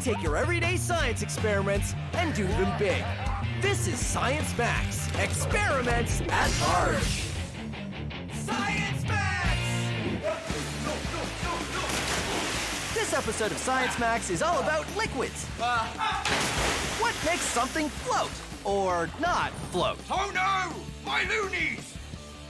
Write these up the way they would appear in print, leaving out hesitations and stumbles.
take your everyday science experiments and do them big. This is Science Max, Experiments at Large. Science Max! This episode of Science Max is all about liquids. What makes something float or not float? Oh no! My loonies!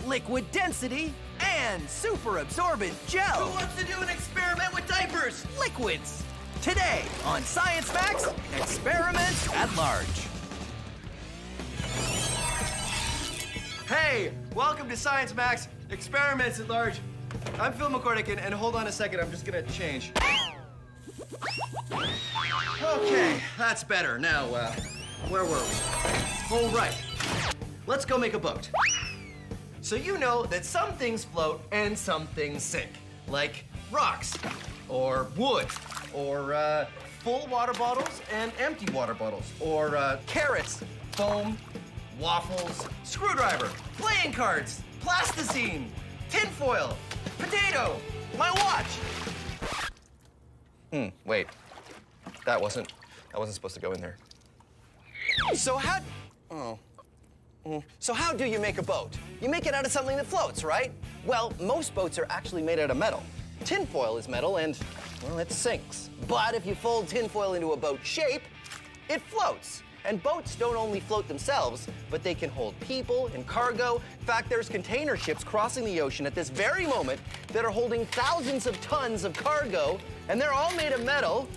Liquid density and super absorbent gel. Who wants to do an experiment with diapers? Liquids. Today on Science Max, Experiments at Large. Hey, welcome to Science Max, Experiments at Large. I'm Phil McCordick, and hold on a second, I'm just gonna change. Okay, that's better. Now, where were we? All right, let's go make a boat. So you know that some things float and some things sink, like rocks, or wood, or full water bottles and empty water bottles, or carrots, foam, waffles, screwdriver, playing cards, plasticine, tinfoil, potato, my watch. Wait, that wasn't supposed to go in there. So how do you make a boat? You make it out of something that floats, right? Well, most boats are actually made out of metal. Tinfoil is metal and, well, it sinks. But if you fold tinfoil into a boat shape, it floats. And boats don't only float themselves, but they can hold people and cargo. In fact, there's container ships crossing the ocean at this very moment that are holding thousands of tons of cargo, and they're all made of metal,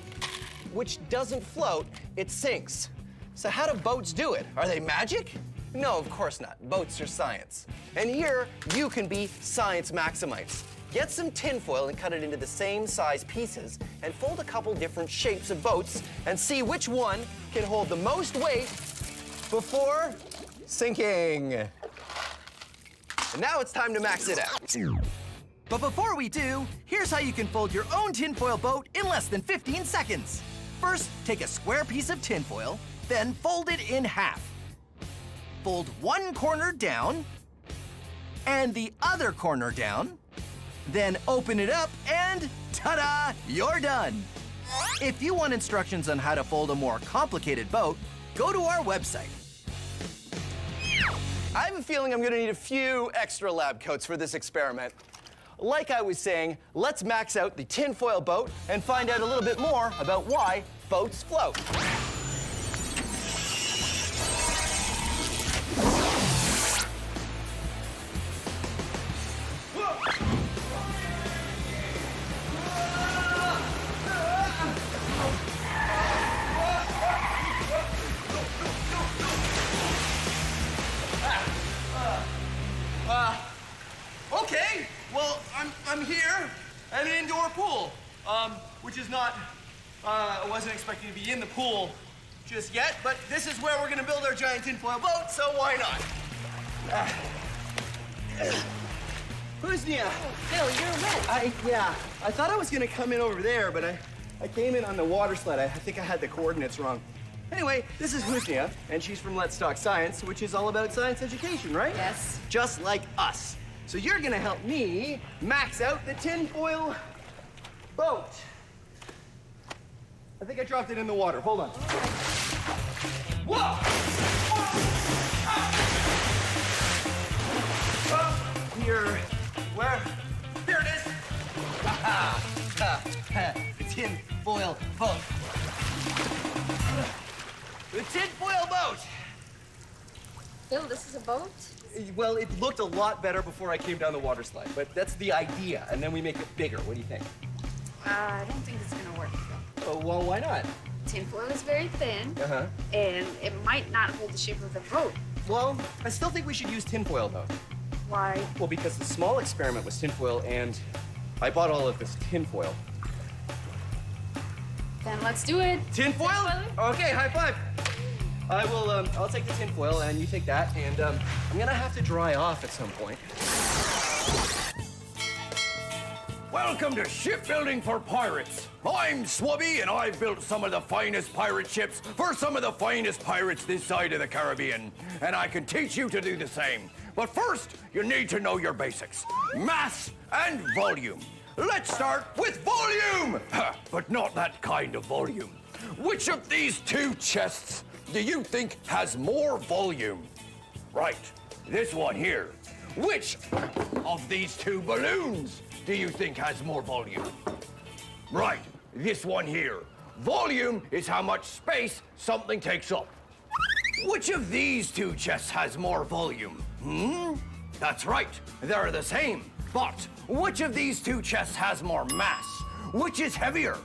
which doesn't float, it sinks. So how do boats do it? Are they magic? No, of course not. Boats are science. And here, you can be science maximites. Get some tinfoil and cut it into the same size pieces and fold a couple different shapes of boats and see which one can hold the most weight before sinking. And now it's time to max it out. But before we do, here's how you can fold your own tinfoil boat in less than 15 seconds. First, take a square piece of tinfoil, then fold it in half. Fold one corner down and the other corner down. Then open it up and ta-da, you're done. If you want instructions on how to fold a more complicated boat, go to our website. I have a feeling I'm gonna need a few extra lab coats for this experiment. Like I was saying, let's max out the tinfoil boat and find out a little bit more about why boats float. Okay, well, I'm here at an indoor pool, which is not, I wasn't expecting to be in the pool just yet, but this is where we're gonna build our giant tinfoil boat, so why not? Who's Nia? Phil, you're wet. I thought I was gonna come in over there, but I came in on the water sled. I think I had the coordinates wrong. Anyway, this is Husnia, and she's from Let's Talk Science, which is all about science education, right? Yes. Just like us. So you're gonna help me max out the tinfoil boat. I think I dropped it in the water. Hold on. Whoa! Here, where? There it is. The tinfoil boat. The tinfoil boat. Phil, this is a boat? Well, it looked a lot better before I came down the water slide, but that's the idea, and then we make it bigger. What do you think? I don't think it's gonna work, Phil. Oh, well, why not? Tinfoil is very thin, and it might not hold the shape of the boat. Well, I still think we should use tinfoil, though. Why? Well, because the small experiment was tinfoil, and I bought all of this tinfoil. Then let's do it. Tinfoil? Tinfoil? Okay, high five. I will, I'll take the tinfoil, and you take that, and I'm gonna have to dry off at some point. Welcome to Shipbuilding for Pirates. I'm Swubby, and I've built some of the finest pirate ships for some of the finest pirates this side of the Caribbean. And I can teach you to do the same. But first, you need to know your basics. Mass and volume. Let's start with volume! But not that kind of volume. Which of these two chests do you think has more volume? Right, this one here. Which of these two balloons do you think has more volume? Right, this one here. Volume is how much space something takes up. Which of these two chests has more volume? That's right, they're the same. But which of these two chests has more mass? Which is heavier?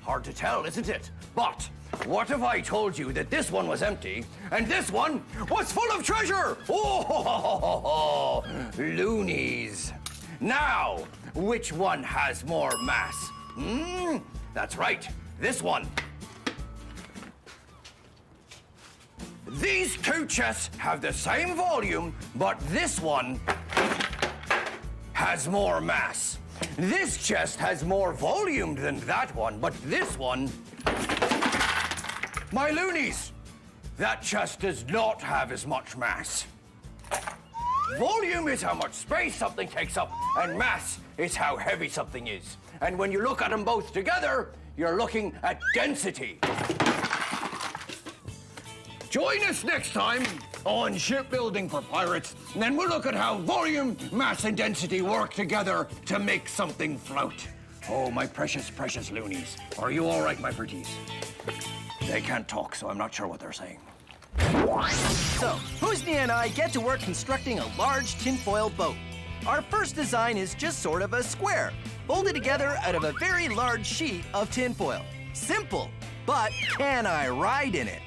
Hard to tell, isn't it? But what if I told you that this one was empty and this one was full of treasure? Oh, loonies. Now, which one has more mass? That's right, this one. These two chests have the same volume, but this one has more mass. This chest has more volume than that one, but this one... My loonies! That chest does not have as much mass. Volume is how much space something takes up, and mass is how heavy something is. And when you look at them both together, you're looking at density. Join us next time on Shipbuilding for Pirates, and then we'll look at how volume, mass, and density work together to make something float. Oh, my precious, precious loonies. Are you all right, my pretties? They can't talk, so I'm not sure what they're saying. So, Husnia and I get to work constructing a large tinfoil boat. Our first design is just sort of a square, folded together out of a very large sheet of tinfoil. Simple, but can I ride in it?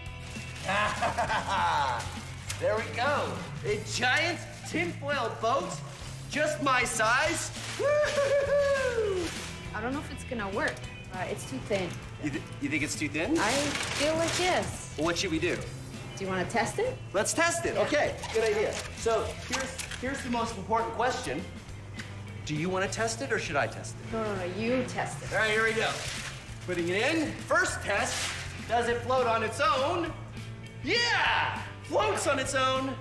There we go. A giant tinfoil boat, just my size. Woo-hoo-hoo-hoo! I don't know if it's gonna work. It's too thin. You think it's too thin? I feel like yes. What should we do? Do you want to test it? Let's test it. Okay, good idea. So here's the most important question. Do you want to test it or should I test it? No, you test it. All right, here we go. Putting it in. First test, does it float on its own? Yeah! Floats on its own,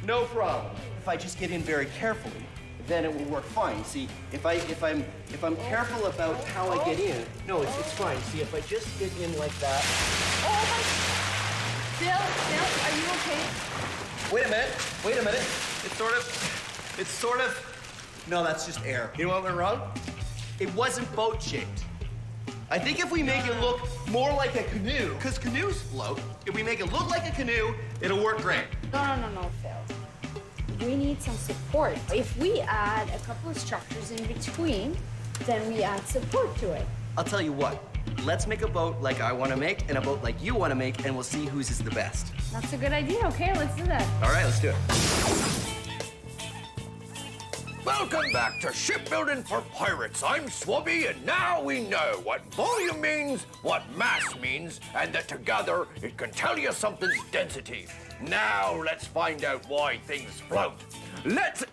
no problem. If I just get in very carefully, then it will work fine. See, if I'm careful about how I get in, no, it's fine. See, if I just get in like that. Oh my... Bill, are you okay? Wait a minute. It's sort of, no, that's just air. You know what went wrong? It wasn't boat shaped. I think if we make it look more like a canoe, because canoes float, if we make it look like a canoe, it'll work great. No, Phil. We need some support. If we add a couple of structures in between, then we add support to it. I'll tell you what, let's make a boat like I want to make and a boat like you want to make, and we'll see whose is the best. That's a good idea. Okay, let's do that. All right, let's do it. Welcome back to Shipbuilding for Pirates. I'm Swubby, and now we know what volume means, what mass means, and that together it can tell you something's density. Now let's find out why things float. Let's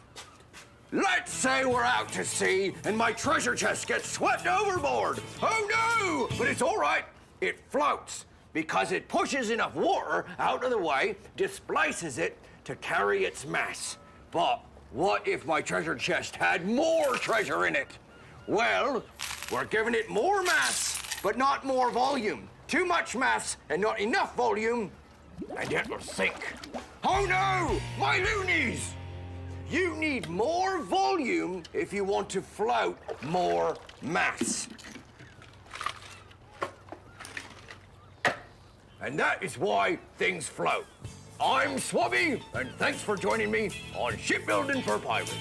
say we're out to sea and my treasure chest gets swept overboard. Oh no! But it's all right. It floats because it pushes enough water out of the way, displaces it to carry its mass. But what if my treasure chest had more treasure in it? Well, we're giving it more mass, but not more volume. Too much mass and not enough volume, and it will sink. Oh no, my loonies! You need more volume if you want to float more mass. And that is why things float. I'm Swubby, and thanks for joining me on Shipbuilding for Pirates.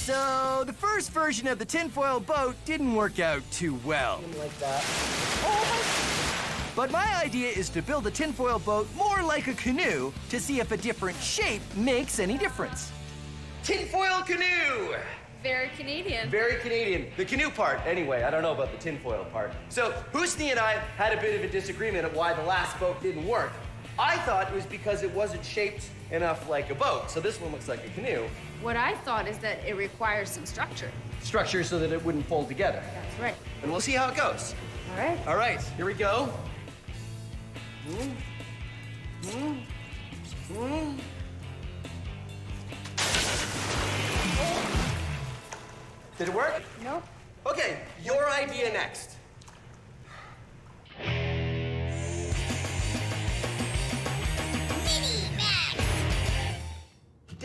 So, the first version of the tinfoil boat didn't work out too well. Like that. But my idea is to build a tinfoil boat more like a canoe to see if a different shape makes any difference. Tinfoil canoe! Very Canadian. Very Canadian. The canoe part, anyway. I don't know about the tinfoil part. So, Husni and I had a bit of a disagreement of why the last boat didn't work. I thought it was because it wasn't shaped enough like a boat. So this one looks like a canoe. What I thought is that it requires some structure. Structure so that it wouldn't fold together. That's right. And we'll see how it goes. All right. All right, here we go. Did it work? Nope. Okay, your idea next.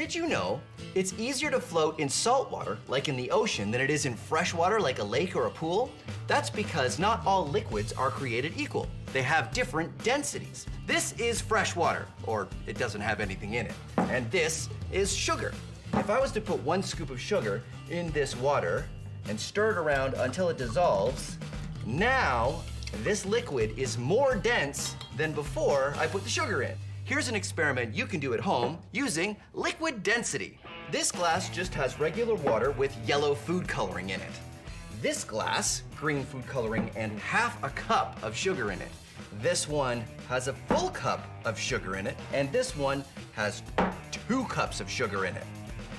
Did you know it's easier to float in salt water, like in the ocean, than it is in fresh water, like a lake or a pool? That's because not all liquids are created equal. They have different densities. This is fresh water, or it doesn't have anything in it. And this is sugar. If I was to put 1 scoop of sugar in this water and stir it around until it dissolves, now this liquid is more dense than before I put the sugar in. Here's an experiment you can do at home using liquid density. This glass just has regular water with yellow food coloring in it. This glass, green food coloring and half a cup of sugar in it. This one has a full cup of sugar in it, and this one has 2 cups of sugar in it.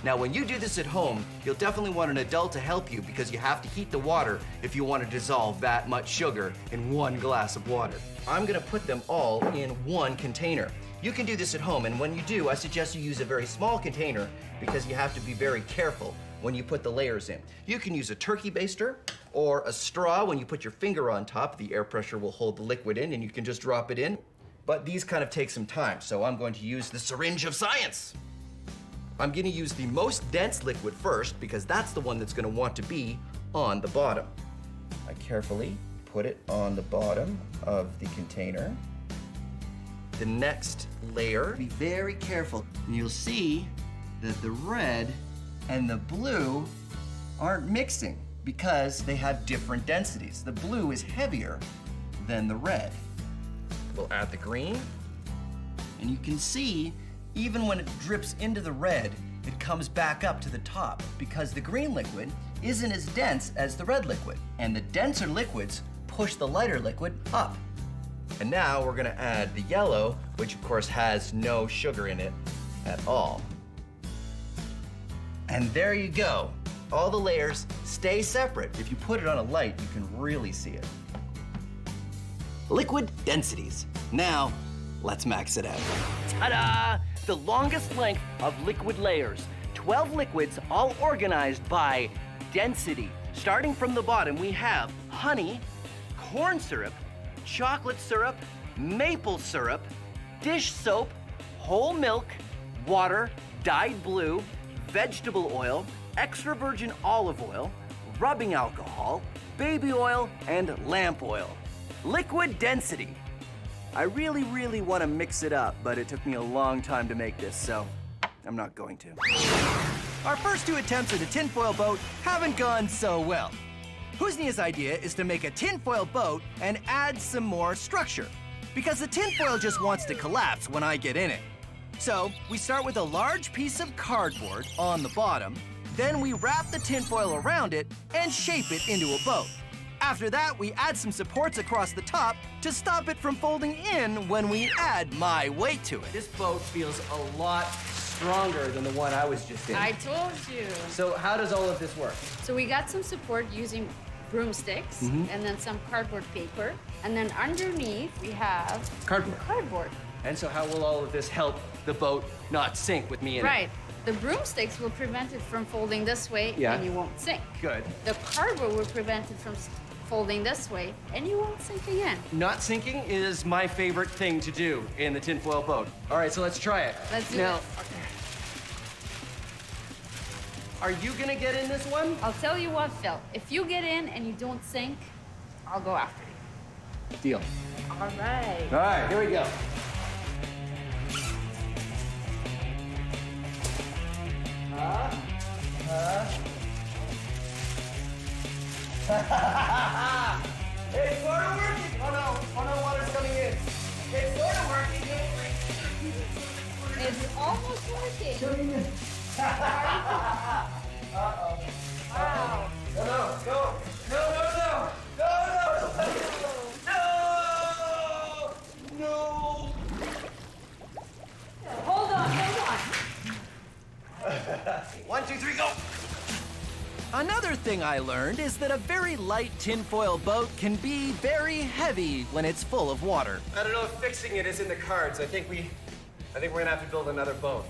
Now, when you do this at home, you'll definitely want an adult to help you because you have to heat the water if you want to dissolve that much sugar in 1 glass of water. I'm gonna put them all in 1 container. You can do this at home, and when you do, I suggest you use a very small container because you have to be very careful when you put the layers in. You can use a turkey baster or a straw. When you put your finger on top, the air pressure will hold the liquid in and you can just drop it in. But these kind of take some time, so I'm going to use the syringe of science. I'm gonna use the most dense liquid first because that's the one that's gonna want to be on the bottom. I carefully put it on the bottom of the container. The next layer, be very careful, and you'll see that the red and the blue aren't mixing because they have different densities. The blue is heavier than the red. We'll add the green, and you can see even when it drips into the red, it comes back up to the top because the green liquid isn't as dense as the red liquid, and the denser liquids push the lighter liquid up. And now we're gonna add the yellow, which of course has no sugar in it at all. And there you go. All the layers stay separate. If you put it on a light, you can really see it. Liquid densities. Now, let's max it out. Ta-da! The longest length of liquid layers. 12 liquids all organized by density. Starting from the bottom, we have honey, corn syrup, chocolate syrup, maple syrup, dish soap, whole milk, water, dyed blue, vegetable oil, extra virgin olive oil, rubbing alcohol, baby oil, and lamp oil. Liquid density. I really want to mix it up, but it took me a long time to make this, so I'm not going to. Our first 2 attempts at a tinfoil boat haven't gone so well. Husnia's idea is to make a tinfoil boat and add some more structure, because the tinfoil just wants to collapse when I get in it. So we start with a large piece of cardboard on the bottom, then we wrap the tinfoil around it and shape it into a boat. After that, we add some supports across the top to stop it from folding in when we add my weight to it. This boat feels a lot stronger than the one I was just in. I told you. So how does all of this work? So we got some support using broomsticks and then some cardboard paper. And then underneath we have cardboard. And so how will all of this help the boat not sink with me in it? Right. The broomsticks will prevent it from folding this way and you won't sink. Good. The cardboard will prevent it from folding this way and you won't sink again. Not sinking is my favorite thing to do in the tinfoil boat. All right, so let's try it. Let's do now, it. Are you gonna get in this one? I'll tell you what, Phil. If you get in and you don't sink, I'll go after you. Deal. All right. All right, here we go. It's sort of working. Oh no, water's coming in. It's sort of working. It's almost working. Uh-oh. Wow. No. Hold on. 1, 2, 3, go. Another thing I learned is that a very light tinfoil boat can be very heavy when it's full of water. I don't know if fixing it is in the cards. I think we're gonna have to build another boat.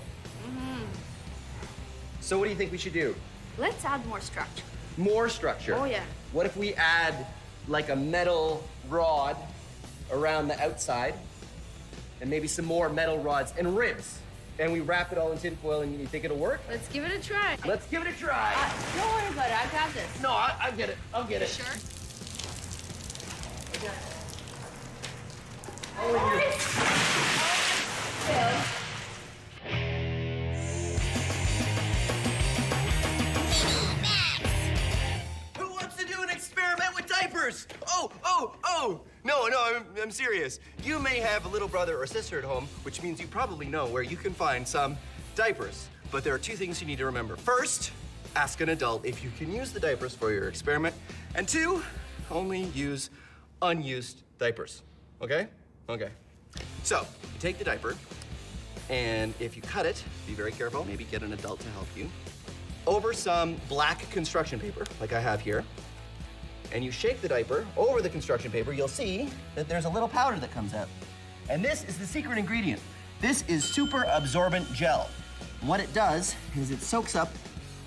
So what do you think we should do? Let's add more structure. More structure? Oh, yeah. What if we add like a metal rod around the outside and maybe some more metal rods and ribs and we wrap it all in tin foil, and you think it'll work? Let's give it a try. Let's give it a try. Don't worry about it. I got this. No, I get it. I'll get it. Sure. Who wants to do an experiment with diapers? Oh! No, I'm serious. You may have a little brother or sister at home, which means you probably know where you can find some diapers. But there are two things you need to remember. First, ask an adult if you can use the diapers for your experiment. And two, only use unused diapers, okay? Okay. So, you take the diaper, and if you cut it, be very careful, maybe get an adult to help you, over some black construction paper, like I have here, and you shake the diaper over the construction paper, you'll see that there's a little powder that comes out. And this is the secret ingredient. This is super absorbent gel. What it does is it soaks up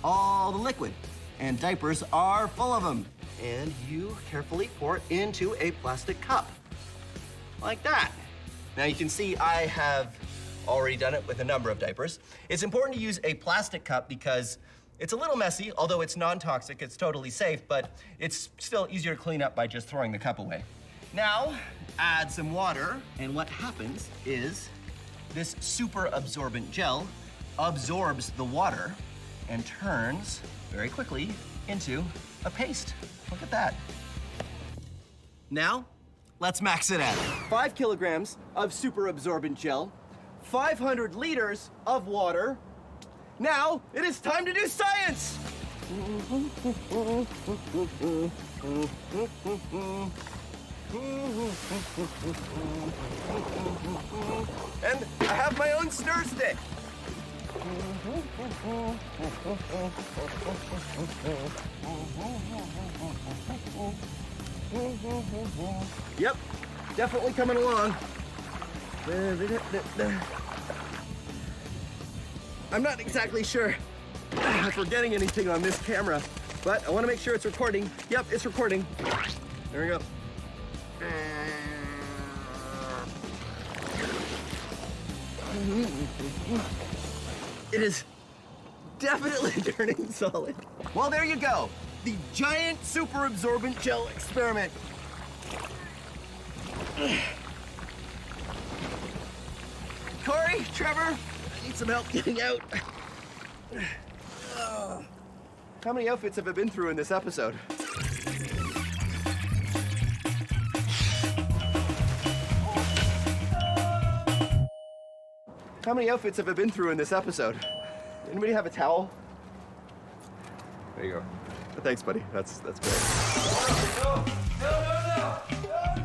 all the liquid, and diapers are full of them. And you carefully pour it into a plastic cup, like that. Now you can see I have already done it with a number of diapers. It's important to use a plastic cup because it's a little messy, although it's non-toxic, it's totally safe, but it's still easier to clean up by just throwing the cup away. Now, add some water, and what happens is this super absorbent gel absorbs the water and turns very quickly into a paste. Look at that. Now, let's max it out. 5 kilograms of super absorbent gel, 500 liters of water. Now, it is time to do science! And I have my own stir stick. Yep, definitely coming along. I'm not exactly sure if we're getting anything on this camera, but I want to make sure it's recording. Yep, it's recording. There we go. It is definitely turning solid. Well, there you go. The giant super absorbent gel experiment. Corey, Trevor, I need some help getting out. How many outfits have I been through in this episode? How many outfits have I been through in this episode? Anybody have a towel? There you go. Thanks, buddy. That's great.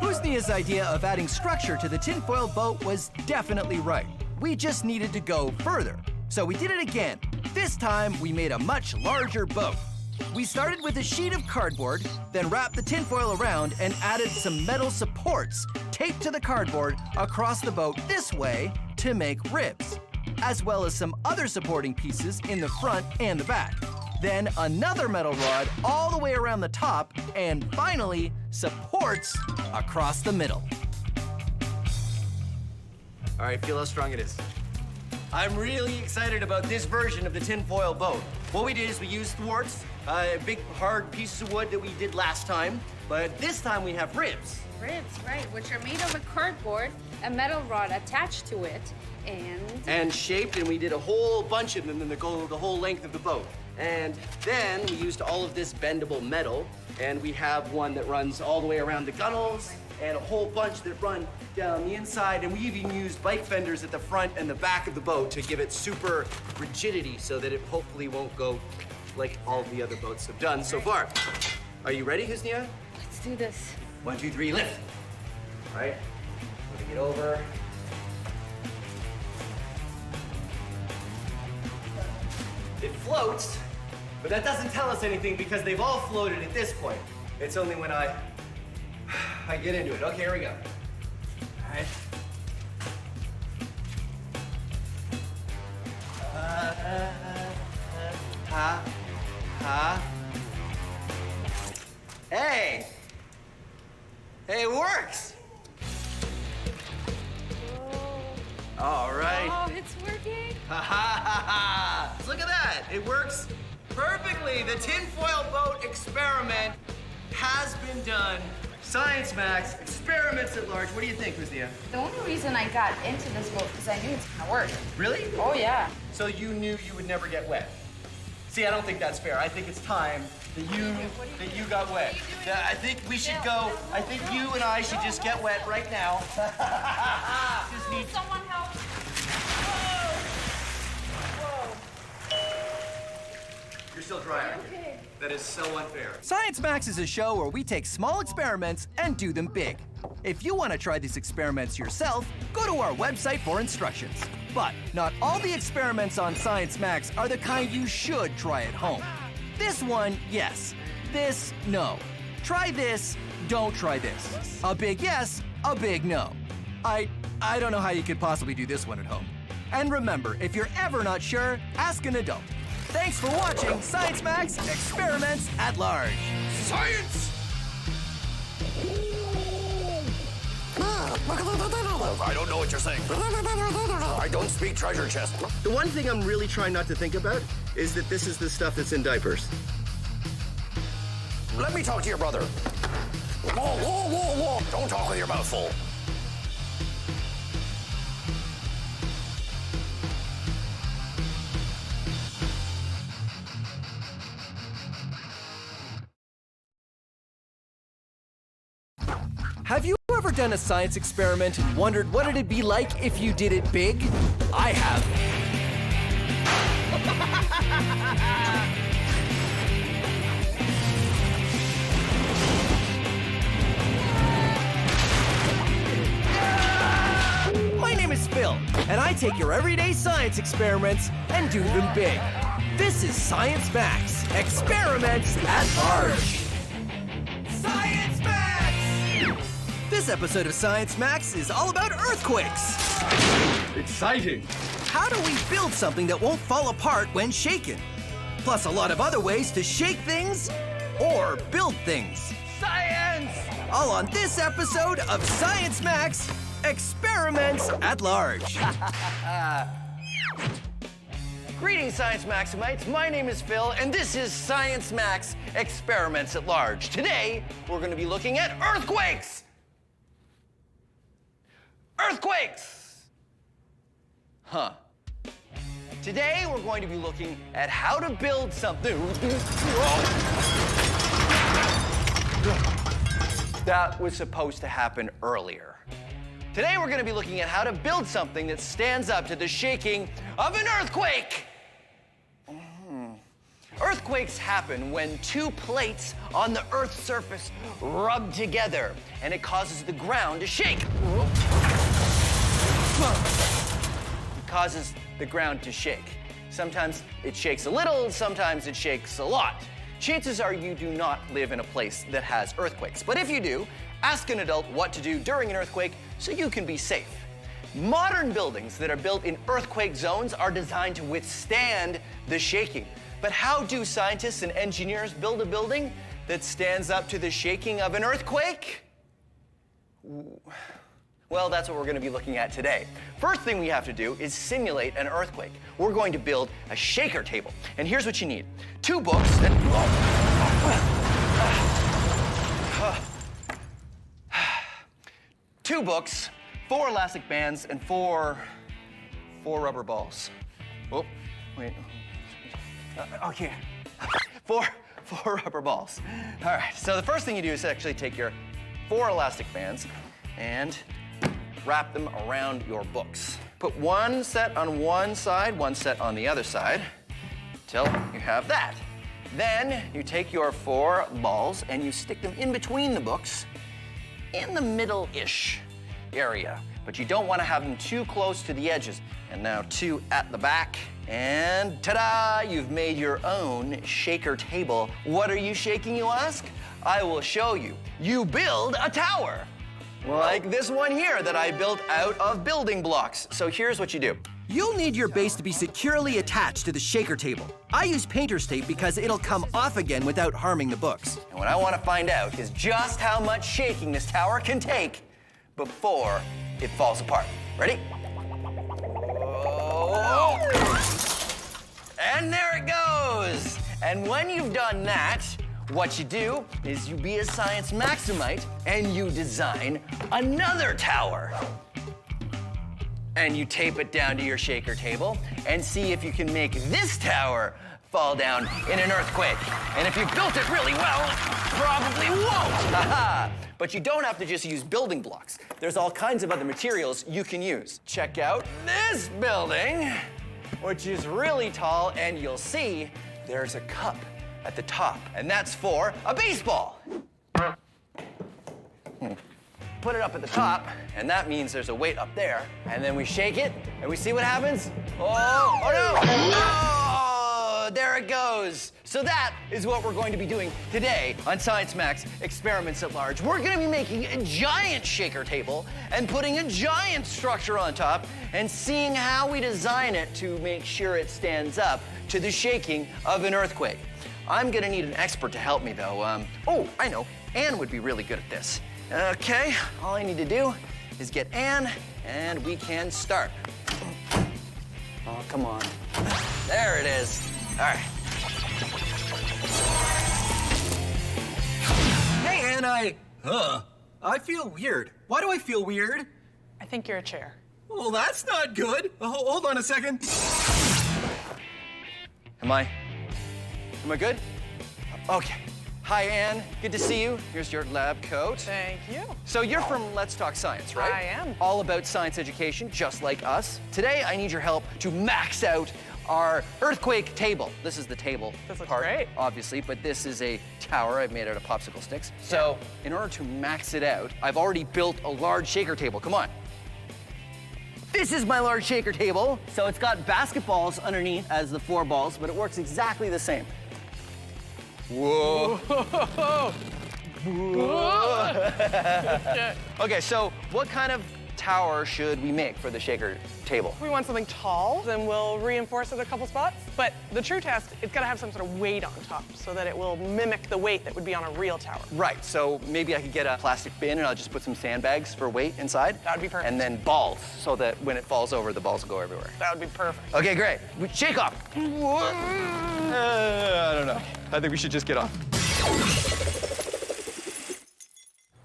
Husnia's idea of adding structure to the tinfoil boat was definitely right. We just needed to go further. So we did it again. This time, we made a much larger boat. We started with a sheet of cardboard, then wrapped the tinfoil around and added some metal supports taped to the cardboard across the boat this way to make ribs, as well as some other supporting pieces in the front and the back. Then another metal rod all the way around the top, and finally, supports across the middle. All right, feel how strong it is. I'm really excited about this version of the tinfoil boat. What we did is we used thwarts, big hard pieces of wood that we did last time, but this time we have ribs. Ribs, right, which are made of a cardboard, a metal rod attached to it, and shaped, and we did a whole bunch of them that go the whole length of the boat. And then we used all of this bendable metal, and we have one that runs all the way around the gunnels, and a whole bunch that run down the inside, and we even used bike fenders at the front and the back of the boat to give it super rigidity so that it hopefully won't go like all the other boats have done so far. Are you ready, Husnia? let's do this. 1, 2, 3, lift. All right, moving it over. It floats, but that doesn't tell us anything because they've all floated at this point. It's only when I get into it. Okay, here we go. All right. Hey! Hey, it works! All right. Oh, it's working. Ha ha ha ha! Look at that, it works perfectly. The tinfoil boat experiment has been done. Science Max, experiments at large. What do you think, Christina? The only reason I got into this boat because I knew it's gonna work. Really? Oh yeah. So you knew you would never get wet? See, I don't think that's fair. I think it's time that you got wet. Yeah, I think we should go. I think you and I should just get wet right now. Just need. Someone help. You're still dry, aren't you? That is so unfair. Science Max is a show where we take small experiments and do them big. If you want to try these experiments yourself, go to our website for instructions. But not all the experiments on Science Max are the kind you should try at home. This one, yes. This, no. Try this, don't try this. A big yes, a big no. I don't know how you could possibly do this one at home. And remember, if you're ever not sure, ask an adult. Thanks for watching Science Max Experiments at Large. Science! I don't know what you're saying. I don't speak treasure chest. The one thing I'm really trying not to think about is that this is the stuff that's in diapers. Let me talk to your brother. Whoa, whoa, whoa, whoa. Don't talk with your mouth full. Have you ever done a science experiment and wondered what it'd be like if you did it big? I have. My name is Phil, and I take your everyday science experiments and do them big. This is Science Max, Experiments at Large. Science Max! This episode of Science Max is all about earthquakes. Exciting. How do we build something that won't fall apart when shaken? Plus a lot of other ways to shake things or build things. Science! All on this episode of Science Max, Experiments at Large. Greetings, Science Maximites. My name is Phil, and this is Science Max Experiments at Large. Today, we're going to be looking at earthquakes. Earthquakes! Huh. Today, we're going to be looking at how to build something. That was supposed to happen earlier. Today, we're going to be looking at how to build something that stands up to the shaking of an earthquake. Earthquakes happen when two plates on the Earth's surface rub together, and it causes the ground to shake. It causes the ground to shake. Sometimes it shakes a little, sometimes it shakes a lot. Chances are you do not live in a place that has earthquakes. But if you do, ask an adult what to do during an earthquake so you can be safe. Modern buildings that are built in earthquake zones are designed to withstand the shaking. But how do scientists and engineers build a building that stands up to the shaking of an earthquake? Well, that's what we're going to be looking at today. First thing we have to do is simulate an earthquake. We're going to build a shaker table. And here's what you need. 2 books and... Two books, 4 elastic bands, and four rubber balls. Oh, wait. Okay. Four rubber balls. All right, so the first thing you do is actually take your 4 elastic bands and wrap them around your books. Put one set on one side, one set on the other side, till you have that. Then you take your 4 balls and you stick them in between the books in the middle-ish area. But you don't want to have them too close to the edges. And now 2 at the back. And ta-da! You've made your own shaker table. What are you shaking, you ask? I will show you. You build a tower. Like this one here that I built out of building blocks. So here's what you do. You'll need your base to be securely attached to the shaker table. I use painter's tape because it'll come off again without harming the books. And what I want to find out is just how much shaking this tower can take before it falls apart. Ready? Oh. And there it goes. And when you've done that, what you do is you be a science maximite and you design another tower. And you tape it down to your shaker table and see if you can make this tower fall down in an earthquake. And if you built it really well, probably won't. But you don't have to just use building blocks. There's all kinds of other materials you can use. Check out this building, which is really tall, and you'll see there's a cup at the top, and that's for a baseball. Put it up at the top, and that means there's a weight up there, and then we shake it, and we see what happens. Oh no! Oh, there it goes. So that is what we're going to be doing today on Science Max Experiments at Large. We're gonna be making a giant shaker table and putting a giant structure on top and seeing how we design it to make sure it stands up to the shaking of an earthquake. I'm gonna need an expert to help me though. Oh, I know, Anne would be really good at this. Okay, all I need to do is get Anne, and we can start. Oh, come on. There it is. All right. Hey, Anne, I feel weird. Why do I feel weird? I think you're a chair. Well, that's not good. Hold on a second. Am I good? Okay. Hi, Anne. Good to see you. Here's your lab coat. Thank you. So you're from Let's Talk Science, right? I am. All about science education, just like us. Today, I need your help to max out our earthquake table. This is the table This looks part, great. obviously, but this is a tower I've made out of popsicle sticks. So in order to max it out, I've already built a large shaker table. Come on. This is my large shaker table. So it's got basketballs underneath as the 4 balls, but it works exactly the same. Whoa. Okay, so what kind of tower should we make for the shaker table? If we want something tall, then we'll reinforce it a couple spots. But the true test, it's got to have some sort of weight on top so that it will mimic the weight that would be on a real tower. Right, so maybe I could get a plastic bin and I'll just put some sandbags for weight inside. That would be perfect. And then balls, so that when it falls over, the balls will go everywhere. That would be perfect. Okay, great. Shake off. I don't know. I think we should just get off.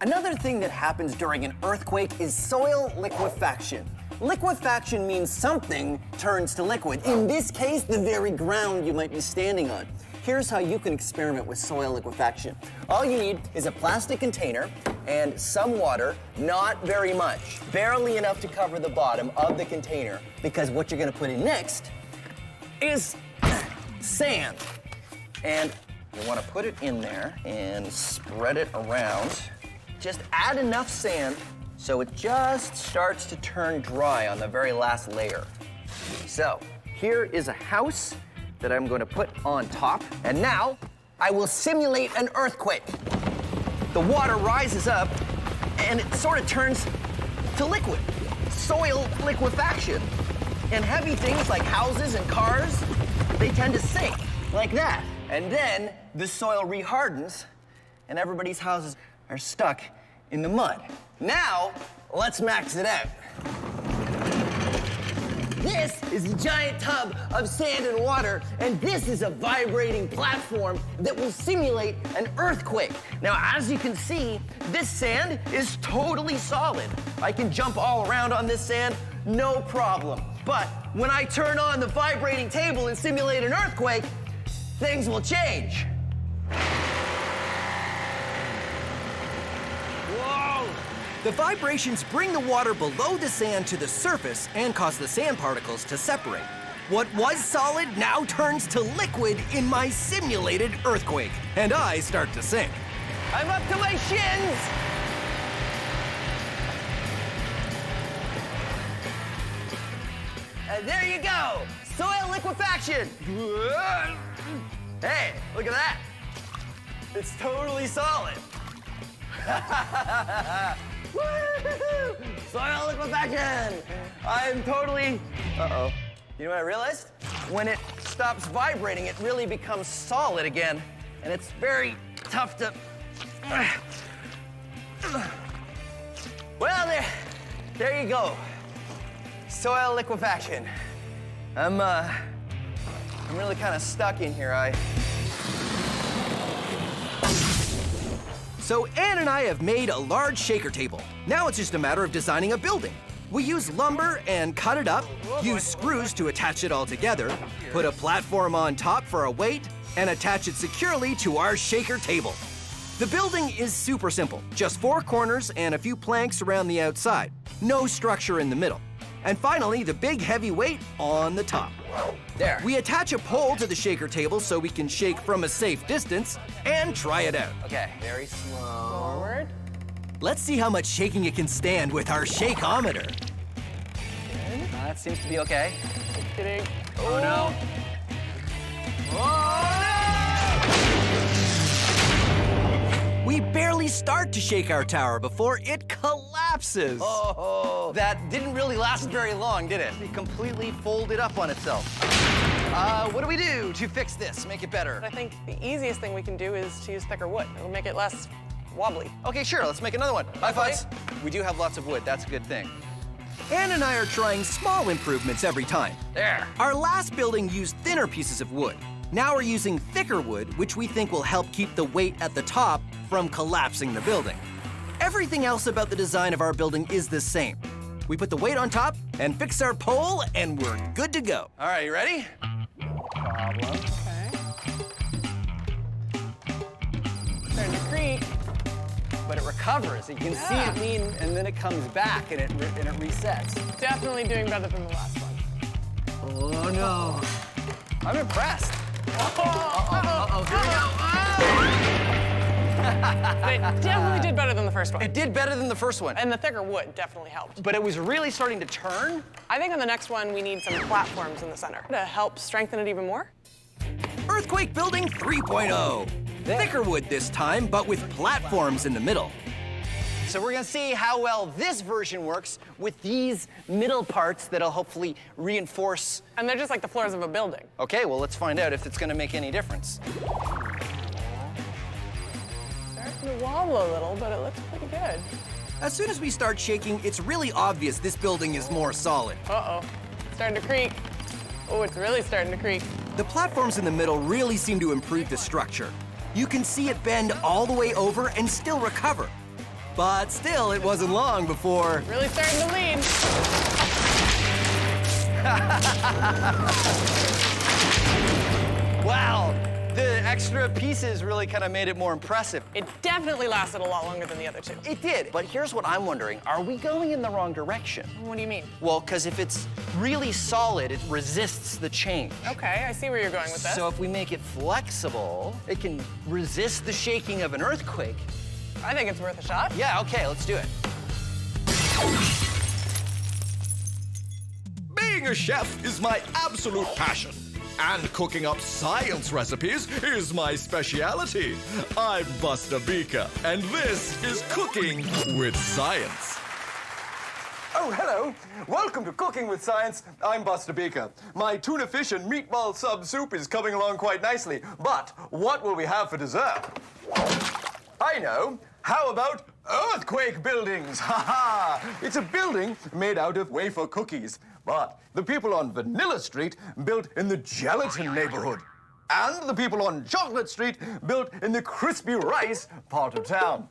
Another thing that happens during an earthquake is soil liquefaction. Liquefaction means something turns to liquid. In this case, the very ground you might be standing on. Here's how you can experiment with soil liquefaction. All you need is a plastic container and some water, not very much, barely enough to cover the bottom of the container, because what you're gonna put in next is sand. And you wanna put it in there and spread it around. Just add enough sand so it just starts to turn dry on the very last layer. So here is a house that I'm going to put on top. And now I will simulate an earthquake. The water rises up and it sort of turns to liquid. Soil liquefaction. And heavy things like houses and cars, they tend to sink like that. And then the soil rehardens and everybody's houses are stuck in the mud. Now, let's max it out. This is a giant tub of sand and water, and this is a vibrating platform that will simulate an earthquake. Now, as you can see, this sand is totally solid. I can jump all around on this sand, no problem. But when I turn on the vibrating table and simulate an earthquake, things will change. The vibrations bring the water below the sand to the surface and cause the sand particles to separate. What was solid now turns to liquid in my simulated earthquake, and I start to sink. I'm up to my shins! And there you go, soil liquefaction. Hey, look at that. It's totally solid. Woo-hoo-hoo! Soil liquefaction! I'm totally... Uh-oh. You know what I realized? When it stops vibrating, it really becomes solid again. And it's very tough to... Well, there you go. Soil liquefaction. I'm I'm really kind of stuck in here. So Ann and I have made a large shaker table. Now it's just a matter of designing a building. We use lumber and cut it up, use screws to attach it all together, put a platform on top for a weight, and attach it securely to our shaker table. The building is super simple, just 4 corners and a few planks around the outside. No structure in the middle. And finally, the big heavy weight on the top. There. We attach a pole to the shaker table so we can shake from a safe distance and try it out. Okay, very slow. Forward. Let's see how much shaking it can stand with our shakeometer. That seems to be okay. Kidding. Oh no. We barely start to shake our tower before it collapses. Oh, that didn't really last very long, did it? It completely folded up on itself. What do we do to fix this, make it better? I think the easiest thing we can do is to use thicker wood. It'll make it less wobbly. Okay, sure, let's make another one. High fives. We do have lots of wood, that's a good thing. Ann and I are trying small improvements every time. There. Our last building used thinner pieces of wood. Now we're using thicker wood, which we think will help keep the weight at the top from collapsing the building. Everything else about the design of our building is the same. We put the weight on top and fix our pole, and we're good to go. All right, you ready? Okay. Starting to creak. But it recovers. You can see it lean, and then it comes back, and it resets. Definitely doing better than the last one. Oh, no. I'm impressed. Uh-oh, here we go. It definitely did better than the first one. It did better than the first one. And the thicker wood definitely helped. But it was really starting to turn. I think on the next one, we need some platforms in the center to help strengthen it even more. Earthquake Building 3.0. Thicker wood this time, but with platforms in the middle. So we're gonna see how well this version works with these middle parts that'll hopefully reinforce. And they're just like the floors of a building. Okay, well, let's find out if it's gonna make any difference. Starting to wobble a little, but it looks pretty good. As soon as we start shaking, it's really obvious this building is more solid. Uh-oh, starting to creak. Oh, it's really starting to creak. The platforms in the middle really seem to improve the structure. You can see it bend all the way over and still recover. But still, it wasn't long before... Really starting to lean. Wow, the extra pieces really kind of made it more impressive. It definitely lasted a lot longer than the other two. It did, but here's what I'm wondering. Are we going in the wrong direction? What do you mean? Well, because if it's really solid, it resists the change. Okay, I see where you're going with this. So if we make it flexible, it can resist the shaking of an earthquake. I think it's worth a shot. Yeah, okay, let's do it. Being a chef is my absolute passion. And cooking up science recipes is my speciality. I'm Buster Beaker, and this is Cooking with Science. Oh, hello. Welcome to Cooking with Science. I'm Buster Beaker. My tuna fish and meatball sub soup is coming along quite nicely. But what will we have for dessert? I know. How about earthquake buildings? Ha ha! It's a building made out of wafer cookies. But the people on Vanilla Street built in the gelatin neighborhood. And the people on Chocolate Street built in the crispy rice part of town.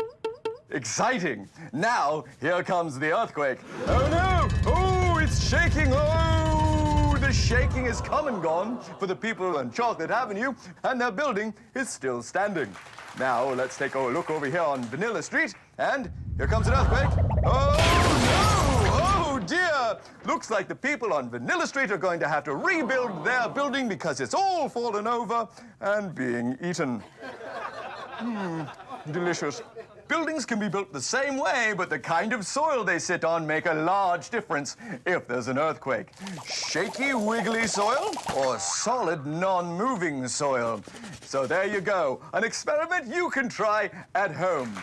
Exciting. Now, here comes the earthquake. Oh no! Oh, it's shaking! Oh, the shaking is come and gone for the people on Chocolate Avenue, and their building is still standing. Now, let's take a look over here on Vanilla Street, and here comes an earthquake. Oh no! Oh dear! Looks like the people on Vanilla Street are going to have to rebuild their building because it's all fallen over and being eaten. Delicious. Buildings can be built the same way, but the kind of soil they sit on make a large difference if there's an earthquake. Shaky, wiggly soil or solid, non-moving soil. So there you go, an experiment you can try at home.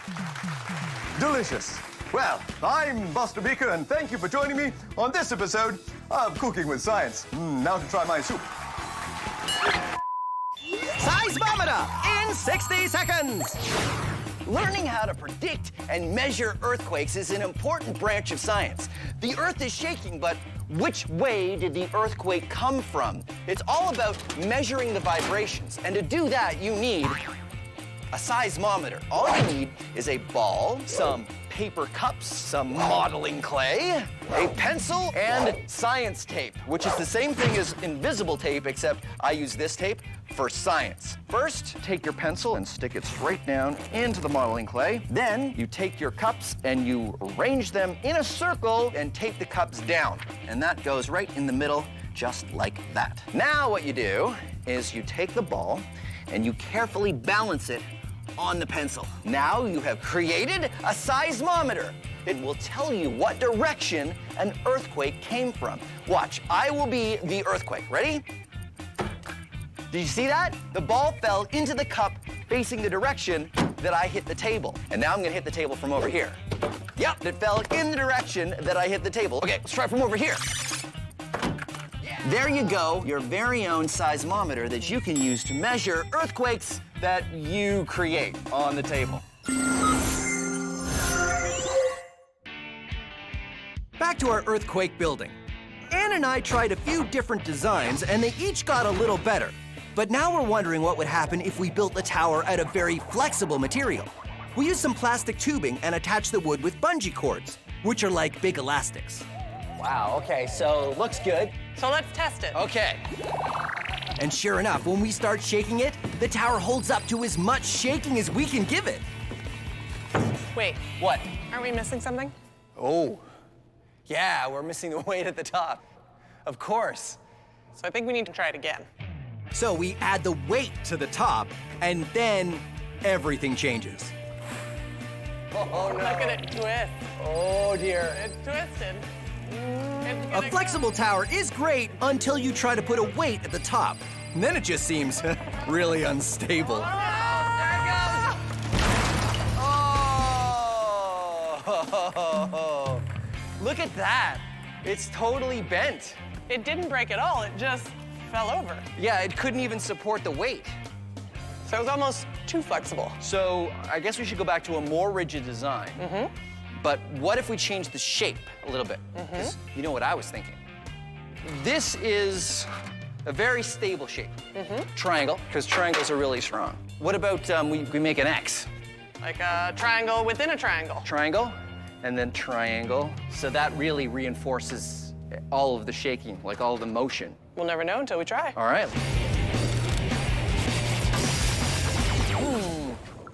Delicious. Well, I'm Buster Beaker, and thank you for joining me on this episode of Cooking with Science. Now to try my soup. Seismometer in 60 seconds. Learning how to predict and measure earthquakes is an important branch of science. The Earth is shaking, but which way did the earthquake come from? It's all about measuring the vibrations, and to do that, you need a seismometer. All you need is a ball, some paper cups, some modeling clay, a pencil, and science tape, which is the same thing as invisible tape, except I use this tape for science. First, take your pencil and stick it straight down into the modeling clay. Then, you take your cups and you arrange them in a circle and tape the cups down. And that goes right in the middle, just like that. Now what you do is you take the ball and you carefully balance it on the pencil. Now you have created a seismometer. It will tell you what direction an earthquake came from. Watch, I will be the earthquake. Ready? Did you see that? The ball fell into the cup facing the direction that I hit the table. And now I'm gonna hit the table from over here. Yep, it fell in the direction that I hit the table. Okay, let's try from over here. There you go, your very own seismometer that you can use to measure earthquakes that you create on the table. Back to our earthquake building. Anne and I tried a few different designs, and they each got a little better. But now we're wondering what would happen if we built the tower out of very flexible material. We used some plastic tubing and attached the wood with bungee cords, which are like big elastics. Wow, okay, so looks good. So let's test it. Okay. And sure enough, when we start shaking it, the tower holds up to as much shaking as we can give it. Wait, What? aren't we missing something? Oh, yeah, we're missing the weight at the top. Of course. So I think we need to try it again. So we add the weight to the top, and then everything changes. Oh, no. Look at it twist. Oh, dear. It's twisted. A flexible tower is great until you try to put a weight at the top. And then it just seems really unstable. Oh, look at that. It's totally bent. It didn't break at all, it just fell over. Yeah, it couldn't even support the weight. So it was almost too flexible. So I guess we should go back to a more rigid design. But what if we change the shape a little bit? 'Cause you know what I was thinking? This is a very stable shape. Triangle, because triangles are really strong. What about we make an X? Like a triangle within a triangle. Triangle, and then triangle. So that really reinforces all of the shaking, like all of the motion. We'll never know until we try. All right.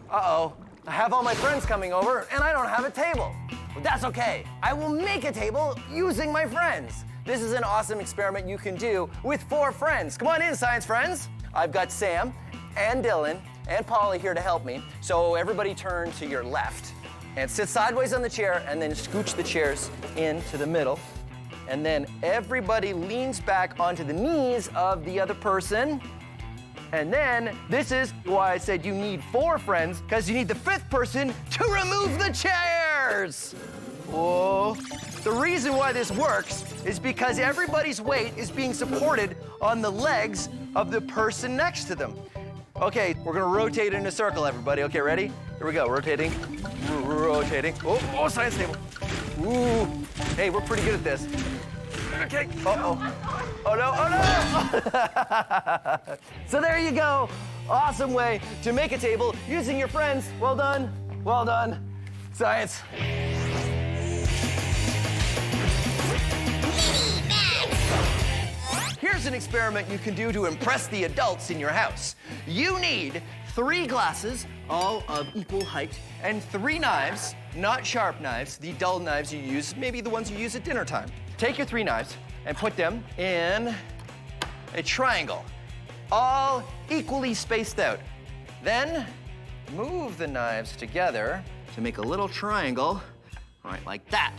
Uh-oh. I have all my friends coming over, and I don't have a table. But that's okay. I will make a table using my friends. This is an awesome experiment you can do with 4 friends. Come on in, science friends. I've got Sam and Dylan and Polly here to help me. So everybody turn to your left and sit sideways on the chair, and then scooch the chairs into the middle. And then everybody leans back onto the knees of the other person. And then, this is why I said you need 4 friends, because you need the 5th person to remove the chairs. Whoa. The reason why this works is because everybody's weight is being supported on the legs of the person next to them. Okay, we're gonna rotate in a circle, everybody. Okay, ready? Here we go, rotating, rotating. Oh, science table. Ooh, hey, we're pretty good at this. Okay, uh-oh. Oh no, oh no! So there you go. Awesome way to make a table using your friends. Well done, science. Here's an experiment you can do to impress the adults in your house. You need 3 glasses, all of equal height, and 3 knives, not sharp knives, the dull knives you use, maybe the ones you use at dinner time. Take your 3 knives and put them in a triangle, all equally spaced out. Then move the knives together to make a little triangle, right, like that.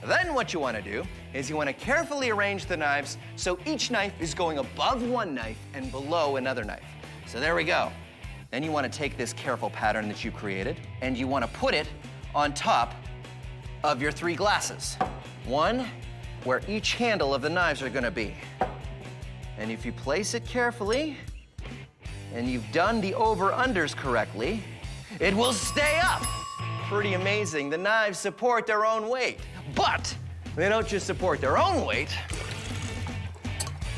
Then what you want to do is you want to carefully arrange the knives so each knife is going above one knife and below another knife. So there we go. Then you want to take this careful pattern that you created and you want to put it on top of your 3 glasses. One where each handle of the knives are going to be. And if you place it carefully and you've done the over-unders correctly, it will stay up. Pretty amazing. The knives support their own weight. But they don't just support their own weight,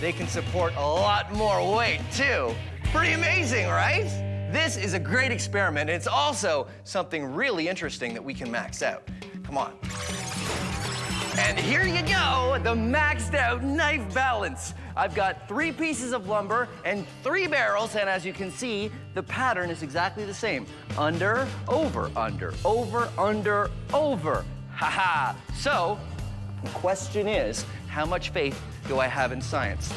they can support a lot more weight too. Pretty amazing, right? This is a great experiment. It's also something really interesting that we can max out. Come on. And here you go, the maxed out knife balance. I've got 3 pieces of lumber and 3 barrels, and as you can see, the pattern is exactly the same. Under, over, under, over, under, over. Ha-ha. So, the question is, how much faith do I have in science?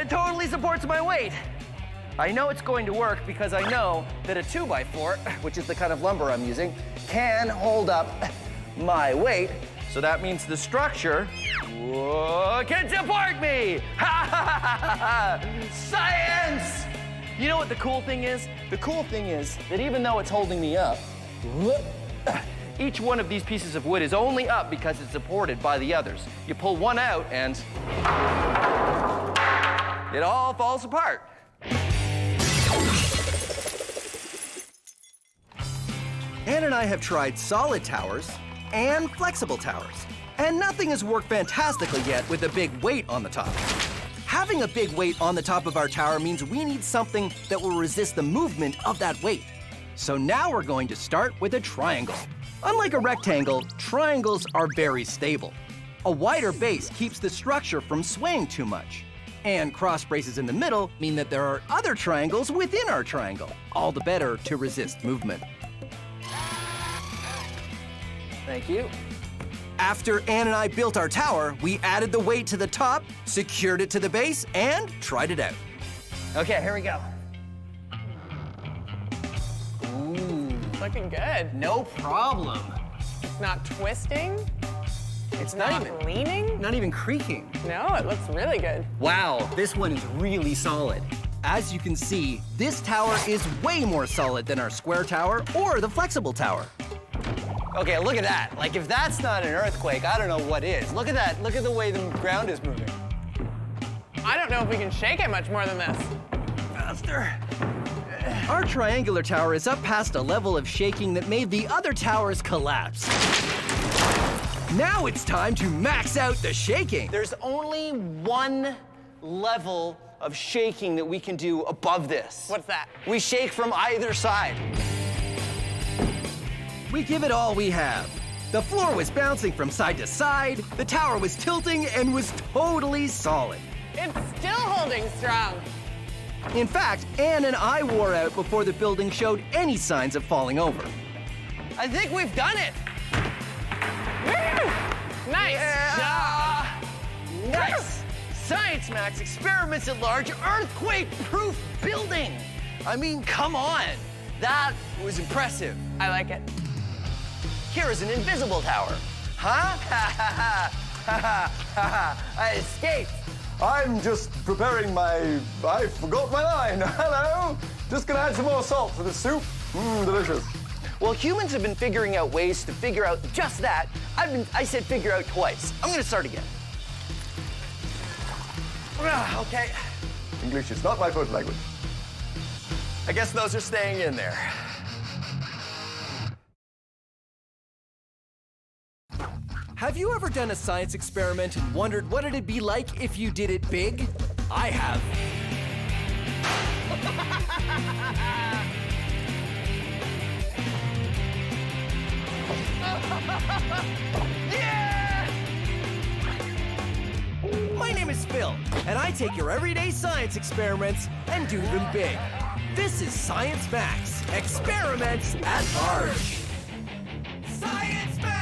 It totally supports my weight. I know it's going to work because I know that a 2x4, which is the kind of lumber I'm using, can hold up my weight. So that means the structure can support me. Science! You know what the cool thing is? The cool thing is that even though it's holding me up, each one of these pieces of wood is only up because it's supported by the others. You pull one out and it all falls apart. Ann and I have tried solid towers and flexible towers, and nothing has worked fantastically yet with a big weight on the top. Having a big weight on the top of our tower means we need something that will resist the movement of that weight. So now we're going to start with a triangle. Unlike a rectangle, triangles are very stable. A wider base keeps the structure from swaying too much. And cross braces in the middle mean that there are other triangles within our triangle, all the better to resist movement. Thank you. After Ann and I built our tower, we added the weight to the top, secured it to the base, and tried it out. Okay, here we go. Looking good. No problem. It's not twisting. It's Not leaning. Not even creaking. No, it looks really good. Wow, this one is really solid. As you can see, this tower is way more solid than our square tower or the flexible tower. Okay, look at that. Like, if that's not an earthquake, I don't know what is. Look at that. Look at the way the ground is moving. I don't know if we can shake it much more than this. Faster. Our triangular tower is up past a level of shaking that made the other towers collapse. Now it's time to max out the shaking. There's only one level of shaking that we can do above this. What's that? We shake from either side. We give it all we have. The floor was bouncing from side to side, the tower was tilting, and was totally solid. It's still holding strong. In fact, Ann and I wore out before the building showed any signs of falling over. I think we've done it. Woo! Nice job. Nice. Science Max experiments at large earthquake-proof building. I mean, come on. That was impressive. I like it. Here is an invisible tower. Huh? I escaped. I'm just preparing I forgot my line. Hello. Just gonna add some more salt to the soup. Delicious. Well, humans have been figuring out ways to figure out just that. I said figure out twice. I'm gonna start again. Okay. English is not my first language. I guess those are staying in there. Have you ever done a science experiment and wondered what it'd be like if you did it big? I have. Yeah! My name is Phil, and I take your everyday science experiments and do them big. This is Science Max, experiments at large. Science Max!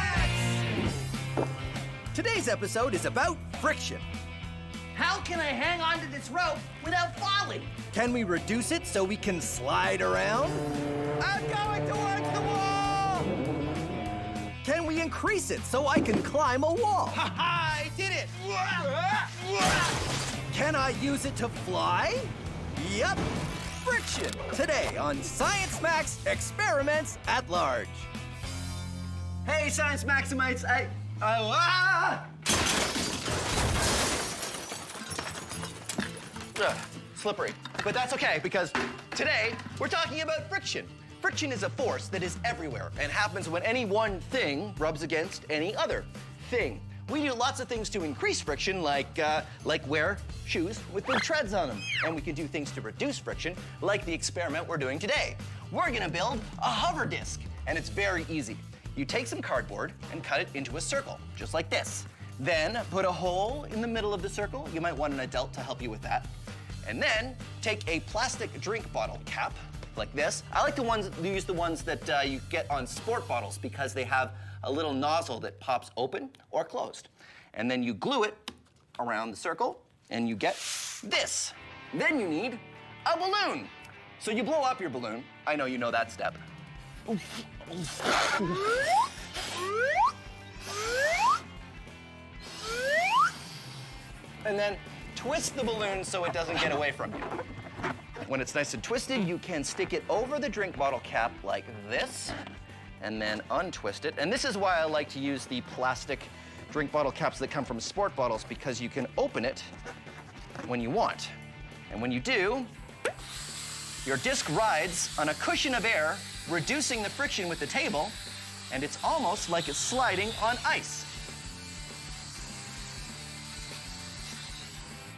Today's episode is about friction. How can I hang on to this rope without falling? Can we reduce it so we can slide around? I'm going towards the wall! Can we increase it so I can climb a wall? Ha ha! I did it! Can I use it to fly? Yep. Friction, today on Science Max Experiments at Large. Hey, Science Maximites, slippery. But that's okay, because today we're talking about friction. Friction is a force that is everywhere and happens when any one thing rubs against any other thing. We do lots of things to increase friction, like wear shoes with big treads on them. And we can do things to reduce friction, like the experiment we're doing today. We're gonna build a hover disc, and it's very easy. You take some cardboard and cut it into a circle, just like this. Then put a hole in the middle of the circle. You might want an adult to help you with that. And then take a plastic drink bottle cap, like this. I like to use the ones that you get on sport bottles because they have a little nozzle that pops open or closed. And then you glue it around the circle and you get this. Then you need a balloon. So you blow up your balloon. I know you know that step. And then twist the balloon so it doesn't get away from you. When it's nice and twisted, you can stick it over the drink bottle cap like this, and then untwist it. And this is why I like to use the plastic drink bottle caps that come from sport bottles, because you can open it when you want. And when you do, your disc rides on a cushion of air, reducing the friction with the table, and it's almost like it's sliding on ice.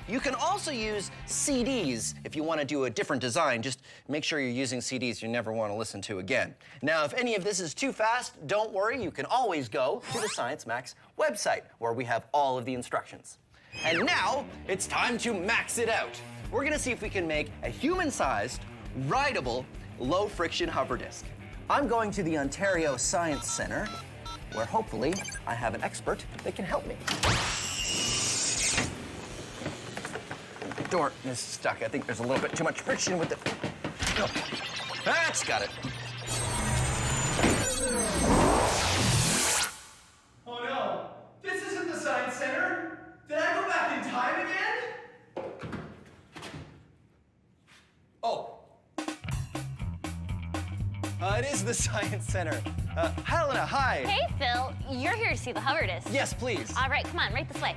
You can also use CDs if you want to do a different design. Just make sure you're using CDs you never want to listen to again. Now, if any of this is too fast, don't worry. You can always go to the Science Max website, where we have all of the instructions. And now, it's time to max it out. We're going to see if we can make a human-sized, rideable, low-friction hover disc. I'm going to the Ontario Science Centre, where hopefully I have an expert that can help me. Door is stuck. I think there's a little bit too much friction with it. Oh, that's got it. Oh no, this isn't the Science Center. Did I go back in time again? Oh. It is the Science Center. Helena, hi. Hey, Phil. You're here to see the hover disc. Yes, please. All right, come on, right this way.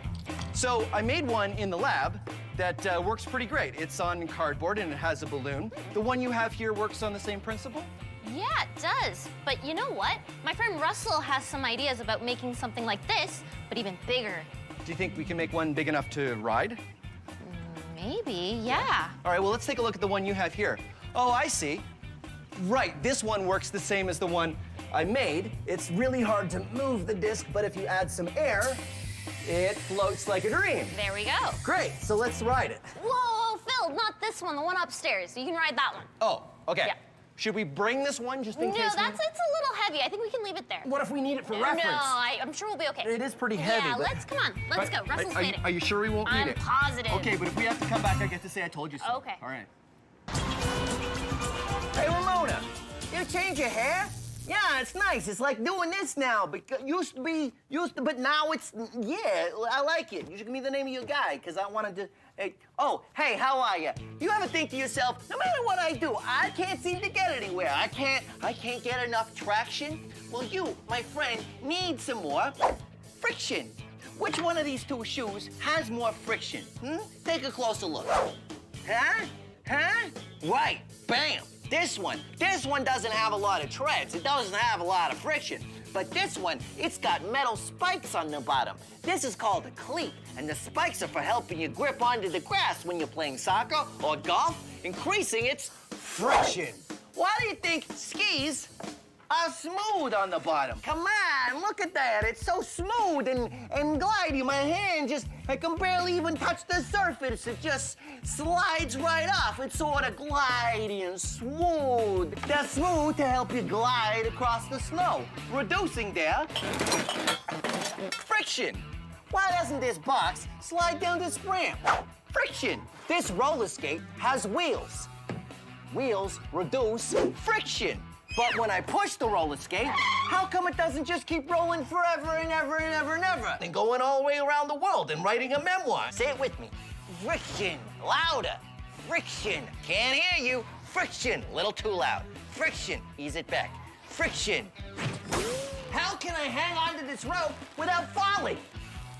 So I made one in the lab that works pretty great. It's on cardboard and it has a balloon. The one you have here works on the same principle? Yeah, it does. But you know what? My friend Russell has some ideas about making something like this, but even bigger. Do you think we can make one big enough to ride? Maybe, yeah. All right, well, let's take a look at the one you have here. Oh, I see. Right, this one works the same as the one I made. It's really hard to move the disc, but if you add some air, it floats like a dream. There we go. Great, so let's ride it. Whoa, Phil, not this one, the one upstairs. You can ride that one. Oh, okay. Yeah. Should we bring this one just in case? No, it's a little heavy. I think we can leave it there. What if we need it for reference? No, I'm sure we'll be okay. It is pretty heavy. Yeah, but... come on, let's go. Russell's waiting. Are you sure we won't need it? I'm positive. Okay, but if we have to come back, I get to say I told you so. Okay. All right. Hey, Ramona, you change your hair? Yeah, it's nice. It's like doing this now. Because but now it's, yeah, I like it. You should give me the name of your guy, because I wanted to, oh, hey, how are you? You ever think to yourself, no matter what I do, I can't seem to get anywhere. I can't get enough traction? Well, you, my friend, need some more friction. Which one of these two shoes has more friction? Take a closer look. Huh? Right, bam. This one doesn't have a lot of treads. It doesn't have a lot of friction. But this one, it's got metal spikes on the bottom. This is called a cleat, and the spikes are for helping you grip onto the grass when you're playing soccer or golf, increasing its friction. Why do you think skis are smooth on the bottom? Come on, look at that. It's so smooth and glidey. My hand I can barely even touch the surface. It just slides right off. It's sort of glidey and smooth. They're smooth to help you glide across the snow, reducing their friction. Why doesn't this box slide down this ramp? Friction. This roller skate has wheels. Wheels reduce friction. But when I push the roller skate, how come it doesn't just keep rolling forever and ever and ever and ever? And going all the way around the world and writing a memoir. Say it with me. Friction. Louder. Friction. Can't hear you. Friction. A little too loud. Friction. Ease it back. Friction. How can I hang onto this rope without falling?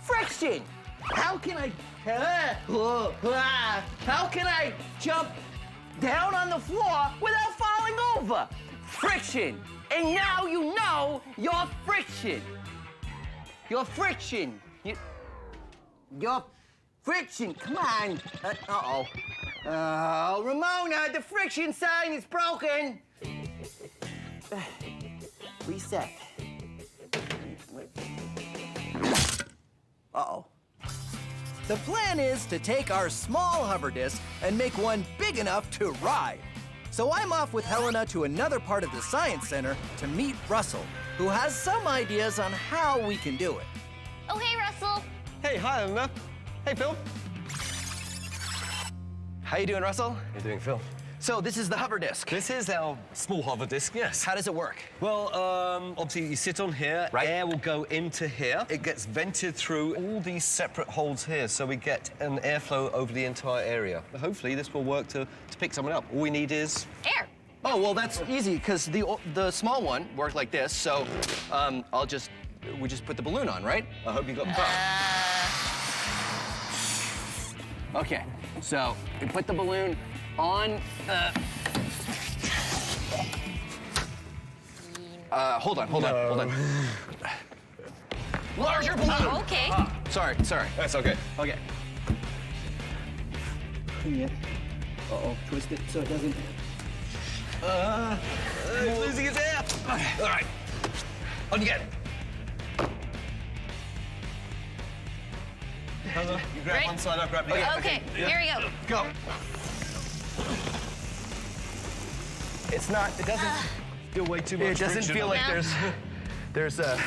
Friction. How can I jump down on the floor without falling over? Friction. And now you know your friction. Your friction. Your friction. Come on. Uh-oh. Oh, Ramona, the friction sign is broken. Reset. Uh-oh. The plan is to take our small hover disc and make one big enough to ride. So I'm off with Helena to another part of the Science Center to meet Russell, who has some ideas on how we can do it. Oh, hey, Russell. Hey, hi, Helena. Hey, Phil. How you doing, Russell? How you doing, Phil? So this is the hover disc. This is our small hover disc, yes. How does it work? Well, obviously you sit on here, Right. air will go into here. It gets vented through all these separate holes here, so we get an airflow over the entire area. Hopefully this will work to pick someone up. All we need is... Air. Oh, well, that's easy, because the small one worked like this, so we just put the balloon on, right? I hope you got the Okay, so we put the balloon on. Hold on. Larger balloon. Oh, okay. Sorry. That's okay. Okay. Uh-oh, twist it so it doesn't... He's losing his air. Okay. All right. On you get. You grab Right. one side, I'll grab the other. Okay, here we go. Go. It doesn't Feel way too much It doesn't friction feel on like it.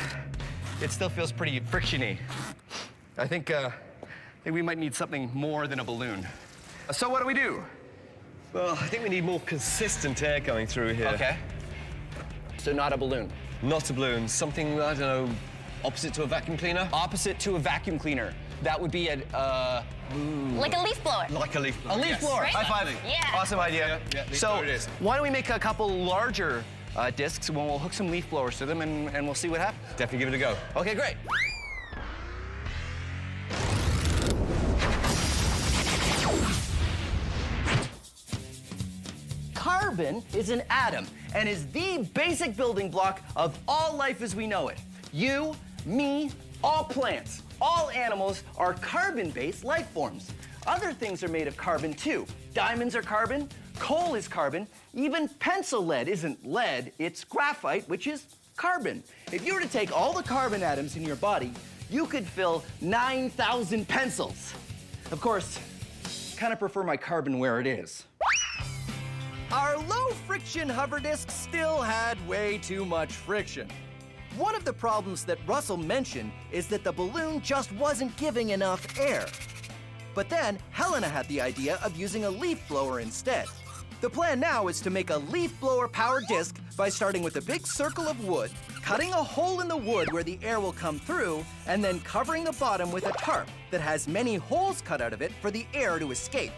it still feels pretty frictiony. I think we might need something more than a balloon. So what do we do? Well, I think we need more consistent air going through here. Okay. So not a balloon. Not a balloon, something, I don't know, opposite to a vacuum cleaner? Opposite to a vacuum cleaner. That would be Like a leaf blower. Like a leaf blower. a leaf yes. blower. Right? High five. Yeah. Awesome idea. Yeah, leaf so blower it is. why don't we make a couple larger discs when we'll hook some leaf blowers to them and we'll see what happens. Definitely give it a go. Okay, great. Carbon is an atom and is the basic building block of all life as we know it. You, me, all plants, all animals are carbon-based life forms. Other things are made of carbon too. Diamonds are carbon, coal is carbon, even pencil lead isn't lead, it's graphite, which is carbon. If you were to take all the carbon atoms in your body, you could fill 9,000 pencils. Of course, kind of prefer my carbon where it is. Our low-friction hover disc still had way too much friction. One of the problems that Russell mentioned is that the balloon just wasn't giving enough air. But then Helena had the idea of using a leaf blower instead. The plan now is to make a leaf blower powered disc by starting with a big circle of wood, cutting a hole in the wood where the air will come through, and then covering the bottom with a tarp that has many holes cut out of it for the air to escape.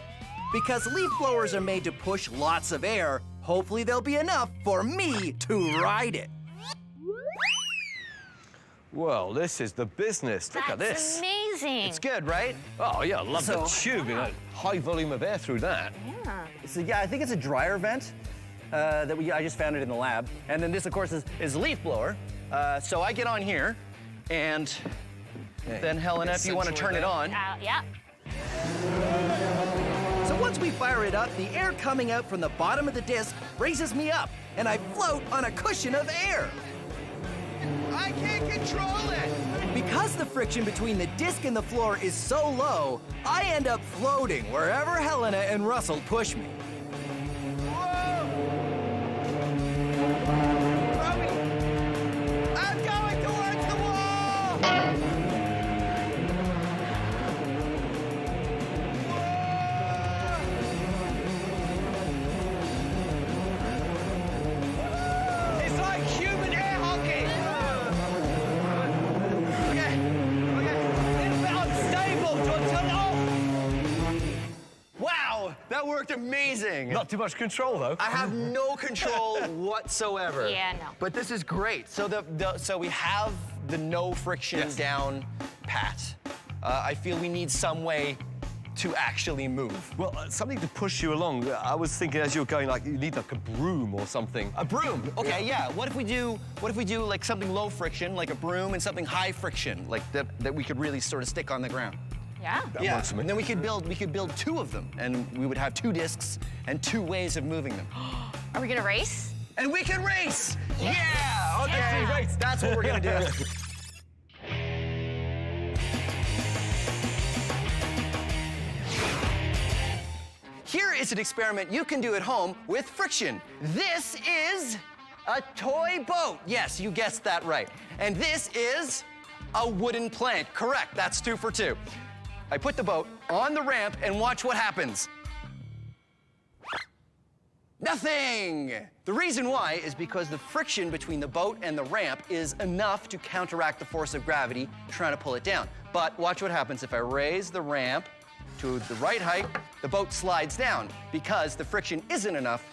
Because leaf blowers are made to push lots of air, hopefully there'll be enough for me to ride it. Well, this is the business. Look at That's this. amazing. It's good, right? Oh, yeah, I love the So- tube. A high volume of air through that. Yeah. So yeah, I think it's a dryer vent I just found it in the lab. And then this, of course, is a leaf blower. So I get on here, and then Helena, if you want to turn it on. Yeah. So once we fire it up, the air coming out from the bottom of the disc raises me up, and I float on a cushion of air. I can't control it! Because the friction between the disc and the floor is so low, I end up floating wherever Helena and Russell push me. I'm going towards the wall! It's like human air hockey! Okay. It's a bit unstable. Do you want to turn it off? Wow, that worked amazing. Not too much control, though. I have no control whatsoever. Yeah, no. But this is great. So so we have the no friction Yes. down pat. I feel we need some way to actually move. Well, something to push you along. I was thinking as you were going, like, you need like a broom or something. A broom? Okay, yeah. What if we do like something low friction, like a broom, and something high friction, like that we could really sort of stick on the ground? Yeah. Yeah, and then we could build 2 of them, and we would have 2 discs and 2 ways of moving them. Are we gonna race? And we can race! Yeah! Okay, Yeah. race. That's what we're gonna do. Here is an experiment you can do at home with friction. This is a toy boat. Yes, you guessed that right. And this is a wooden plank. Correct, that's 2 for 2. I put the boat on the ramp and watch what happens. Nothing! The reason why is because the friction between the boat and the ramp is enough to counteract the force of gravity trying to pull it down. But watch what happens if I raise the ramp to the right height, the boat slides down because the friction isn't enough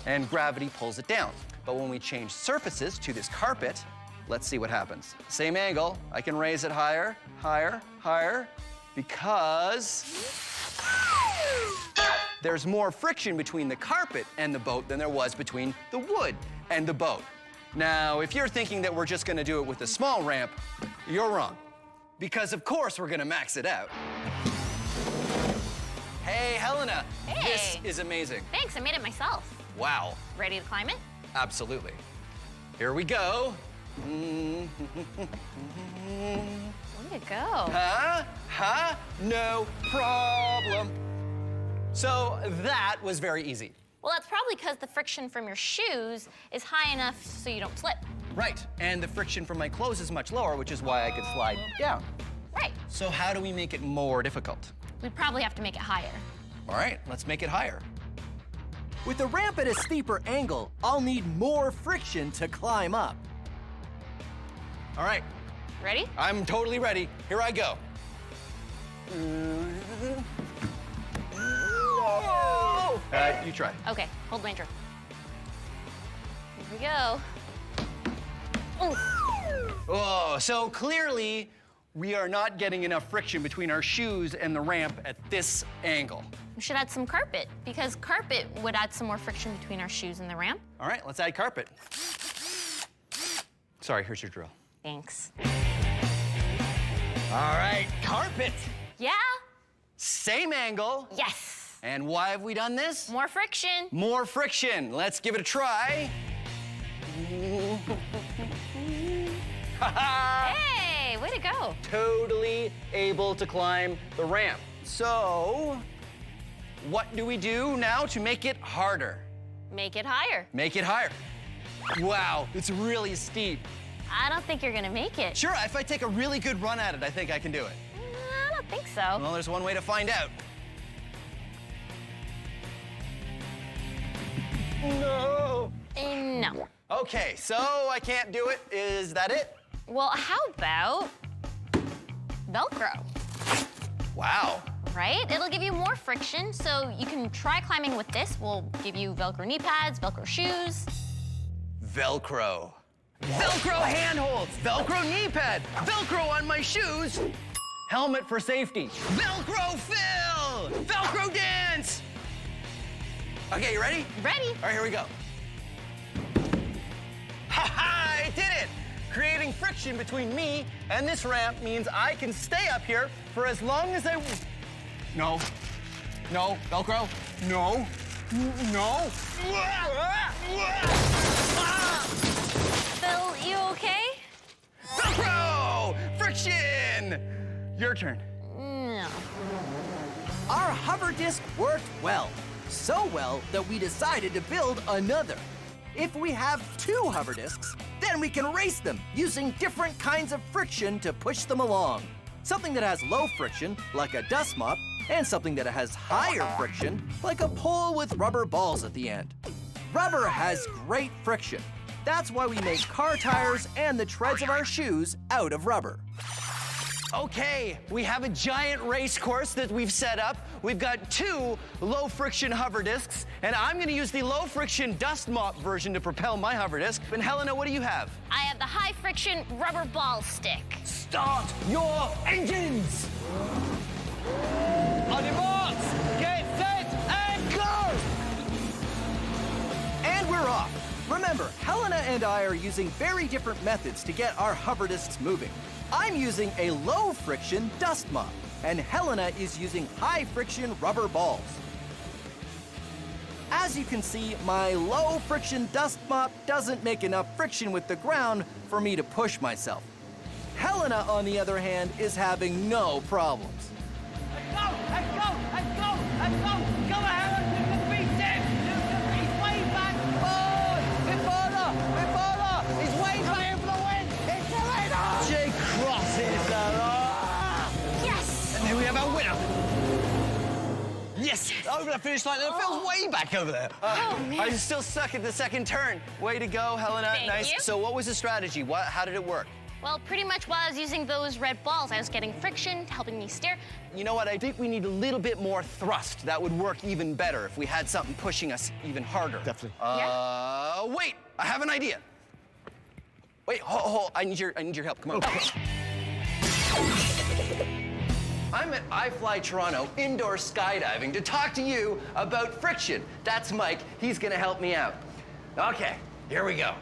and gravity pulls it down. But when we change surfaces to this carpet, let's see what happens. Same angle, I can raise it higher, higher, higher, because there's more friction between the carpet and the boat than there was between the wood and the boat. Now, if you're thinking that we're just gonna do it with a small ramp, you're wrong. Because of course we're gonna max it out. Hey, Helena. Hey. This is amazing. Thanks, I made it myself. Wow. Ready to climb it? Absolutely. Here we go. Way to go. Huh? No problem. So that was very easy. Well, that's probably because the friction from your shoes is high enough so you don't slip. Right, and the friction from my clothes is much lower, which is why I could slide down. Right. So how do we make it more difficult? We'd probably have to make it higher. All right, let's make it higher. With the ramp at a steeper angle, I'll need more friction to climb up. All right, Ready? I'm totally ready. Here I go. You try. Okay, hold my drink. Here we go. Ooh. Oh, so clearly we are not getting enough friction between our shoes and the ramp at this angle. We should add some carpet, because carpet would add some more friction between our shoes and the ramp. All right, let's add carpet. Sorry, here's your drill. Thanks. All right, carpet. Yeah? Same angle. Yes. And why have we done this? More friction. More friction. Let's give it a try. Hey, way to go. Totally able to climb the ramp. So, what do we do now to make it harder? Make it higher. Make it higher. Wow, it's really steep. I don't think you're gonna make it. Sure, if I take a really good run at it, I think I can do it. I don't think so. Well, there's one way to find out. No. No. Okay, so I can't do it. Is that it? Well, how about Velcro, Wow. right? It'll give you more friction, so you can try climbing with this. We'll give you Velcro knee pads, Velcro shoes. Velcro. Velcro handholds, Velcro knee pad, Velcro on my shoes, helmet for safety, Velcro fill, Velcro dance. Okay, you ready? Ready? All right, here we go. Ha-ha, I did it! Creating friction between me and this ramp means I can stay up here for as long as I... No. No, Velcro. No. No. Phil, you okay? Velcro! Friction! Your turn. No. Our hover disc worked well. So well that we decided to build another. If we have 2 hover discs, then we can race them using different kinds of friction to push them along. Something that has low friction, like a dust mop, and something that has higher friction, like a pole with rubber balls at the end. Rubber has great friction. That's why we make car tires and the treads of our shoes out of rubber. Okay, we have a giant race course that we've set up. We've got 2 low friction hover discs, and I'm gonna use the low friction dust mop version to propel my hover disc. And Helena, what do you have? I have the high friction rubber ball stick. start your engines! On your marks, get set, and go! And we're off. Remember, Helena and I are using very different methods to get our hover discs moving. I'm using a low-friction dust mop, and Helena is using high-friction rubber balls. As you can see, my low-friction dust mop doesn't make enough friction with the ground for me to push myself. Helena, on the other hand, is having no problems. Go, go, go, go! Go ahead! You can beat him! He's way back! Oh! Bit further! He's way back for the win! It's Helena! Jake crosses the line! Yes! And here we have our winner! Yes! Over the finish line, and it feels way back over there. Oh, man. I'm still stuck at the second turn. Way to go, Helena. Thank Nice. you. So what was the strategy? How did it work? Well, pretty much while I was using those red balls, I was getting friction, helping me steer. You know what? I think we need a little bit more thrust. That would work even better if we had something pushing us even harder. Definitely. Wait. I have an idea. Wait. Hold. I need your help. Come on. I'm at iFly Toronto indoor skydiving to talk to you about friction. That's Mike. He's gonna help me out. Okay. Here we go.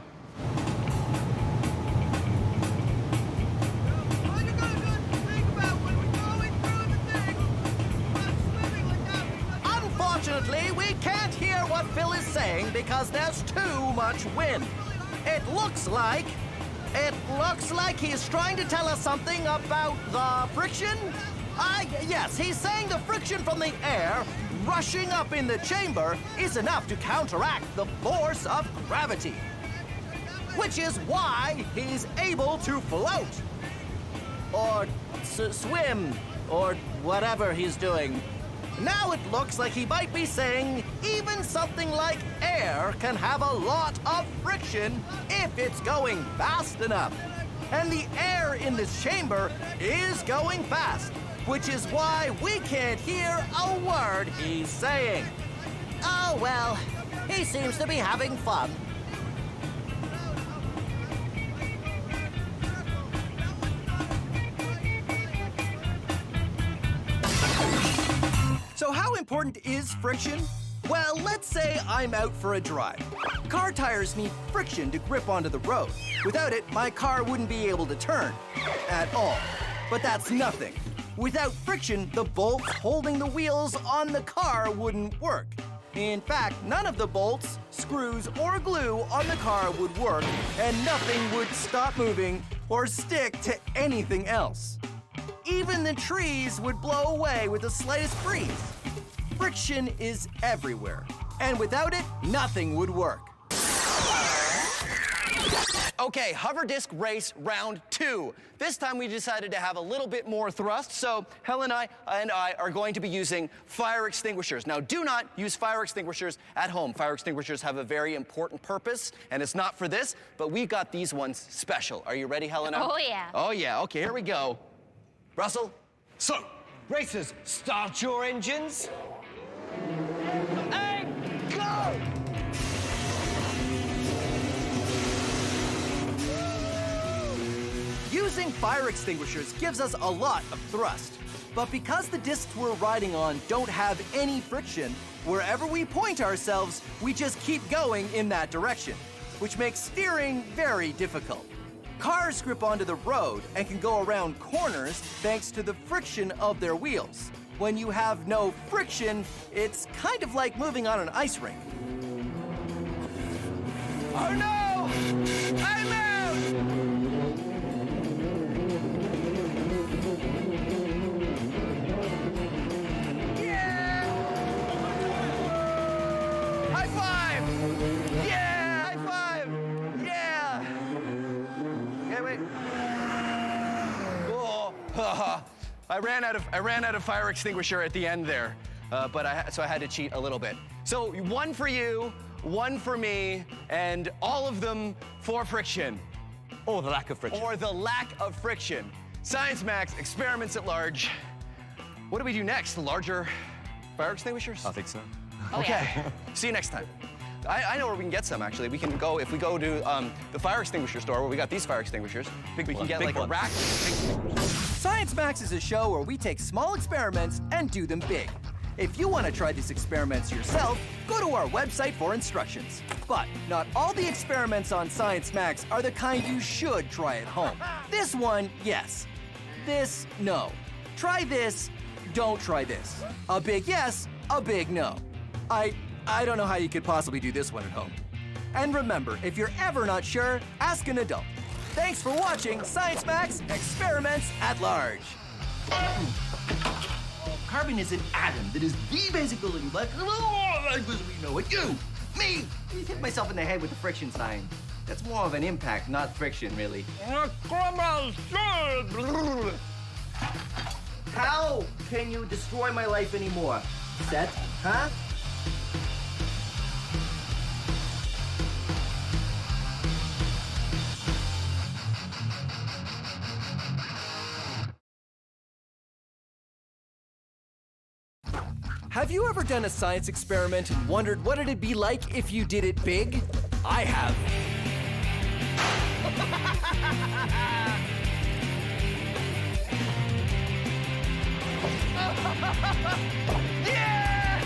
Unfortunately, we can't hear what Phil is saying because there's too much wind. It looks like he's trying to tell us something about the friction. Yes, he's saying the friction from the air rushing up in the chamber is enough to counteract the force of gravity, which is why he's able to float or swim or whatever he's doing. Now it looks like he might be saying even something like air can have a lot of friction if it's going fast enough. And the air in this chamber is going fast, which is why we can't hear a word he's saying. Oh, well, he seems to be having fun. So how important is friction? Well, let's say I'm out for a drive. Car tires need friction to grip onto the road. Without it, my car wouldn't be able to turn at all. But that's nothing. Without friction, the bolts holding the wheels on the car wouldn't work. In fact, none of the bolts, screws, or glue on the car would work, and nothing would stop moving or stick to anything else. Even the trees would blow away with the slightest breeze. Friction is everywhere, and without it, nothing would work. Okay, hover disc race round 2. This time we decided to have a little bit more thrust, so Helen and I are going to be using fire extinguishers. Now, do not use fire extinguishers at home. Fire extinguishers have a very important purpose, and it's not for this, but we got these ones special. Are you ready, Helena? Oh, yeah. Oh, yeah. Okay, here we go. Russell? So, racers, start your engines. And go! Using fire extinguishers gives us a lot of thrust. But because the discs we're riding on don't have any friction, wherever we point ourselves, we just keep going in that direction, which makes steering very difficult. Cars grip onto the road and can go around corners thanks to the friction of their wheels. When you have no friction, it's kind of like moving on an ice rink. Oh no! I'm out! Yeah! High five! Yeah! High five! Yeah! Okay, wait. Oh, I ran out of fire extinguisher at the end there, so I had to cheat a little bit. So 1 for you, 1 for me, and all of them for friction. Or the lack of friction. Or the lack of friction. Science Max, experiments at large. What do we do next? Larger fire extinguishers? I think so. Oh, Okay. yeah. See you next time. I know where we can get some, actually. We can go, if we go to the fire extinguisher store where we got these fire extinguishers, we can get like a rack of extinguishers. Science Max is a show where we take small experiments and do them big. If you want to try these experiments yourself, go to our website for instructions. But not all the experiments on Science Max are the kind you should try at home. This one, yes. This, no. Try this, don't try this. A big yes, a big no. I don't know how you could possibly do this one at home. And remember, if you're ever not sure, ask an adult. Thanks for watching Science Max Experiments at Large. Carbon is an atom that is the basic building block of all life as we know it. You, me, I hit myself in the head with the friction sign. That's more of an impact, not friction, really. How can you destroy my life anymore? Set, huh? Have you ever done a science experiment and wondered what it'd be like if you did it big? I have. Yeah!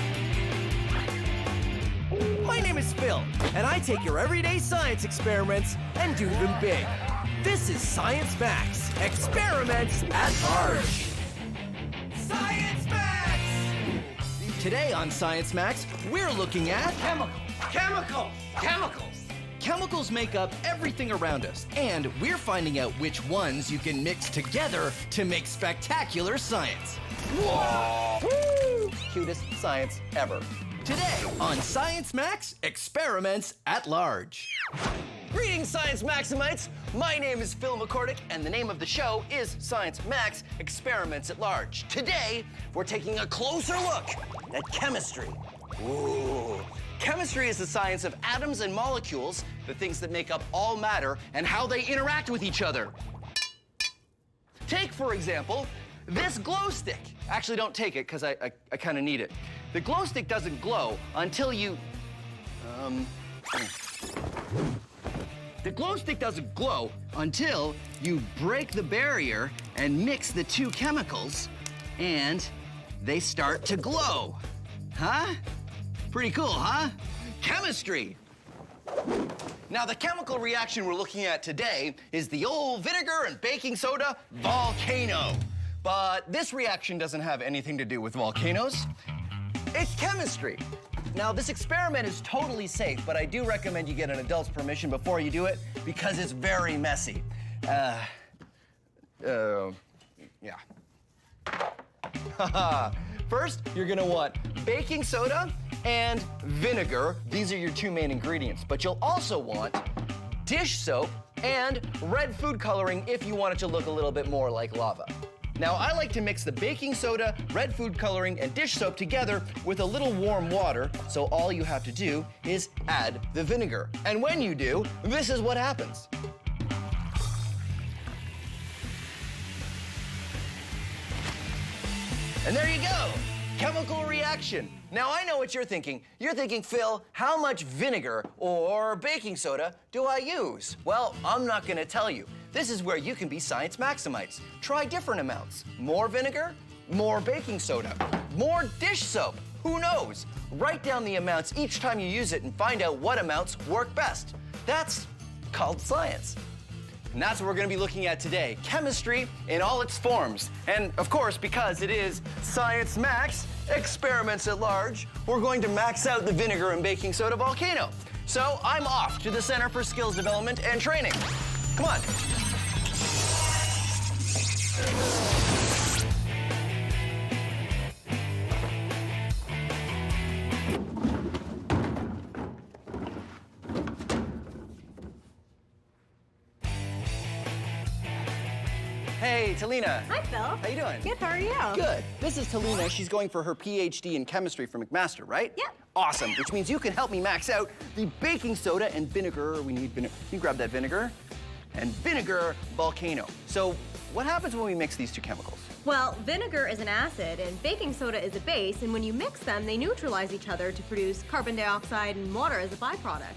My name is Phil, and I take your everyday science experiments and do them big. This is Science Max, Experiments at Large. Science Max! Today on Science Max, we're looking at chemicals. Chemicals make up everything around us, and we're finding out which ones you can mix together to make spectacular science. Whoa! Woo! Cutest science ever. Today on Science Max, Experiments at Large. Greetings, Science Maximites! My name is Phil McCordick, and the name of the show is Science Max Experiments at Large. Today, we're taking a closer look at chemistry. Ooh. Chemistry is the science of atoms and molecules, the things that make up all matter, and how they interact with each other. Take, for example, this glow stick. Actually, don't take it, because I kind of need it. The glow stick doesn't glow until you... The glow stick doesn't glow until you break the barrier and mix the two chemicals, and they start to glow. Huh? Pretty cool, huh? Chemistry. Now, the chemical reaction we're looking at today is the old vinegar and baking soda volcano. But this reaction doesn't have anything to do with volcanoes. It's chemistry. Now, this experiment is totally safe, but I do recommend you get an adult's permission before you do it because it's very messy. Yeah. First, you're gonna want baking soda and vinegar. These are your two main ingredients, but you'll also want dish soap and red food coloring if you want it to look a little bit more like lava. Now, I like to mix the baking soda, red food coloring, and dish soap together with a little warm water, so all you have to do is add the vinegar. And when you do, this is what happens. And there you go, chemical reaction. Now, I know what you're thinking. You're thinking, Phil, how much vinegar or baking soda do I use? Well, I'm not gonna tell you. This is where you can be Science Maximites. Try different amounts. More vinegar, more baking soda, more dish soap. Who knows? Write down the amounts each time you use it and find out what amounts work best. That's called science. And that's what we're gonna be looking at today, chemistry in all its forms. And of course, because it is Science Max, Experiments at Large, we're going to max out the vinegar and baking soda volcano. So I'm off to the Center for Skills Development and Training. Come on. Hey, Talina. Hi, Phil. How you doing? Good, how are you? Good. This is Talina. She's going for her PhD in chemistry from McMaster, right? Yep. Awesome, which means you can help me max out the baking soda and vinegar. We need vinegar. You grab that vinegar. And vinegar volcano. So what happens when we mix these two chemicals? Well, vinegar is an acid and baking soda is a base, and when you mix them, they neutralize each other to produce carbon dioxide and water as a byproduct.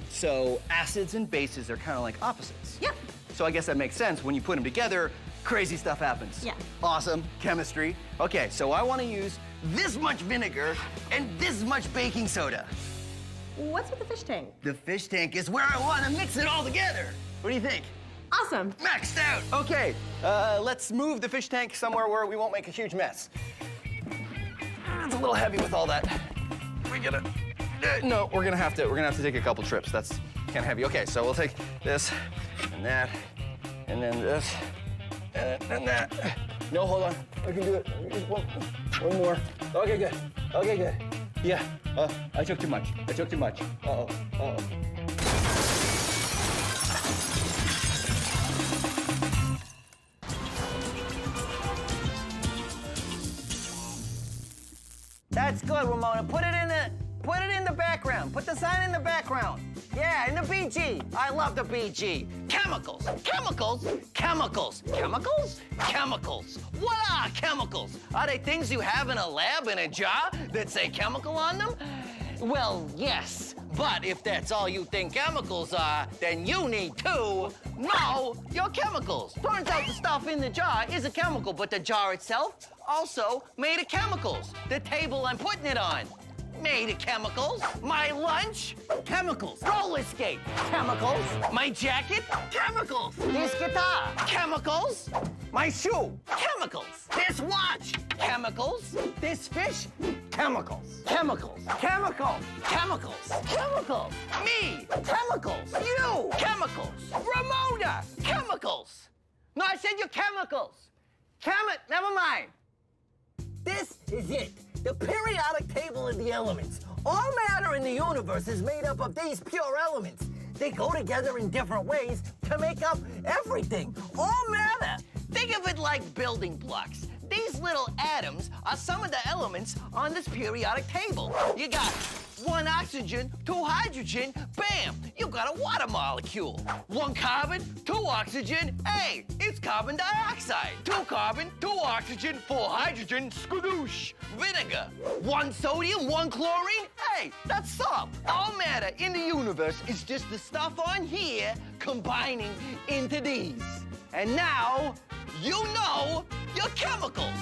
So acids and bases are kind of like opposites. Yep. So I guess that makes sense. When you put them together, crazy stuff happens. Yeah. Awesome. Chemistry. Okay, so I want to use this much vinegar and this much baking soda. What's with the fish tank? The fish tank is where I want to mix it all together. What do you think? Awesome. Maxed out. Okay, let's move the fish tank somewhere where we won't make a huge mess. It's a little heavy with all that. We gotta. No, we're gonna have to take a couple trips. That's kind of heavy. Okay, so we'll take this and that, and then this, and that. No, hold on. I can do it. Just one more. Okay, good. Okay, good. Yeah. I took too much. I took too much. Uh-oh. Uh-oh. That's good, Ramona. Put it in the background. Put the sign in the background. Yeah, in the BG. I love the BG. Chemicals. Chemicals. Chemicals. Chemicals? Chemicals. What are chemicals? Are they things you have in a lab in a jar that say chemical on them? Well, yes. But if that's all you think chemicals are, then you need to know your chemicals. Turns out the stuff in the jar is a chemical, but the jar itself also made of chemicals. The table I'm putting it on, made of chemicals. My lunch, chemicals. Roller skate, chemicals. My jacket, chemicals. This guitar, chemicals. My shoe, chemicals. This watch, chemicals. This fish, chemicals. Chemicals. Chemicals. Chemicals. Chemicals. Me, chemicals. You, chemicals. Ramona, chemicals. No, I said you chemicals. Never mind. This is it. The periodic table of the elements. All matter in the universe is made up of these pure elements. They go together in different ways to make up everything. All matter. Think of it like building blocks. These little atoms are some of the elements on this periodic table. You got 1 oxygen, 2 hydrogen, bam, you got a water molecule. 1 carbon, 2 oxygen, hey, it's carbon dioxide. 2 carbon, 2 oxygen, 4 hydrogen, skadoosh, vinegar. 1 sodium, 1 chlorine, hey, that's salt. All matter in the universe is just the stuff on here combining into these. And now, you know your chemicals.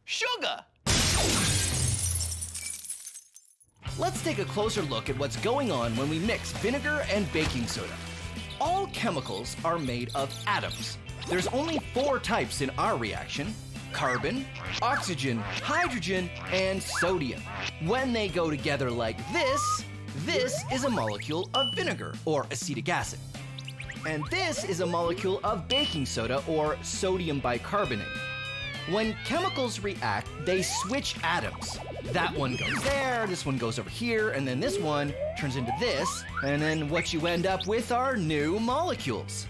Sugar. Let's take a closer look at what's going on when we mix vinegar and baking soda. All chemicals are made of atoms. There's only 4 types in our reaction: carbon, oxygen, hydrogen, and sodium. When they go together like this is a molecule of vinegar, or acetic acid. And this is a molecule of baking soda, or sodium bicarbonate. When chemicals react, they switch atoms. That one goes there, this one goes over here, and then this one turns into this, and then what you end up with are new molecules.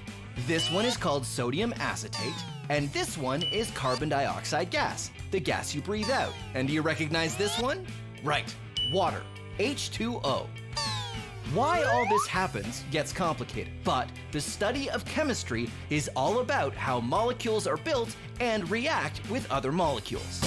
This one is called sodium acetate, and this one is carbon dioxide gas, the gas you breathe out. And do you recognize this one? Right, water, H2O. Why all this happens gets complicated, but the study of chemistry is all about how molecules are built and react with other molecules.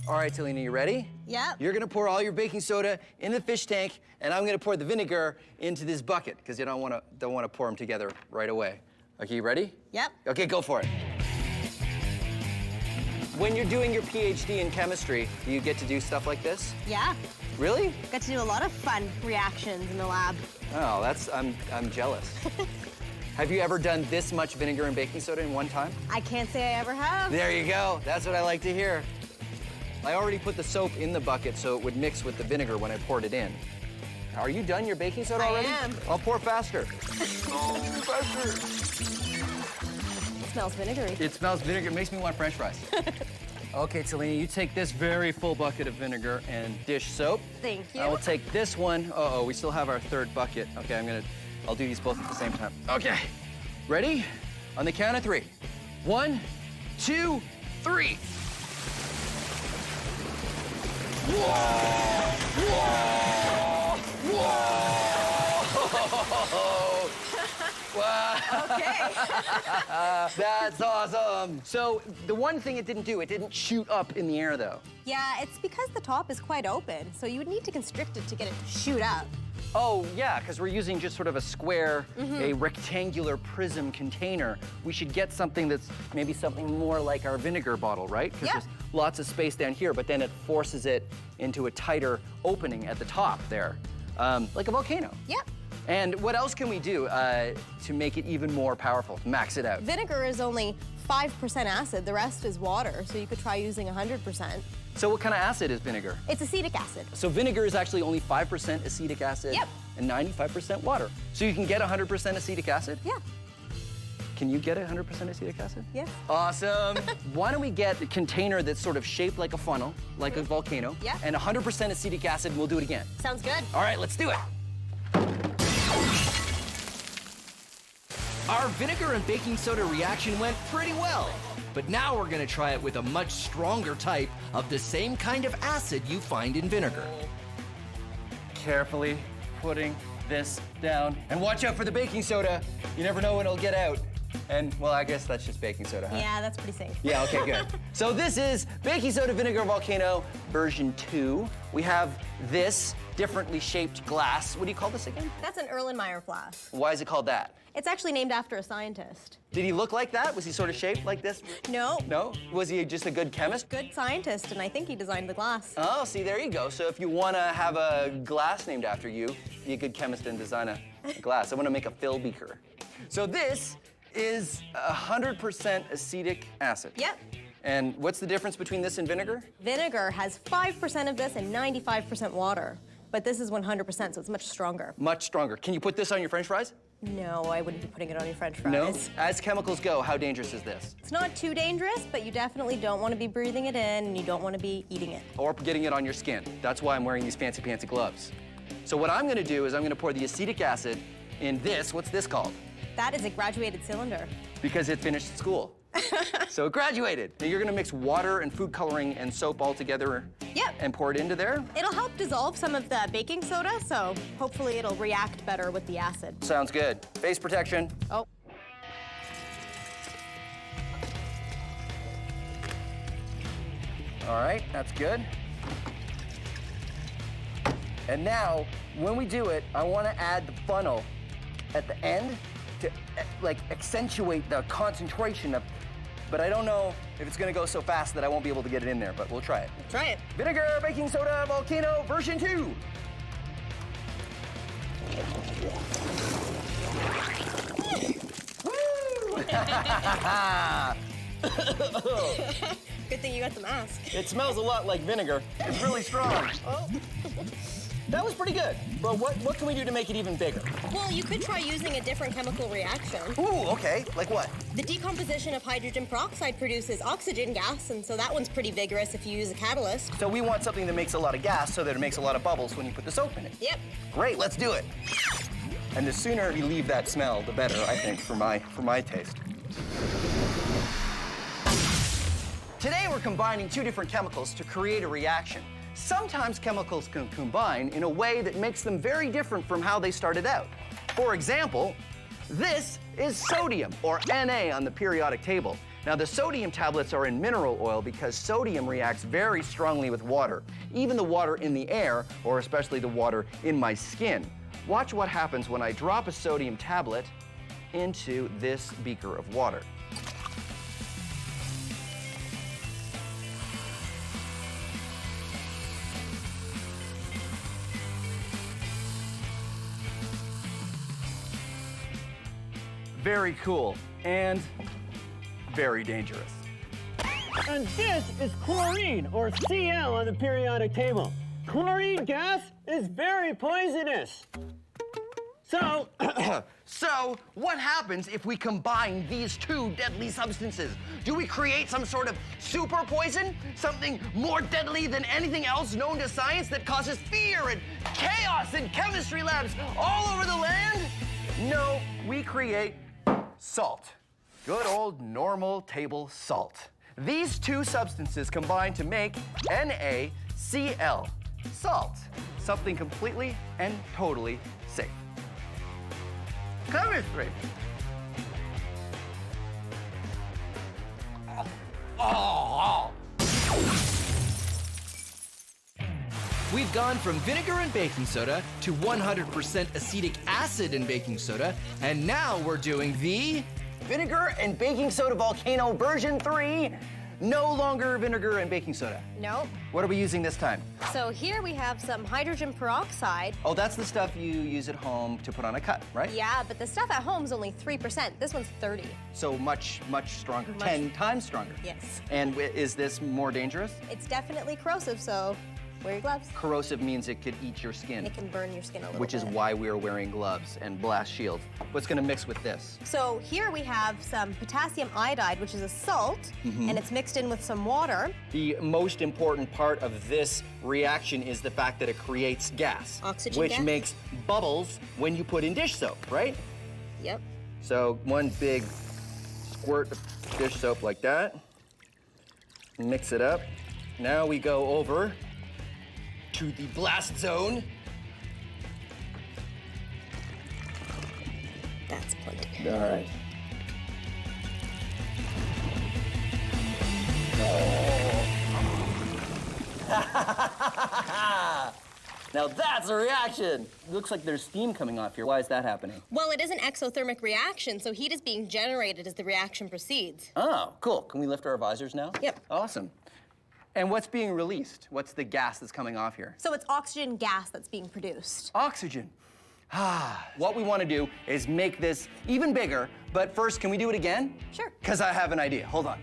All right, Talina, you ready? Yep. You're gonna pour all your baking soda in the fish tank, and I'm gonna pour the vinegar into this bucket, because you don't wanna pour them together right away. Okay, you ready? Yep. Okay, go for it. When you're doing your PhD in chemistry, do you get to do stuff like this? Yeah. Really? Got to do a lot of fun reactions in the lab. Oh, I'm jealous. Have you ever done this much vinegar and baking soda in one time? I can't say I ever have. There you go. That's what I like to hear. I already put the soap in the bucket so it would mix with the vinegar when I poured it in. Are you done your baking soda already? I am. I'll pour faster. Oh, faster. It smells vinegary. It smells vinegar. It makes me want French fries. Okay, Talina, you take this very full bucket of vinegar and dish soap. Thank you. I will take this one. Uh-oh, we still have our 3rd bucket. Okay, I'll do these both at the same time. Okay, ready? On the count of 3. 1, 2, 3. Whoa! Whoa! Whoa! Okay. That's awesome. So the one thing it didn't do, it didn't shoot up in the air though. Yeah, it's because the top is quite open, so you would need to constrict it to get it to shoot up. Oh yeah, because we're using just sort of a square, a rectangular prism container. We should get something that's maybe something more like our vinegar bottle, right? Because Yeah. there's lots of space down here, but then it forces it into a tighter opening at the top there, like a volcano. Yep. And what else can we do to make it even more powerful, max it out? Vinegar is only 5% acid, the rest is water, so you could try using 100%. So what kind of acid is vinegar? It's acetic acid. So vinegar is actually only 5% acetic acid Yep. and 95% water. So you can get 100% acetic acid? Yeah. Can you get 100% acetic acid? Yes. Awesome. Why don't we get a container that's sort of shaped like a funnel, like a volcano, Yeah. and 100% acetic acid, and we'll do it again. Sounds good. All right, let's do it. Our vinegar and baking soda reaction went pretty well. But now we're gonna try it with a much stronger type of the same kind of acid you find in vinegar. Carefully putting this down. And watch out for the baking soda. You never know when it'll get out. And, well, I guess that's just baking soda, huh? Yeah, that's pretty safe. Yeah, okay, good. So this is baking soda vinegar volcano version 2. We have this differently shaped glass. What do you call this again? That's an Erlenmeyer flask. Why is it called that? It's actually named after a scientist. Did he look like that? Was he sort of shaped like this? No. No? Was he just a good chemist? Good scientist, and I think he designed the glass. Oh, see, there you go. So if you want to have a glass named after you, be a good chemist and design a glass. I want to make a fill beaker. So this is 100% acetic acid. Yep. And what's the difference between this and vinegar? Vinegar has 5% of this and 95% water. But this is 100%, so it's much stronger. Much stronger. Can you put this on your French fries? No, I wouldn't be putting it on your French fries. No? As chemicals go, how dangerous is this? It's not too dangerous, but you definitely don't want to be breathing it in, and you don't want to be eating it. Or getting it on your skin. That's why I'm wearing these fancy gloves. So what I'm gonna do is I'm gonna pour the acetic acid in this. What's this called? That is a graduated cylinder. Because it finished school. So it graduated. Now you're gonna mix water and food coloring and soap all together. Yep. And pour it into there? It'll help dissolve some of the baking soda, so hopefully it'll react better with the acid. Sounds good. Face protection. Oh. All right, that's good. And now, when we do it, I want to add the funnel at the end to like accentuate the concentration of, but I don't know if it's gonna go so fast that I won't be able to get it in there, but we'll try it. Try it. Vinegar, baking soda, volcano, version 2. Woo! Good thing you got the mask. It smells a lot like vinegar. It's really strong. Oh. That was pretty good. But what can we do to make it even bigger? Well, you could try using a different chemical reaction. Ooh, okay. Like what? The decomposition of hydrogen peroxide produces oxygen gas, and so that one's pretty vigorous if you use a catalyst. So we want something that makes a lot of gas so that it makes a lot of bubbles when you put the soap in it. Yep. Great, let's do it. And the sooner you leave that smell, the better, I think, for my taste. Today we're combining two different chemicals to create a reaction. Sometimes chemicals can combine in a way that makes them very different from how they started out. For example, this is sodium, or Na on the periodic table. Now the sodium tablets are in mineral oil because sodium reacts very strongly with water, even the water in the air, or especially the water in my skin. Watch what happens when I drop a sodium tablet into this beaker of water. Very cool and very dangerous. And this is chlorine, or Cl on the periodic table. Chlorine gas is very poisonous. So, So, what happens if we combine these two deadly substances? Do we create some sort of super poison? Something more deadly than anything else known to science that causes fear and chaos in chemistry labs all over the land? No, we create salt. Good old normal table salt. These two substances combine to make NaCl, salt. Something completely and totally safe. chemistry. We've gone from vinegar and baking soda to 100% acetic acid in baking soda, and now we're doing the Vinegar and baking soda volcano version 3. No longer vinegar and baking soda. Nope. What are we using this time? So here we have some hydrogen peroxide. Oh, that's the stuff you use at home to put on a cut, right? Yeah, but the stuff at home is only 3%. This one's 30. So much stronger, Much- 10 times stronger. Yes. And is this more dangerous? It's definitely corrosive, so wear your gloves. Corrosive means it could eat your skin, It can burn your skin a little which is bit. why we're wearing gloves and blast shields. What's gonna mix with this? So here we have some potassium iodide, which is a salt, and it's mixed in with some water. The most important part of this reaction is the fact that it creates gas. Oxygen which gas? makes bubbles when you put in dish soap, right? Yep. So one big squirt of dish soap like that. Mix it up. Now we go over to the blast zone. That's plenty. All right. Now that's a reaction. Looks like there's steam coming off here. Why is that happening? Well, it is an exothermic reaction, so heat is being generated as the reaction proceeds. Oh, cool. Can we lift our visors now? Yep. Awesome. And what's being released? What's the gas that's coming off here? So it's oxygen gas that's being produced. Oxygen. What we want to do is make this even bigger, but first, can we do it again? Sure. Because I have an idea. Hold on.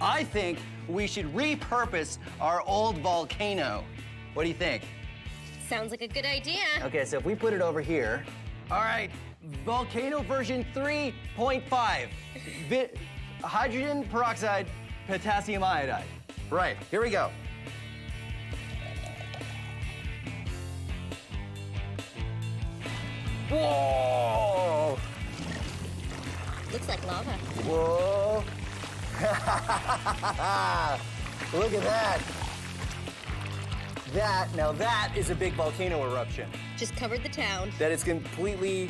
I think we should repurpose our old volcano. What do you think? Sounds like a good idea. Okay, so if we put it over here. All right, volcano version 3.5. Hydrogen peroxide, potassium iodide. Right, here we go. Whoa! Looks like lava. Whoa! Look at that. Now that is a big volcano eruption. Just covered the town. That is completely,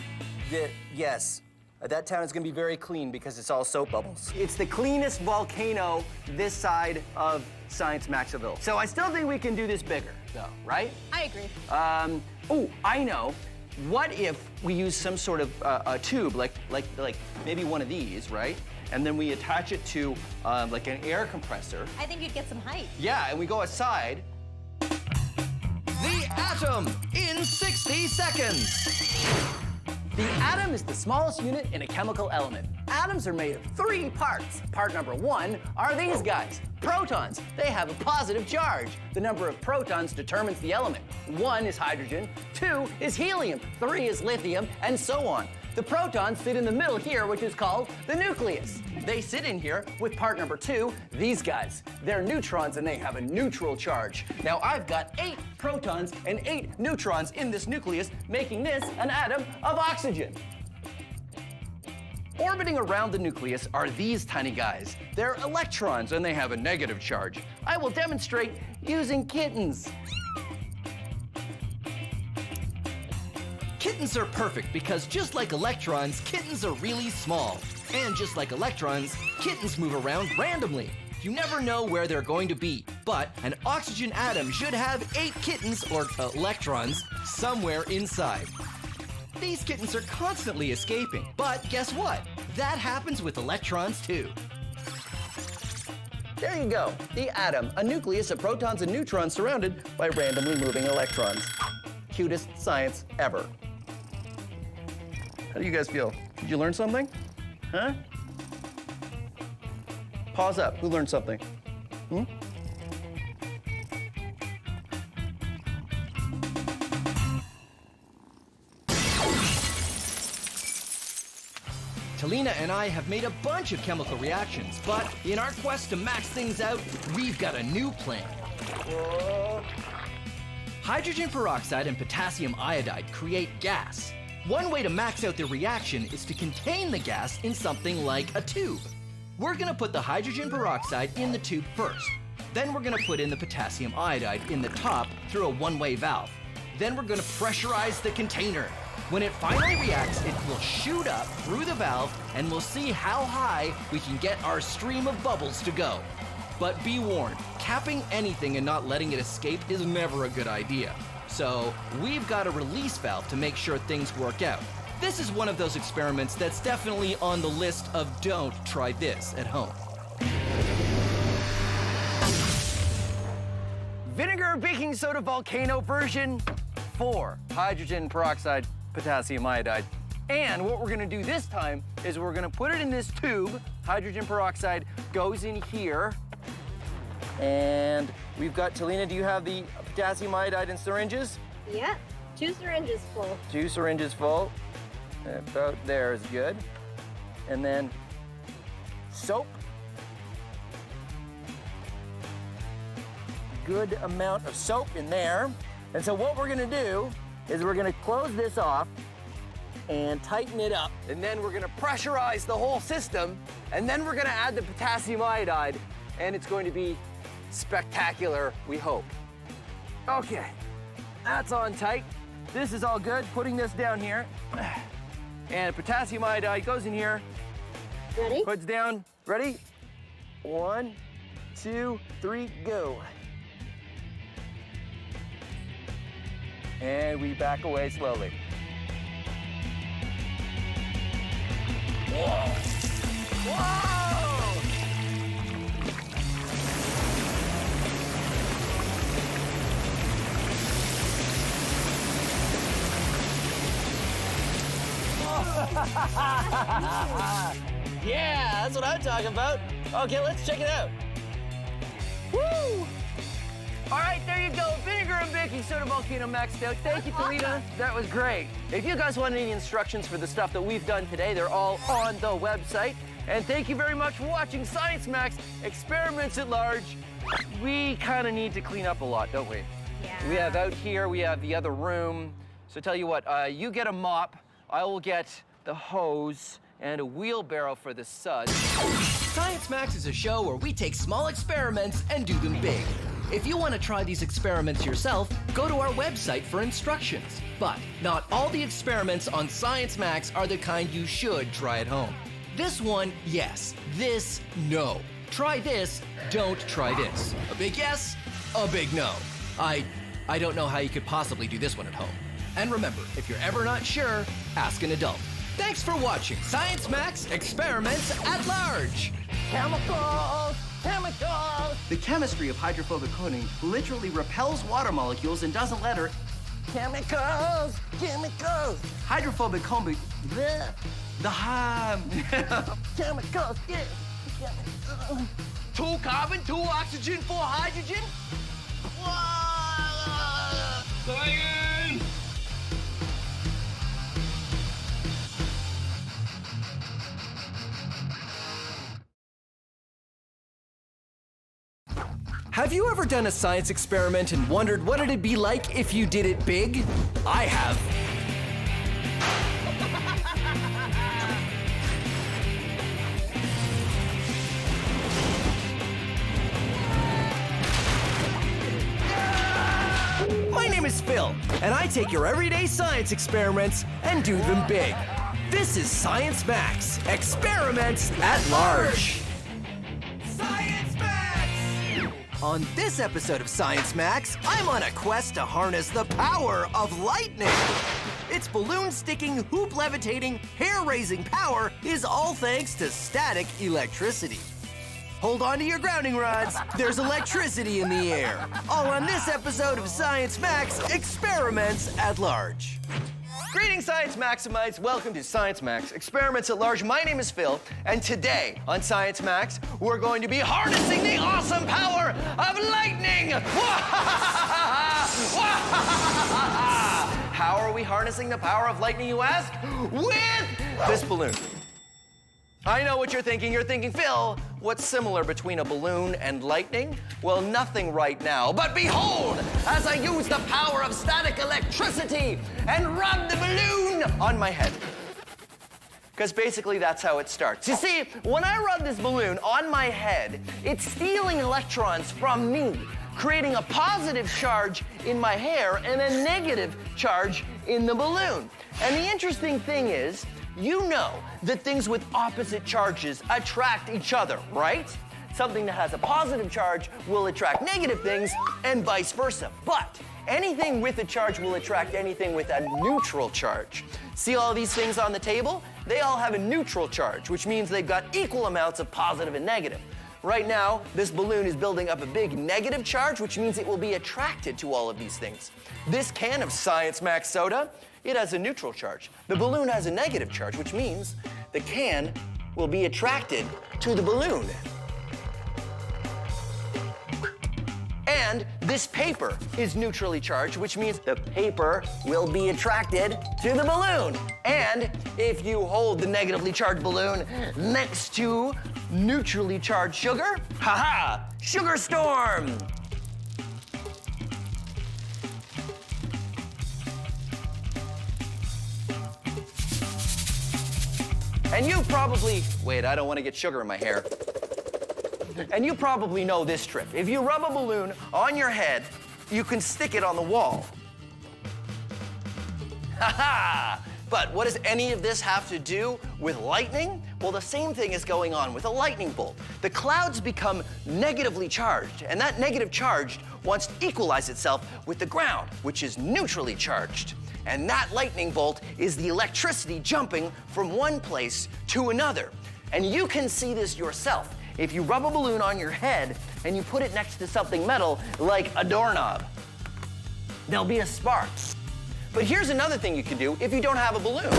yes. That town is gonna be very clean because it's all soap bubbles. It's the cleanest volcano this side of Science Maxville. So I still think we can do this bigger, though, right? I agree. Oh, I know. What if we use some sort of a tube, like maybe one of these, right? And then we attach it to like an air compressor. I think you'd get some height. Yeah, and we go outside. The atom in 60 seconds. The atom is the smallest unit in a chemical element. Atoms are made of 3 parts. Part number 1 are these guys, protons. They have a positive charge. The number of protons determines the element. 1 is hydrogen, 2 is helium, 3 is lithium, and so on. The protons sit in the middle here, which is called the nucleus. They sit in here with part number 2, these guys. They're neutrons and they have a neutral charge. Now I've got 8 protons and 8 neutrons in this nucleus, making this an atom of oxygen. Orbiting around the nucleus are these tiny guys. They're electrons and they have a negative charge. I will demonstrate using kittens. Kittens are perfect because just like electrons, kittens are really small. And just like electrons, kittens move around randomly. You never know where they're going to be, but an oxygen atom should have 8 kittens, or electrons, somewhere inside. These kittens are constantly escaping, but guess what? That happens with electrons too. There you go, the atom, a nucleus of protons and neutrons surrounded by randomly moving electrons. Cutest science ever. How do you guys feel? Did you learn something? Huh? Pause up. Who learned something? Talina and I have made a bunch of chemical reactions, but in our quest to max things out, we've got a new plan. Hydrogen peroxide and potassium iodide create gas. One way to max out the reaction is to contain the gas in something like a tube. We're gonna put the hydrogen peroxide in the tube first. Then we're gonna put in the potassium iodide in the top through a one-way valve. Then we're gonna pressurize the container. When it finally reacts, it will shoot up through the valve and we'll see how high we can get our stream of bubbles to go. But be warned, capping anything and not letting it escape is never a good idea. So we've got a release valve to make sure things work out. This is one of those experiments that's definitely on the list of don't try this at home. Vinegar baking soda volcano version 4, hydrogen peroxide, potassium iodide. And what we're gonna do this time is we're gonna put it in this tube. Hydrogen peroxide goes in here. And we've got, Talina, do you have the potassium iodide in syringes? Yeah, 2 syringes full. 2 syringes full. About there is good. And then soap. Good amount of soap in there. And so what we're gonna do is we're gonna close this off and tighten it up. And then we're gonna pressurize the whole system. And then we're gonna add the potassium iodide. And it's going to be spectacular, we hope. Okay, that's on tight. This is all good. Putting this down here. And potassium iodide goes in here. Ready? Puts down. Ready? 1, 2, 3, go. And we back away slowly. Whoa! Whoa! Yeah, that's what I'm talking about. Okay, let's check it out. Woo! All right, there you go. Vinegar and baking soda volcano maxed out. Thank you, Talina. That was great. If you guys want any instructions for the stuff that we've done today, they're all on the website. And thank you very much for watching Science Max Experiments at Large. We kind of need to clean up a lot, don't we? Yeah. We have out here, we have the other room. So tell you what, you get a mop, I will get the hose and a wheelbarrow for the suds. Science Max is a show where we take small experiments and do them big. If you want to try these experiments yourself, go to our website for instructions. But not all the experiments on Science Max are the kind you should try at home. This one, yes. This, no. Try this, don't try this. A big yes, a big no. I don't know how you could possibly do this one at home. And remember, if you're ever not sure, ask an adult. Thanks for watching Science Max Experiments at Large. Chemicals! Chemicals! The chemistry of hydrophobic coating literally repels water molecules and doesn't let her. Chemicals! Chemicals! Hydrophobic coating. Chemicals! Yeah. 2 carbon, 2 oxygen, 4 hydrogen? Science! Have you ever done a science experiment and wondered what it'd be like if you did it big? I have. My name is Phil, and I take your everyday science experiments and do them big. This is Science Max, Experiments at Large. Science Max! On this episode of Science Max, I'm on a quest to harness the power of lightning. Its balloon-sticking, hoop-levitating, hair-raising power is all thanks to static electricity. Hold on to your grounding rods. There's electricity in the air. All on this episode of Science Max Experiments at Large. Greetings, Science Maximites. Welcome to Science Max Experiments at Large. My name is Phil, and today on Science Max, we're going to be harnessing the awesome power of lightning. How are we harnessing the power of lightning, you ask? With this balloon. I know what you're thinking. You're thinking, Phil, what's similar between a balloon and lightning? Well, nothing right now. But behold, as I use the power of static electricity and rub the balloon on my head. Because basically that's how it starts. You see, when I rub this balloon on my head, it's stealing electrons from me creating a positive charge in my hair and a negative charge in the balloon. And the interesting thing is, you know that things with opposite charges attract each other, right? Something that has a positive charge will attract negative things and vice versa. But anything with a charge will attract anything with a neutral charge. See all these things on the table? They all have a neutral charge, which means they've got equal amounts of positive and negative. Right now, this balloon is building up a big negative charge, which means it will be attracted to all of these things. This can of Science Max soda, it has a neutral charge. The balloon has a negative charge, which means the can will be attracted to the balloon. And this paper is neutrally charged, which means the paper will be attracted to the balloon. And if you hold the negatively charged balloon next to neutrally charged sugar, haha, sugar storm. And you probably, wait, I don't want to get sugar in my hair. And you probably know this trick. If you rub a balloon on your head, you can stick it on the wall. Ha-ha! But what does any of this have to do with lightning? Well, the same thing is going on with a lightning bolt. The clouds become negatively charged, and that negative charge wants to equalize itself with the ground, which is neutrally charged. And that lightning bolt is the electricity jumping from one place to another. And you can see this yourself. If you rub a balloon on your head and you put it next to something metal, like a doorknob, there'll be a spark. But here's another thing you can do if you don't have a balloon,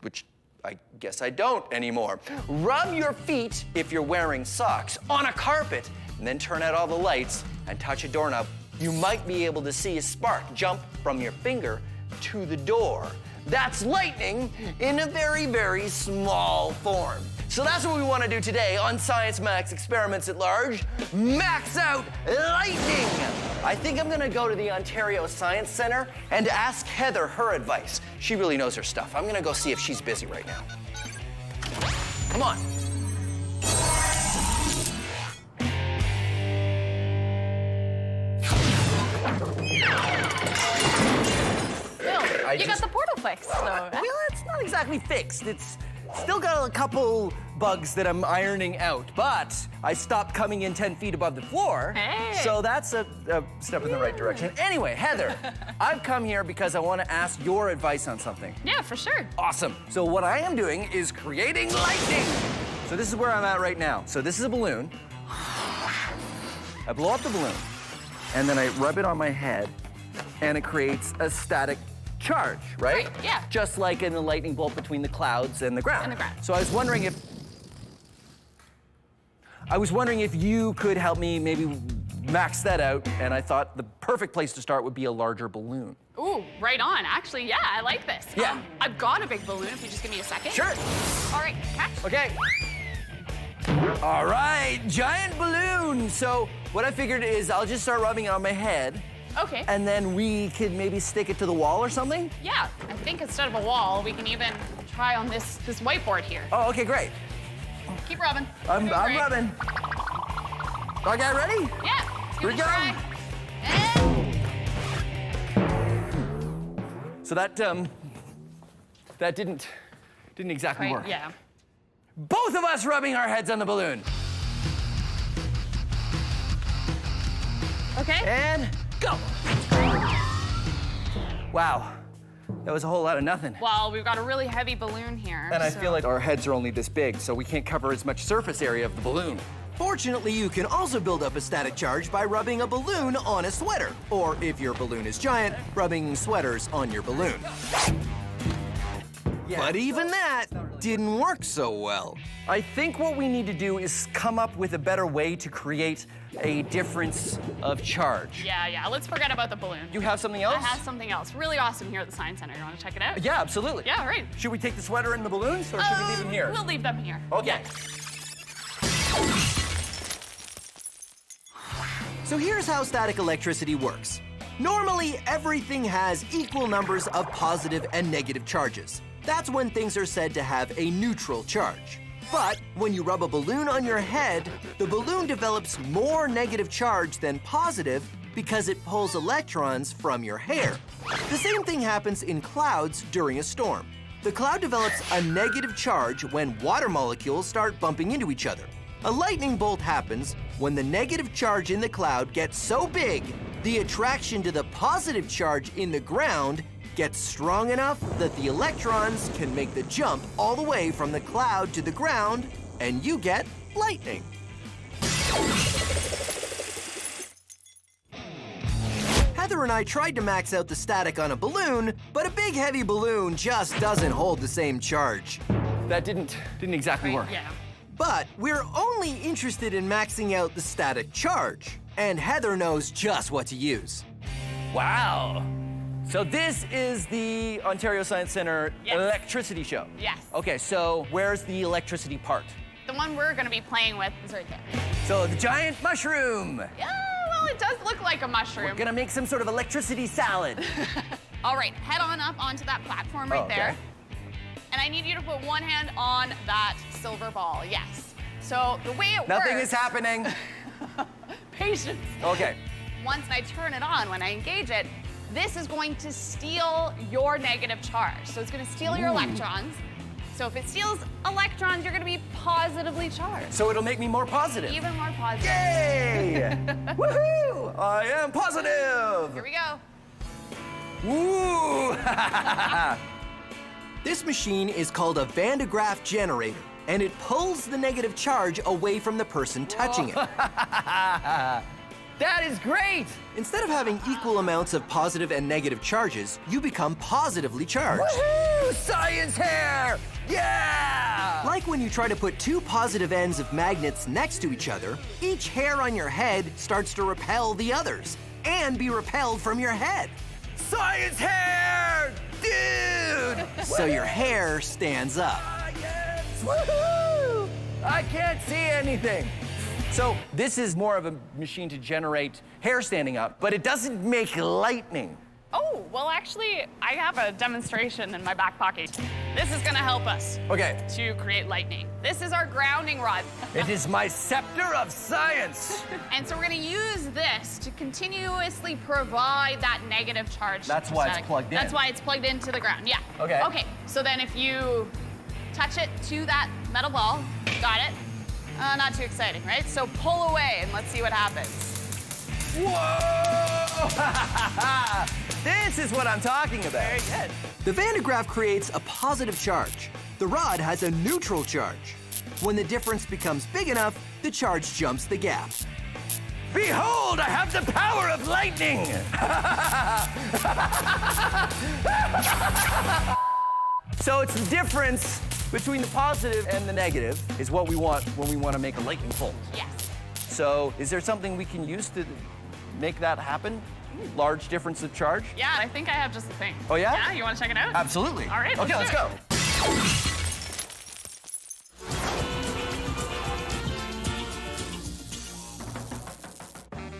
which I guess I don't anymore. Rub your feet, if you're wearing socks, on a carpet, and then turn out all the lights and touch a doorknob. You might be able to see a spark jump from your finger to the door. That's lightning in a very, very small form. So that's what we want to do today on Science Max Experiments at Large. Max out lightning! I think I'm gonna go to the Ontario Science Center and ask Heather her advice. She really knows her stuff. I'm gonna go see if she's busy right now. Come on. Bill, you got the portal fixed, though. Well, it's not exactly fixed. It's still got a couple bugs that I'm ironing out, but I stopped coming in 10 feet above the floor. Hey. So that's a step in the right direction. Anyway, Heather, I've come here because I want to ask your advice on something. Yeah, for sure. Awesome. So what I am doing is creating lightning. So this is where I'm at right now. So this is a balloon. I blow up the balloon, and then I rub it on my head, and it creates a static charge, right? Yeah. Just like in the lightning bolt between the clouds and the ground. And the ground. So I was wondering if you could help me maybe max that out, and I thought the perfect place to start would be a larger balloon. Ooh, right on. Actually, yeah, I like this. Yeah. I've got a big balloon, if you just give me a second. Sure. All right, catch. Okay. All right, giant balloon. So what I figured is I'll just start rubbing it on my head. Okay. And then we could maybe stick it to the wall or something? Yeah, I think instead of a wall, we can even try on this whiteboard here. Oh, okay, great. Keep rubbing. I'm You're doing great. rubbing. Okay, ready? Yeah. Here we go. So that didn't exactly work. Yeah. Both of us rubbing our heads on the balloon. Okay. And go. Wow, that was a whole lot of nothing. Well, we've got a really heavy balloon here. And I so- feel like our heads are only this big, so we can't cover as much surface area of the balloon. Fortunately, you can also build up a static charge by rubbing a balloon on a sweater. Or if your balloon is giant, rubbing sweaters on your balloon. But even that didn't work so well. I think what we need to do is come up with a better way to create a difference of charge. Yeah, let's forget about the balloon. You have something else? I have something else really awesome here at the Science Center. You want to check it out? Yeah, absolutely. Yeah, right. Should we take the sweater and the balloons, or should we leave them here? We'll leave them here. Okay. So here's how static electricity works. Normally, everything has equal numbers of positive and negative charges. That's when things are said to have a neutral charge. But when you rub a balloon on your head, the balloon develops more negative charge than positive because it pulls electrons from your hair. The same thing happens in clouds during a storm. The cloud develops a negative charge when water molecules start bumping into each other. A lightning bolt happens when the negative charge in the cloud gets so big, the attraction to the positive charge in the ground gets strong enough that the electrons can make the jump all the way from the cloud to the ground, and you get lightning. Heather and I tried to max out the static on a balloon, but a big heavy balloon just doesn't hold the same charge. That didn't exactly work. Yeah. But we're only interested in maxing out the static charge, and Heather knows just what to use. Wow. So this is the Ontario Science Centre Yes. electricity show. Yes. Okay, so where's the electricity part? The one we're gonna be playing with is right there. So the giant mushroom. Yeah, well, it does look like a mushroom. We're gonna make some sort of electricity salad. All right, head on up onto that platform right there. And I need you to put one hand on that silver ball, yes. So the way it works... Nothing is happening. Patience. Okay. Once I turn it on, when I engage it, this is going to steal your negative charge. So it's gonna steal your electrons. So if it steals electrons, you're gonna be positively charged. So it'll make me more positive. Even more positive. Yay! Woohoo! I am positive! Here we go. Woo! This machine is called a Van de Graaff generator, and it pulls the negative charge away from the person touching it. That is great! Instead of having equal amounts of positive and negative charges, you become positively charged. Woohoo! Science hair! Yeah! Like when you try to put two positive ends of magnets next to each other, each hair on your head starts to repel the others and be repelled from your head. Science hair! Dude! So your hair stands up. Yes! Woohoo! I can't see anything. So this is more of a machine to generate hair standing up, but it doesn't make lightning. Oh, well, actually, I have a demonstration in my back pocket. This is gonna help us Okay. to create lightning. This is our grounding rod. It is my scepter of science. And so we're gonna use this to continuously provide that negative charge. That's why it's static. plugged in. That's why it's plugged into the ground, yeah. Okay. Okay, so then if you touch it to that metal ball, got it? Not too exciting, right? So pull away and let's see what happens. Whoa! This is what I'm talking about. Very good. The Van de Graaff creates a positive charge. The rod has a neutral charge. When the difference becomes big enough, the charge jumps the gap. Behold, I have the power of lightning! So it's the difference between the positive and the negative is what we want when we want to make a lightning bolt. Yes. So is there something we can use to make that happen? Large difference of charge? Yeah, I think I have just the thing. Oh, yeah? Yeah, you wanna check it out? Absolutely. All right, Okay, let's do go. it.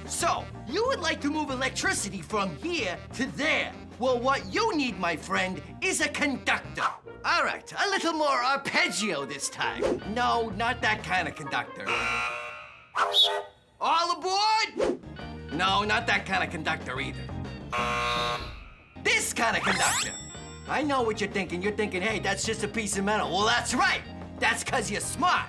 So, you would like to move electricity from here to there. Well, what you need, my friend, is a conductor. All right, a little more arpeggio this time. No, not that kind of conductor. All aboard? No, not that kind of conductor either. This kind of conductor. I know what you're thinking. You're thinking, hey, that's just a piece of metal. Well, that's right. That's because you're smart.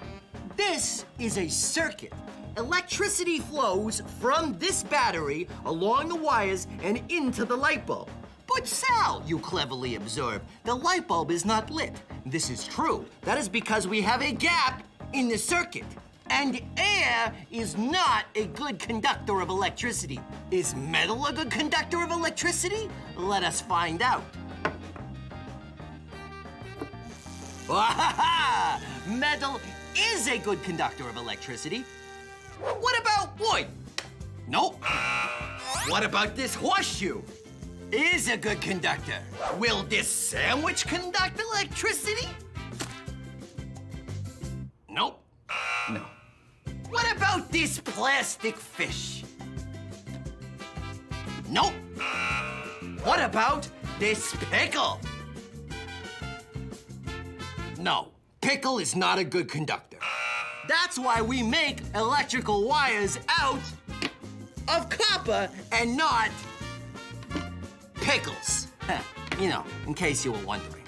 This is a circuit. Electricity flows from this battery along the wires and into the light bulb. But Sal, you cleverly observe, the light bulb is not lit. This is true. That is because we have a gap in the circuit. And air is not a good conductor of electricity. Is metal a good conductor of electricity? Let us find out. Wahaha! Metal is a good conductor of electricity. What about wood? Nope. What about this horseshoe? Is a good conductor. Will this sandwich conduct electricity? Nope. No. What about this plastic fish? Nope. What about this pickle? No. pickle is not a good conductor. That's why we make electrical wires out of copper and not pickles. You know, in case you were wondering.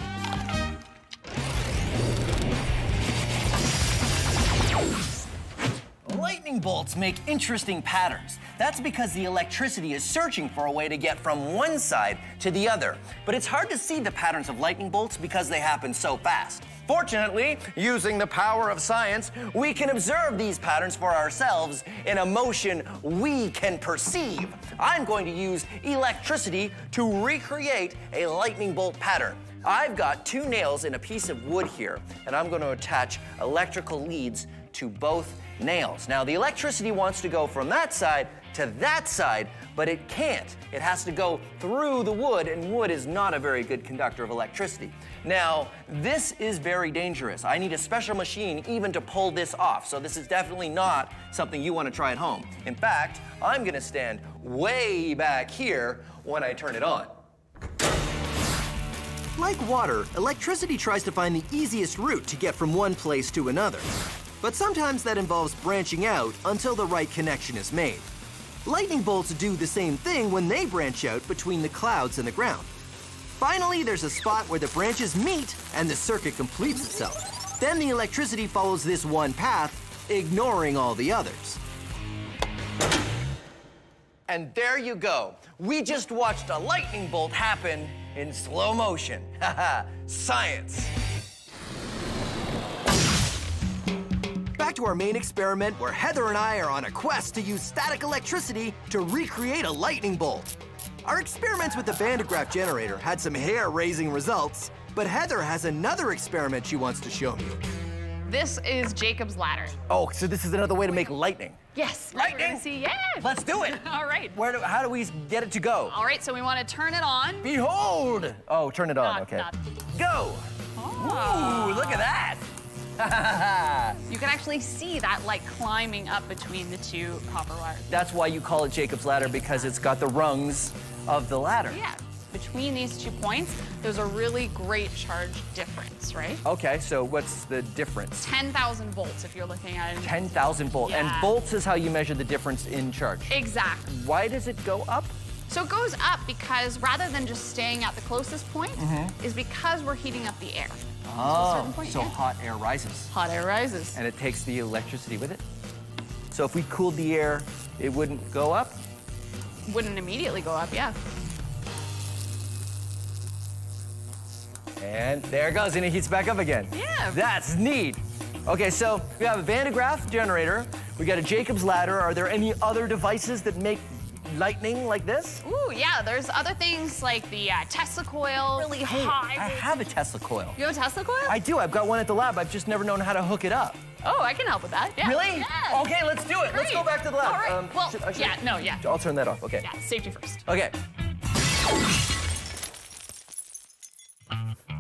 Lightning bolts make interesting patterns. That's because the electricity is searching for a way to get from one side to the other. But it's hard to see the patterns of lightning bolts because they happen so fast. Fortunately, using the power of science, we can observe these patterns for ourselves in a motion we can perceive. I'm going to use electricity to recreate a lightning bolt pattern. I've got 2 nails in a piece of wood here, and I'm going to attach electrical leads to both nails. Now, the electricity wants to go from that side to that side, but it can't. It has to go through the wood, and wood is not a very good conductor of electricity. Now, this is very dangerous. I need a special machine even to pull this off, so this is definitely not something you want to try at home. In fact, I'm gonna stand way back here when I turn it on. Like water, electricity tries to find the easiest route to get from one place to another. But sometimes that involves branching out until the right connection is made. Lightning bolts do the same thing when they branch out between the clouds and the ground. Finally, there's a spot where the branches meet and the circuit completes itself. Then the electricity follows this one path, ignoring all the others. And there you go. We just watched a lightning bolt happen in slow motion. Haha, science. Back to our main experiment where Heather and I are on a quest to use static electricity to recreate a lightning bolt. Our experiments with the Van de Graaff generator had some hair-raising results, but Heather has another experiment she wants to show me. This is Jacob's ladder. Oh, so this is another way to make lightning. Yes. Lightning? See, yeah. Let's do it. All right. How do we get it to go? All right, so we want to turn it on. Behold! Oh, turn it on, Not- okay. not- Go! Oh. Ooh, look at that! You can actually see that light climbing up between the 2 copper wires. That's why you call it Jacob's ladder, because it's got the rungs of the ladder. Yeah. Between these 2 points, there's a really great charge difference, right? Okay, so what's the difference? 10,000 volts if you're looking at it. 10,000 volts. Yeah. And volts is how you measure the difference in charge. Exactly. Why does it go up? So it goes up because rather than just staying at the closest point, is because we're heating up the air. Oh, point, so yeah. hot air rises. Hot air rises. And it takes the electricity with it? So if we cooled the air, it wouldn't go up? Wouldn't immediately go up, yeah. And there it goes, and it heats back up again. Yeah. That's neat. Okay, so we have a Van de Graaff generator. We got a Jacob's ladder. Are there any other devices that make lightning like this? Ooh, yeah, there's other things like the Tesla coil, really high. I have a Tesla coil. You have a Tesla coil? I do. I've got one at the lab. I've just never known how to hook it up. Oh, I can help with that. Yeah. Really? Yeah. Okay, let's do it. Let's go back to the lab. All right. Well, should- yeah. I'll turn that off. Okay. Yeah, safety first. Okay.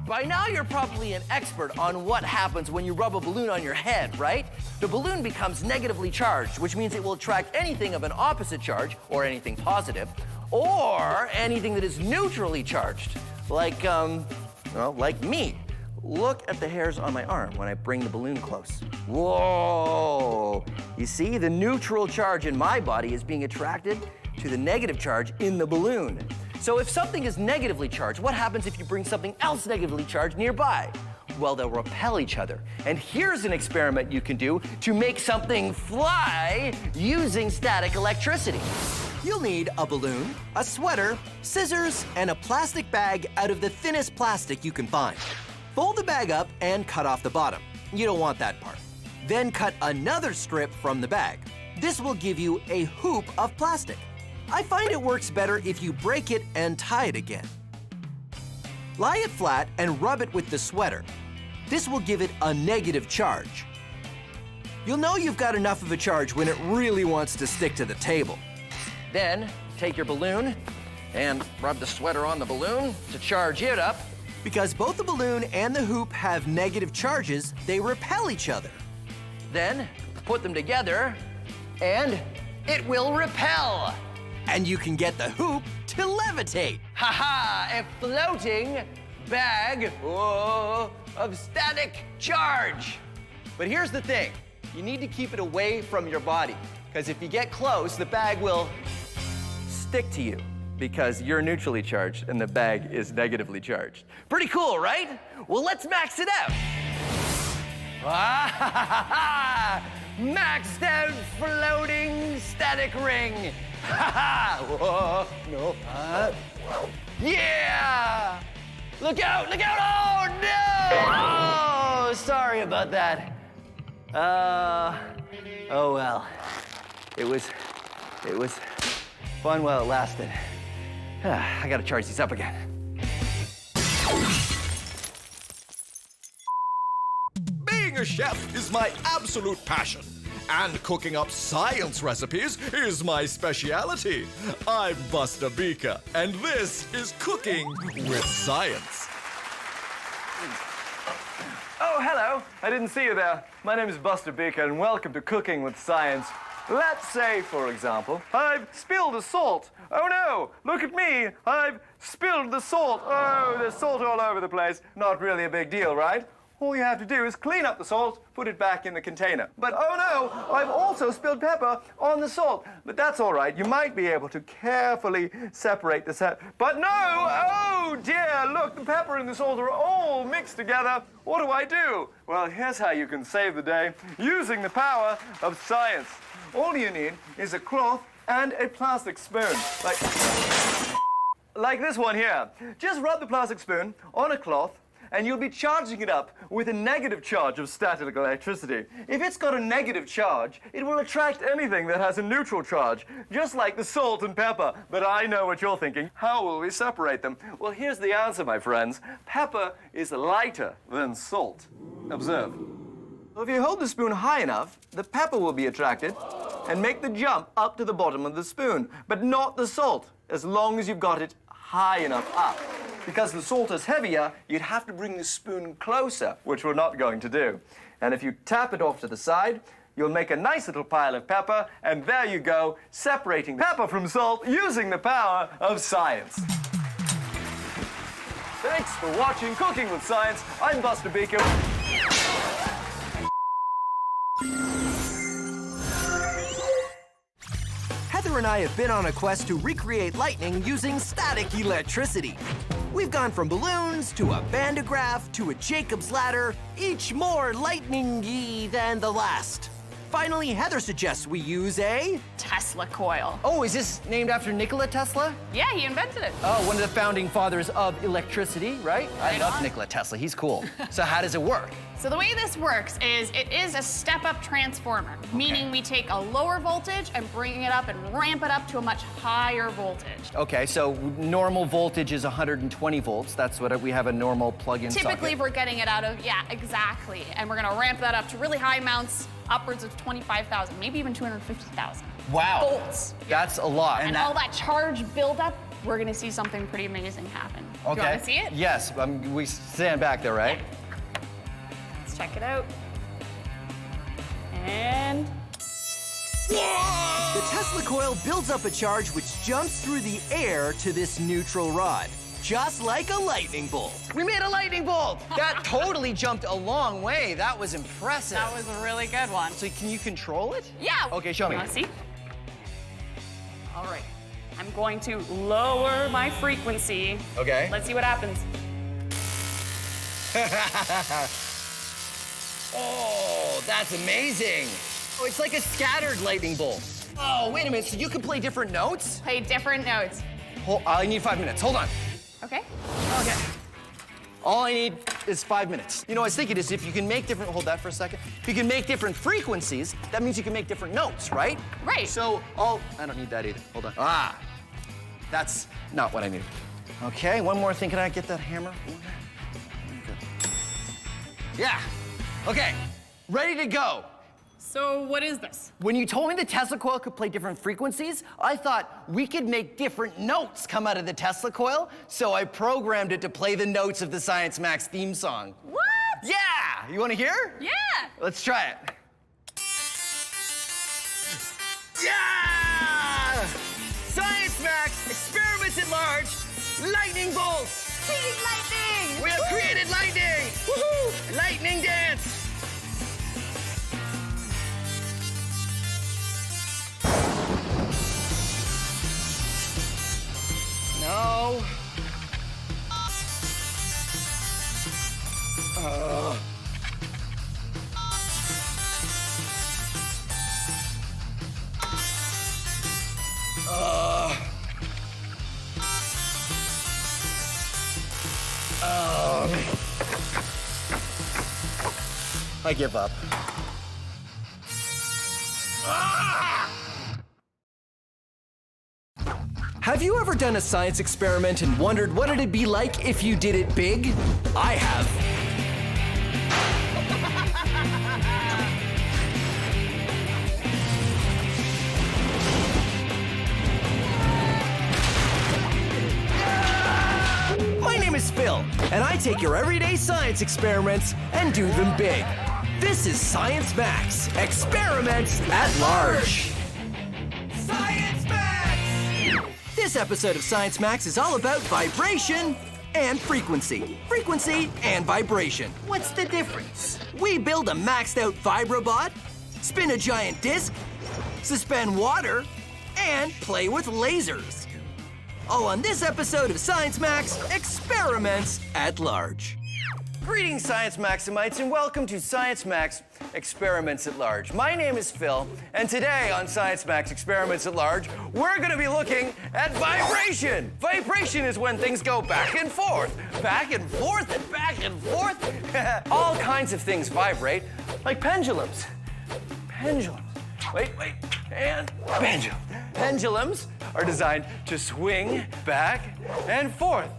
By now, you're probably an expert on what happens when you rub a balloon on your head, right? The balloon becomes negatively charged, which means it will attract anything of an opposite charge, or anything positive, or anything that is neutrally charged, like, like me. Look at the hairs on my arm when I bring the balloon close. Whoa! You see, the neutral charge in my body is being attracted to the negative charge in the balloon. So if something is negatively charged, what happens if you bring something else negatively charged nearby? Well, they'll repel each other. And here's an experiment you can do to make something fly using static electricity. You'll need a balloon, a sweater, scissors, and a plastic bag out of the thinnest plastic you can find. Fold the bag up and cut off the bottom. You don't want that part. Then cut another strip from the bag. This will give you a hoop of plastic. I find it works better if you break it and tie it again. Lie it flat and rub it with the sweater. This will give it a negative charge. You'll know you've got enough of a charge when it really wants to stick to the table. Then take your balloon and rub the sweater on the balloon to charge it up. Because both the balloon and the hoop have negative charges, they repel each other. Then put them together and it will repel. And you can get the hoop to levitate. Ha-ha, a floating bag of static charge. But here's the thing. You need to keep it away from your body, because if you get close, the bag will stick to you, because you're neutrally charged and the bag is negatively charged. Pretty cool, right? Well, let's max it out. Maxed out floating static ring. Whoa, no. Yeah! Look out, look out! Oh, no! Oh, sorry about that. Oh well. It was fun while it lasted. I gotta charge these up again. Being a chef is my absolute passion. And cooking up science recipes is my speciality. I'm Buster Beaker, and this is Cooking with Science. Oh, hello. I didn't see you there. My name is Buster Beaker, and welcome to Cooking with Science. Let's say, for example, I've spilled the salt. Oh no, look at me. I've spilled the salt. Oh, there's salt all over the place. Not really a big deal, right? All you have to do is clean up the salt, put it back in the container. But oh no, I've also spilled pepper on the salt. But that's all right. You might be able to carefully separate the But no! Oh dear, look, the pepper and the salt are all mixed together. What do? Well, here's how you can save the day using the power of science. All you need is a cloth and a plastic spoon. Like this one here. Just rub the plastic spoon on a cloth, and you'll be charging it up with a negative charge of static electricity. If it's got a negative charge, it will attract anything that has a neutral charge, just like the salt and pepper. But I know what you're thinking. How will we separate them? Well, here's the answer, my friends. Pepper is lighter than salt. Observe. So if you hold the spoon high enough, the pepper will be attracted and make the jump up to the bottom of the spoon, but not the salt, as long as you've got it high enough up. Because the salt is heavier, you'd have to bring the spoon closer, which we're not going to do. And if you tap it off to the side, you'll make a nice little pile of pepper, and there you go, separating pepper from salt using the power of science. Thanks for watching Cooking with Science. I'm Buster Beaker. Heather and I have been on a quest to recreate lightning using static electricity. We've gone from balloons to a bandograph to a Jacob's ladder, each more lightning-y than the last. Finally, Heather suggests we use a Tesla coil. Oh, is this named after Nikola Tesla? Yeah, he invented it. Oh, one of the founding fathers of electricity, right? I love Nikola Tesla. He's cool. So how does it work? So the way this works is it is a step-up transformer, meaning we take a lower voltage and bring it up and ramp it up to a much higher voltage. Okay, so normal voltage is 120 volts. That's what we have a normal plug-in socket. Typically, we're getting it out of, yeah, exactly. And we're gonna ramp that up to really high amounts, upwards of 25,000, maybe even 250,000. Wow. Volts. That's a lot. And all that charge buildup, we're gonna see something pretty amazing happen. Okay. Do you wanna see it? Yes, we stand back there, right? Let's check it out. And the Tesla coil builds up a charge which jumps through the air to this neutral rod, just like a lightning bolt. We made a lightning bolt! That totally jumped a long way. That was impressive. that was a really good one. So can you control it? Yeah. Okay, show me. You wanna see? All right. I'm going to lower my frequency. Okay. Let's see what happens. Oh, that's amazing. Oh, it's like a scattered lightning bolt. Oh, wait a minute, so you can play different notes? Play different notes. I need 5 minutes, hold on. Okay. Okay. All I need is 5 minutes. You know, I was thinking is if you can make different, hold that for a second. If you can make different frequencies, that means you can make different notes, right? Right. So I don't need that either, hold on. Ah, that's not what I need. Okay, one more thing, can I get that hammer? Yeah, okay, ready to go. So what is this? When you told me the Tesla coil could play different frequencies, I thought we could make different notes come out of the Tesla coil, so I programmed it to play the notes of the Science Max theme song. What? Yeah! You want to hear? Yeah! Let's try it. Yeah! Science Max, experiments at large, lightning bolts! Team Lightning! We have created lightning! Woohoo! Lightning dance! No. I give up. Have you ever done a science experiment and wondered what it'd be like if you did it big? I have. My name is Phil, and I take your everyday science experiments and do them big. This is Science Max, Experiments at Large. Science Max! This episode of Science Max is all about vibration and frequency. Frequency and vibration. What's the difference? We build a maxed out vibrobot, spin a giant disc, suspend water, and play with lasers. All on this episode of Science Max, Experiments at Large. Greetings, Science Maximites, and welcome to Science Max Experiments at Large. My name is Phil, and today on Science Max Experiments at Large, we're going to be looking at vibration. Vibration is when things go back and forth, and back and forth. All kinds of things vibrate, like pendulums. Pendulums. Wait, and pendulum. Pendulums are designed to swing back and forth.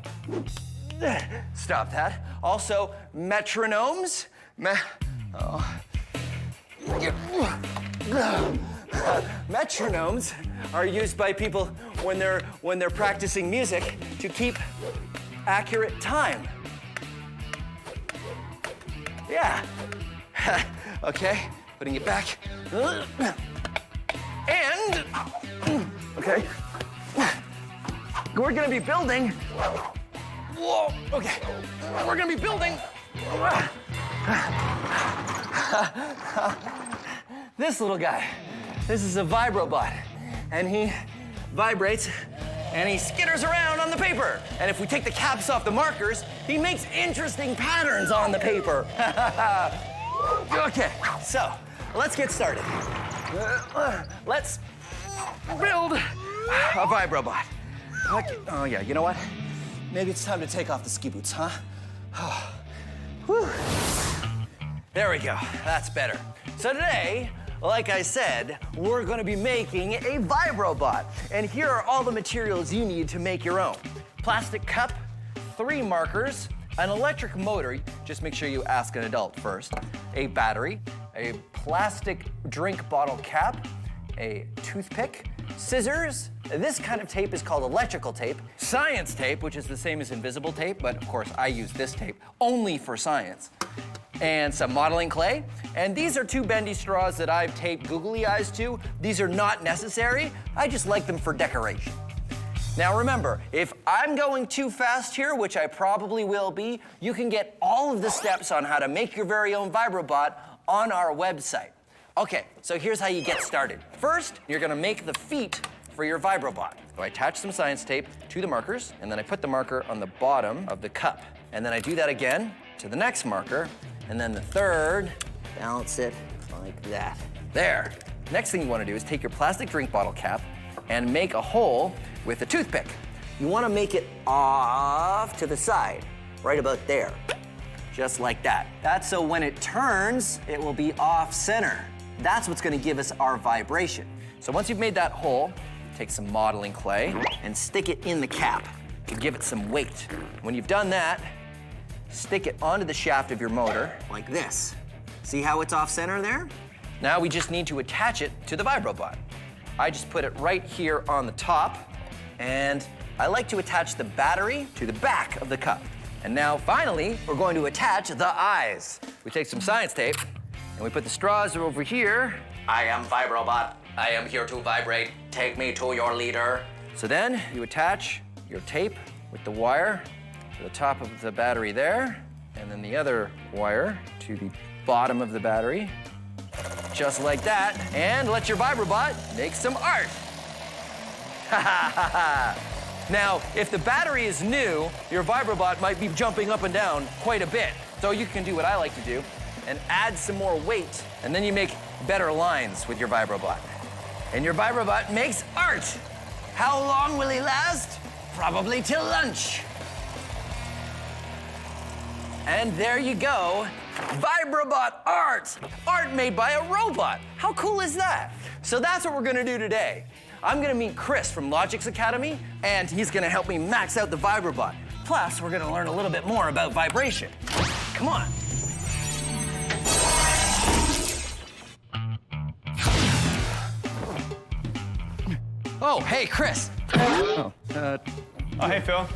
Stop that. Also, metronomes. Metronomes are used by people when they're practicing music to keep accurate time. Yeah. Okay, putting it back. And okay, we're gonna be building. Whoa, okay. We're gonna be building this little guy. This is a vibrobot, and he vibrates and he skitters around on the paper. And if we take the caps off the markers, he makes interesting patterns on the paper. Okay, so let's get started. Let's build a vibrobot. Okay. Oh yeah, you know what? Maybe it's time to take off the ski boots, huh? Whew. There we go, that's better. So today, like I said, we're gonna be making a vibrobot. And here are all the materials you need to make your own. Plastic cup, 3 markers, an electric motor, just make sure you ask an adult first, a battery, a plastic drink bottle cap, a toothpick, scissors. This kind of tape is called electrical tape. Science tape, which is the same as invisible tape, but of course I use this tape only for science. And some modeling clay. And these are 2 bendy straws that I've taped googly eyes to. These are not necessary. I just like them for decoration. Now remember, if I'm going too fast here, which I probably will be, you can get all of the steps on how to make your very own vibrobot on our website. Okay, so here's how you get started. First, you're gonna make the feet for your vibrobot. So I attach some science tape to the markers, and then I put the marker on the bottom of the cup. And then I do that again to the next marker, and then the third, balance it like that. There. Next thing you wanna do is take your plastic drink bottle cap and make a hole with a toothpick. You wanna make it off to the side, right about there. Just like that. That's so when it turns, it will be off center. That's what's gonna give us our vibration. So once you've made that hole, take some modeling clay and stick it in the cap to give it some weight. When you've done that, stick it onto the shaft of your motor like this. See how it's off center there? Now we just need to attach it to the vibrobot. I just put it right here on the top, and I like to attach the battery to the back of the cup. And now finally, we're going to attach the eyes. We take some science tape, and we put the straws over here. I am vibrobot. I am here to vibrate. Take me to your leader. So then you attach your tape with the wire to the top of the battery there, and then the other wire to the bottom of the battery, just like that, and let your Vibrobot make some art. Ha ha ha ha. Now, if the battery is new, your Vibrobot might be jumping up and down quite a bit. So you can do what I like to do and add some more weight, and then you make better lines with your Vibrobot. And your Vibrobot makes art. How long will he last? Probably till lunch. And there you go, Vibrobot art. Art made by a robot. How cool is that? So that's what we're gonna do today. I'm gonna meet Chris from Logix Academy, and he's gonna help me max out the Vibrobot. Plus, we're gonna learn a little bit more about vibration. Come on. Oh, hey, Chris. Oh, hey, Phil.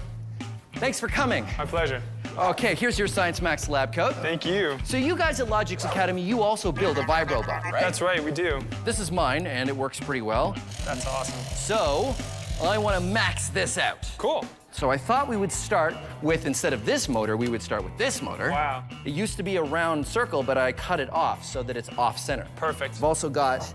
Thanks for coming. My pleasure. Okay, here's your Science Max lab coat. Thank you. So you guys at Logix Academy, you also build a Vibrobot, right? That's right, we do. This is mine, and it works pretty well. That's awesome. So, I want to max this out. Cool. So I thought we would start with, instead of this motor, we would start with this motor. Wow. It used to be a round circle, but I cut it off so that it's off-center. Perfect. I've also got,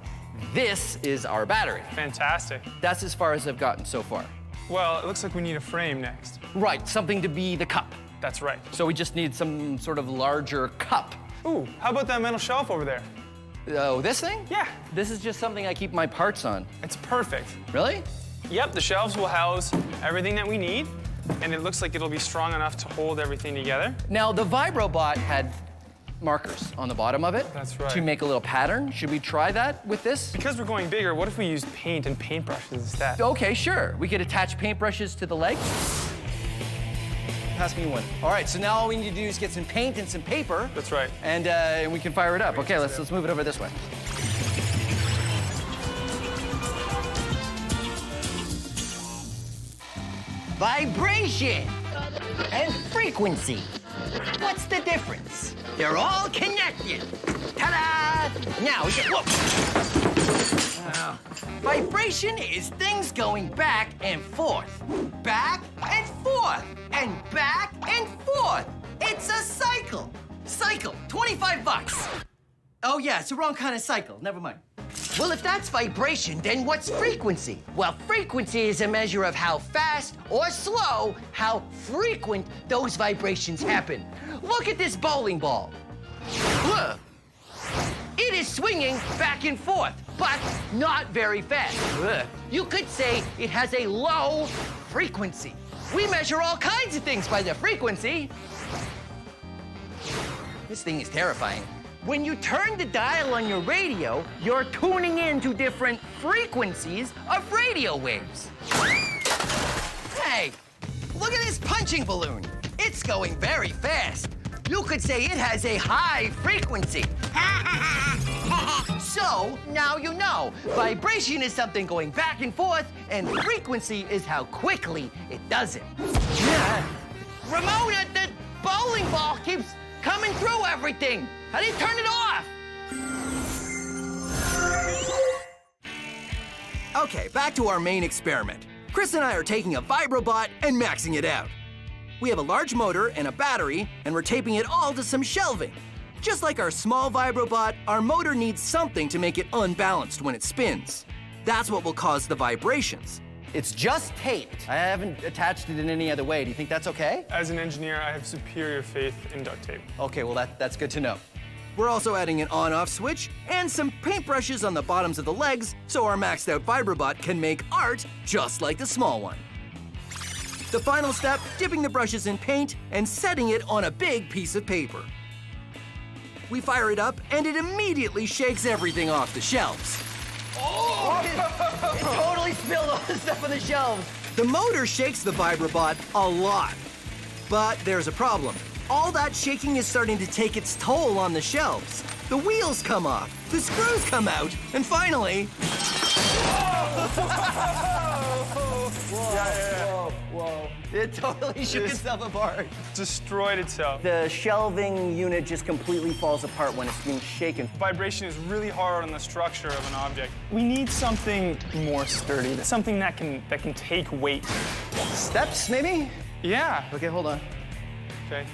this is our battery. Fantastic. That's as far as I've gotten so far. Well, it looks like we need a frame next. Right, something to be the cup. That's right. So we just need some sort of larger cup. Ooh, how about that metal shelf over there? Oh, this thing? Yeah. This is just something I keep my parts on. It's perfect. Really? Yep, the shelves will house everything that we need, and it looks like it'll be strong enough to hold everything together. Now, the Vibrobot had markers on the bottom of it. That's right. To make a little pattern. Should we try that with this? Because we're going bigger, what if we used paint and paintbrushes instead? Okay, sure. We could attach paintbrushes to the legs. Pass me one. All right, so now all we need to do is get some paint and some paper. That's right. And we can fire it up. Okay, let's move it over this way. Vibration and frequency. What's the difference? They're all connected. Ta-da! Now, whoa. Vibration is things going back and forth. Back and forth. And back and forth. It's a cycle. Cycle, 25 bucks. Oh yeah, it's the wrong kind of cycle. Never mind. Well, if that's vibration, then what's frequency? Well, frequency is a measure of how fast or slow, how frequent those vibrations happen. Look at this bowling ball. Look. It is swinging back and forth, but not very fast. You could say it has a low frequency. We measure all kinds of things by the frequency. This thing is terrifying. When you turn the dial on your radio, you're tuning in to different frequencies of radio waves. Hey, look at this punching balloon. It's going very fast. You could say it has a high frequency. So, now you know. Vibration is something going back and forth, and frequency is how quickly it does it. Ramona, the bowling ball keeps coming through everything. How do you turn it off? Okay, back to our main experiment. Chris and I are taking a Vibrobot and maxing it out. We have a large motor and a battery, and we're taping it all to some shelving. Just like our small Vibrobot, our motor needs something to make it unbalanced when it spins. That's what will cause the vibrations. It's just taped. I haven't attached it in any other way. Do you think that's okay? As an engineer, I have superior faith in duct tape. Okay, well, that's good to know. We're also adding an on-off switch and some paintbrushes on the bottoms of the legs so our maxed out Vibrobot can make art just like the small one. The final step, dipping the brushes in paint and setting it on a big piece of paper. We fire it up and it immediately shakes everything off the shelves. Oh! It totally spilled all the stuff on the shelves. The motor shakes the Vibrobot a lot. But there's a problem. All that shaking is starting to take its toll on the shelves. The wheels come off, the screws come out, and finally... Whoa. It totally shook itself apart. Destroyed itself. The shelving unit just completely falls apart when it's being shaken. Vibration is really hard on the structure of an object. We need something more sturdy, something that can take weight. Steps, maybe? Yeah. Okay, hold on. Okay.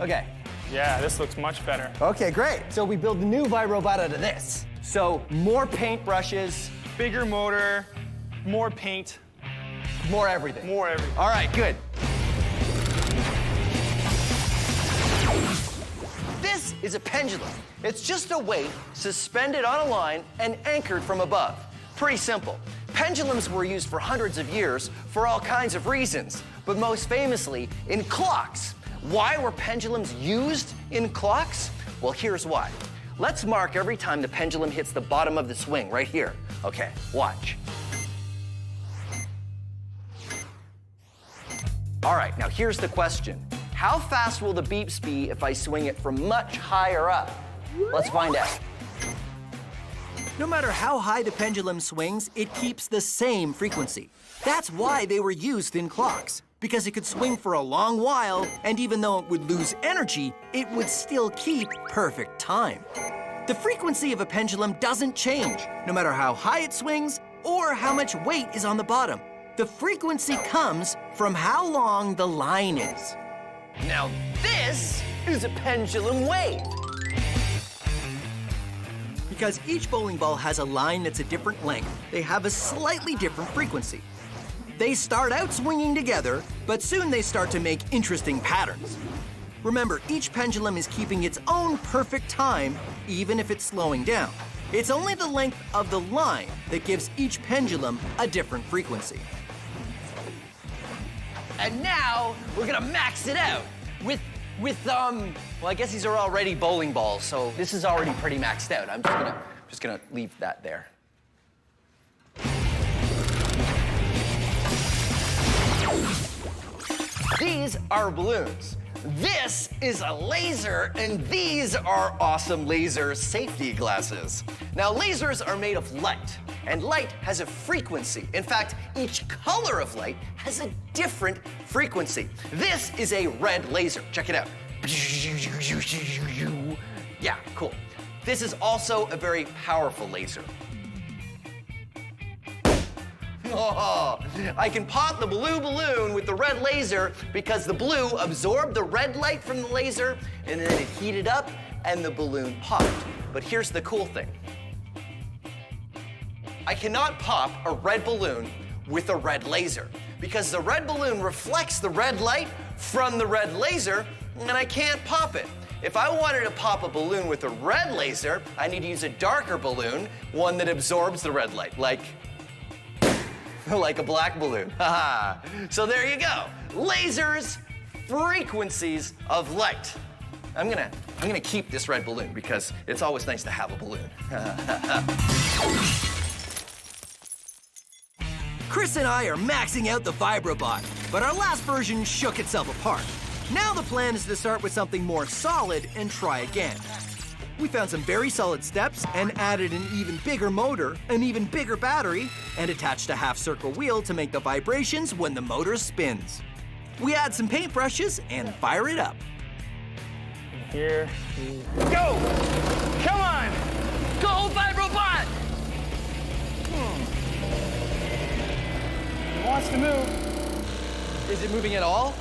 Okay. Yeah, this looks much better. Okay, great. So we build the new vibrobot out of this. So more paintbrushes, Bigger motor, more paint, more everything. more everything. All right, good. This is a pendulum. It's just a weight suspended on a line and anchored from above. Pretty simple. Pendulums were used for hundreds of years for all kinds of reasons, but most famously in clocks. Why were pendulums used in clocks? Well, here's why. Let's mark every time the pendulum hits the bottom of the swing, right here. Okay, watch. All right, now here's the question. How fast will the beeps be if I swing it from much higher up? Let's find out. No matter how high the pendulum swings, it keeps the same frequency. That's why they were used in clocks, because it could swing for a long while, and even though it would lose energy, it would still keep perfect time. The frequency of a pendulum doesn't change, no matter how high it swings or how much weight is on the bottom. The frequency comes from how long the line is. Now this is a pendulum wave. Because each bowling ball has a line that's a different length, they have a slightly different frequency. They start out swinging together, but soon they start to make interesting patterns. Remember, each pendulum is keeping its own perfect time, even if it's slowing down. It's only the length of the line that gives each pendulum a different frequency. And now we're gonna max it out with well, I guess these are already bowling balls, so this is already pretty maxed out. I'm just gonna leave that there. These are balloons. This is a laser, and these are awesome laser safety glasses. Now, lasers are made of light, and light has a frequency. In fact, each color of light has a different frequency. This is a red laser. Check it out. Yeah, cool. This is also a very powerful laser. Oh, I can pop the blue balloon with the red laser because the blue absorbed the red light from the laser and then it heated up and the balloon popped. But here's the cool thing. I cannot pop a red balloon with a red laser because the red balloon reflects the red light from the red laser and I can't pop it. If I wanted to pop a balloon with a red laser, I need to use a darker balloon, one that absorbs the red light, like a black balloon. So there you go. Lasers, frequencies of light. I'm gonna keep this red balloon because it's always nice to have a balloon. Chris and I are maxing out the Vibrobot, but our last version shook itself apart. Now the plan is to start with something more solid and try again. We found some very solid steps and added an even bigger motor, an even bigger battery, and attached a half-circle wheel to make the vibrations when the motor spins. We add some paintbrushes and fire it up. Here we go! Come on! Go, Vibrobot! It wants to move. Is it moving at all?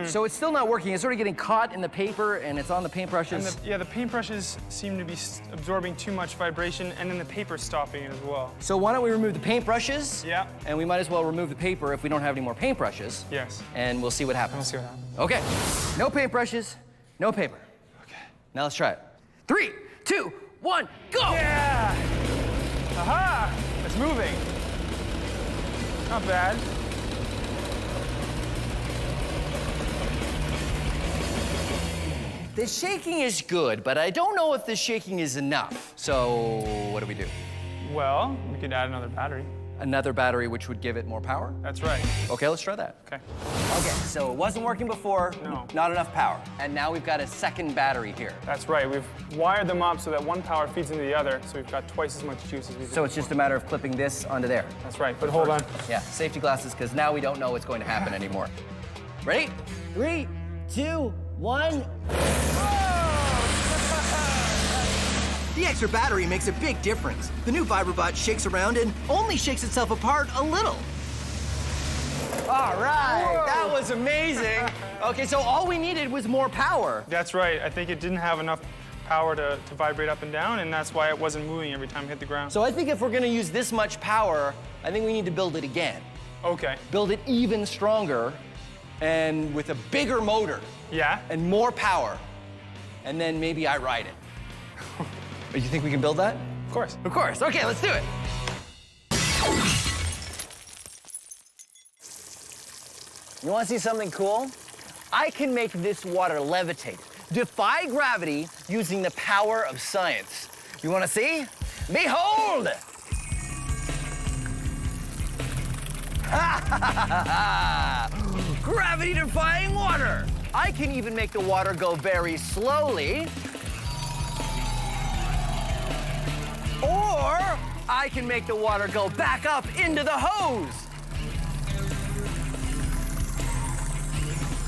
So it's still not working. It's sort of getting caught in the paper and it's on the paintbrushes. And the paintbrushes seem to be absorbing too much vibration, and then the paper's stopping it as well. So why don't we remove the paintbrushes? Yeah. And we might as well remove the paper if we don't have any more paintbrushes. Yes. And we'll see what happens. We'll see what happens. Okay. No paintbrushes, no paper. Okay. Now let's try it. 3, 2, 1, go! Yeah! Aha! It's moving. Not bad. The shaking is good, but I don't know if the shaking is enough. So what do we do? Well, we could add another battery. Another battery which would give it more power? That's right. Okay, let's try that. Okay. Okay, so it wasn't working before, No. Not enough power. And now we've got a second battery here. That's right. We've wired them up so that one power feeds into the other, so we've got twice as much juice as we did. So it's just a matter of clipping this onto there. That's right, but hold on. Yeah, safety glasses, because now we don't know what's going to happen anymore. Ready? 3, 2, 1. The extra battery makes a big difference. The new Vibrobot shakes around and only shakes itself apart a little. All right, that was amazing. Okay, so all we needed was more power. That's right. I think it didn't have enough power to vibrate up and down, and that's why it wasn't moving every time it hit the ground. So I think if we're gonna use this much power, I think we need to build it again. Okay. Build it even stronger and with a bigger motor. Yeah? And more power. And then maybe I ride it. You think we can build that? Of course. Of course. Okay, let's do it. You want to see something cool? I can make this water levitate, defy gravity using the power of science. You want to see? Behold! Gravity-defying water! I can even make the water go very slowly. Or I can make the water go back up into the hose.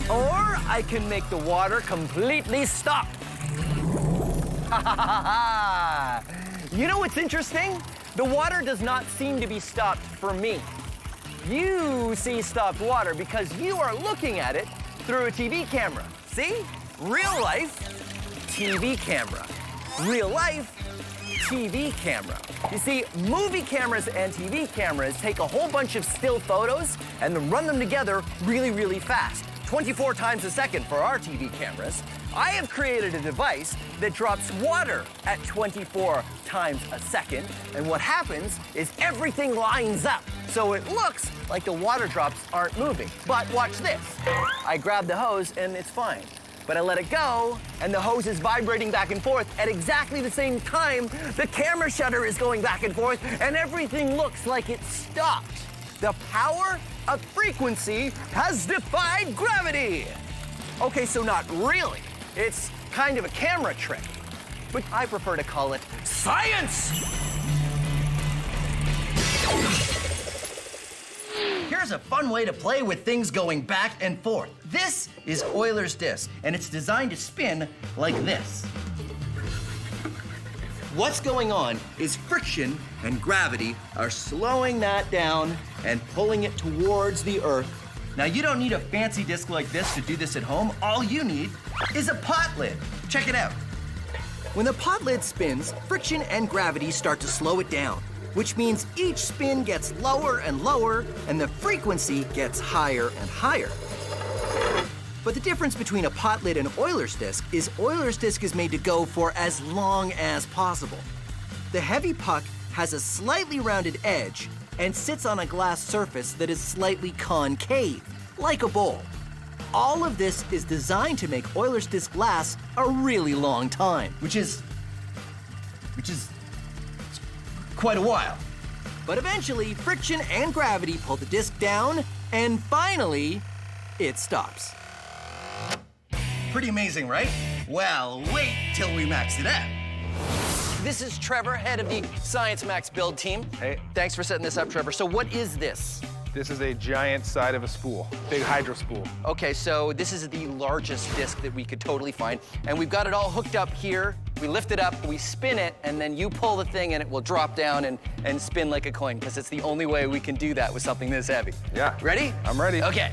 Or I can make the water completely stop. You know what's interesting? The water does not seem to be stopped for me. You see stopped water because you are looking at it through a TV camera. See? Real life, TV camera. Real life, TV camera. You see, movie cameras and TV cameras take a whole bunch of still photos and then run them together really, really fast. 24 times a second for our TV cameras. I have created a device that drops water at 24 times a second, and what happens is everything lines up, so it looks like the water drops aren't moving. But watch this. I grab the hose and it's fine. But I let it go, and the hose is vibrating back and forth at exactly the same time the camera shutter is going back and forth, and everything looks like it stopped. The power of frequency has defied gravity. Okay, so not really. It's kind of a camera trick, but I prefer to call it science. Here's a fun way to play with things going back and forth. This is Euler's disc, and it's designed to spin like this. What's going on is friction and gravity are slowing that down and pulling it towards the Earth. Now, you don't need a fancy disc like this to do this at home. All you need is a pot lid. Check it out. When the pot lid spins, friction and gravity start to slow it down, which means each spin gets lower and lower, and the frequency gets higher and higher. But the difference between a pot lid and Euler's disc is Euler's disc is made to go for as long as possible. The heavy puck has a slightly rounded edge and sits on a glass surface that is slightly concave, like a bowl. All of this is designed to make Euler's disc last a really long time, which is quite a while. But eventually, friction and gravity pull the disc down, and finally, it stops. Pretty amazing, right? Well, wait till we max it out. This is Trevor, head of the Science Max build team. Hey. Thanks for setting this up, Trevor. So what is this? This is a giant side of a spool, big hydro spool. Okay, so this is the largest disc that we could totally find, and we've got it all hooked up here. We lift it up, we spin it, and then you pull the thing and it will drop down and spin like a coin, because it's the only way we can do that with something this heavy. Yeah. Ready? I'm ready. Okay.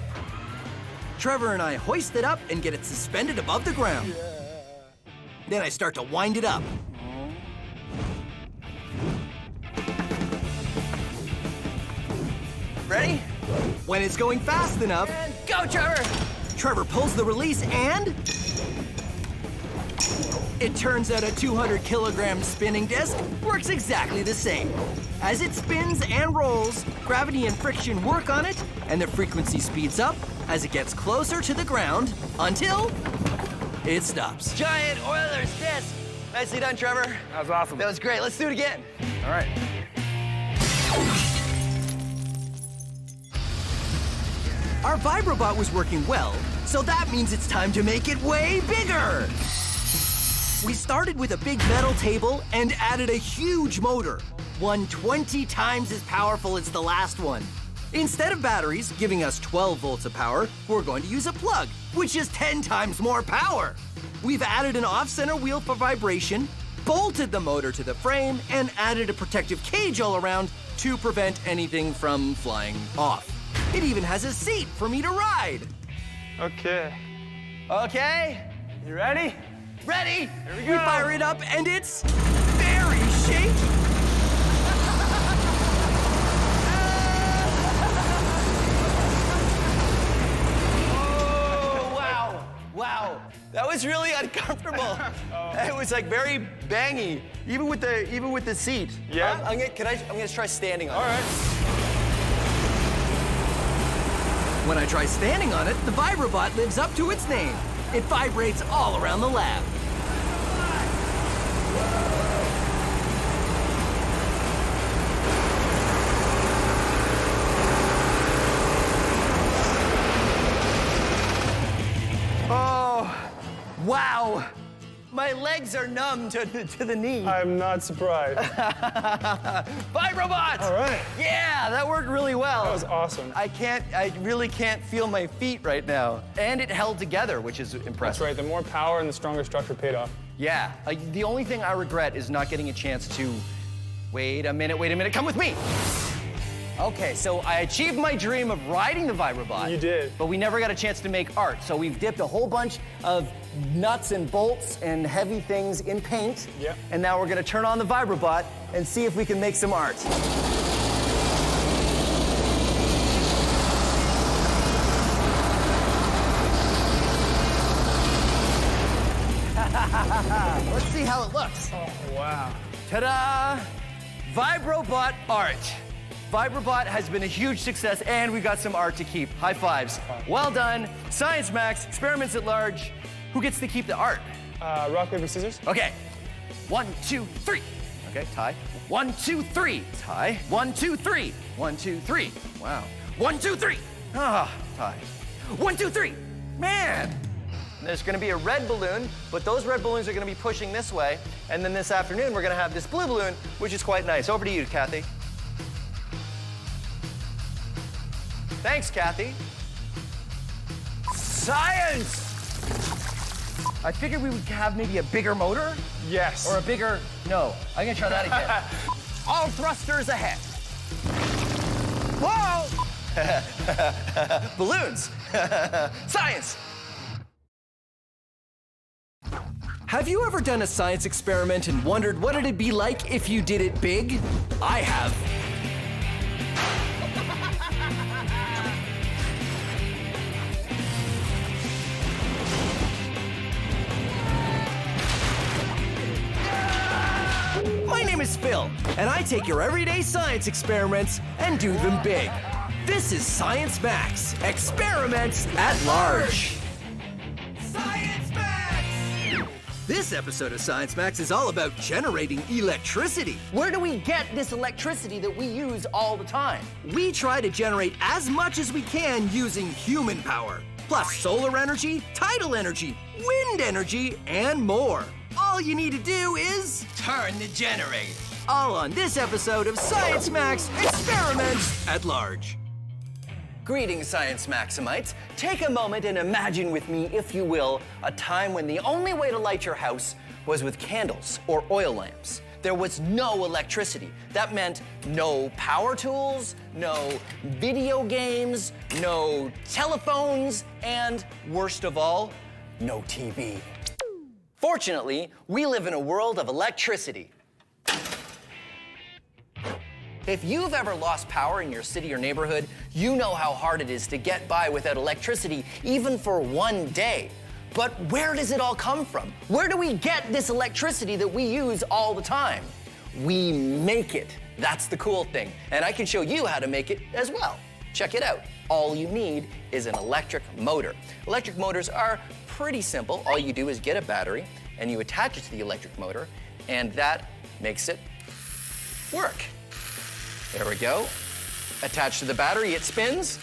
Trevor and I hoist it up and get it suspended above the ground. Then I start to wind it up. Ready? When it's going fast enough, And go, Trevor! Trevor pulls the release and it turns out a 200-kilogram spinning disc works exactly the same. As it spins and rolls, gravity and friction work on it, and the frequency speeds up as it gets closer to the ground until it stops. Giant Euler's disc. Nicely done, Trevor. That was awesome. That was great. Let's do it again. All right. Our Vibrobot was working well, so that means it's time to make it way bigger. We started with a big metal table and added a huge motor, one 20 times as powerful as the last one. Instead of batteries giving us 12 volts of power, we're going to use a plug, which is 10 times more power. We've added an off-center wheel for vibration, bolted the motor to the frame, and added a protective cage all around to prevent anything from flying off. It even has a seat for me to ride. Okay. Okay? You ready? Ready? Here we go. We fire it up, and it's very shaky. Wow, that was really uncomfortable. It was like very bangy, even with the seat. Yeah. I'm gonna try standing on it. All right. When I try standing on it, the Vibrobot lives up to its name. It vibrates all around the lab. Wow, my legs are numb to the knee. I'm not surprised. Vibrobot! All right. Yeah, that worked really well. That was awesome. I really can't feel my feet right now. And it held together, which is impressive. That's right, the more power and the stronger structure paid off. Yeah, the only thing I regret is not getting a chance to, wait a minute, come with me. Okay, so I achieved my dream of riding the Vibrobot. You did. But we never got a chance to make art, so we've dipped a whole bunch of nuts and bolts and heavy things in paint. Yep. And now we're gonna turn on the Vibrobot and see if we can make some art. Let's see how it looks. Oh, wow. Ta-da! Vibrobot art. Vibrobot has been a huge success, and we got some art to keep. High fives. Well done. Science Max, experiments at large. Who gets to keep the art? Rock, paper, scissors. Okay. 1, 2, 3. Okay, tie. 1, 2, 3. Tie. 1, 2, 3. 1, 2, 3. Wow. 1, 2, 3. Ah, tie. 1, 2, 3. Man. There's gonna be a red balloon, but those red balloons are gonna be pushing this way. And then this afternoon, we're gonna have this blue balloon, which is quite nice. Over to you, Kathy. Thanks, Kathy. Science! I figured we would have maybe a bigger motor. Yes. Or a bigger, no. I'm gonna try that again. All thrusters ahead. Whoa! Balloons. Science. Have you ever done a science experiment and wondered what it'd be like if you did it big? I have. My name is Phil, and I take your everyday science experiments and do them big. This is Science Max, experiments at large. Science Max! This episode of Science Max is all about generating electricity. Where do we get this electricity that we use all the time? We try to generate as much as we can using human power, plus solar energy, tidal energy, wind energy, and more. All you need to do is turn the generator. All on this episode of Science Max Experiments at Large. Greetings, Science Maximites. Take a moment and imagine with me, if you will, a time when the only way to light your house was with candles or oil lamps. There was no electricity. That meant no power tools, no video games, no telephones, and worst of all, no TV. Fortunately, we live in a world of electricity. If you've ever lost power in your city or neighborhood, you know how hard it is to get by without electricity, even for one day. But where does it all come from? Where do we get this electricity that we use all the time? We make it. That's the cool thing. And I can show you how to make it as well. Check it out. All you need is an electric motor. Electric motors are pretty simple. All you do is get a battery and you attach it to the electric motor, and that makes it work. There we go. Attached to the battery, it spins.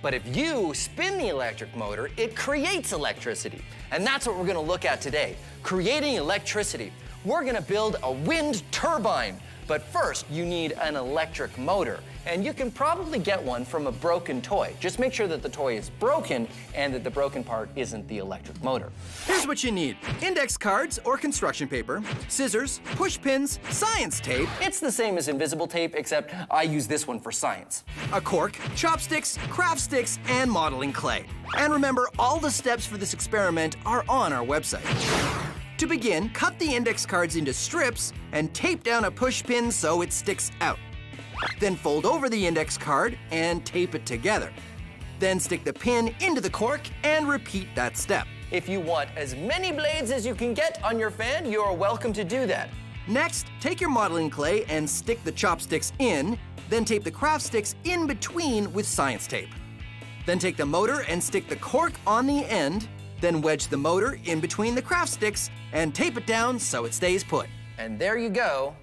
But if you spin the electric motor, it creates electricity. And that's what we're gonna look at today, creating electricity. We're gonna build a wind turbine. But first, you need an electric motor, and you can probably get one from a broken toy. Just make sure that the toy is broken and that the broken part isn't the electric motor. Here's what you need: index cards or construction paper, scissors, push pins, science tape. It's the same as invisible tape, except I use this one for science. A cork, chopsticks, craft sticks, and modeling clay. And remember, all the steps for this experiment are on our website. To begin, cut the index cards into strips and tape down a push pin so it sticks out. Then fold over the index card and tape it together. Then stick the pin into the cork and repeat that step. If you want as many blades as you can get on your fan, you're welcome to do that. Next, take your modeling clay and stick the chopsticks in, then tape the craft sticks in between with science tape. Then take the motor and stick the cork on the end, then wedge the motor in between the craft sticks and tape it down so it stays put. And there you go,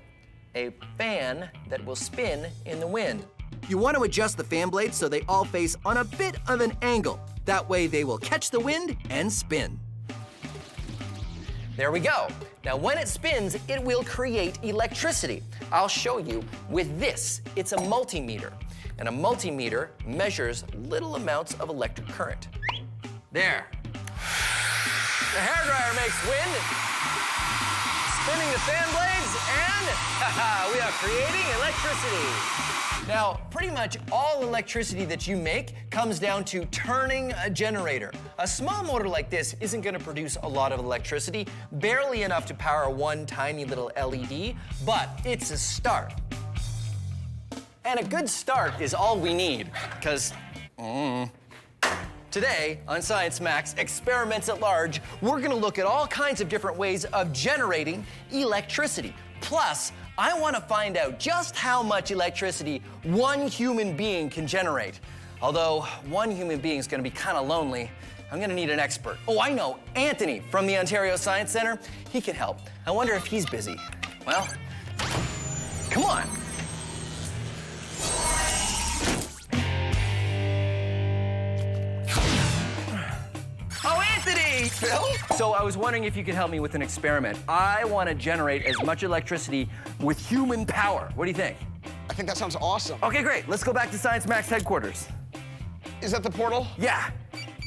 a fan that will spin in the wind. You want to adjust the fan blades so they all face on a bit of an angle. That way they will catch the wind and spin. There we go. Now when it spins, it will create electricity. I'll show you with this. It's a multimeter. And a multimeter measures little amounts of electric current. There. The hairdryer makes wind, spinning the fan blades, and we are creating electricity. Now, pretty much all electricity that you make comes down to turning a generator. A small motor like this isn't gonna produce a lot of electricity, barely enough to power one tiny little LED, but it's a start. And a good start is all we need, because today, on Science Max Experiments at Large, we're gonna look at all kinds of different ways of generating electricity. Plus, I wanna find out just how much electricity one human being can generate. Although, one human being is gonna be kinda lonely, I'm gonna need an expert. Oh, I know, Anthony from the Ontario Science Centre. He can help. I wonder if he's busy. Well, come on. Oh, Anthony! Phil? So I was wondering if you could help me with an experiment. I want to generate as much electricity with human power. What do you think? I think that sounds awesome. Okay, great. Let's go back to Science Max headquarters. Is that the portal? Yeah.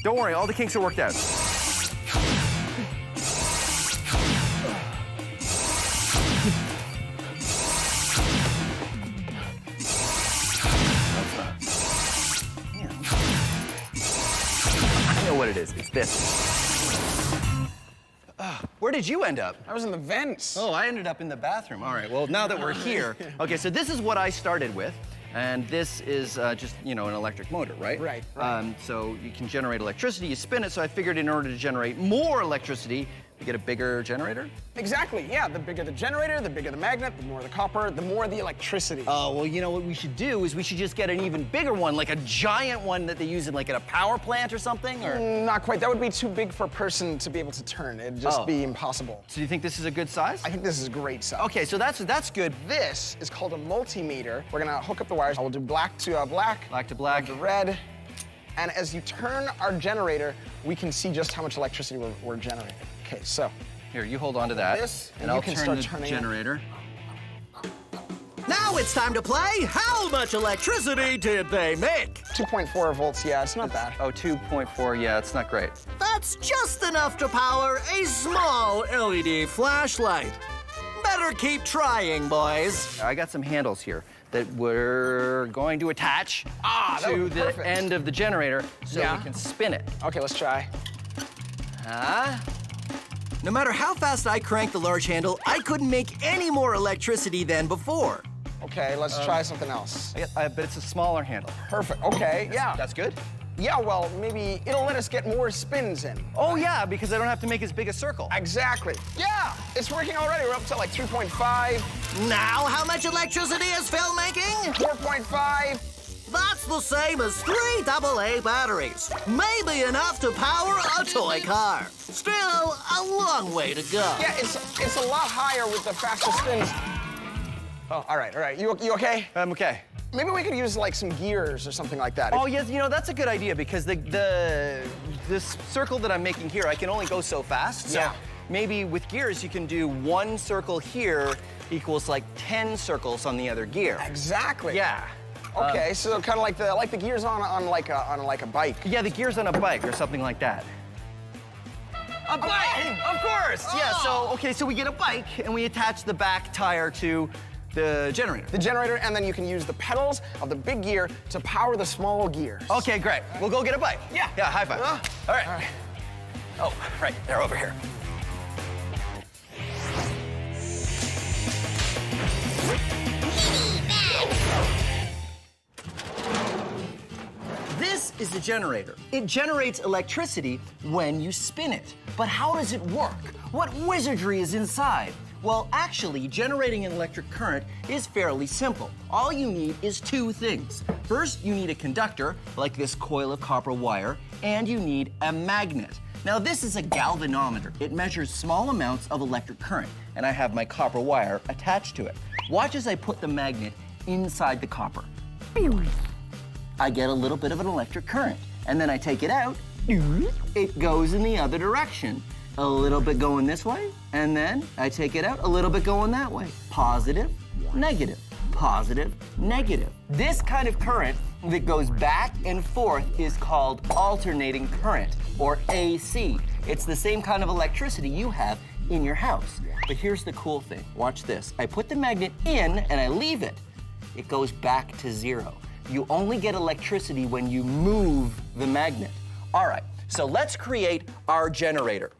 Don't worry, all the kinks are worked out. I know what it is. It's this. Where did you end up? I was in the vents. Oh, I ended up in the bathroom. All right, well, now that we're here. Okay, so this is what I started with. And this is just, you know, an electric motor, right? Right. So you can generate electricity, you spin it, so I figured in order to generate more electricity, you get a bigger generator? Exactly, yeah. The bigger the generator, the bigger the magnet, the more the copper, the more the electricity. Oh, well, you know what we should do is we should just get an even bigger one, like a giant one that they use in like at a power plant or something, or? Not quite. That would be too big for a person to be able to turn. It'd just be impossible. So you think this is a good size? I think this is a great size. Okay, so that's good. This is called a multimeter. We're gonna hook up the wires. I will do black to black. Black to black. To red. And as you turn our generator, we can see just how much electricity we're generating. Okay, so. Here, you hold on to that. This, and I'll you can turn start the turning generator. Now it's time to play How Much Electricity Did They Make? 2.4 volts, yeah, it's not bad. Oh, 2.4, yeah, it's not great. That's just enough to power a small LED flashlight. Better keep trying, boys. I got some handles here that we're going to attach to the end of the generator so we can spin it. Okay, let's try. No matter how fast I cranked the large handle, I couldn't make any more electricity than before. Okay, let's try something else. But it's a smaller handle. Perfect, okay, yeah. That's good? Yeah, well, maybe it'll let us get more spins in. Oh, yeah, because I don't have to make as big a circle. Exactly. Yeah, it's working already. We're up to like 3.5. Now, how much electricity is Phil making? 4.5. That's the same as 3 AA batteries. Maybe enough to power a toy car. Still, a long way to go. Yeah, it's a lot higher with the faster spins. Oh, all right. You okay? I'm okay. Maybe we could use like some gears or something like that. Oh, yes, you know, that's a good idea because this circle that I'm making here, I can only go so fast. So maybe with gears, you can do 1 circle here equals like 10 circles on the other gear. Exactly. Yeah. Okay, so kind of like the gears on like a bike. Yeah, the gears on a bike or something like that. A bike, of course. Yeah. So okay, so we get a bike and we attach the back tire to the generator. The generator, and then you can use the pedals of the big gear to power the small gears. Okay, great. We'll go get a bike. Yeah. Yeah, high five. All right. Oh, right, they're over here. This is the generator. It generates electricity when you spin it. But how does it work? What wizardry is inside? Well, actually, generating an electric current is fairly simple. All you need is 2 things. First, you need a conductor, like this coil of copper wire, and you need a magnet. Now, this is a galvanometer. It measures small amounts of electric current, and I have my copper wire attached to it. Watch as I put the magnet inside the copper. I get a little bit of an electric current, and then I take it out. It goes in the other direction. A little bit going this way, and then I take it out, a little bit going that way. Positive, negative, positive, negative. This kind of current that goes back and forth is called alternating current, or AC. It's the same kind of electricity you have in your house. But here's the cool thing. Watch this. I put the magnet in and I leave it. It goes back to 0. You only get electricity when you move the magnet. All right, so let's create our generator.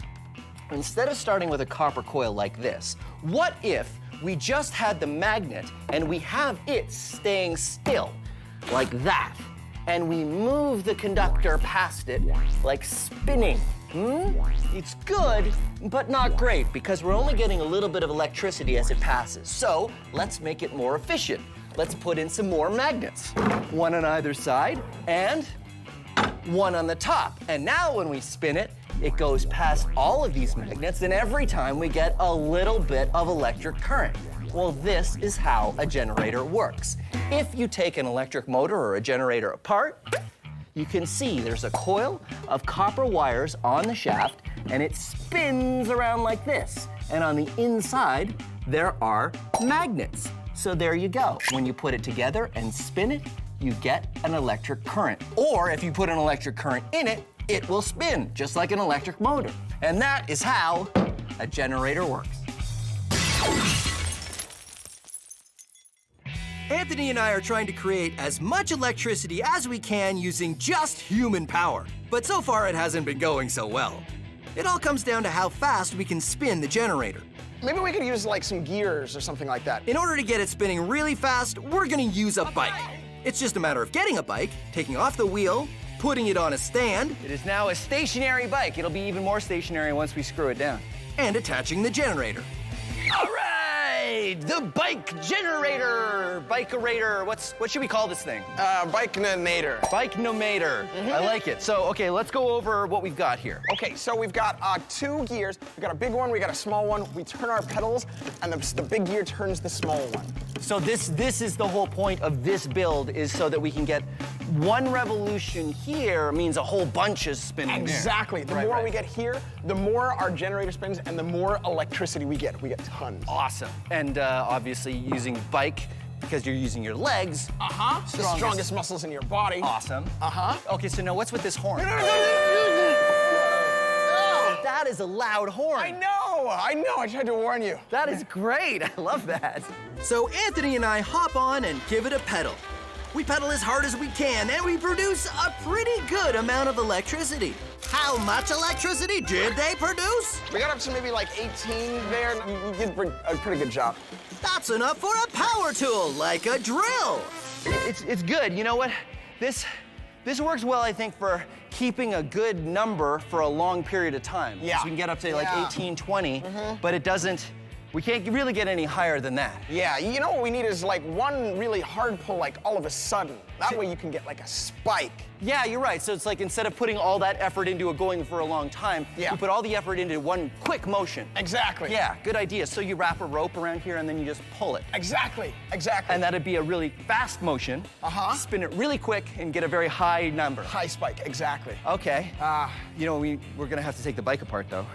Instead of starting with a copper coil like this, what if we just had the magnet and we have it staying still, like that, and we move the conductor past it, like spinning? It's good, but not great, because we're only getting a little bit of electricity as it passes. So let's make it more efficient. Let's put in some more magnets. 1 on either side, and 1 on the top. And now when we spin it, it goes past all of these magnets, and every time we get a little bit of electric current. Well, this is how a generator works. If you take an electric motor or a generator apart, you can see there's a coil of copper wires on the shaft, and it spins around like this. And on the inside, there are magnets. So there you go. When you put it together and spin it, you get an electric current. Or if you put an electric current in it, it will spin, just like an electric motor. And that is how a generator works. Anthony and I are trying to create as much electricity as we can using just human power. But so far, it hasn't been going so well. It all comes down to how fast we can spin the generator. Maybe we could use like some gears or something like that. In order to get it spinning really fast, we're gonna use a bike. It's just a matter of getting a bike, taking off the wheel, putting it on a stand. It is now a stationary bike. It'll be even more stationary once we screw it down. And attaching the generator. All right, the bike generator. Bike-orator, what should we call this thing? Bike-nomator. Bike-nomator. I like it. So, okay, let's go over what we've got here. Okay, so we've got 2 gears. We've got a big one, we got a small one. We turn our pedals, and the big gear turns the small one. So this is the whole point of this build, is so that we can get 1 revolution here means a whole bunch is spinning Exactly. there. The more we get here, the more our generator spins, and the more electricity we get. We get tons. Awesome. And obviously using bike, because you're using your legs. The strongest muscles in your body. Awesome. Okay, so now what's with this horn? That is a loud horn. I know. I tried to warn you. That is great. I love that. So Anthony and I hop on and give it a pedal. We pedal as hard as we can, and we produce a pretty good amount of electricity. How much electricity did they produce? We got up to maybe like 18 there. You did a pretty good job. That's enough for a power tool, like a drill. It's good. You know what? This works well, I think, for keeping a good number for a long period of time. Yeah. So we can get up to like 18, 20, but it doesn't, we can't really get any higher than that. Yeah, you know what we need is like 1 really hard pull, like all of a sudden. That way you can get like a spike. Yeah, you're right. So it's like instead of putting all that effort into it going for a long time, you put all the effort into 1 quick motion. Exactly. Yeah, good idea. So you wrap a rope around here and then you just pull it. Exactly. And that'd be a really fast motion. Spin it really quick and get a very high number. High spike, exactly. Okay. You know, we're gonna have to take the bike apart though.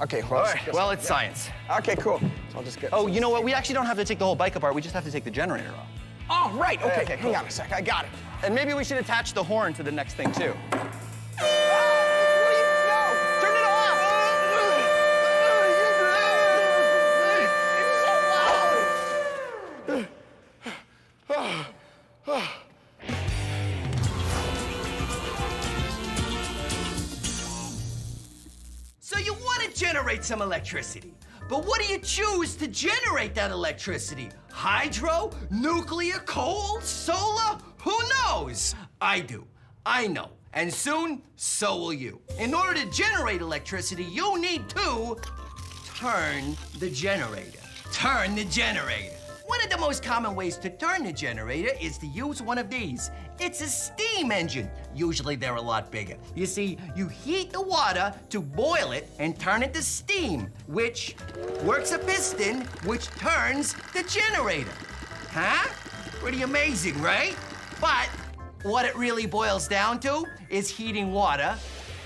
Okay, All right, well, it's science. Okay, cool. So I'll just get... Oh, you know what? We actually don't have to take the whole bike apart. We just have to take the generator off. Oh, right, okay. Okay, Hang on a sec, I got it. And maybe we should attach the horn to the next thing, too. So you want to generate some electricity, but what do you choose to generate that electricity? Hydro, nuclear, coal, solar? Who knows? I do. I know. And soon, so will you. In order to generate electricity, you need to turn the generator. Turn the generator. One of the most common ways to turn the generator is to use one of these. It's a steam engine. Usually they're a lot bigger. You see, you heat the water to boil it and turn it to steam, which works a piston, which turns the generator. Huh? Pretty amazing, right? But what it really boils down to is heating water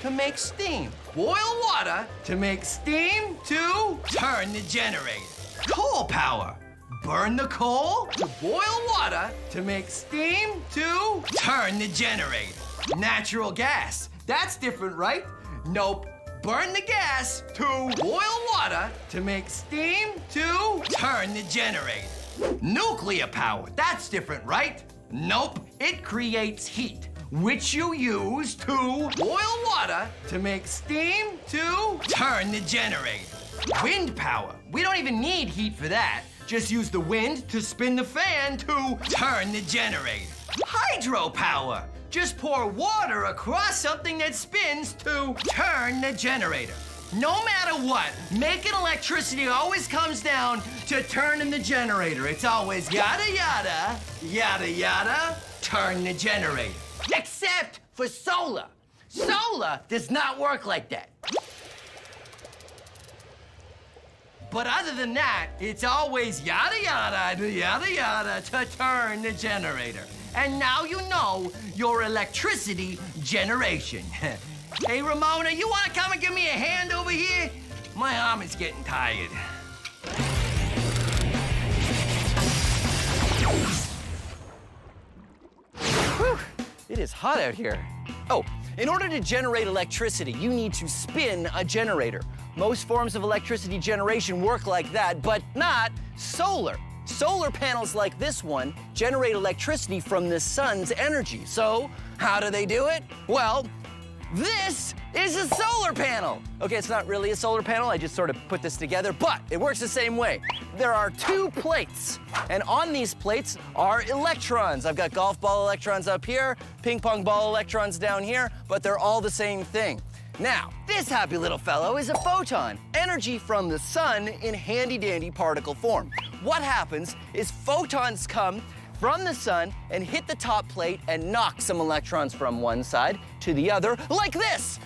to make steam. Boil water to make steam to turn the generator. Coal power. Burn the coal to boil water to make steam to turn the generator. Natural gas. That's different, right? Nope. Burn the gas to boil water to make steam to turn the generator. Nuclear power. That's different, right? Nope. It creates heat, which you use to boil water to make steam to turn the generator. Wind power. We don't even need heat for that. Just use the wind to spin the fan to turn the generator. Hydropower. Just pour water across something that spins to turn the generator. No matter what, making electricity always comes down to turning the generator. It's always yada yada, yada yada, turn the generator. Except for solar. Solar does not work like that. But other than that, it's always yada yada, yada yada to turn the generator. And now you know your electricity generation. Hey, Ramona, you wanna come and give me a hand over here? My arm is getting tired. Whew, it is hot out here. Oh, in order to generate electricity, you need to spin a generator. Most forms of electricity generation work like that, but not solar. Solar panels like this one generate electricity from the sun's energy. So, how do they do it? Well, this is a solar panel. Okay, it's not really a solar panel, I just sort of put this together, but it works the same way. There are two plates, and on these plates are electrons. I've got golf ball electrons up here, ping pong ball electrons down here, but they're all the same thing. Now, this happy little fellow is a photon, energy from the sun in handy-dandy particle form. What happens is photons come from the sun and hit the top plate and knock some electrons from one side to the other, like this.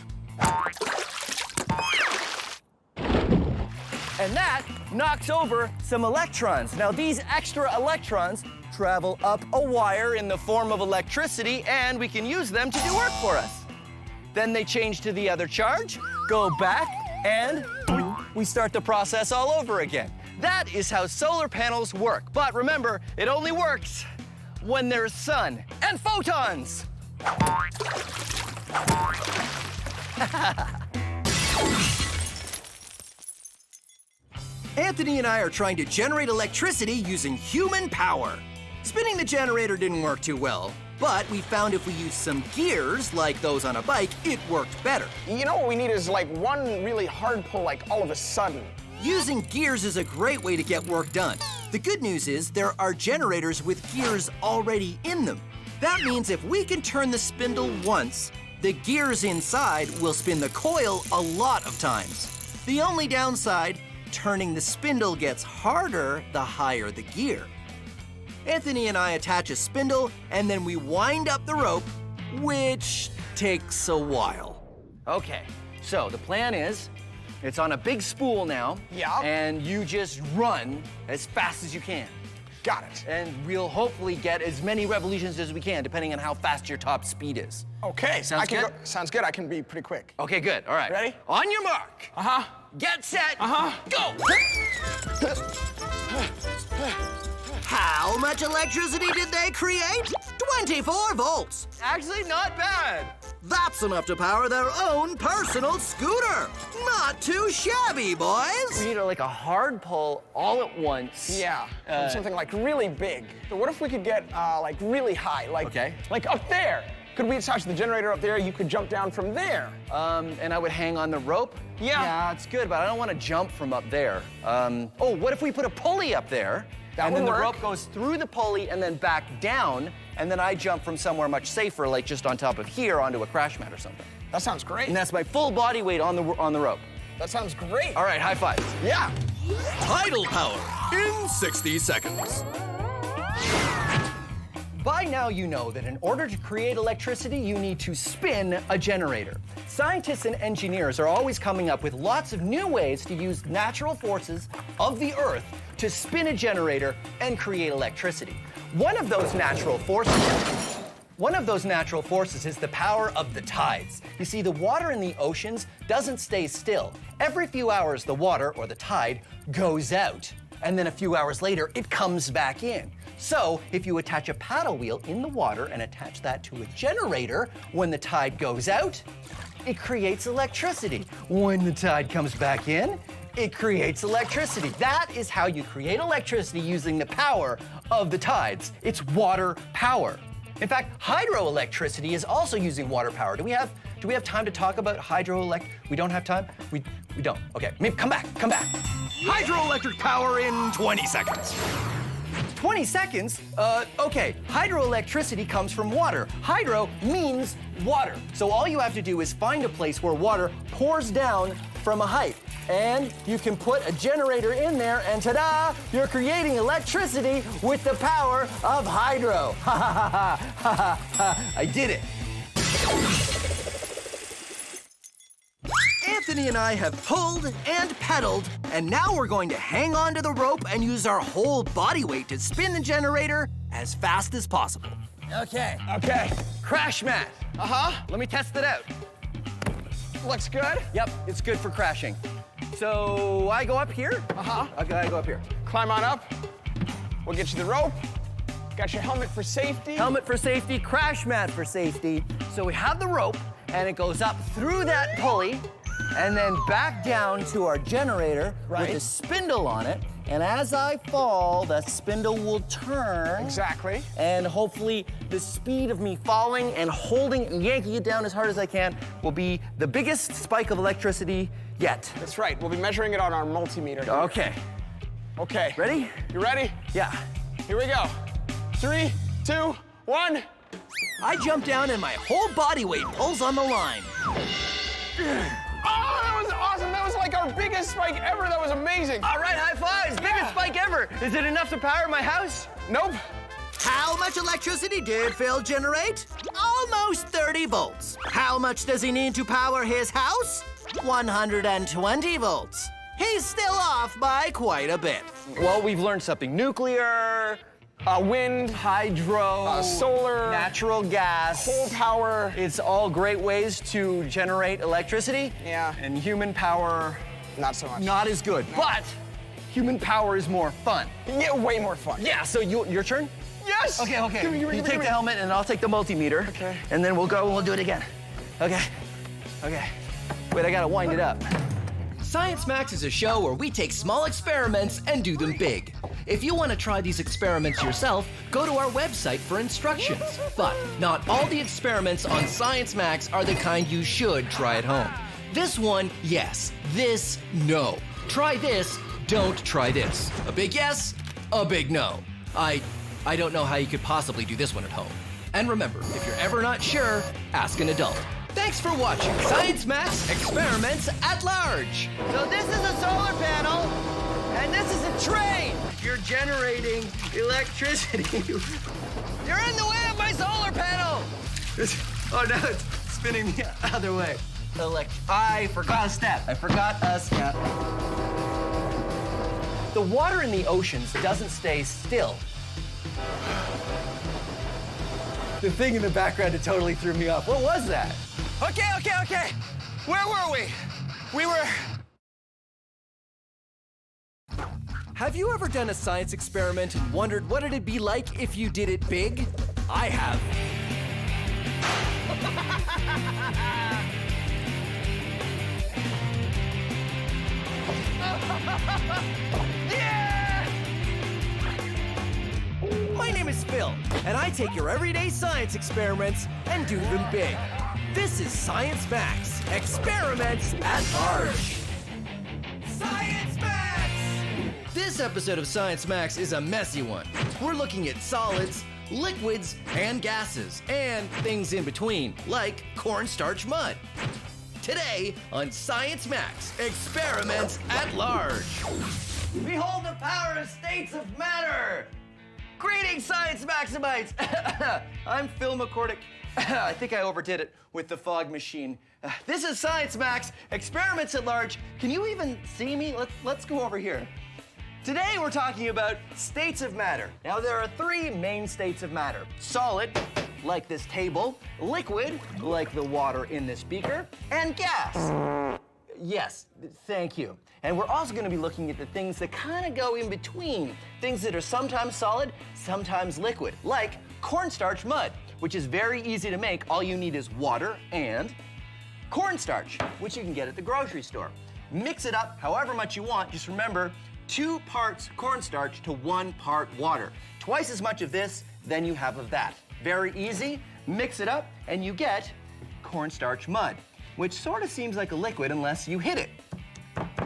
And that knocks over some electrons. Now, these extra electrons travel up a wire in the form of electricity, and we can use them to do work for us. Then they change to the other charge, go back, and we start the process all over again. That is how solar panels work. But remember, it only works when there's sun and photons. Anthony and I are trying to generate electricity using human power. Spinning the generator didn't work too well, but we found if we used some gears, like those on a bike, it worked better. You know what we need is like one really hard pull, like all of a sudden. Using gears is a great way to get work done. The good news is there are generators with gears already in them. That means if we can turn the spindle once, the gears inside will spin the coil a lot of times. The only downside, turning the spindle gets harder the higher the gear. Anthony and I attach a spindle, and then we wind up the rope, which takes a while. Okay, so the plan is, it's on a big spool now. Yeah. And you just run as fast as you can. Got it. And we'll hopefully get as many revolutions as we can, depending on how fast your top speed is. Okay. Sounds good? Sounds good. I can be pretty quick. Okay, good. All right. Ready? On your mark. Uh-huh. get set, go! How much electricity did they create? 24 volts. Actually, not bad. That's enough to power their own personal scooter. Not too shabby, boys. We need like a hard pull all at once. Yeah, something like really big. So what if we could get like really high, like up there? Could we attach the generator up there? You could jump down from there. And I would hang on the rope? Yeah. Yeah, it's good, but I don't want to jump from up there. Oh, what if we put a pulley up there? That would then work. the rope goes through the pulley and then back down, and then I jump from somewhere much safer, like just on top of here onto a crash mat or something. That sounds great. And that's my full body weight on the rope. That sounds great. All right, high five. Yeah. Tidal power in 60 seconds. By now you know that in order to create electricity, you need to spin a generator. Scientists and engineers are always coming up with lots of new ways to use natural forces of the Earth to spin a generator and create electricity. One of those natural forces is the power of the tides. You see, the water in the oceans doesn't stay still. Every few hours, the water, or the tide, goes out. And then a few hours later, it comes back in. So, if you attach a paddle wheel in the water and attach that to a generator, when the tide goes out, it creates electricity. When the tide comes back in, it creates electricity. That is how you create electricity using the power of the tides. It's water power. In fact, hydroelectricity is also using water power. Do we have time to talk about We don't have time? We don't. Okay, maybe come back. Hydroelectric power in 20 seconds. 20 seconds? Okay, hydroelectricity comes from water. Hydro means water. So all you have to do is find a place where water pours down from a height. And you can put a generator in there, and ta-da, you're creating electricity with the power of hydro. Ha ha ha ha ha ha! I did it. Anthony and I have pulled and pedaled, and now we're going to hang on to the rope and use our whole body weight to spin the generator as fast as possible. Okay. Okay. Crash mat. Let me test it out. Looks good. Yep, it's good for crashing. So I go up here. Okay, I go up here. Climb on up. We'll get you the rope. Got your helmet for safety. Helmet for safety, crash mat for safety. So we have the rope, and it goes up through that pulley, and then back down to our generator with a spindle on it. And as I fall, the spindle will turn. Exactly. And hopefully the speed of me falling and holding and yanking it down as hard as I can will be the biggest spike of electricity yet. That's right. We'll be measuring it on our multimeter here. Okay. Okay. Ready? You ready? Yeah. Here we go. 3, 2, 1. I jump down and my whole body weight pulls on the line. Oh, that was awesome. That was like our biggest spike ever. That was amazing. All right, high fives. Biggest spike ever. Is it enough to power my house? Nope. How much electricity did Phil generate? Almost 30 volts. How much does he need to power his house? 120 volts. He's still off by quite a bit. Well, we've learned something. Nuclear, Wind, hydro, solar, natural gas, coal power. It's all great ways to generate electricity. Yeah. And human power, not so much. Not as good. No. But human power is more fun. Yeah, way more fun. Yeah, so your turn? Yes! Okay. Give me, you take the helmet and I'll take the multimeter. Okay. And then we'll go and we'll do it again. Okay. Wait, I gotta wind it up. Science Max is a show where we take small experiments and do them big. If you want to try these experiments yourself, go to our website for instructions. But not all the experiments on Science Max are the kind you should try at home. This one, yes. This, no. Try this, don't try this. A big yes, a big no. I don't know how you could possibly do this one at home. And remember, if you're ever not sure, ask an adult. Thanks for watching Science Max Experiments at Large. So this is a solar panel, and this is a train. You're generating electricity. You're in the way of my solar panel. Oh, no, it's spinning the other way. I forgot a step. The water in the oceans doesn't stay still. The thing in the background, it totally threw me off. What was that? Okay. Where were we? We were Have you ever done a science experiment and wondered what it'd be like if you did it big? I have. My name is Phil, and I take your everyday science experiments and do them big. This is Science Max, Experiments at Large. Science Max! This episode of Science Max is a messy one. We're looking at solids, liquids, and gases, and things in between, like cornstarch mud. Today on Science Max, Experiments at Large. Behold the power of states of matter! Greetings, Science Maximites! I'm Phil McCordick. I think I overdid it with the fog machine. This is Science Max, Experiments at Large. Can you even see me? Let's go over here. Today we're talking about states of matter. Now there are three main states of matter. Solid, like this table, liquid, like the water in this beaker, and gas. Yes, thank you. And we're also going to be looking at the things that kind of go in between. Things that are sometimes solid, sometimes liquid, like cornstarch mud, which is very easy to make. All you need is water and cornstarch, which you can get at the grocery store. Mix it up however much you want. Just remember, 2 parts cornstarch to 1 part water. Twice as much of this than you have of that. Very easy. Mix it up and you get cornstarch mud, which sort of seems like a liquid unless you hit it.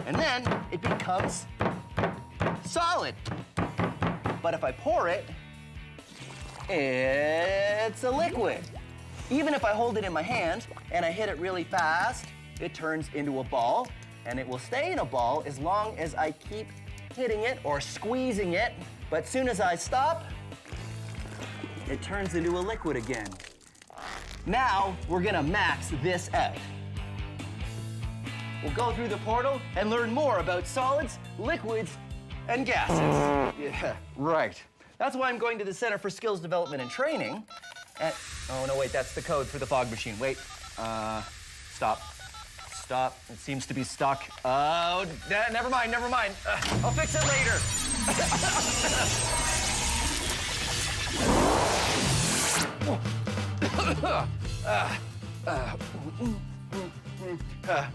And then it becomes solid. But if I pour it, it's a liquid. Even if I hold it in my hand and I hit it really fast, it turns into a ball, and it will stay in a ball as long as I keep hitting it or squeezing it. But as soon as I stop, it turns into a liquid again. Now we're gonna max this out. We'll go through the portal and learn more about solids, liquids, and gases. Yeah, right. That's why I'm going to the Center for Skills Development and Training. And, oh, no, wait, that's the code for the fog machine. Wait, stop. Stop, it seems to be stuck. Oh, never mind. I'll fix it later.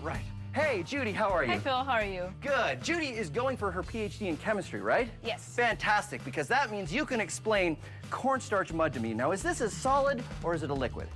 Right. Hey, Judy, how are you? Hi, Phil, how are you? Good. Judy is going for her PhD in chemistry, right? Yes. Fantastic, because that means you can explain cornstarch mud to me. Now, is this a solid or is it a liquid?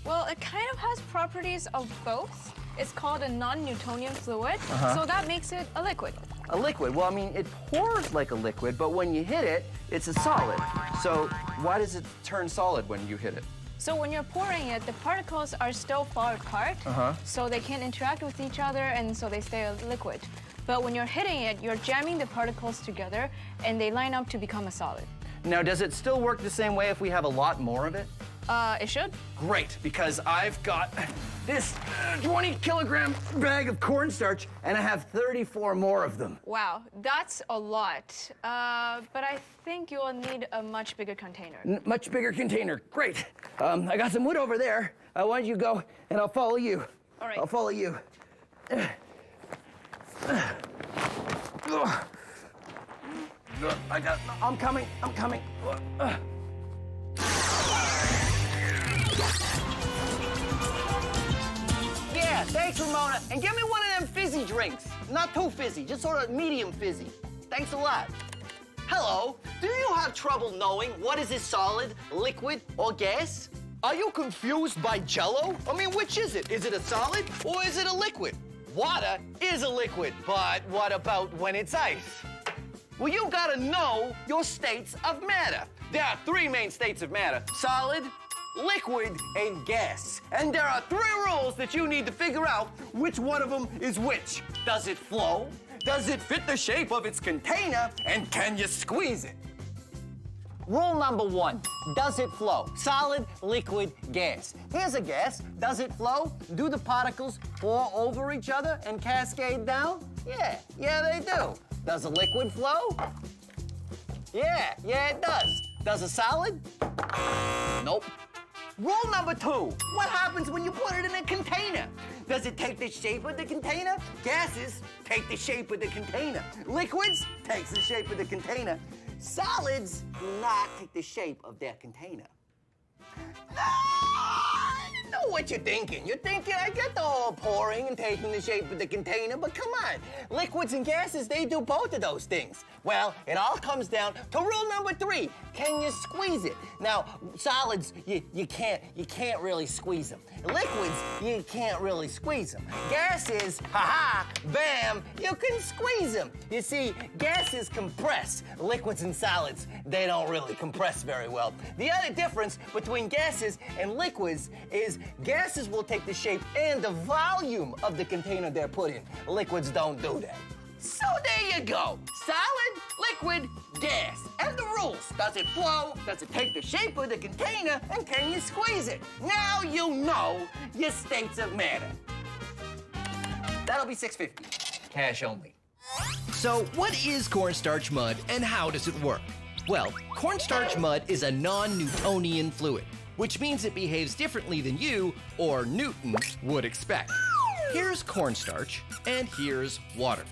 Well, it kind of has properties of both. It's called a non-Newtonian fluid, Uh-huh. so that makes it a liquid. A liquid? Well, I mean, it pours like a liquid, but when you hit it, it's a solid. So why does it turn solid when you hit it? So when you're pouring it, the particles are still far apart, Uh-huh. so they can't interact with each other, and so they stay a liquid. But when you're hitting it, you're jamming the particles together, and they line up to become a solid. Now, does it still work the same way if we have a lot more of it? It should. Great, because I've got this 20-kilogram bag of cornstarch, and I have 34 more of them. Wow, that's a lot. But I think you'll need a much bigger container. Much bigger container. Great. I got some wood over there. Why don't you go, and I'll follow you. All right. I'll follow you. I'm coming. Yeah, thanks, Ramona. And give me one of them fizzy drinks. Not too fizzy, just sort of medium fizzy. Thanks a lot. Hello, do you have trouble knowing what is a solid, liquid, or gas? Are you confused by Jell-O? I mean, which is it? Is it a solid or is it a liquid? Water is a liquid, but what about when it's ice? Well, you gotta know your states of matter. There are 3 main states of matter: solid, liquid, and gas. And there are 3 rules that you need to figure out which one of them is which. Does it flow? Does it fit the shape of its container? And can you squeeze it? Rule number 1, does it flow? Solid, liquid, gas. Here's a gas. Does it flow? Do the particles pour over each other and cascade down? Yeah, they do. Does a liquid flow? Yeah, it does. Does a solid? Nope. Rule number 2, what happens when you put it in a container? Does it take the shape of the container? Gases take the shape of the container. Liquids takes the shape of the container. Solids do not take the shape of their container. I know what you're thinking. You're thinking, I get the whole pouring and taking the shape of the container, but come on. Liquids and gases, they do both of those things. Well, it all comes down to rule number 3. Can you squeeze it? Now, solids, you can't really squeeze them. Liquids, you can't really squeeze them. Gases, ha-ha, bam, you can squeeze them. You see, gases compress. Liquids and solids, they don't really compress very well. The other difference between gases and liquids is gases will take the shape and the volume of the container they're put in. Liquids don't do that. So there you go. Solid, liquid, gas. And the rules. Does it flow? Does it take the shape of the container? And can you squeeze it? Now you know your states of matter. That'll be $6.50. Cash only. So what is cornstarch mud and how does it work? Well, cornstarch mud is a non-Newtonian fluid, which means it behaves differently than you, or Newton, would expect. Here's cornstarch, and here's water.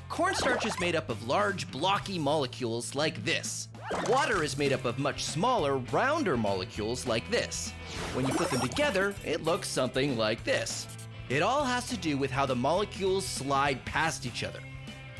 Cornstarch is made up of large, blocky molecules like this. Water is made up of much smaller, rounder molecules like this. When you put them together, it looks something like this. It all has to do with how the molecules slide past each other.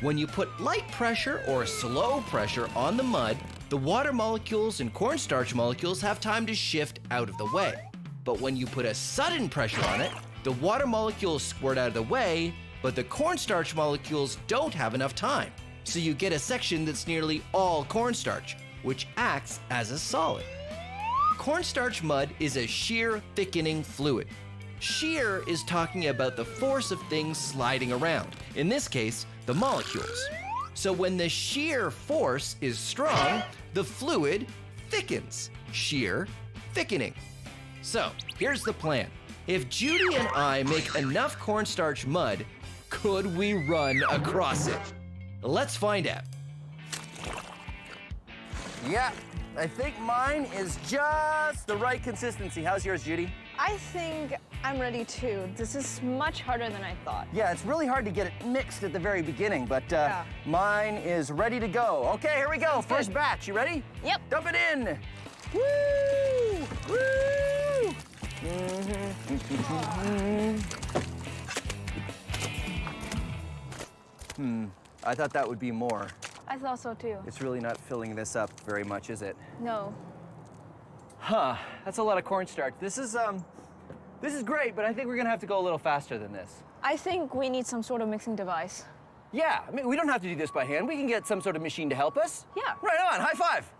When you put light pressure or slow pressure on the mud, the water molecules and cornstarch molecules have time to shift out of the way. But when you put a sudden pressure on it, the water molecules squirt out of the way, but the cornstarch molecules don't have enough time. So you get a section that's nearly all cornstarch, which acts as a solid. Cornstarch mud is a shear thickening fluid. Shear is talking about the force of things sliding around, in this case, the molecules. So when the shear force is strong, the fluid thickens. Shear thickening. So here's the plan. If Judy and I make enough cornstarch mud, could we run across it? Let's find out. Yeah, I think mine is just the right consistency. How's yours, Judy? I think I'm ready too. This is much harder than I thought. Yeah, it's really hard to get it mixed at the very beginning, but mine is ready to go. Okay, here we go. First batch. You ready? Yep. Dump it in. Woo! Woo! I thought that would be more. I thought so too. It's really not filling this up very much, is it? No. Huh, that's a lot of cornstarch. This is great, but I think we're gonna have to go a little faster than this. I think we need some sort of mixing device. Yeah, I mean, we don't have to do this by hand. We can get some sort of machine to help us. Yeah. Right on, high five.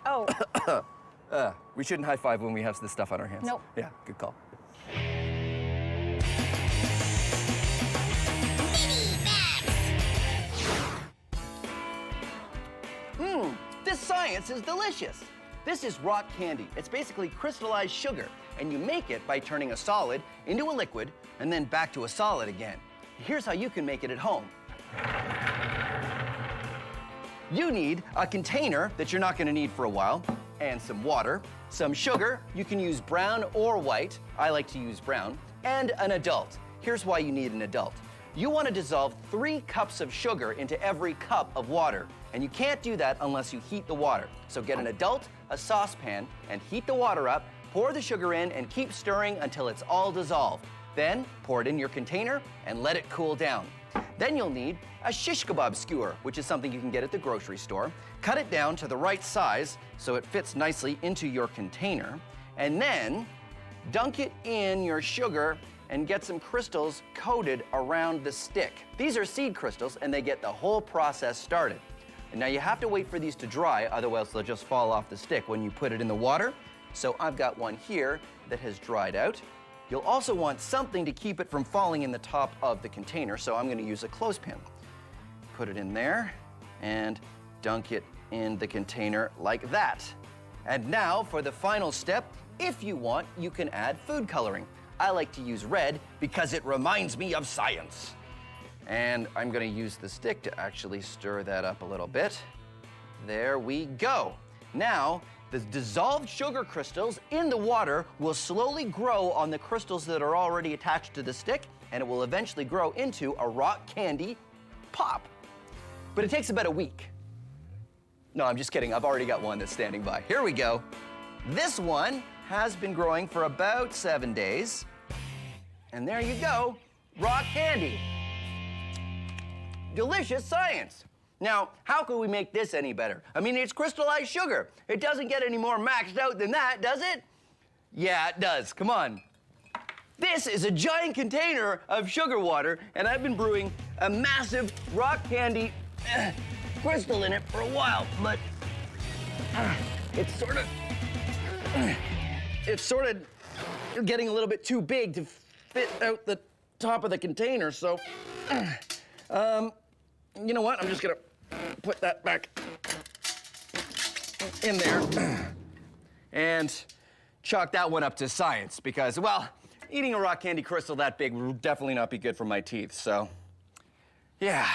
Oh. We shouldn't high five when we have this stuff on our hands. Nope. Yeah, good call. This science is delicious. This is rock candy. It's basically crystallized sugar, and you make it by turning a solid into a liquid and then back to a solid again. Here's how you can make it at home. You need a container that you're not gonna need for a while, and some water, some sugar. You can use brown or white. I like to use brown. And an adult. Here's why you need an adult. You want to dissolve 3 cups of sugar into every cup of water. And you can't do that unless you heat the water. So get an adult, a saucepan, and heat the water up, pour the sugar in, and keep stirring until it's all dissolved. Then pour it in your container and let it cool down. Then you'll need a shish kebab skewer, which is something you can get at the grocery store. Cut it down to the right size so it fits nicely into your container. And then dunk it in your sugar and get some crystals coated around the stick. These are seed crystals, and they get the whole process started. And now you have to wait for these to dry, otherwise they'll just fall off the stick when you put it in the water. So I've got one here that has dried out. You'll also want something to keep it from falling in the top of the container, so I'm gonna use a clothespin. Put it in there and dunk it in the container like that. And now for the final step, if you want, you can add food coloring. I like to use red because it reminds me of science. And I'm gonna use the stick to actually stir that up a little bit. There we go. Now, the dissolved sugar crystals in the water will slowly grow on the crystals that are already attached to the stick, and it will eventually grow into a rock candy pop. But it takes about a week. No, I'm just kidding. I've already got one that's standing by. Here we go. This one has been growing for about 7 days. And there you go, rock candy. Delicious science. Now, how can we make this any better? I mean, it's crystallized sugar. It doesn't get any more maxed out than that, does it? Yeah, it does. Come on. This is a giant container of sugar water, and I've been brewing a massive rock candy crystal in it for a while, but it's sort of getting a little bit too big to fit out the top of the container, so you know what? I'm just gonna put that back in there and chalk that one up to science because, well, eating a rock candy crystal that big would definitely not be good for my teeth, so yeah.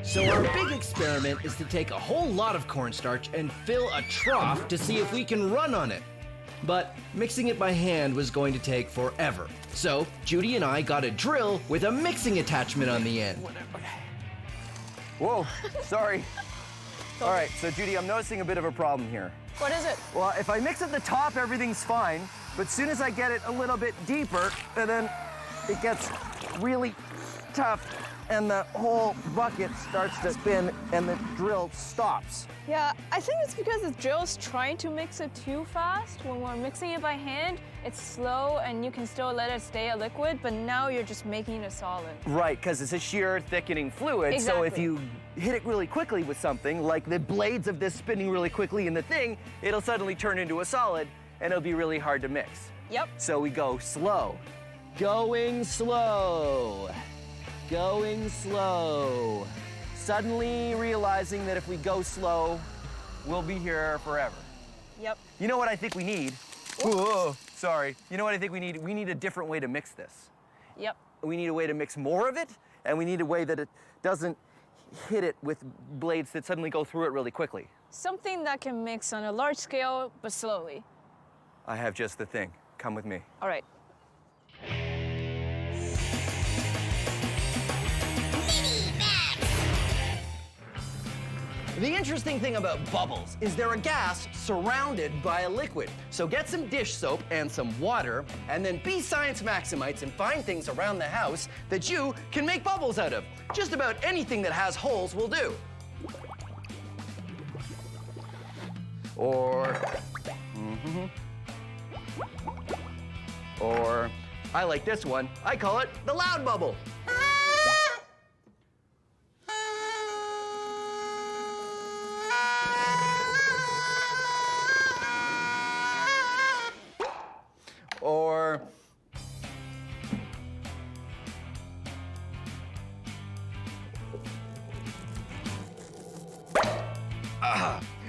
So our big experiment is to take a whole lot of cornstarch and fill a trough to see if we can run on it. But mixing it by hand was going to take forever. So Judy and I got a drill with a mixing attachment on the end. Whoa, sorry. All right, so Judy, I'm noticing a bit of a problem here. What is it? Well, if I mix at the top, everything's fine. But as soon as I get it a little bit deeper, and then it gets really tough, and the whole bucket starts to spin, and the drill stops. Yeah, I think it's because the drill's trying to mix it too fast. When we're mixing it by hand, it's slow and you can still let it stay a liquid, but now you're just making it a solid. Right, because it's a sheer thickening fluid. Exactly. So if you hit it really quickly with something, like the blades of this spinning really quickly in the thing, it'll suddenly turn into a solid, and it'll be really hard to mix. Yep. So we go slow. Going slow. Going slow. Suddenly realizing that if we go slow, we'll be here forever. Yep. You know what I think we need? Whoa, sorry. You know what I think we need? We need a different way to mix this. Yep. We need a way to mix more of it, and we need a way that it doesn't hit it with blades that suddenly go through it really quickly. Something that can mix on a large scale, but slowly. I have just the thing. Come with me. All right. The interesting thing about bubbles is they're a gas surrounded by a liquid. So get some dish soap and some water, and then be science maximites and find things around the house that you can make bubbles out of. Just about anything that has holes will do. Or I like this one. I call it the loud bubble. Or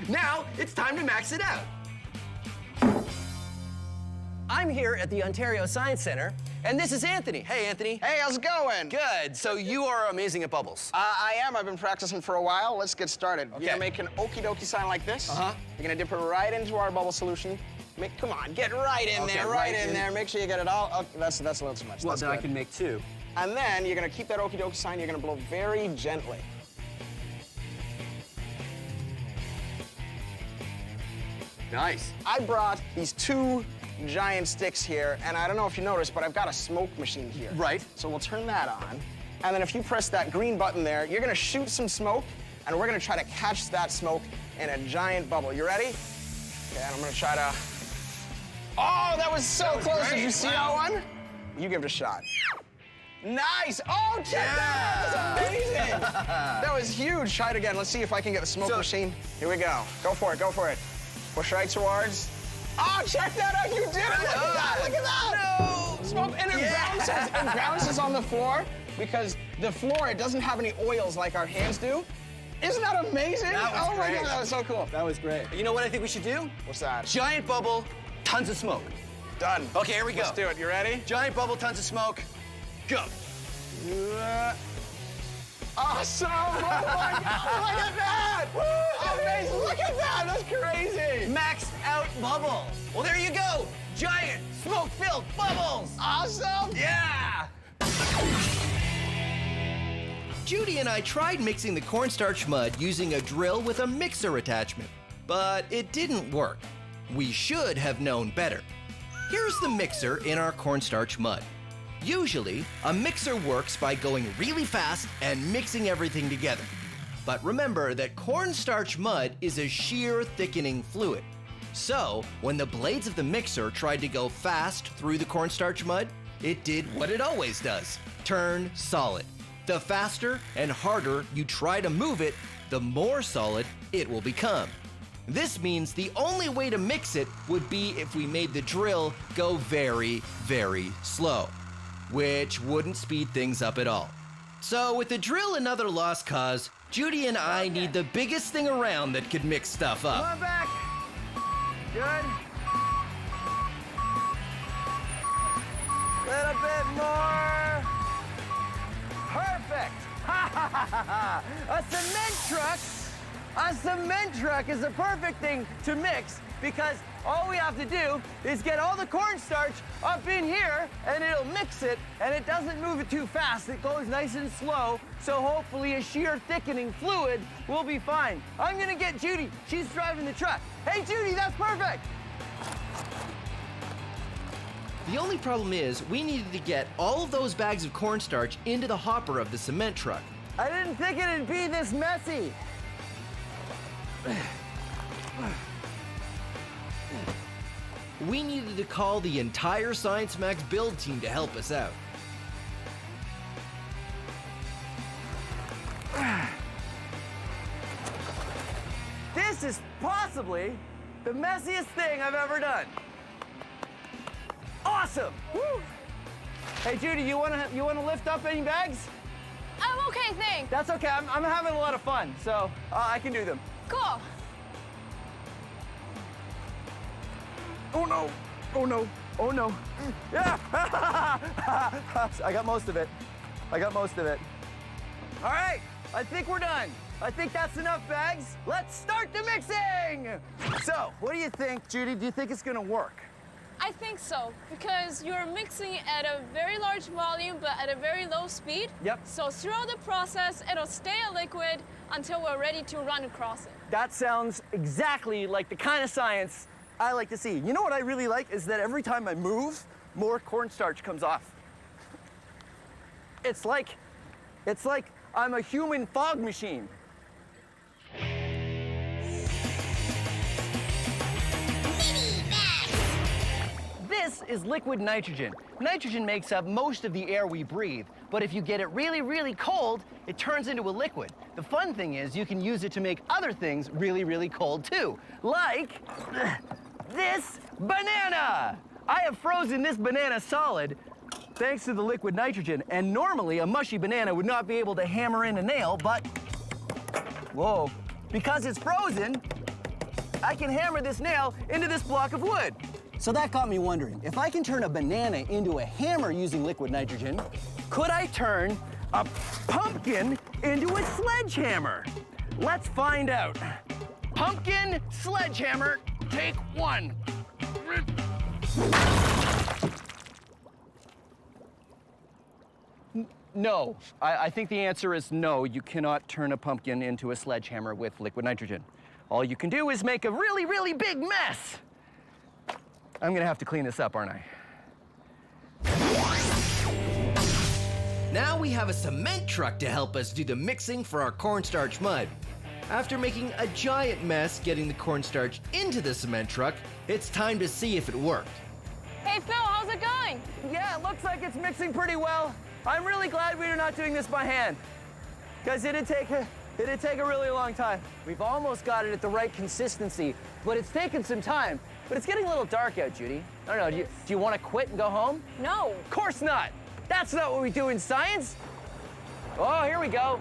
now it's time to max it out. I'm here at the Ontario Science Centre, and this is Anthony. Hey, Anthony. Hey, how's it going? Good. So you are amazing at bubbles. I am. I've been practicing for a while. Let's get started. Okay. You're gonna make an okie dokie sign like this. Uh-huh. You're gonna dip it right into our bubble solution. Come on, get right in Okay, there, right in there. Make sure you get it all. Oh, that's a little too much. Well, That's then I good. can make two. And then you're gonna keep that okie dokie sign. You're gonna blow very gently. Nice. I brought these two giant sticks here, and I don't know if you noticed, but I've got a smoke machine here. Right. So we'll turn that on, and then if you press that green button there, you're gonna shoot some smoke, and we're gonna try to catch that smoke in a giant bubble. You ready? Okay, and I'm gonna try to... Oh, that was so close. Did you see that one? You give it a shot. Nice! Oh, check that out! That was amazing! That was huge. Try it again. Let's see if I can get the smoke machine. Here we go. Go for it, go for it. Push right towards. Oh, check that out! You did it! Look at that! Look at that! No! Smoke, and it bounces on the floor because the floor, it doesn't have any oils like our hands do. Isn't that amazing? That was oh great. my God, that was so cool. That was great. You know what I think we should do? What's that? Giant bubble, tons of smoke. Done. Okay, here we go. Let's do it. You ready? Giant bubble, tons of smoke. Go. Awesome! Oh my God! Look at that! Amazing! Look at that! That's crazy! Max out bubble. Well, there you go. Giant smoke-filled bubbles. Awesome! Yeah. Judy and I tried mixing the cornstarch mud using a drill with a mixer attachment, but it didn't work. We should have known better. Here's the mixer in our cornstarch mud. Usually, a mixer works by going really fast and mixing everything together. But remember that cornstarch mud is a shear thickening fluid. So, when the blades of the mixer tried to go fast through the cornstarch mud, it did what it always does, turn solid. The faster and harder you try to move it, the more solid it will become. This means the only way to mix it would be if we made the drill go very, very slow, which wouldn't speed things up at all. So with the drill another lost cause, Judy and I need the biggest thing around that could mix stuff up. Come on back. Good. Little bit more. Perfect. A cement truck is the perfect thing to mix because all we have to do is get all the cornstarch up in here and it'll mix it and it doesn't move it too fast. It goes nice and slow, so hopefully a shear thickening fluid will be fine. I'm gonna get Judy. She's driving the truck. Hey, Judy, that's perfect. The only problem is we needed to get all of those bags of cornstarch into the hopper of the cement truck. I didn't think it'd be this messy. We needed to call the entire Science Max build team to help us out. This is possibly the messiest thing I've ever done. Awesome! Woo. Hey, Judy, you wanna lift up any bags? I'm okay, thanks. That's okay. I'm having a lot of fun, so I can do them. Cool. Oh no! Oh no! Oh no! Yeah! I got most of it. All right, I think we're done. I think that's enough bags. Let's start the mixing! So, what do you think, Judy? Do you think it's gonna work? I think so, because you're mixing at a very large volume, but at a very low speed. Yep. So throughout the process, it'll stay a liquid until we're ready to run across it. That sounds exactly like the kind of science I like to see. You know what I really like is that every time I move, more cornstarch comes off. It's like I'm a human fog machine. This is liquid nitrogen. Nitrogen makes up most of the air we breathe, but if you get it really, really cold, it turns into a liquid. The fun thing is you can use it to make other things really, really cold too, like this banana. I have frozen this banana solid thanks to the liquid nitrogen, and normally a mushy banana would not be able to hammer in a nail, but whoa, because it's frozen, I can hammer this nail into this block of wood. So that got me wondering, if I can turn a banana into a hammer using liquid nitrogen, could I turn a pumpkin into a sledgehammer? Let's find out. Pumpkin sledgehammer, take one. No, I think the answer is no. You cannot turn a pumpkin into a sledgehammer with liquid nitrogen. All you can do is make a really, really big mess. I'm gonna have to clean this up, aren't I? Now we have a cement truck to help us do the mixing for our cornstarch mud. After making a giant mess getting the cornstarch into the cement truck, it's time to see if it worked. Hey, Phil, how's it going? Yeah, it looks like it's mixing pretty well. I'm really glad we're not doing this by hand, because it'd take a really long time. We've almost got it at the right consistency, but it's taken some time. But it's getting a little dark out, Judy. I don't know, do you want to quit and go home? No. Of course not. That's not what we do in science. Oh, here we go.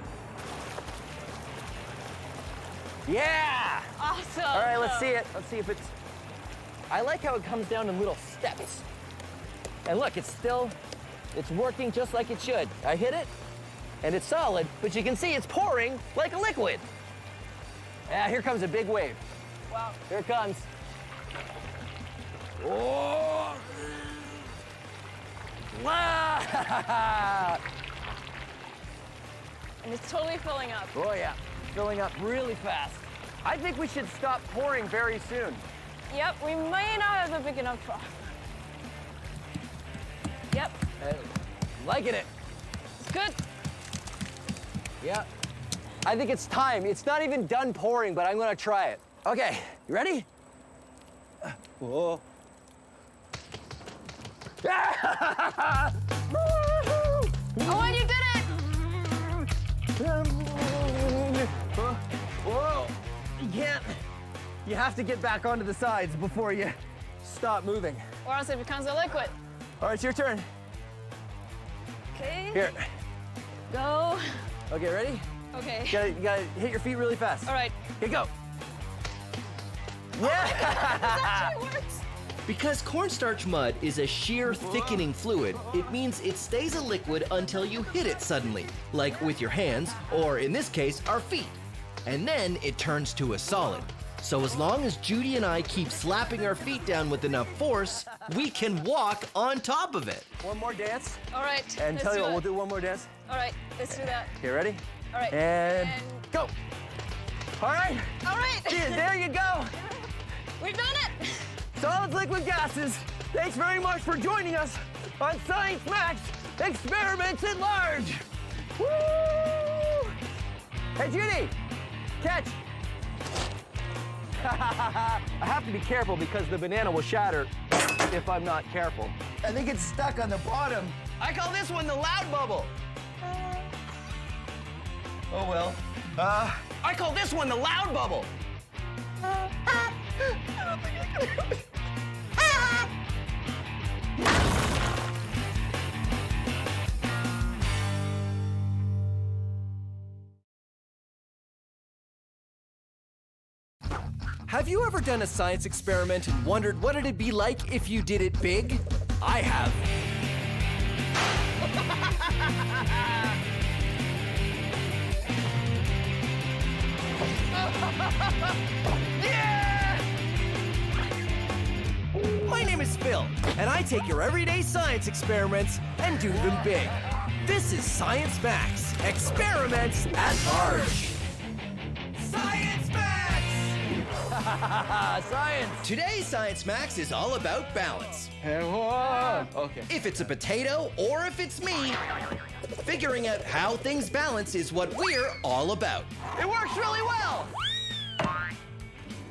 Yeah! Awesome. All right, let's see it. Let's see if it's... I like how it comes down in little steps. And look, it's working just like it should. I hit it, and it's solid, but you can see it's pouring like a liquid. Yeah, here comes a big wave. Wow. Here it comes. Oh! And it's totally filling up. Oh yeah, filling up really fast. I think we should stop pouring very soon. Yep, we may not have a big enough trough. Yep. Liking it. It's good. Yeah. I think it's time. It's not even done pouring, but I'm gonna try it. Okay, you ready? Whoa. Oh, and you did it! Whoa. You can't. You have to get back onto the sides before you stop moving. Or else it becomes a liquid. All right, it's your turn. Okay. Here. Go. Okay, ready? Okay. You gotta hit your feet really fast. All right. Okay, go. This actually works. Because cornstarch mud is a sheer thickening fluid, it means it stays a liquid until you hit it suddenly, like with your hands, or in this case, our feet. And then it turns to a solid. So as long as Judy and I keep slapping our feet down with enough force, we can walk on top of it. One more dance. All right. And let's tell you do what, it. we'll do one more dance. All right, let's do that. Okay, ready? All right. And go. All right. All right. Yeah, there you go. We've done it. Solids, liquid, gases. Thanks very much for joining us on Science Max Experiments at Large. Woo! Hey, Judy, catch. I have to be careful because the banana will shatter if I'm not careful. I think it's stuck on the bottom. I call this one the loud bubble. Oh, well. I call this one the loud bubble. Have you ever done a science experiment and wondered what it'd be like if you did it big? I have. My name is Phil, and I take your everyday science experiments and do them big. This is Science Max Experiments at Large. Science Max! Science! Today's Science Max is all about balance. Okay. If it's a potato or if it's me, figuring out how things balance is what we're all about. It works really well!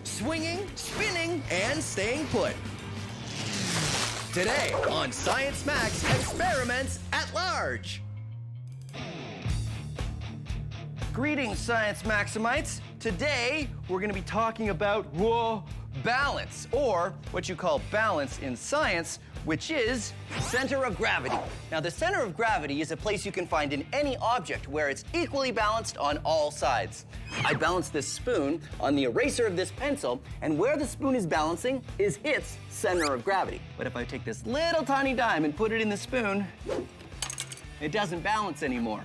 Swinging, spinning, and staying put. Today on Science Max Experiments at Large. Greetings, Science Maximites. Today, we're gonna be talking about, balance, or what you call balance in science, which is center of gravity. Now, the center of gravity is a place you can find in any object where it's equally balanced on all sides. I balanced this spoon on the eraser of this pencil, and where the spoon is balancing is its center of gravity. But if I take this little tiny dime and put it in the spoon, it doesn't balance anymore.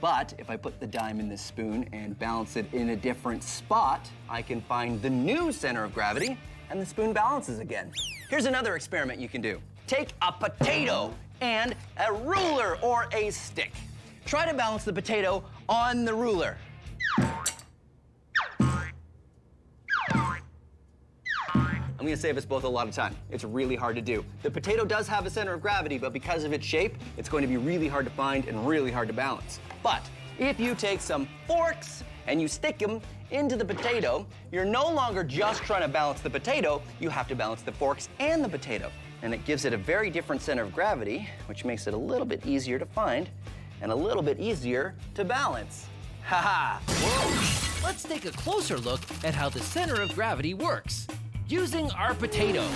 But if I put the dime in this spoon and balance it in a different spot, I can find the new center of gravity, and the spoon balances again. Here's another experiment you can do. Take a potato and a ruler or a stick. Try to balance the potato on the ruler. I'm gonna save us both a lot of time. It's really hard to do. The potato does have a center of gravity, but because of its shape, it's going to be really hard to find and really hard to balance. But if you take some forks and you stick them into the potato, you're no longer just trying to balance the potato, you have to balance the forks and the potato. And it gives it a very different center of gravity, which makes it a little bit easier to find and a little bit easier to balance. Ha-ha! Whoa! Let's take a closer look at how the center of gravity works. Using our potato.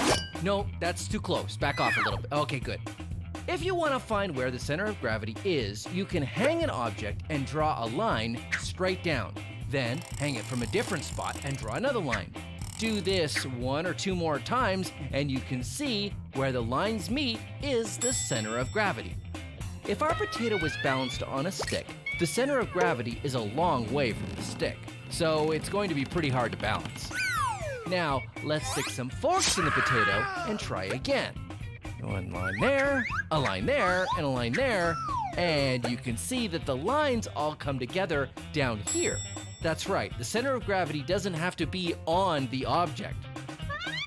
No, that's too close. Back off a little bit. Okay, good. If you want to find where the center of gravity is, you can hang an object and draw a line straight down. Then hang it from a different spot and draw another line. Do this 1 or 2 more times and you can see where the lines meet is the center of gravity. If our potato was balanced on a stick, the center of gravity is a long way from the stick, so it's going to be pretty hard to balance. Now, let's stick some forks in the potato and try again. One line there, and a line there, And you can see that the lines all come together down here. That's right, the center of gravity doesn't have to be on the object.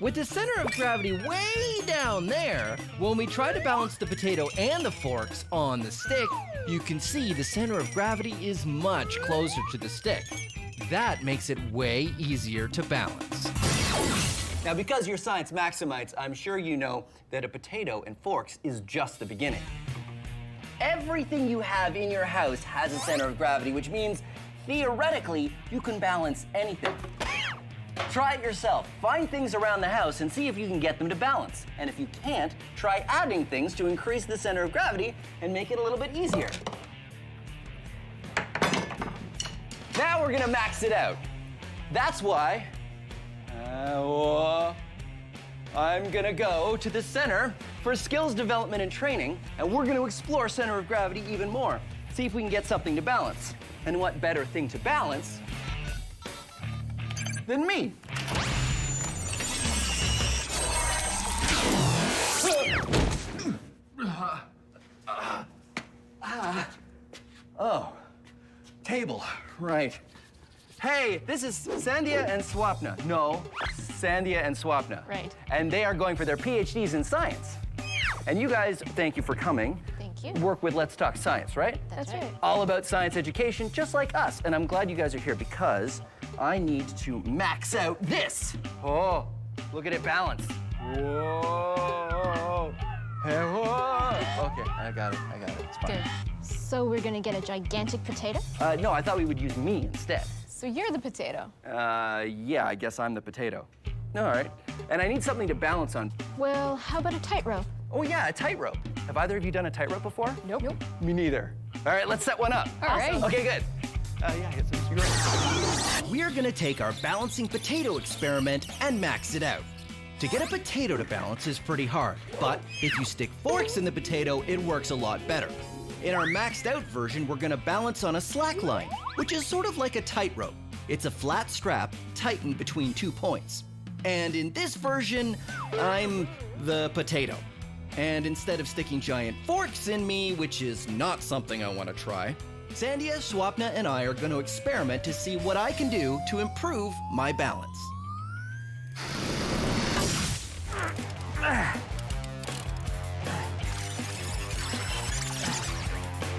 With the center of gravity way down there, when we try to balance the potato and the forks on the stick, you can see the center of gravity is much closer to the stick. That makes it way easier to balance. Now, because you're science maximites, I'm sure you know that a potato and forks is just the beginning. Everything you have in your house has a center of gravity, which means theoretically, you can balance anything. Try it yourself. Find things around the house and see if you can get them to balance. And if you can't, try adding things to increase the center of gravity and make it a little bit easier. Now we're gonna max it out. That's why I'm gonna go to the center for skills development and training, and we're gonna explore center of gravity even more. See if we can get something to balance. And what better thing to balance than me? Oh, table, right. Hey, this is Sandhya and Swapna. No, Sandhya and Swapna. Right. And they are going for their PhDs in science. And you guys, thank you for coming. Thank you. Work with Let's Talk Science, right? That's right. All about science education, just like us. And I'm glad you guys are here because I need to max out this. Oh, look at it balance. Whoa. Hey, whoa. Okay, I got it. It's fine. Good. So we're gonna get a gigantic potato? No, I thought we would use me instead. So you're the potato. Yeah, I guess I'm the potato. All right. And I need something to balance on. Well, how about a tightrope? Oh, yeah, a tightrope. Have either of you done a tightrope before? Nope. Me neither. All right, let's set one up. All right. Okay, good. Yeah, it's great. We're gonna take our balancing potato experiment and max it out. To get a potato to balance is pretty hard, but if you stick forks in the potato, it works a lot better. In our maxed out version, we're gonna balance on a slack line, which is sort of like a tightrope. It's a flat strap tightened between 2 points. And in this version, I'm the potato. And instead of sticking giant forks in me, which is not something I want to try, Sandhya, Swapna, and I are going to experiment to see what I can do to improve my balance.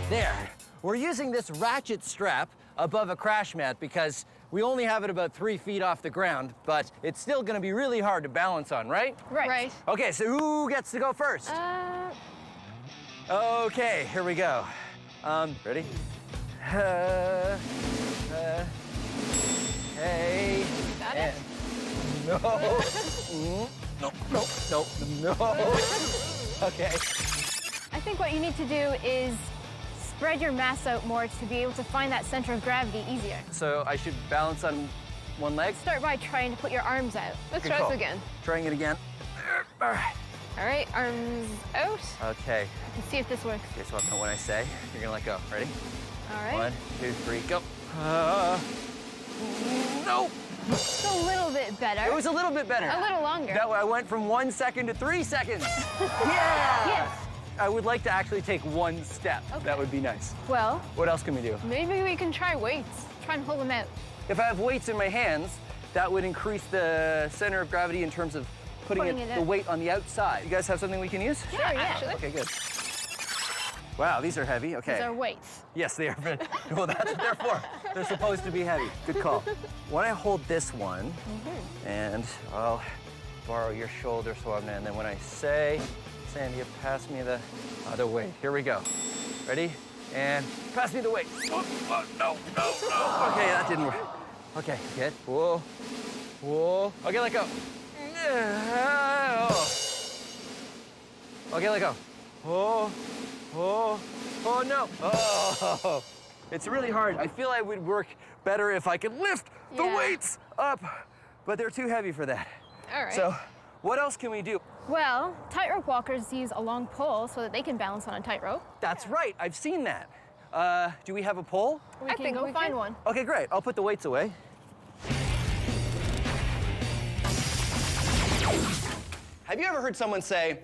There. We're using this ratchet strap above a crash mat because we only have it about 3 feet off the ground, but it's still gonna be really hard to balance on, right? Right. Okay, so who gets to go first? Okay, here we go. Ready? Hey. Got it? No. No. Okay. I think what you need to do is spread your mass out more to be able to find that center of gravity easier. So I should balance on one leg? Start by trying to put your arms out. Let's try this again. Trying it again. All right. All right, arms out. Okay. Let's see if this works. Okay, so when I say, you're gonna let go. Ready? All right. 1, 2, 3, go. No. It's a little bit better. It was a little bit better. A little longer. I went from 1 second to 3 seconds. Yeah. Yes. I would like to actually take 1 step. Okay. That would be nice. Well. What else can we do? Maybe we can try weights. Try and hold them out. If I have weights in my hands, that would increase the center of gravity in terms of putting the weight on the outside. You guys have something we can use? Sure, yeah. Actually. Okay, good. Wow, these are heavy. Okay. These are weights. Yes, they are. Well, that's what they're for. They're supposed to be heavy. Good call. When I hold this one, and I'll borrow your shoulder, Swapna, and then when I say, Sandhya, pass me the other weight. Here we go. Ready? And pass me the weight. Oh, no. Okay, that didn't work. Okay, good. Whoa. Okay, let go. Okay, let go. Oh, no. Oh, it's really hard. I feel I would work better if I could lift the weights up, but they're too heavy for that. All right. So what else can we do? Well, tightrope walkers use a long pole so that they can balance on a tightrope. That's right, I've seen that. Do we have a pole? I think go find one. Okay, great. I'll put the weights away. Have you ever heard someone say,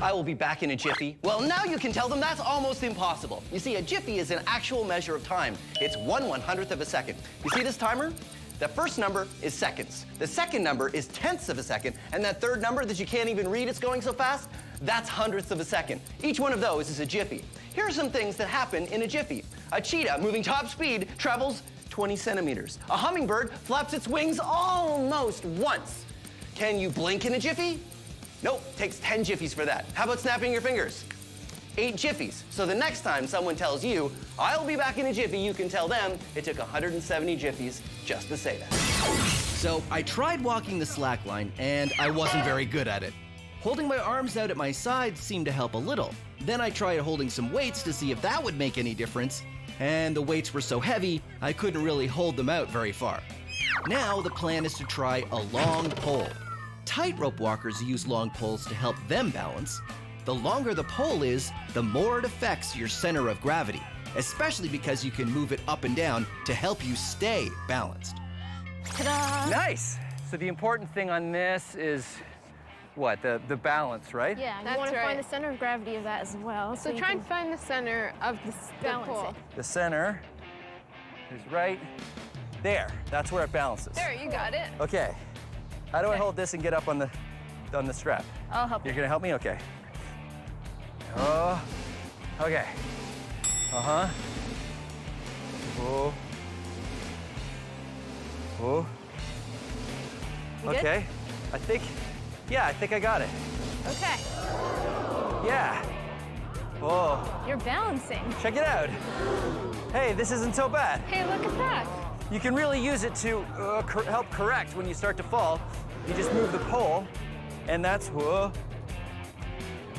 I will be back in a jiffy. Well, now you can tell them that's almost impossible. You see, a jiffy is an actual measure of time. It's 1/100th of a second. You see this timer? The first number is seconds. The second number is tenths of a second. And that third number that you can't even read, it's going so fast, that's hundredths of a second. Each one of those is a jiffy. Here are some things that happen in a jiffy. A cheetah moving top speed travels 20 centimeters. A hummingbird flaps its wings almost once. Can you blink in a jiffy? Nope, takes 10 jiffies for that. How about snapping your fingers? 8 jiffies. So the next time someone tells you, I'll be back in a jiffy, you can tell them it took 170 jiffies just to say that. So I tried walking the slack line, and I wasn't very good at it. Holding my arms out at my sides seemed to help a little. Then I tried holding some weights to see if that would make any difference, and the weights were so heavy, I couldn't really hold them out very far. Now the plan is to try a long pole. Tightrope walkers use long poles to help them balance. The longer the pole is, the more it affects your center of gravity, especially because you can move it up and down to help you stay balanced. Ta-da! Nice. So the important thing on this is what? The balance, right? Yeah, you That's want to right. find the center of gravity of that as well. So you try can and find the center of the balance pole. it. The center is right there. That's where it balances. There, you got it. Okay. How do I hold this and get up on the strap? I'll help you. You're gonna help me? Okay. Oh, okay. Uh-huh. Oh. Oh. You good? Okay. I think I got it. Okay. Yeah. Oh. You're balancing. Check it out. Hey, this isn't so bad. Hey, look at that. You can really use it to help correct when you start to fall. You just move the pole, and that's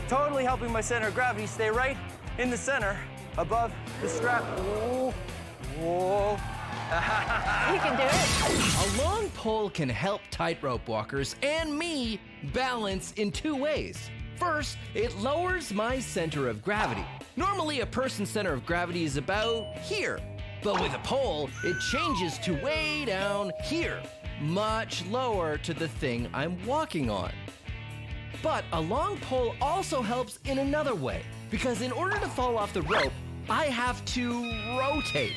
totally helping my center of gravity stay right in the center above the strap. Whoa. Whoa. You can do it. A long pole can help tightrope walkers and me balance in 2 ways. First, it lowers my center of gravity. Normally, a person's center of gravity is about here. But with a pole, it changes to way down here, much lower to the thing I'm walking on. But a long pole also helps in another way, because in order to fall off the rope, I have to rotate.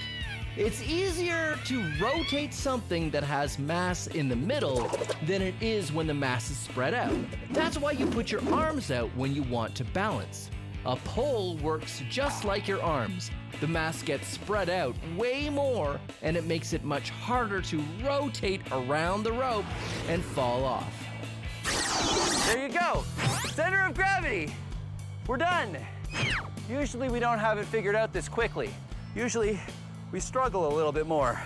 It's easier to rotate something that has mass in the middle than it is when the mass is spread out. That's why you put your arms out when you want to balance. A pole works just like your arms. The mass gets spread out way more, and it makes it much harder to rotate around the rope and fall off. There you go. Center of gravity. We're done. Usually we don't have it figured out this quickly. Usually we struggle a little bit more.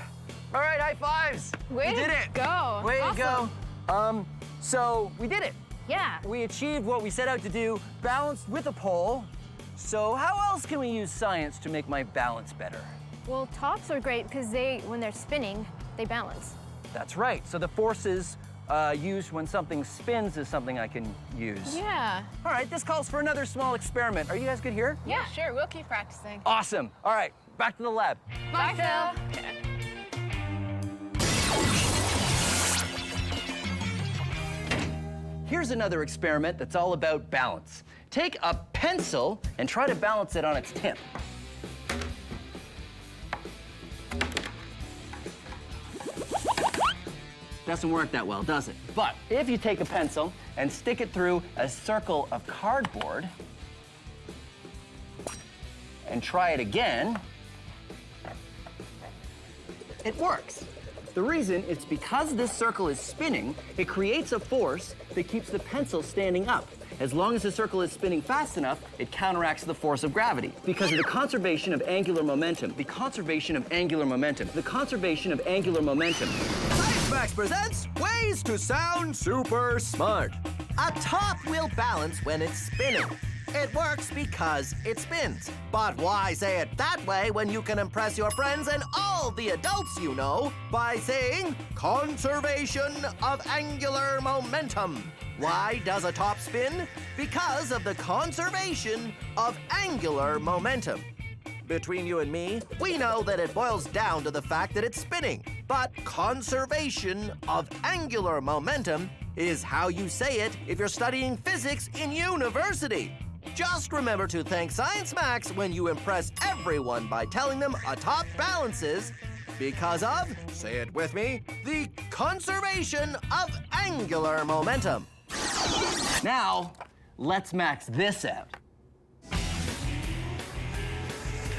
All right, high fives. Way we did to it. go. Way Awesome. to go. So we did it. Yeah. We achieved what we set out to do, balanced with a pole. So how else can we use science to make my balance better? Well, tops are great because when they're spinning, they balance. That's right. So the forces used when something spins is something I can use. Yeah. All right, this calls for another small experiment. Are you guys good here? Yeah, sure. We'll keep practicing. Awesome. All right, back to the lab. Bye, Phil. Here's another experiment that's all about balance. Take a pencil and try to balance it on its tip. Doesn't work that well, does it? But if you take a pencil and stick it through a circle of cardboard and try it again, it works. The reason is because this circle is spinning, it creates a force that keeps the pencil standing up. As long as the circle is spinning fast enough, it counteracts the force of gravity because of the conservation of angular momentum. The conservation of angular momentum. The conservation of angular momentum. Science Max presents Ways to Sound Super Smart. A top will balance when it's spinning. It works because it spins. But why say it that way when you can impress your friends and all the adults you know by saying conservation of angular momentum? Why does a top spin? Because of the conservation of angular momentum. Between you and me, we know that it boils down to the fact that it's spinning. But conservation of angular momentum is how you say it if you're studying physics in university. Just remember to thank Science Max when you impress everyone by telling them a top balance is because of, say it with me, the conservation of angular momentum. Now, let's max this out.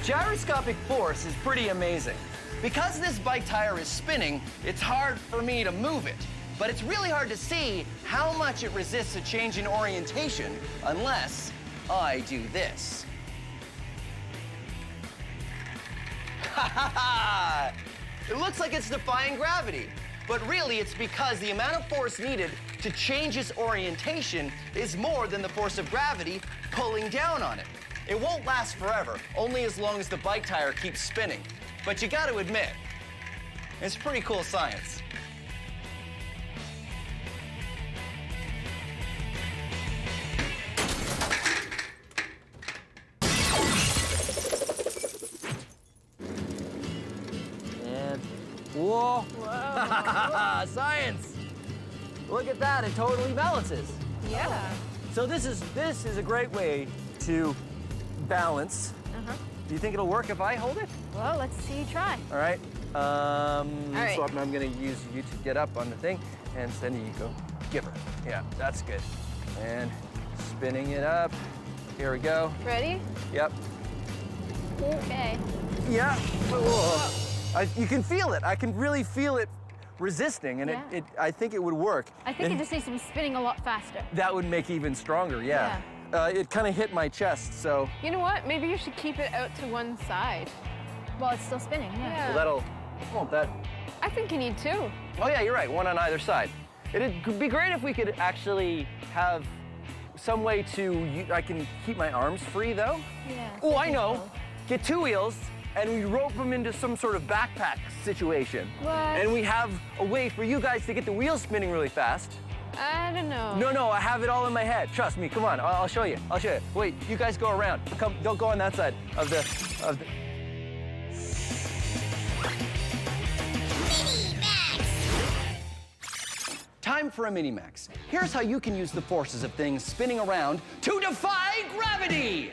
Gyroscopic force is pretty amazing. Because this bike tire is spinning, it's hard for me to move it. But it's really hard to see how much it resists a change in orientation unless I do this. Ha ha ha! It looks like it's defying gravity, but really it's because the amount of force needed to change its orientation is more than the force of gravity pulling down on it. It won't last forever, only as long as the bike tire keeps spinning. But you gotta admit, it's pretty cool science. And whoa! Science! Look at that, it totally balances. Yeah. So this is a great way to balance. Do you think it'll work if I hold it? Well, let's see you try. All right. right. So I'm gonna use you to get up on the thing, and then you go give her. Yeah, that's good. And spinning it up. Here we go. Ready? Yep. Okay. Yeah. You can feel it. I can really feel it resisting, and I think it would work. I think it just needs to be spinning a lot faster. That would make it even stronger, yeah. It kind of hit my chest, so. You know what? Maybe you should keep it out to one side. While it's still spinning, yeah. Well, won't that? I think you need two. Oh yeah, you're right, one on either side. It'd be great if we could actually have some way I can keep my arms free though. Yeah. Oh, I know. Get two wheels and we rope them into some sort of backpack situation. What? And we have a way for you guys to get the wheels spinning really fast. I don't know. No, I have it all in my head. Trust me, come on, I'll show you. I'll show you. Wait, you guys go around. Come, don't go on that side of the. Time for a mini-max. Here's how you can use the forces of things spinning around to defy gravity.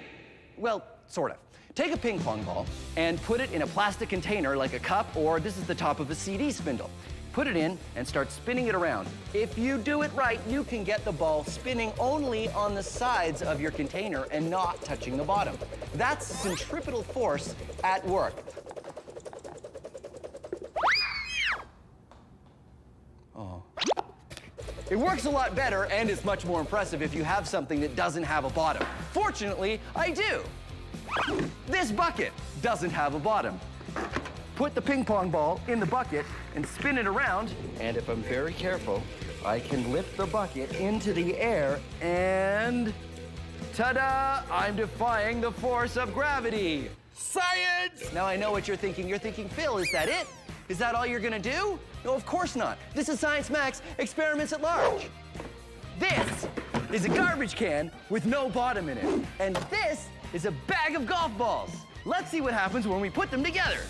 Well, sort of. Take a ping pong ball and put it in a plastic container like a cup, or this is the top of a CD spindle. Put it in and start spinning it around. If you do it right, you can get the ball spinning only on the sides of your container and not touching the bottom. That's centripetal force at work. Oh. It works a lot better and is much more impressive if you have something that doesn't have a bottom. Fortunately, I do. This bucket doesn't have a bottom. Put the ping pong ball in the bucket and spin it around, and if I'm very careful, I can lift the bucket into the air and ta-da! I'm defying the force of gravity. Science! Now I know what you're thinking. You're thinking, Phil, is that it? Is that all you're gonna do? No, of course not. This is Science Max Experiments at Large. This is a garbage can with no bottom in it. And this is a bag of golf balls. Let's see what happens when we put them together.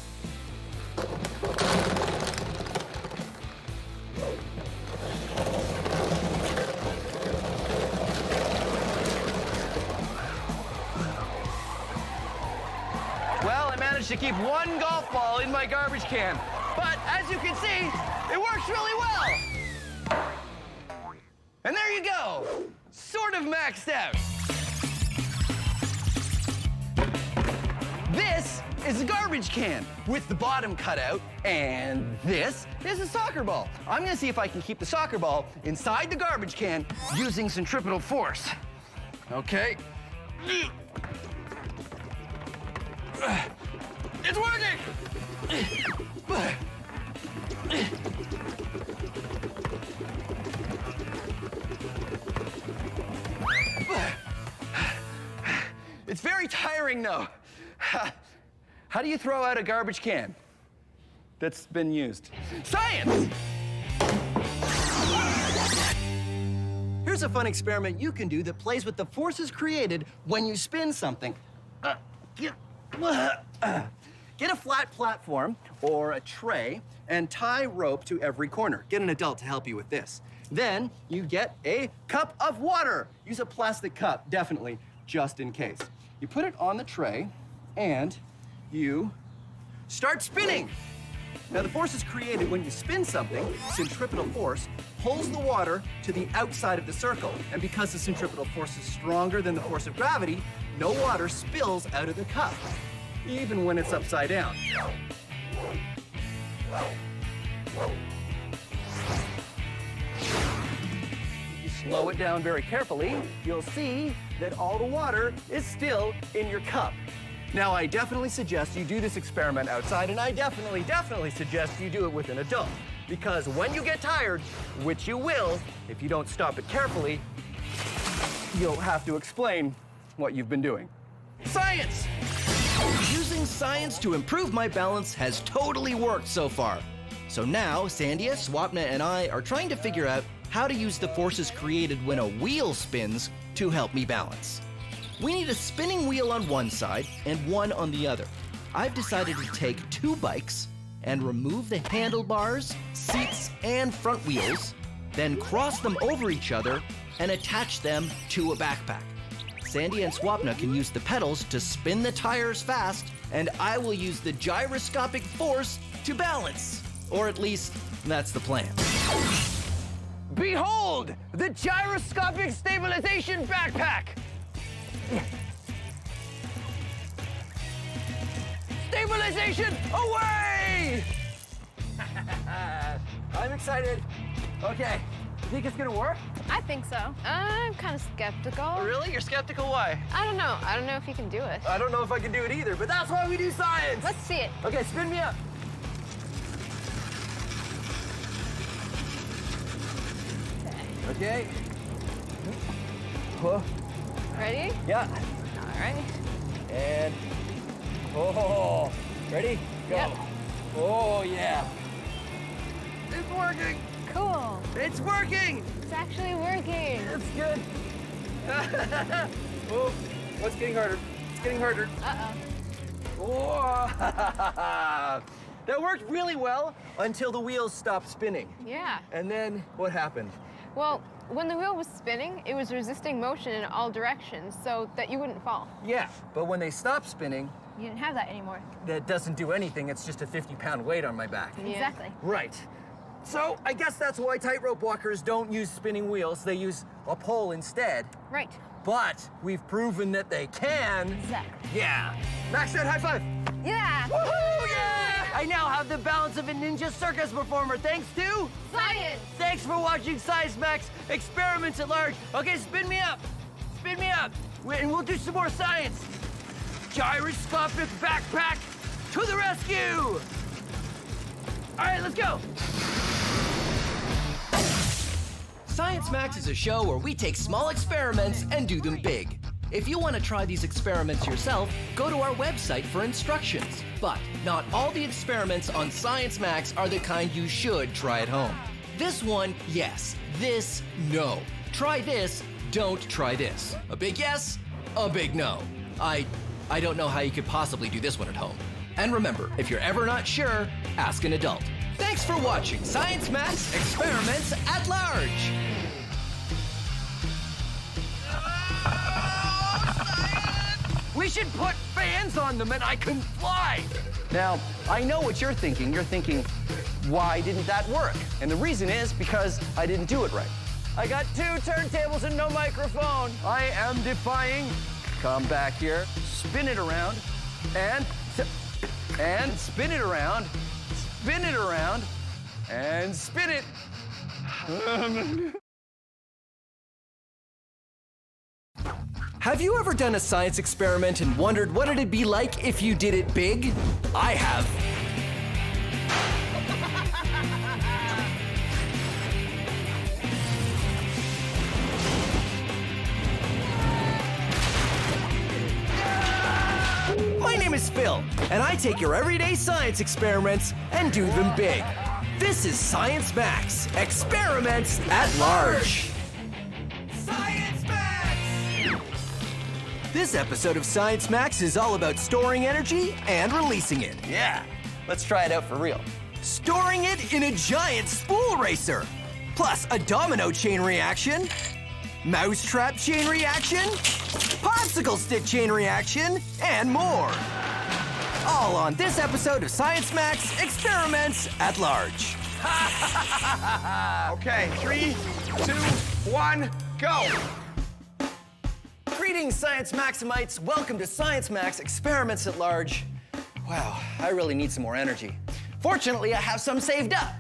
Well, I managed to keep one golf ball in my garbage can. But as you can see, it works really well. And there you go, sort of maxed out. This is a garbage can with the bottom cut out, and this is a soccer ball. I'm gonna see if I can keep the soccer ball inside the garbage can using centripetal force. Okay. It's working! It's very tiring though. How do you throw out a garbage can that's been used? Science! Here's a fun experiment you can do that plays with the forces created when you spin something. Get a flat platform or a tray and tie rope to every corner. Get an adult to help you with this. Then you get a cup of water. Use a plastic cup, definitely, just in case. You put it on the tray and you start spinning. Now, the force is created when you spin something. Centripetal force pulls the water to the outside of the circle. And because the centripetal force is stronger than the force of gravity, no water spills out of the cup, even when it's upside down. If you slow it down very carefully, you'll see that all the water is still in your cup. Now, I definitely suggest you do this experiment outside, and I definitely suggest you do it with an adult. Because when you get tired, which you will, if you don't stop it carefully, you'll have to explain what you've been doing. Science! Using science to improve my balance has totally worked so far. So now, Sandia, Swapna, and I are trying to figure out how to use the forces created when a wheel spins to help me balance. We need a spinning wheel on one side and one on the other. I've decided to take 2 bikes and remove the handlebars, seats, and front wheels, then cross them over each other and attach them to a backpack. Sandy and Swapna can use the pedals to spin the tires fast, and I will use the gyroscopic force to balance. Or at least, that's the plan. Behold, the gyroscopic stabilization backpack! Stabilization away! I'm excited. Okay, you think it's gonna work? I think so. I'm kind of skeptical. Really? You're skeptical? Why? I don't know. I don't know if you can do it. I don't know if I can do it either, but that's why we do science! Let's see it. Okay, spin me up. Okay. Whoa. Ready? Yeah. All right. And, oh, ready? Go. Yep. Oh, yeah. It's working. Cool. It's working. It's actually working. It's good. Oh, what's getting harder? It's getting harder. Uh-oh. Oh. That worked really well until the wheels stopped spinning. Yeah. And then what happened? Well, when the wheel was spinning, it was resisting motion in all directions so that you wouldn't fall. Yeah, but when they stopped spinning, You didn't have that anymore. that doesn't do anything. It's just a 50-pound weight on my back. Yeah. Exactly. Right. So I guess that's why tightrope walkers don't use spinning wheels. They use a pole instead. Right. But we've proven that they can. Exactly. Yeah. Max out, high five. Yeah. Woohoo! Yeah! I now have the balance of a ninja circus performer thanks to Science. Thanks for watching Science Max Experiments at Large. Okay, spin me up. Spin me up. And we'll do some more science. Gyroscopic backpack to the rescue. All right, let's go. Science Max is a show where we take small experiments and do them big. If you want to try these experiments yourself, go to our website for instructions. But not all the experiments on Science Max are the kind you should try at home. This one, yes. This, no. Try this, don't try this. A big yes, a big no. I don't know how you could possibly do this one at home. And remember, if you're ever not sure, ask an adult. Thanks for watching Science Max Experiments at Large. We should put fans on them and I can fly. Now, I know what you're thinking. You're thinking, why didn't that work? And the reason is because I didn't do it right. I got 2 turntables and no microphone. I am defying. Come back here, spin it around, and spin it around, spin it around, and spin it. Have you ever done a science experiment and wondered what it'd be like if you did it big? I have. My name is Phil, and I take your everyday science experiments and do them big. This is Science Max Experiments at Large. Science Max! This episode of Science Max is all about storing energy and releasing it. Yeah, let's try it out for real. Storing it in a giant spool racer. Plus a domino chain reaction, mousetrap chain reaction, popsicle stick chain reaction, and more. All on this episode of Science Max Experiments at Large. Okay, 3, 2, 1, go! Greetings, Science Maximites. Welcome to Science Max Experiments at Large. Wow, I really need some more energy. Fortunately, I have some saved up.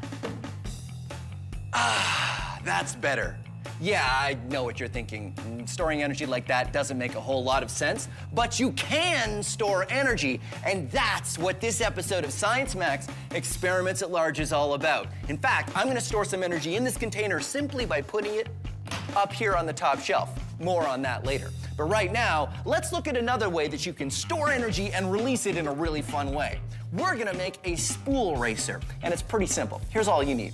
That's better. Yeah, I know what you're thinking. Storing energy like that doesn't make a whole lot of sense, but you can store energy, and that's what this episode of Science Max Experiments at Large is all about. In fact, I'm gonna store some energy in this container simply by putting it up here on the top shelf. More on that later. But right now, let's look at another way that you can store energy and release it in a really fun way. We're gonna make a spool racer, and it's pretty simple. Here's all you need.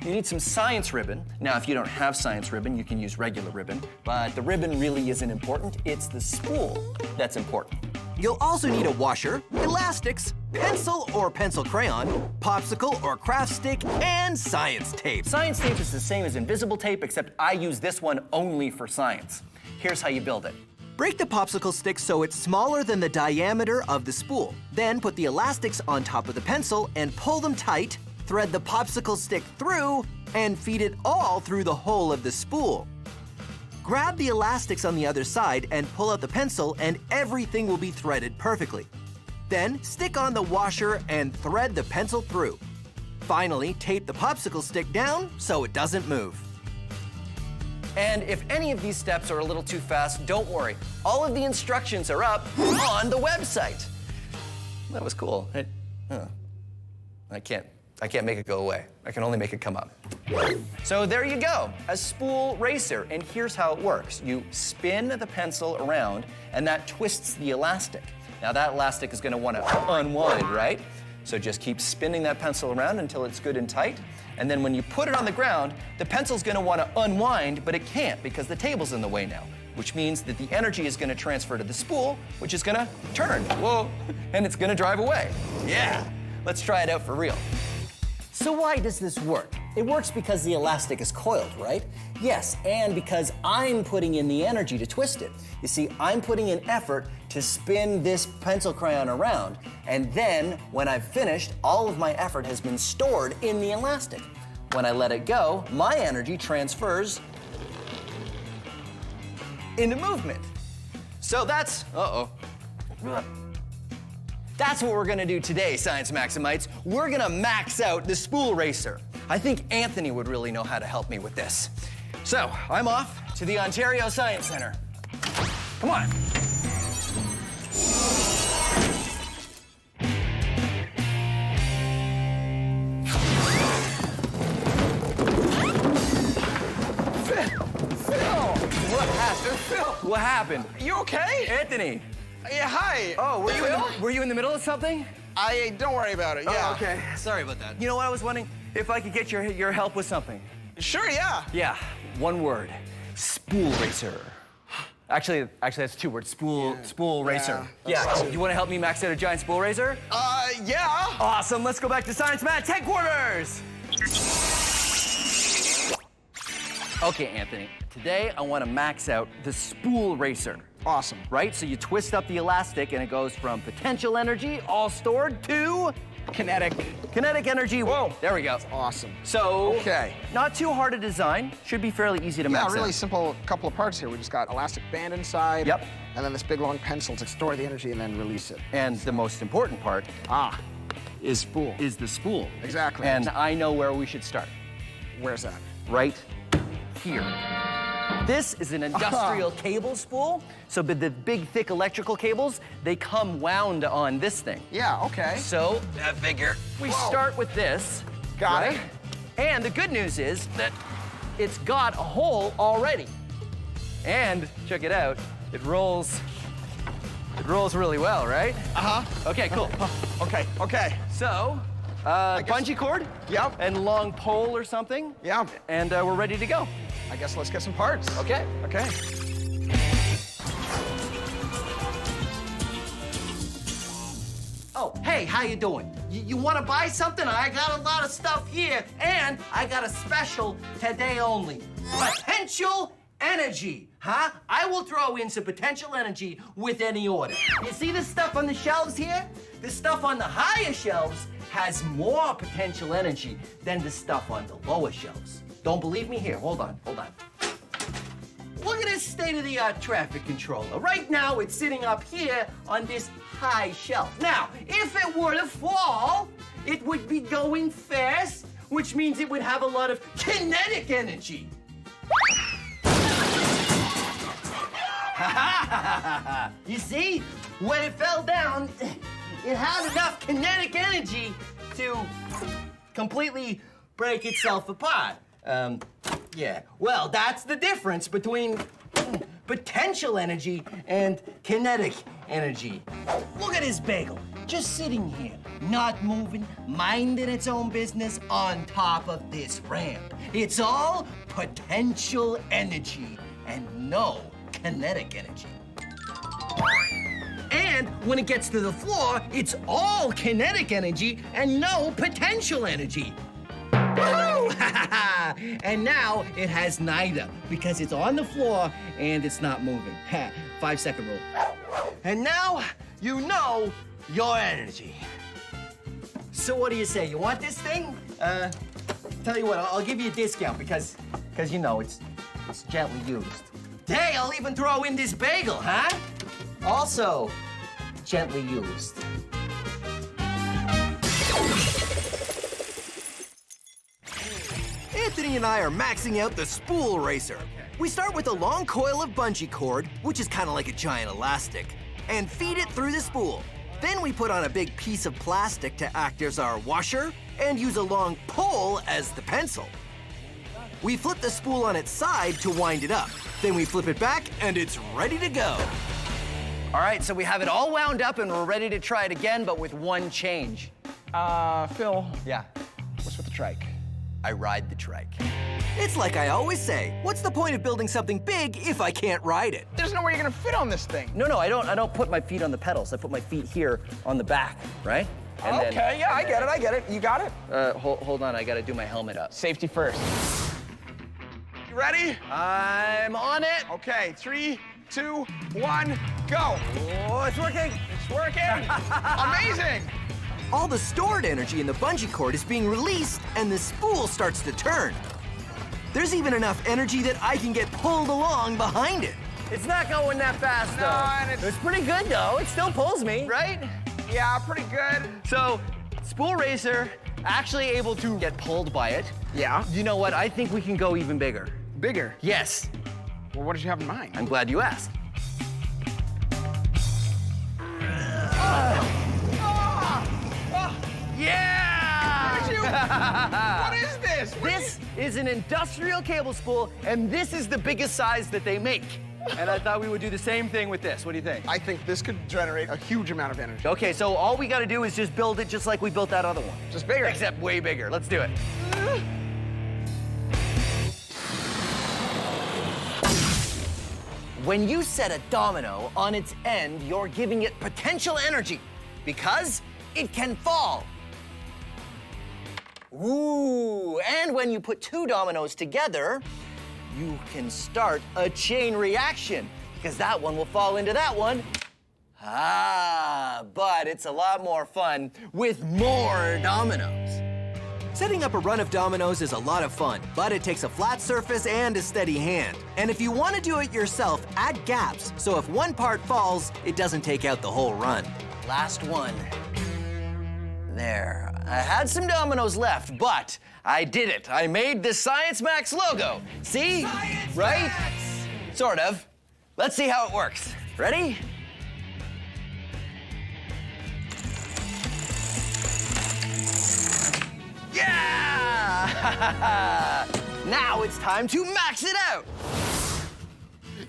You need some science ribbon. Now, if you don't have science ribbon, you can use regular ribbon, but the ribbon really isn't important. It's the spool that's important. You'll also need a washer, elastics, pencil or pencil crayon, popsicle or craft stick, and science tape. Science tape is the same as invisible tape, except I use this one only for science. Here's how you build it. Break the popsicle stick so it's smaller than the diameter of the spool. Then put the elastics on top of the pencil and pull them tight. Thread the popsicle stick through and feed it all through the hole of the spool. Grab the elastics on the other side and pull out the pencil, and everything will be threaded perfectly. Then stick on the washer and thread the pencil through. Finally, tape the popsicle stick down so it doesn't move. And if any of these steps are a little too fast, don't worry. All of the instructions are up on the website. That was cool. I can't make it go away. I can only make it come up. So there you go, a spool racer. And here's how it works. You spin the pencil around, and that twists the elastic. Now that elastic is gonna wanna unwind, right? So just keep spinning that pencil around until it's good and tight. And then when you put it on the ground, the pencil's gonna wanna unwind, but it can't because the table's in the way now, which means that the energy is gonna transfer to the spool, which is gonna turn, whoa, and it's gonna drive away. Yeah, let's try it out for real. So why does this work? It works because the elastic is coiled, right? Yes, and because I'm putting in the energy to twist it. You see, I'm putting in effort to spin this pencil crayon around, and then when I've finished, all of my effort has been stored in the elastic. When I let it go, my energy transfers into movement. So that's, That's what we're gonna do today, Science Maximites. We're gonna max out the spool racer. I think Anthony would really know how to help me with this. So, I'm off to the Ontario Science Center. Come on. What happened? You okay? Anthony. Yeah, hi. Oh, were you in the middle of something? Don't worry about it, yeah. Oh, okay. Sorry about that. You know what, I was wondering if I could get your help with something. Sure, yeah. Yeah, one word. Spool racer. Actually, that's two words. Spool racer. Yeah, you want to help me max out a giant spool racer? Yeah. Awesome, let's go back to Science Max headquarters. Okay, Anthony, today I want to max out the spool racer. Awesome. Right? So you twist up the elastic and it goes from potential energy, all stored, to kinetic energy. Whoa. There we go. That's awesome. So, not too hard to design. Should be fairly easy to max out. Yeah, really simple couple of parts here. We just got elastic band inside. Yep. And then this big long pencil to store the energy and then release it. And the most important part is spool. Is the spool. Exactly. And I know where we should start. Where's that? Right here. This is an industrial cable spool. So the big, thick electrical cables, they come wound on this thing. Yeah, okay. So I figure we start with this. Got it. And the good news is that it's got a hole already. And check it out, it rolls really well, right? Okay, cool. Okay. So, bungee cord? Yep. And long pole or something? Yep. And we're ready to go. I guess let's get some parts. Okay. Okay. Hey, how you doing? You want to buy something? I got a lot of stuff here, and I got a special today only. Potential energy, huh? I will throw in some potential energy with any order. You see this stuff on the shelves here? The stuff on the higher shelves has more potential energy than the stuff on the lower shelves. Don't believe me? Here, hold on. Look at this state-of-the-art traffic controller. Right now, it's sitting up here on this high shelf. Now, if it were to fall, it would be going fast, which means it would have a lot of kinetic energy. You see? When it fell down, it had enough kinetic energy to completely break itself apart. Yeah, well, that's the difference between potential energy and kinetic energy. Look at this bagel, just sitting here, not moving, minding its own business on top of this ramp. It's all potential energy and no kinetic energy. And when it gets to the floor, it's all kinetic energy and no potential energy. Woo! And now it has neither because it's on the floor and it's not moving. 5-second rule. And now you know your energy. So what do you say? You want this thing? Tell you what, I'll give you a discount because you know it's gently used. Hey, I'll even throw in this bagel, huh? Also gently used. Anthony and I are maxing out the spool racer. We start with a long coil of bungee cord, which is kind of like a giant elastic, and feed it through the spool. Then we put on a big piece of plastic to act as our washer and use a long pole as the pencil. We flip the spool on its side to wind it up. Then we flip it back and it's ready to go. All right, so we have it all wound up and we're ready to try it again, but with one change. Phil. Yeah. What's with the trike? I ride the trike. It's like I always say, what's the point of building something big if I can't ride it? There's no way you're gonna fit on this thing. No, I don't put my feet on the pedals. I put my feet here on the back, right? And okay, yeah, I get it. You got it? Hold on, I gotta do my helmet up. Safety first. You ready? I'm on it. Okay, 3, 2, 1, go. Oh, it's working. It's working. Amazing. All the stored energy in the bungee cord is being released and the spool starts to turn. There's even enough energy that I can get pulled along behind it. It's not going that fast, though. No, and it's pretty good, though. It still pulls me, right? Yeah, pretty good. So, spool racer, actually able to get pulled by it. Yeah. You know what? I think we can go even bigger. Bigger? Yes. Well, what did you have in mind? I'm glad you asked. Yeah! What is this? This is an industrial cable spool, and this is the biggest size that they make. And I thought we would do the same thing with this. What do you think? I think this could generate a huge amount of energy. Okay, so all we gotta do is just build it just like we built that other one. Just bigger. Except way bigger. Let's do it. When you set a domino on its end, you're giving it potential energy because it can fall. Ooh, and when you put two dominoes together, you can start a chain reaction because that one will fall into that one. But it's a lot more fun with more dominoes. Setting up a run of dominoes is a lot of fun, but it takes a flat surface and a steady hand. And if you want to do it yourself, add gaps, so if one part falls, it doesn't take out the whole run. Last one. There. I had some dominoes left, but I did it. I made the Science Max logo. See? Science right? Max! Sort of. Let's see how it works. Ready? Yeah! Now it's time to max it out.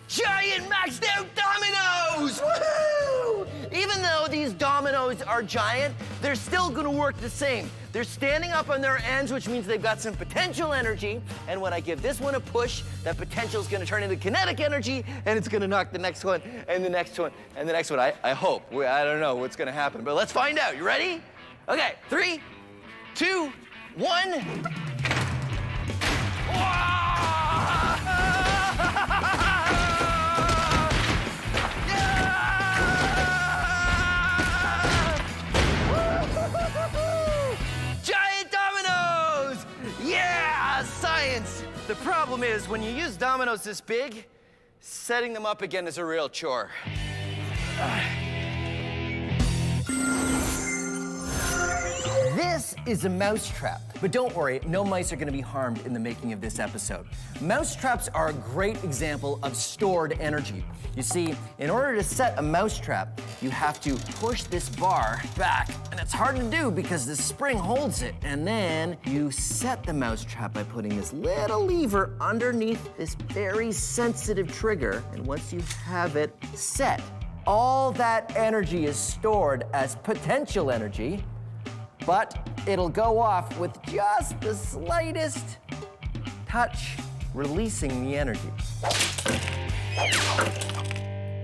Giant maxed out dominoes! Woohoo! Even though these dominoes are giant, they're still gonna work the same. They're standing up on their ends, which means they've got some potential energy. And when I give this one a push, that potential is gonna turn into kinetic energy, and it's gonna knock the next one, and the next one, and the next one. I hope. I don't know what's gonna happen, but let's find out. You ready? Okay, 3, 2, 1. Giant dominoes! Yeah, science! The problem is, when you use dominoes this big, setting them up again is a real chore. This is a mousetrap, but don't worry, no mice are gonna be harmed in the making of this episode. Mousetraps are a great example of stored energy. You see, in order to set a mousetrap, you have to push this bar back, and it's hard to do because this spring holds it, and then you set the mousetrap by putting this little lever underneath this very sensitive trigger, and once you have it set, all that energy is stored as potential energy, but it'll go off with just the slightest touch, releasing the energy.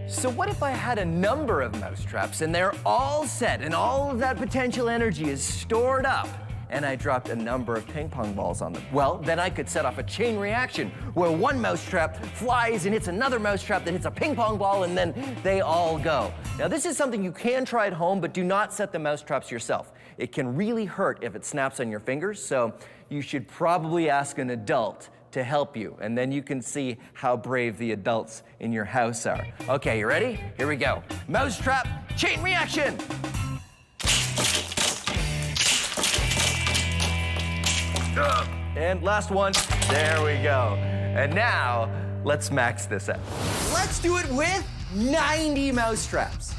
So what if I had a number of mousetraps and they're all set and all of that potential energy is stored up, and I dropped a number of ping pong balls on them? Well, then I could set off a chain reaction where one mousetrap flies and hits another mousetrap that hits a ping pong ball, and then they all go. Now, this is something you can try at home, but do not set the mousetraps yourself. It can really hurt if it snaps on your fingers, so you should probably ask an adult to help you, and then you can see how brave the adults in your house are. Okay, you ready? Here we go. Mousetrap, chain reaction! And last one, there we go. And now, let's max this out. Let's do it with 90 mousetraps.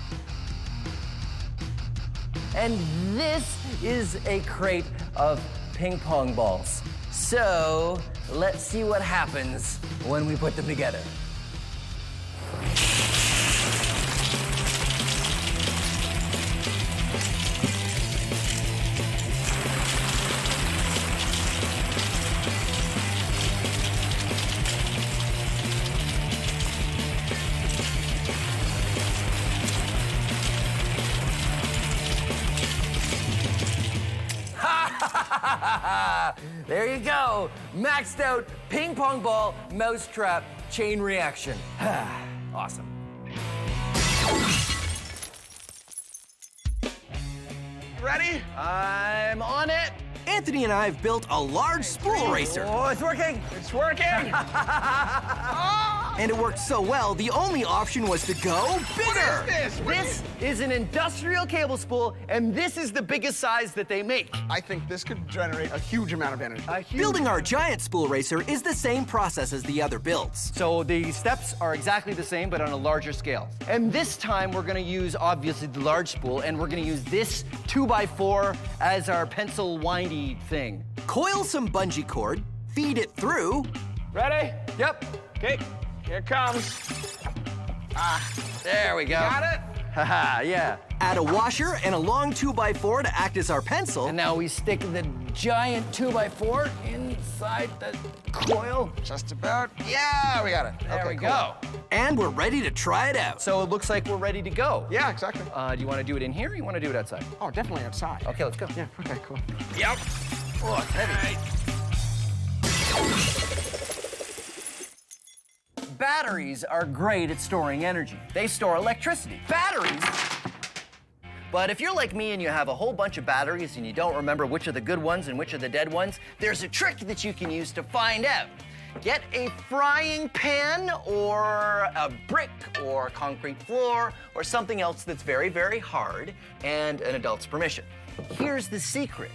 And this is a crate of ping pong balls. So, let's see what happens when we put them together. There you go. Maxed out ping pong ball, mousetrap, chain reaction. Awesome. Ready? I'm on it. Anthony and I have built a large spool racer. Oh, it's working. It's working. And it worked so well, the only option was to go bigger. What is this? This is an industrial cable spool, and this is the biggest size that they make. I think this could generate a huge amount of energy. Building our giant spool racer is the same process as the other builds. So the steps are exactly the same, but on a larger scale. And this time, we're gonna use, obviously, the large spool, and we're gonna use this 2x4 as our pencil windy thing. Coil some bungee cord, feed it through. Ready? Yep. Okay, here it comes. There we go. Got it? Haha, yeah. Add a washer and a long 2x4 to act as our pencil. And now we stick the giant 2x4 inside the coil. Just about. Yeah, we got it. There we go. And we're ready to try it out. So it looks like we're ready to go. Yeah, exactly. Do you want to do it in here or you want to do it outside? Oh, definitely outside. Okay, let's go. Yeah, okay, cool. Yep. Oh, it's heavy. Batteries are great at storing energy. They store electricity. Batteries? But if you're like me and you have a whole bunch of batteries and you don't remember which are the good ones and which are the dead ones, there's a trick that you can use to find out. Get a frying pan or a brick or concrete floor or something else that's very, very hard and an adult's permission. Here's the secret.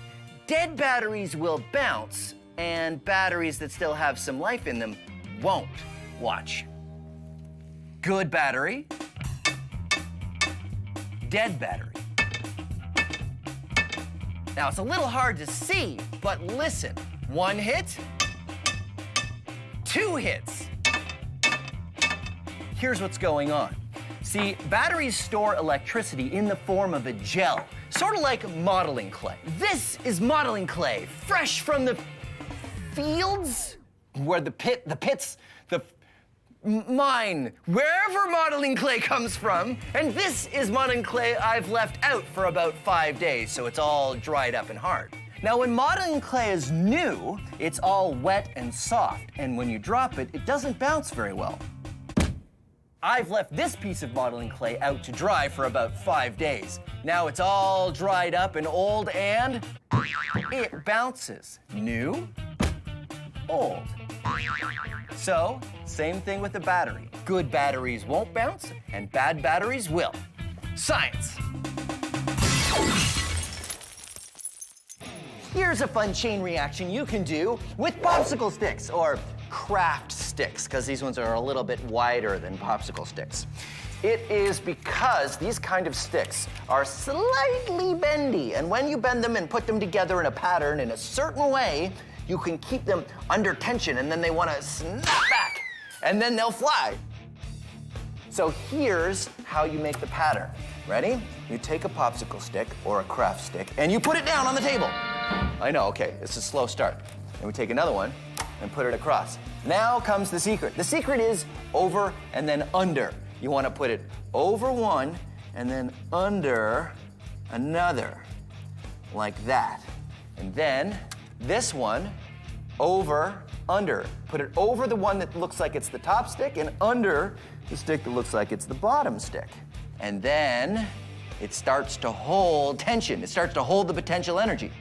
Dead batteries will bounce and batteries that still have some life in them won't. Watch. Good battery. Dead battery. Now, it's a little hard to see, but listen. 1 hit, 2 hits. Here's what's going on. See, batteries store electricity in the form of a gel, sort of like modeling clay. This is modeling clay, fresh from the fields, where the pits, the mine, wherever modeling clay comes from. And this is modeling clay I've left out for about 5 days, so it's all dried up and hard. Now, when modeling clay is new, it's all wet and soft, and when you drop it, it doesn't bounce very well. I've left this piece of modeling clay out to dry for about 5 days. Now it's all dried up and old, and it bounces. New, old. So, same thing with the battery. Good batteries won't bounce, and bad batteries will. Science. Here's a fun chain reaction you can do with popsicle sticks, or craft sticks, because these ones are a little bit wider than popsicle sticks. It is because these kind of sticks are slightly bendy, and when you bend them and put them together in a pattern in a certain way, you can keep them under tension, and then they want to snap back, and then they'll fly. So here's how you make the pattern. Ready? You take a popsicle stick or a craft stick, and you put it down on the table. I know, okay, it's a slow start. And we take another one and put it across. Now comes the secret. The secret is over and then under. You want to put it over one and then under another, like that. And then this one, over, under. Put it over the one that looks like it's the top stick and under the stick that looks like it's the bottom stick. And then it starts to hold tension. It starts to hold the potential energy.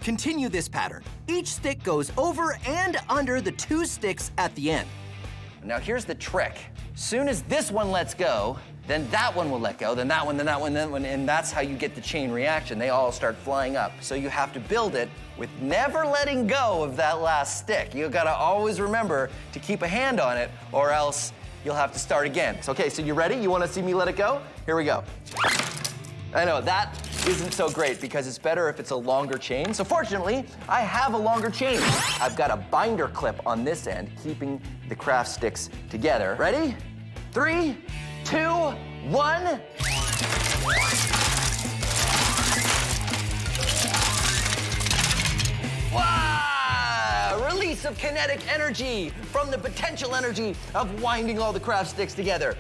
Continue this pattern. Each stick goes over and under the 2 sticks at the end. Now here's the trick. Soon as this one lets go, then that one will let go, then that one, then that one, then that one, and that's how you get the chain reaction. They all start flying up. So you have to build it with never letting go of that last stick. You gotta always remember to keep a hand on it, or else you'll have to start again. Okay, so you ready? You wanna see me let it go? Here we go. I know, that isn't so great because it's better if it's a longer chain. So fortunately, I have a longer chain. I've got a binder clip on this end, keeping the craft sticks together. Ready? 3, 2, 1. Wow! Release of kinetic energy from the potential energy of winding all the craft sticks together.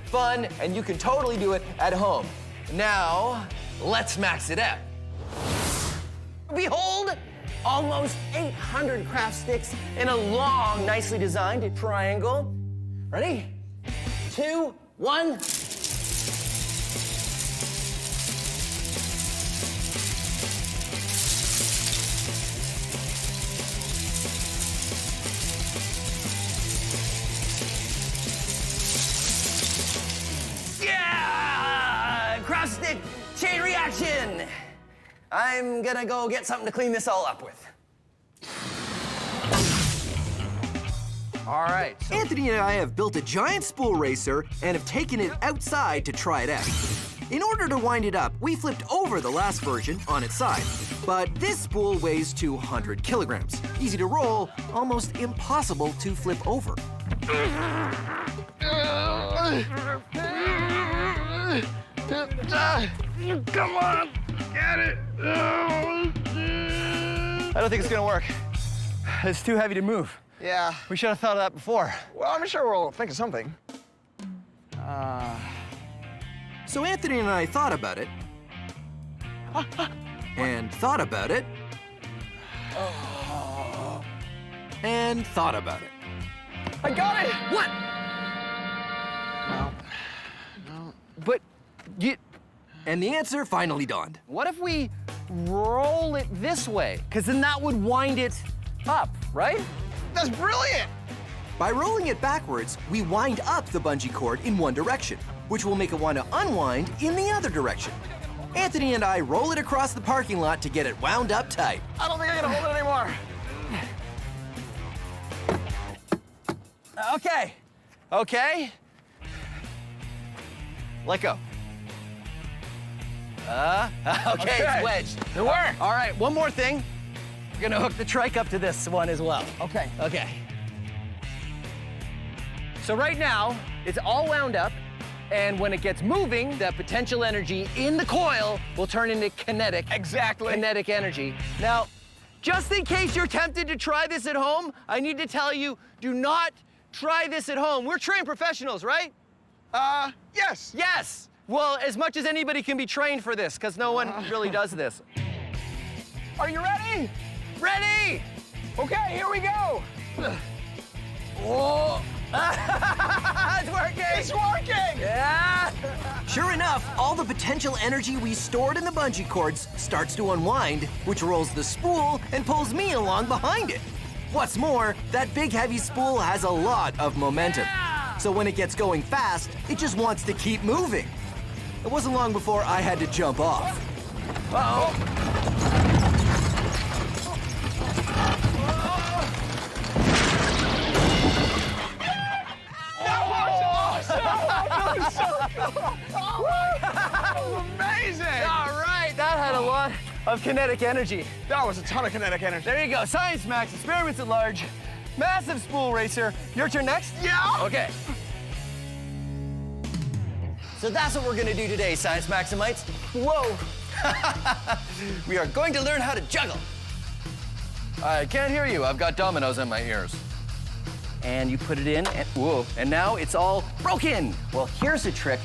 Fun, and you can totally do it at home. Now, let's max it out. Behold, almost 800 craft sticks in a long, nicely designed triangle. Ready? 2, 1. Yeah! Craft stick chain reaction. I'm gonna go get something to clean this all up with. All right. So Anthony and I have built a giant spool racer and have taken it outside to try it out. In order to wind it up, we flipped over the last version on its side. But this spool weighs 200 kilograms. Easy to roll, almost impossible to flip over. Come on, get it. I don't think it's gonna work. It's too heavy to move. Yeah. We should have thought of that before. Well, I'm sure we'll think of something. So Anthony and I thought about it. And thought about it. And thought about it. I got it! What? No. But you... And the answer finally dawned. What if we roll it this way? Because then that would wind it up, right? That's brilliant! By rolling it backwards, we wind up the bungee cord in one direction, which will make it want to unwind in the other direction. Anthony and I roll it across the parking lot to get it wound up tight. I don't think I can hold it anymore. Okay. Let go. Okay, it's wedged. It worked. All right, one more thing. We're gonna hook the trike up to this one as well. Okay. So right now, it's all wound up, And when it gets moving, that potential energy in the coil will turn into kinetic energy. Now, just in case you're tempted to try this at home, I need to tell you, do not try this at home. We're trained professionals, right? Yes. Yes. Well, as much as anybody can be trained for this, because no one really does this. Are you ready? Ready! Okay, here we go. Whoa. It's working! It's working! Yeah! Sure enough, all the potential energy we stored in the bungee cords starts to unwind, which rolls the spool and pulls me along behind it. What's more, that big heavy spool has a lot of momentum. Yeah! So when it gets going fast, it just wants to keep moving. It wasn't long before I had to jump off. Uh-oh. That was amazing! All right, that had a lot of kinetic energy. That was a ton of kinetic energy. There you go, Science Max, experiments at large, massive spool racer. Your turn next? Yeah! Okay. So that's what we're gonna do today, Science Maximites. Whoa! We are going to learn how to juggle. I can't hear you. I've got dominoes in my ears. And you put it in, and whoa, and now it's all broken. Well, here's a trick.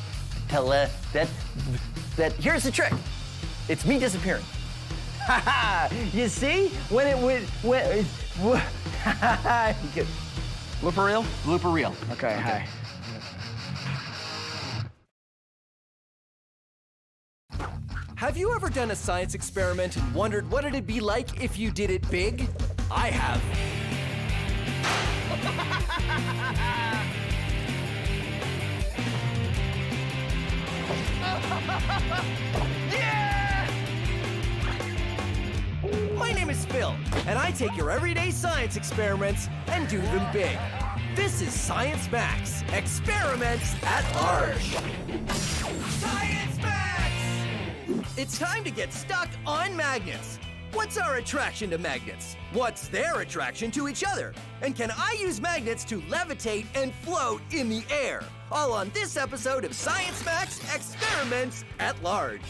Here's the trick. It's me disappearing. You see? When it would, blooper reel? Blooper reel. Okay, hi. Have you ever done a science experiment and wondered what it'd be like if you did it big? I have. Yeah! My name is Phil, and I take your everyday science experiments and do them big. This is Science Max, experiments at large. Science Max! It's time to get stuck on magnets. What's our attraction to magnets? What's their attraction to each other? And can I use magnets to levitate and float in the air? All on this episode of Science Max Experiments at Large.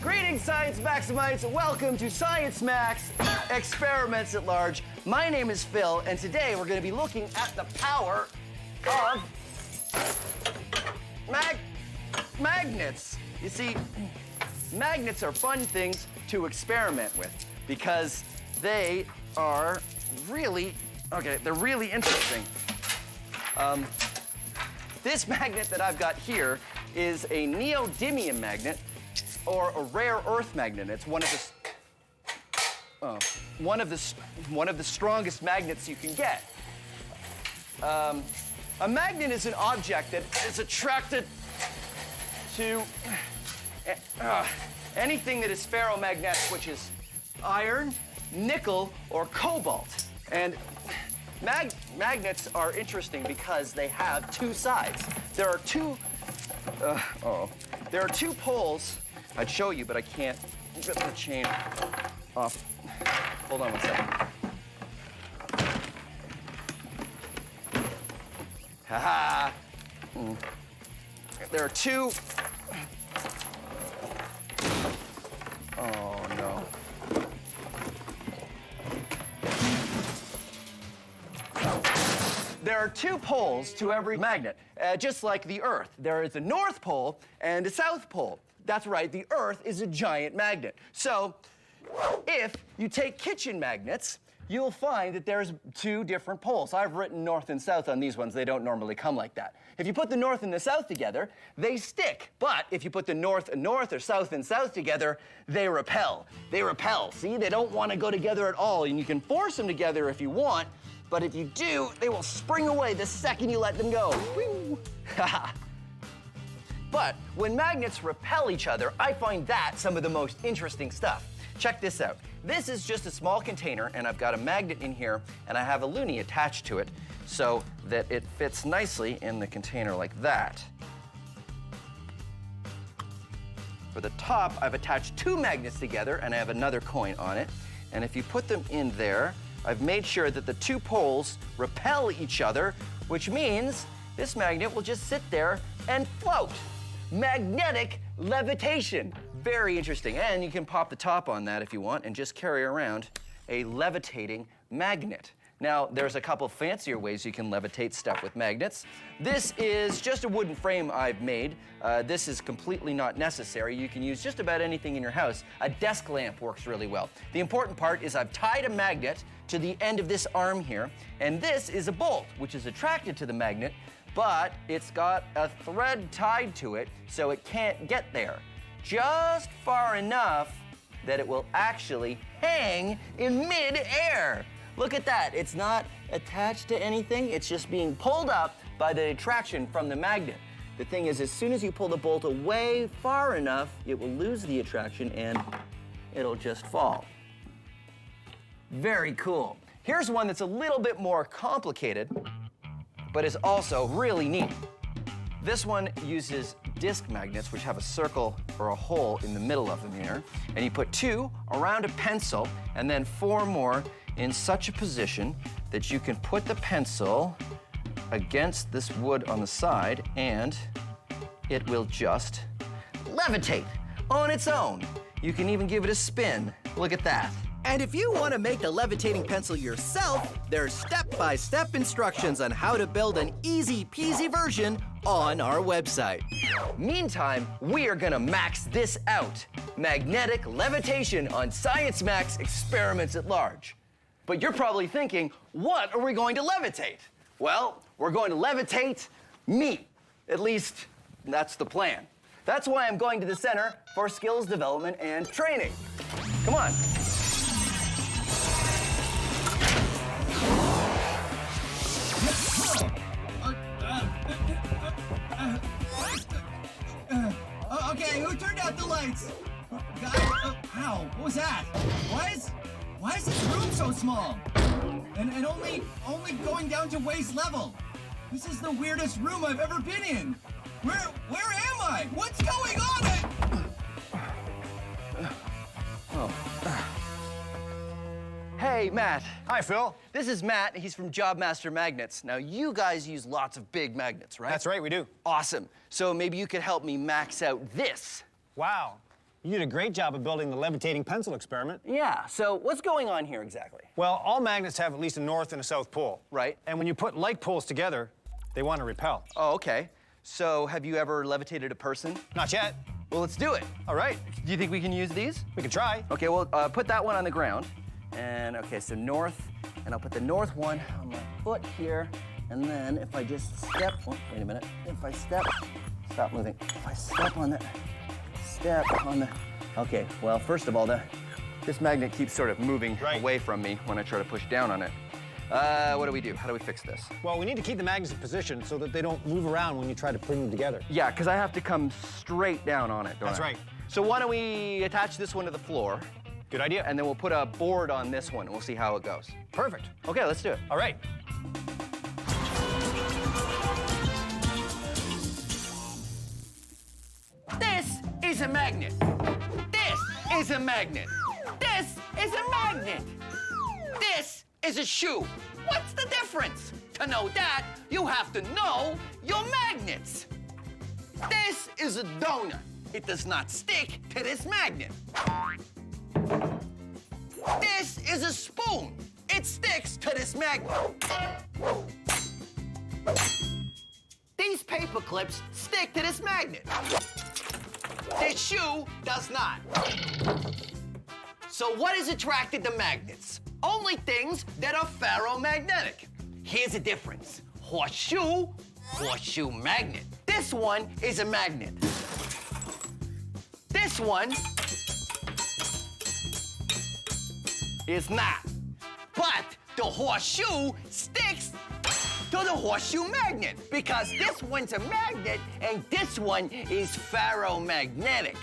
Greetings, Science Maximites. Welcome to Science Max Experiments at Large. My name is Phil, and today we're going to be looking at the power of magnets. You see, magnets are fun things to experiment with because they are really, they're really interesting. This magnet that I've got here is a neodymium magnet, or a rare earth magnet. It's one of the strongest magnets you can get. A magnet is an object that is attracted to anything that is ferromagnetic, which is iron, nickel, or cobalt. And magnets are interesting because they have two sides. There are two poles. I'd show you, but I can't get the chain off. Hold on one second. Ha-ha! There are two. Oh, no. There are two poles to every magnet, just like the Earth. There is a North Pole and a South Pole. That's right, the Earth is a giant magnet. So, if you take kitchen magnets, you'll find that there's two different poles. I've written north and south on these ones. They don't normally come like that. If you put the north and the south together, they stick. But if you put the north and north or south and south together, they repel. They repel. See, they don't want to go together at all. And you can force them together if you want, but if you do, they will spring away the second you let them go. But when magnets repel each other, I find that some of the most interesting stuff. Check this out. This is just a small container, and I've got a magnet in here, and I have a loonie attached to it so that it fits nicely in the container like that. For the top, I've attached two magnets together, and I have another coin on it. And if you put them in there, I've made sure that the two poles repel each other, which means this magnet will just sit there and float. Magnetic levitation. Very interesting. And you can pop the top on that if you want and just carry around a levitating magnet. Now, there's a couple fancier ways you can levitate stuff with magnets. This is just a wooden frame I've made. This is completely not necessary. You can use just about anything in your house. A desk lamp works really well. The important part is I've tied a magnet to the end of this arm here, and this is a bolt, which is attracted to the magnet, but it's got a thread tied to it, so it can't get there. Just far enough that it will actually hang in mid-air. Look at that. It's not attached to anything. It's just being pulled up by the attraction from the magnet. The thing is, as soon as you pull the bolt away far enough, it will lose the attraction and it'll just fall. Very cool. Here's one that's a little bit more complicated, but is also really neat. This one uses disc magnets, which have a circle or a hole in the middle of them here. And you put 2 around a pencil and then 4 more in such a position that you can put the pencil against this wood on the side and it will just levitate on its own. You can even give it a spin. Look at that. And if you want to make the levitating pencil yourself, there's step-by-step instructions on how to build an easy-peasy version on our website. Meantime, we are gonna max this out. Magnetic levitation on Science Max Experiments at Large. But you're probably thinking, what are we going to levitate? Well, we're going to levitate me. At least, that's the plan. That's why I'm going to the Center for Skills Development and Training. Come on. Okay, who turned out the lights? Ow, what was that? Why is this room so small? And only going down to waist level. This is the weirdest room I've ever been in. Where am I? What's going on? Hey, Matt. Hi, Phil. This is Matt. He's from JobMaster Magnets. Now, you guys use lots of big magnets, right? That's right, we do. Awesome. So maybe you could help me max out this. Wow. You did a great job of building the levitating pencil experiment. Yeah, so what's going on here exactly? Well, all magnets have at least a north and a south pole. Right. And when you put like poles together, they want to repel. Oh, okay. So have you ever levitated a person? Not yet. Well, let's do it. All right. Do you think we can use these? We can try. Okay, well, put that one on the ground. And, okay, so north, and I'll put the north one on my foot here. And then if I just step, oh, wait a minute. If I step, stop moving. If I step on the, okay, well, first of all, this magnet keeps sort of moving away from me when I try to push down on it. What do we do? How do we fix this? Well, we need to keep the magnets in position so that they don't move around when you try to bring them together. Yeah, because I have to come straight down on it, don't I? That's right. So why don't we attach this one to the floor? Good idea. And then we'll put a board on this one, and we'll see how it goes. Perfect. Okay, let's do it. All right. This is a magnet. This is a magnet. This is a magnet. This is a shoe. What's the difference? To know that, you have to know your magnets. This is a donut. It does not stick to this magnet. This is a spoon. It sticks to this magnet. These paper clips stick to this magnet. This shoe does not. So what is attracted to magnets? Only things that are ferromagnetic. Here's the difference. Horseshoe, horseshoe magnet. This one is a magnet. This one is not. But the horseshoe sticks to the horseshoe magnet because this one's a magnet and this one is ferromagnetic.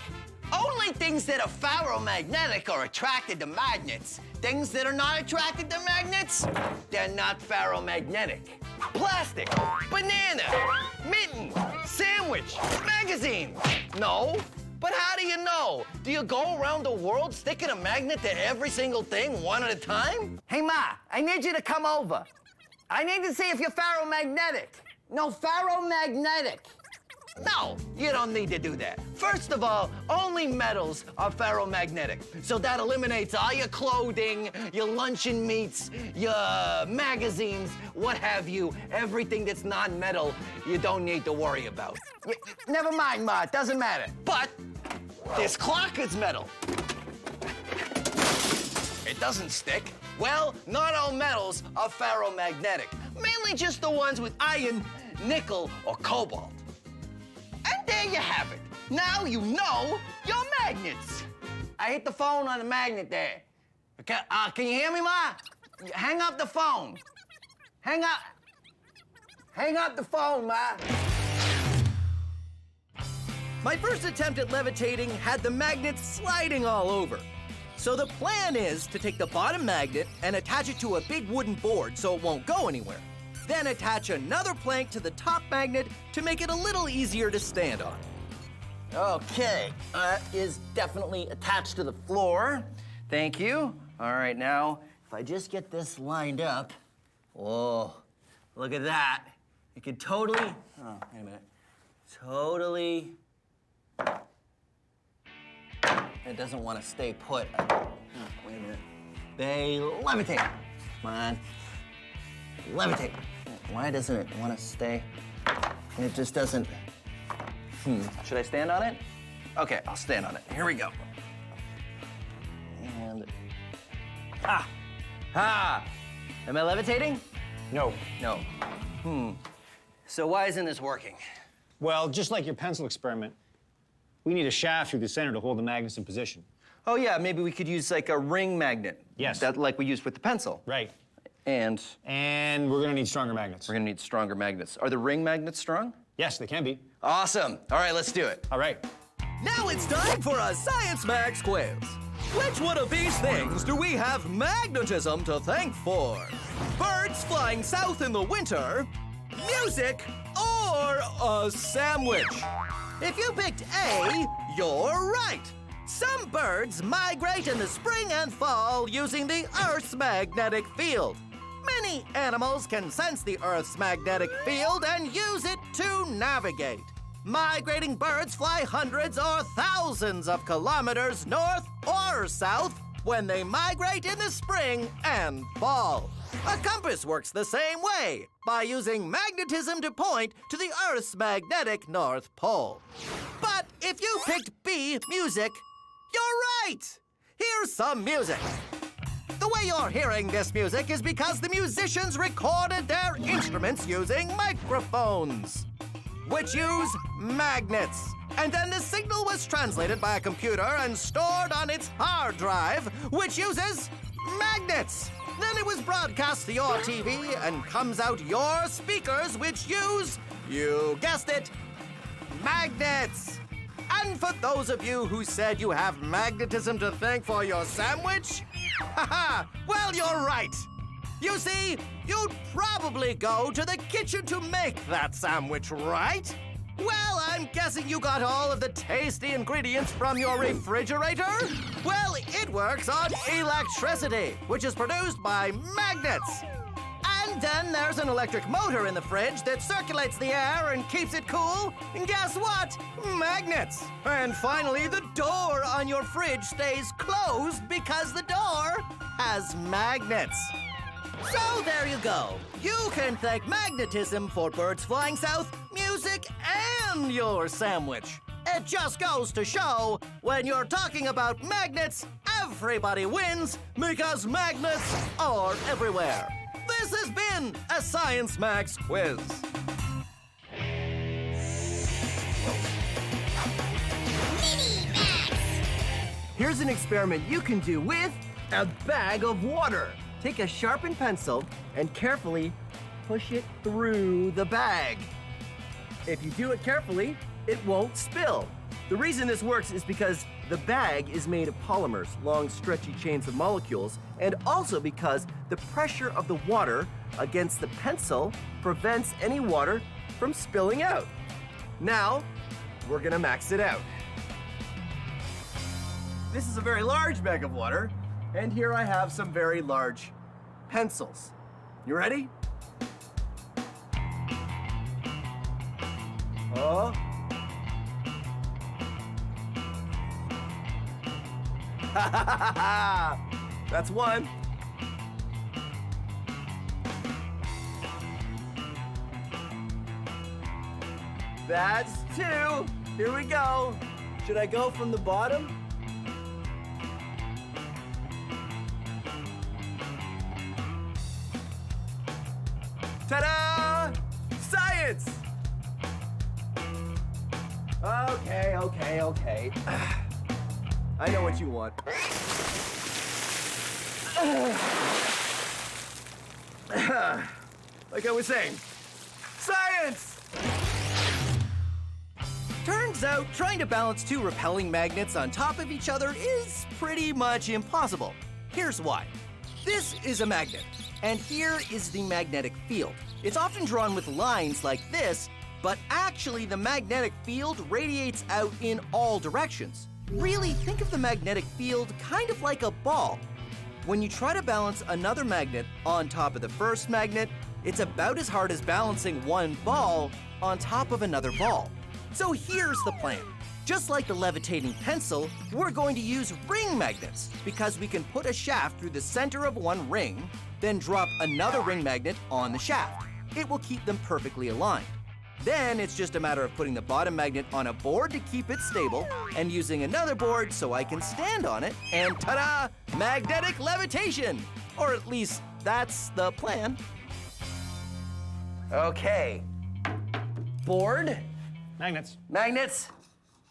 Only things that are ferromagnetic are attracted to magnets. Things that are not attracted to magnets, they're not ferromagnetic. Plastic, banana, mitten, sandwich, magazine. No. But how do you know? Do you go around the world sticking a magnet to every single thing one at a time? Hey, Ma, I need you to come over. I need to see if you're ferromagnetic. No, ferromagnetic. No, you don't need to do that. First of all, only metals are ferromagnetic. So that eliminates all your clothing, your luncheon meats, your magazines, what have you. Everything that's non-metal, you don't need to worry about. Never mind, Ma, it doesn't matter. But this clock is metal. It doesn't stick. Well, not all metals are ferromagnetic. Mainly just the ones with iron, nickel, or cobalt. And there you have it. Now you know your magnets. I hit the phone on the magnet there. Okay, can you hear me, Ma? Hang up the phone. Hang up the phone, Ma. My first attempt at levitating had the magnet sliding all over. So the plan is to take the bottom magnet and attach it to a big wooden board so it won't go anywhere. Then attach another plank to the top magnet to make it a little easier to stand on. Okay, is definitely attached to the floor. Thank you. All right, now, if I just get this lined up. Oh, look at that. You can totally, oh, wait a minute. Totally, it doesn't want to stay put. Oh, wait a minute. They levitate. Come on. Levitate. Why doesn't it want to stay? It just doesn't. Should I stand on it? Okay, I'll stand on it. Here we go. And. Am I levitating? No. No. So why isn't this working? Well, just like your pencil experiment, we need a shaft through the center to hold the magnets in position. Oh, yeah, maybe we could use like a ring magnet. Yes. That, like we used with the pencil. Right. And we're gonna need stronger magnets. We're gonna need stronger magnets. Are the ring magnets strong? Yes, they can be. Awesome. All right, let's do it. All right. Now it's time for a Science Max quiz. Which one of these things do we have magnetism to thank for? Birds flying south in the winter, music, or a sandwich? If you picked A, you're right. Some birds migrate in the spring and fall using the Earth's magnetic field. Many animals can sense the Earth's magnetic field and use it to navigate. Migrating birds fly hundreds or thousands of kilometers north or south when they migrate in the spring and fall. A compass works the same way, by using magnetism to point to the Earth's magnetic North Pole. But if you picked B, music, you're right! Here's some music. The way you're hearing this music is because the musicians recorded their instruments using microphones, which use magnets. And then the signal was translated by a computer and stored on its hard drive, which uses magnets. Then it was broadcast to your TV and comes out your speakers, which use, you guessed it, magnets. And for those of you who said you have magnetism to thank for your sandwich, well, you're right. You see, you'd probably go to the kitchen to make that sandwich, right? Well, I'm guessing you got all of the tasty ingredients from your refrigerator? Well, it works on electricity, which is produced by magnets. And then there's an electric motor in the fridge that circulates the air and keeps it cool. And guess what? Magnets. And finally, the door on your fridge stays closed because the door has magnets. So there you go. You can thank magnetism for birds flying south, music, and your sandwich. It just goes to show, when you're talking about magnets, everybody wins because magnets are everywhere. This has been a Science Max quiz. Here's an experiment you can do with a bag of water. Take a sharpened pencil and carefully push it through the bag. If you do it carefully, it won't spill. The reason this works is because the bag is made of polymers, long, stretchy chains of molecules, and also because the pressure of the water against the pencil prevents any water from spilling out. Now, we're gonna max it out. This is a very large bag of water, and here I have some very large pencils. You ready? Oh. That's one. That's two. Here we go. Should I go from the bottom? Ta-da! Science! Okay. I know what you want. Like I was saying, science! Turns out, trying to balance two repelling magnets on top of each other is pretty much impossible. Here's why. This is a magnet, and here is the magnetic field. It's often drawn with lines like this, but actually the magnetic field radiates out in all directions. Really, think of the magnetic field kind of like a ball. When you try to balance another magnet on top of the first magnet, it's about as hard as balancing one ball on top of another ball. So here's the plan. Just like the levitating pencil, we're going to use ring magnets because we can put a shaft through the center of one ring, then drop another ring magnet on the shaft. It will keep them perfectly aligned. Then it's just a matter of putting the bottom magnet on a board to keep it stable and using another board so I can stand on it, and ta-da! Magnetic levitation! Or at least that's the plan. Okay. Board. Magnets. Magnets.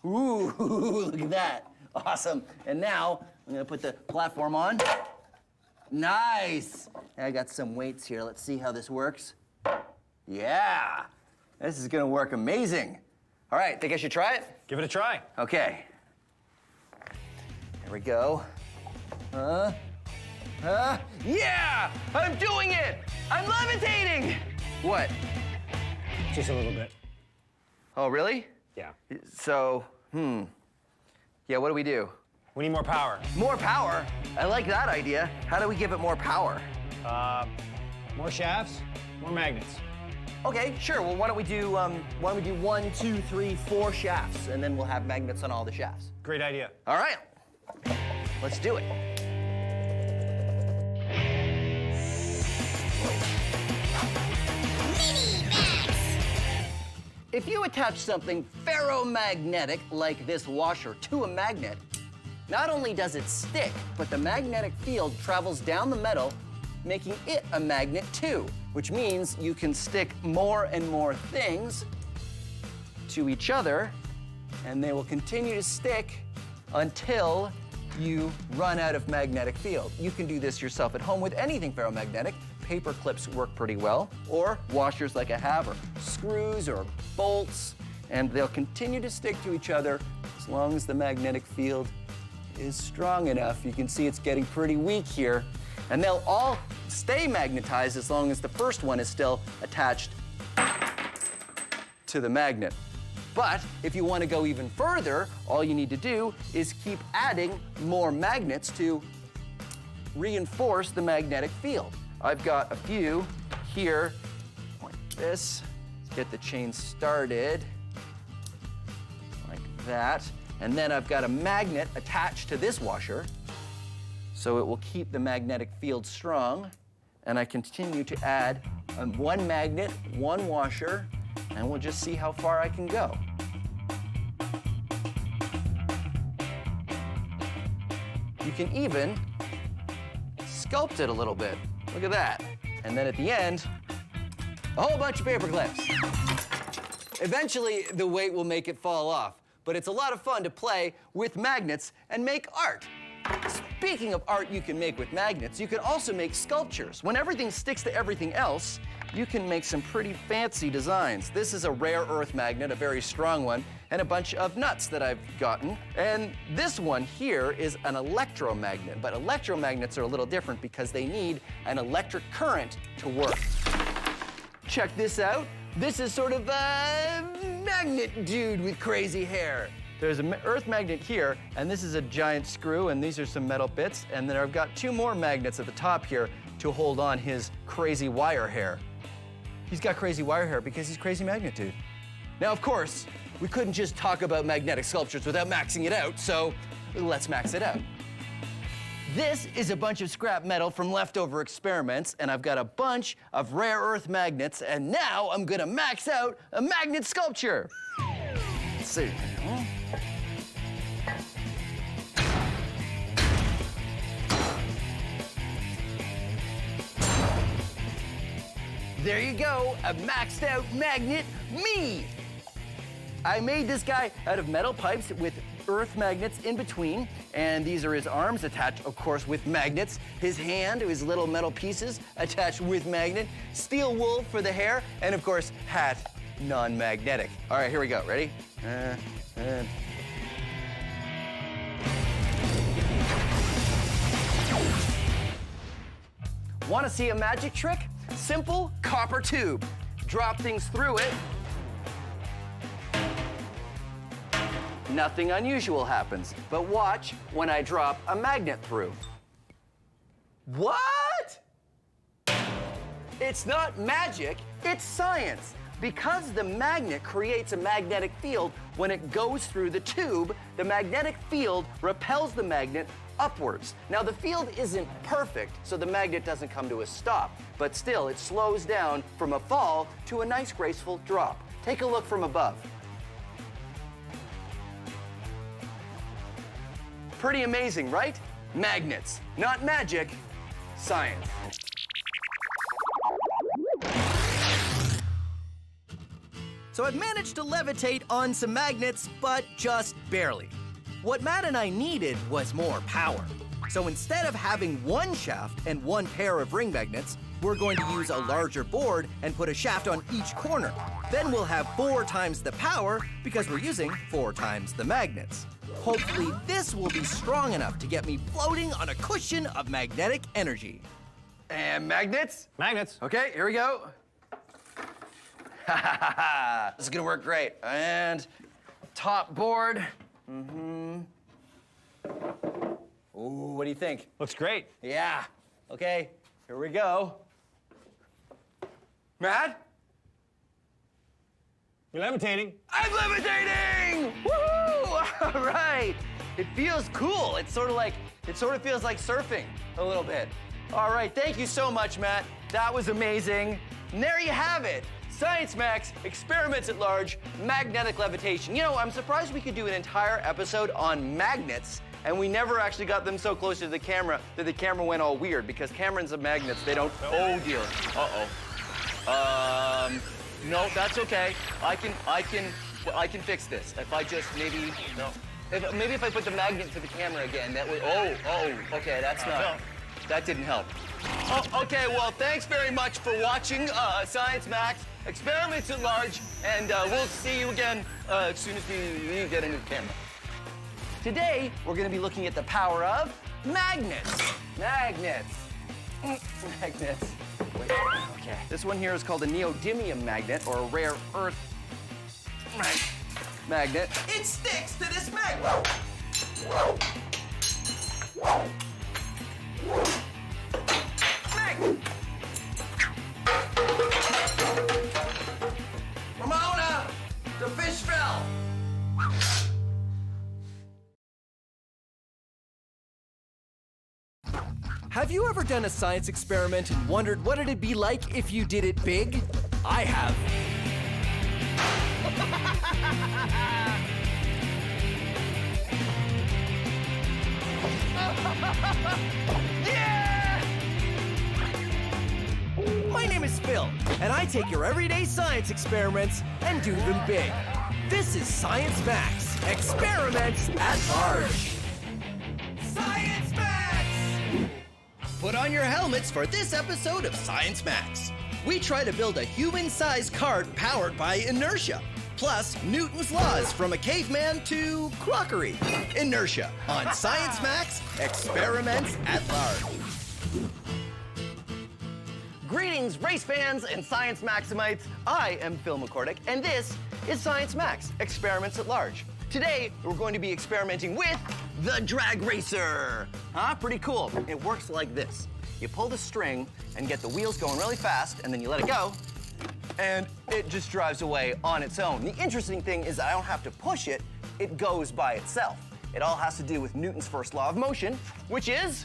Ooh, look at that. Awesome. And now I'm gonna put the platform on. Nice. I got some weights here. Let's see how this works. Yeah. This is gonna work amazing. All right, think I should try it? Give it a try. Okay. Here we go. Yeah! I'm doing it! I'm levitating! What? Just a little bit. Oh, really? Yeah. So, yeah, what do we do? We need more power. More power? I like that idea. How do we give it more power? More shafts, more magnets. Okay, sure. Well, why don't we do 1, 2, 3, 4 shafts, and then we'll have magnets on all the shafts. Great idea. All right. Let's do it. If you attach something ferromagnetic like this washer to a magnet, not only does it stick, but the magnetic field travels down the metal, making it a magnet too, which means you can stick more and more things to each other, and they will continue to stick until you run out of magnetic field. You can do this yourself at home with anything ferromagnetic. Paper clips work pretty well, or washers like I have, or screws or bolts, and they'll continue to stick to each other as long as the magnetic field is strong enough. You can see it's getting pretty weak here, and they'll all stay magnetized as long as the first one is still attached to the magnet. But if you want to go even further, all you need to do is keep adding more magnets to reinforce the magnetic field. I've got a few here, like this. Let's get the chain started, like that. And then I've got a magnet attached to this washer, so it will keep the magnetic field strong. And I continue to add one magnet, one washer, and we'll just see how far I can go. You can even sculpt it a little bit. Look at that. And then at the end, a whole bunch of paper clips. Eventually, the weight will make it fall off, but it's a lot of fun to play with magnets and make art. Speaking of art you can make with magnets, you can also make sculptures. When everything sticks to everything else, you can make some pretty fancy designs. This is a rare earth magnet, a very strong one, and a bunch of nuts that I've gotten. And this one here is an electromagnet, but electromagnets are a little different because they need an electric current to work. Check this out. This is sort of a magnet dude with crazy hair. There's an earth magnet here, and this is a giant screw, and these are some metal bits, and then I've got 2 more magnets at the top here to hold on his crazy wire hair. He's got crazy wire hair because he's crazy magnet dude. Now, of course, we couldn't just talk about magnetic sculptures without maxing it out, so let's max it out. This is a bunch of scrap metal from leftover experiments, and I've got a bunch of rare earth magnets, and now I'm gonna max out a magnet sculpture. Let's see. There you go, a maxed out magnet me. I made this guy out of metal pipes with earth magnets in between, and these are his arms attached, of course, with magnets. His hand, his little metal pieces attached with magnet. Steel wool for the hair, and of course, hat, non-magnetic. All right, here we go. Ready? Want to see a magic trick? Simple copper tube. Drop things through it. Nothing unusual happens, but watch when I drop a magnet through. What? It's not magic, it's science. Because the magnet creates a magnetic field, when it goes through the tube, the magnetic field repels the magnet upwards. Now, the field isn't perfect, so the magnet doesn't come to a stop, but still, it slows down from a fall to a nice, graceful drop. Take a look from above. Pretty amazing, right? Magnets, not magic, science. So I've managed to levitate on some magnets, but just barely. What Matt and I needed was more power. So instead of having one shaft and one pair of ring magnets, we're going to use a larger board and put a shaft on each corner. Then we'll have 4 times the power because we're using 4 times the magnets. Hopefully this will be strong enough to get me floating on a cushion of magnetic energy. And magnets? Magnets. Okay, here we go. This is gonna work great. And top board. Ooh, what do you think? Looks great. Yeah. Okay, here we go. Matt? You're levitating. I'm levitating! Woohoo! All right. It feels cool. It sort of feels like surfing a little bit. All right, thank you so much, Matt. That was amazing. And there you have it. Science Max, experiments at large, magnetic levitation. You know, I'm surprised we could do an entire episode on magnets, and we never actually got them so close to the camera that the camera went all weird, because cameras and magnets, they don't, oh dear. No, that's okay. I can fix this. If I just maybe, no. Maybe if I put the magnet to the camera again, that would, okay, that's not, that didn't help. Oh, okay, well, thanks very much for watching Science Max, Experiments at Large, and we'll see you again as soon as we get into the camera. Today, we're gonna be looking at the power of magnets. Magnets. Magnets. Wait, okay. This one here is called a neodymium magnet, or a rare earth magnet. It sticks to this magnet. Ramona, the fish fell. Have you ever done a science experiment and wondered what it'd be like if you did it big? I have. Yeah! My name is Phil, and I take your everyday science experiments and do them big. This is Science Max, Experiments at Large. Science Max! Put on your helmets for this episode of Science Max. We try to build a human-sized cart powered by inertia, plus Newton's laws from a caveman to crockery. Inertia on Science Max, Experiments at Large. Greetings, race fans and Science Maximites. I am Phil McCordick, and this is Science Max, Experiments at Large. Today, we're going to be experimenting with the drag racer. Huh? Pretty cool. It works like this. You pull the string and get the wheels going really fast, and then you let it go, and it just drives away on its own. The interesting thing is that I don't have to push it, it goes by itself. It all has to do with Newton's first law of motion, which is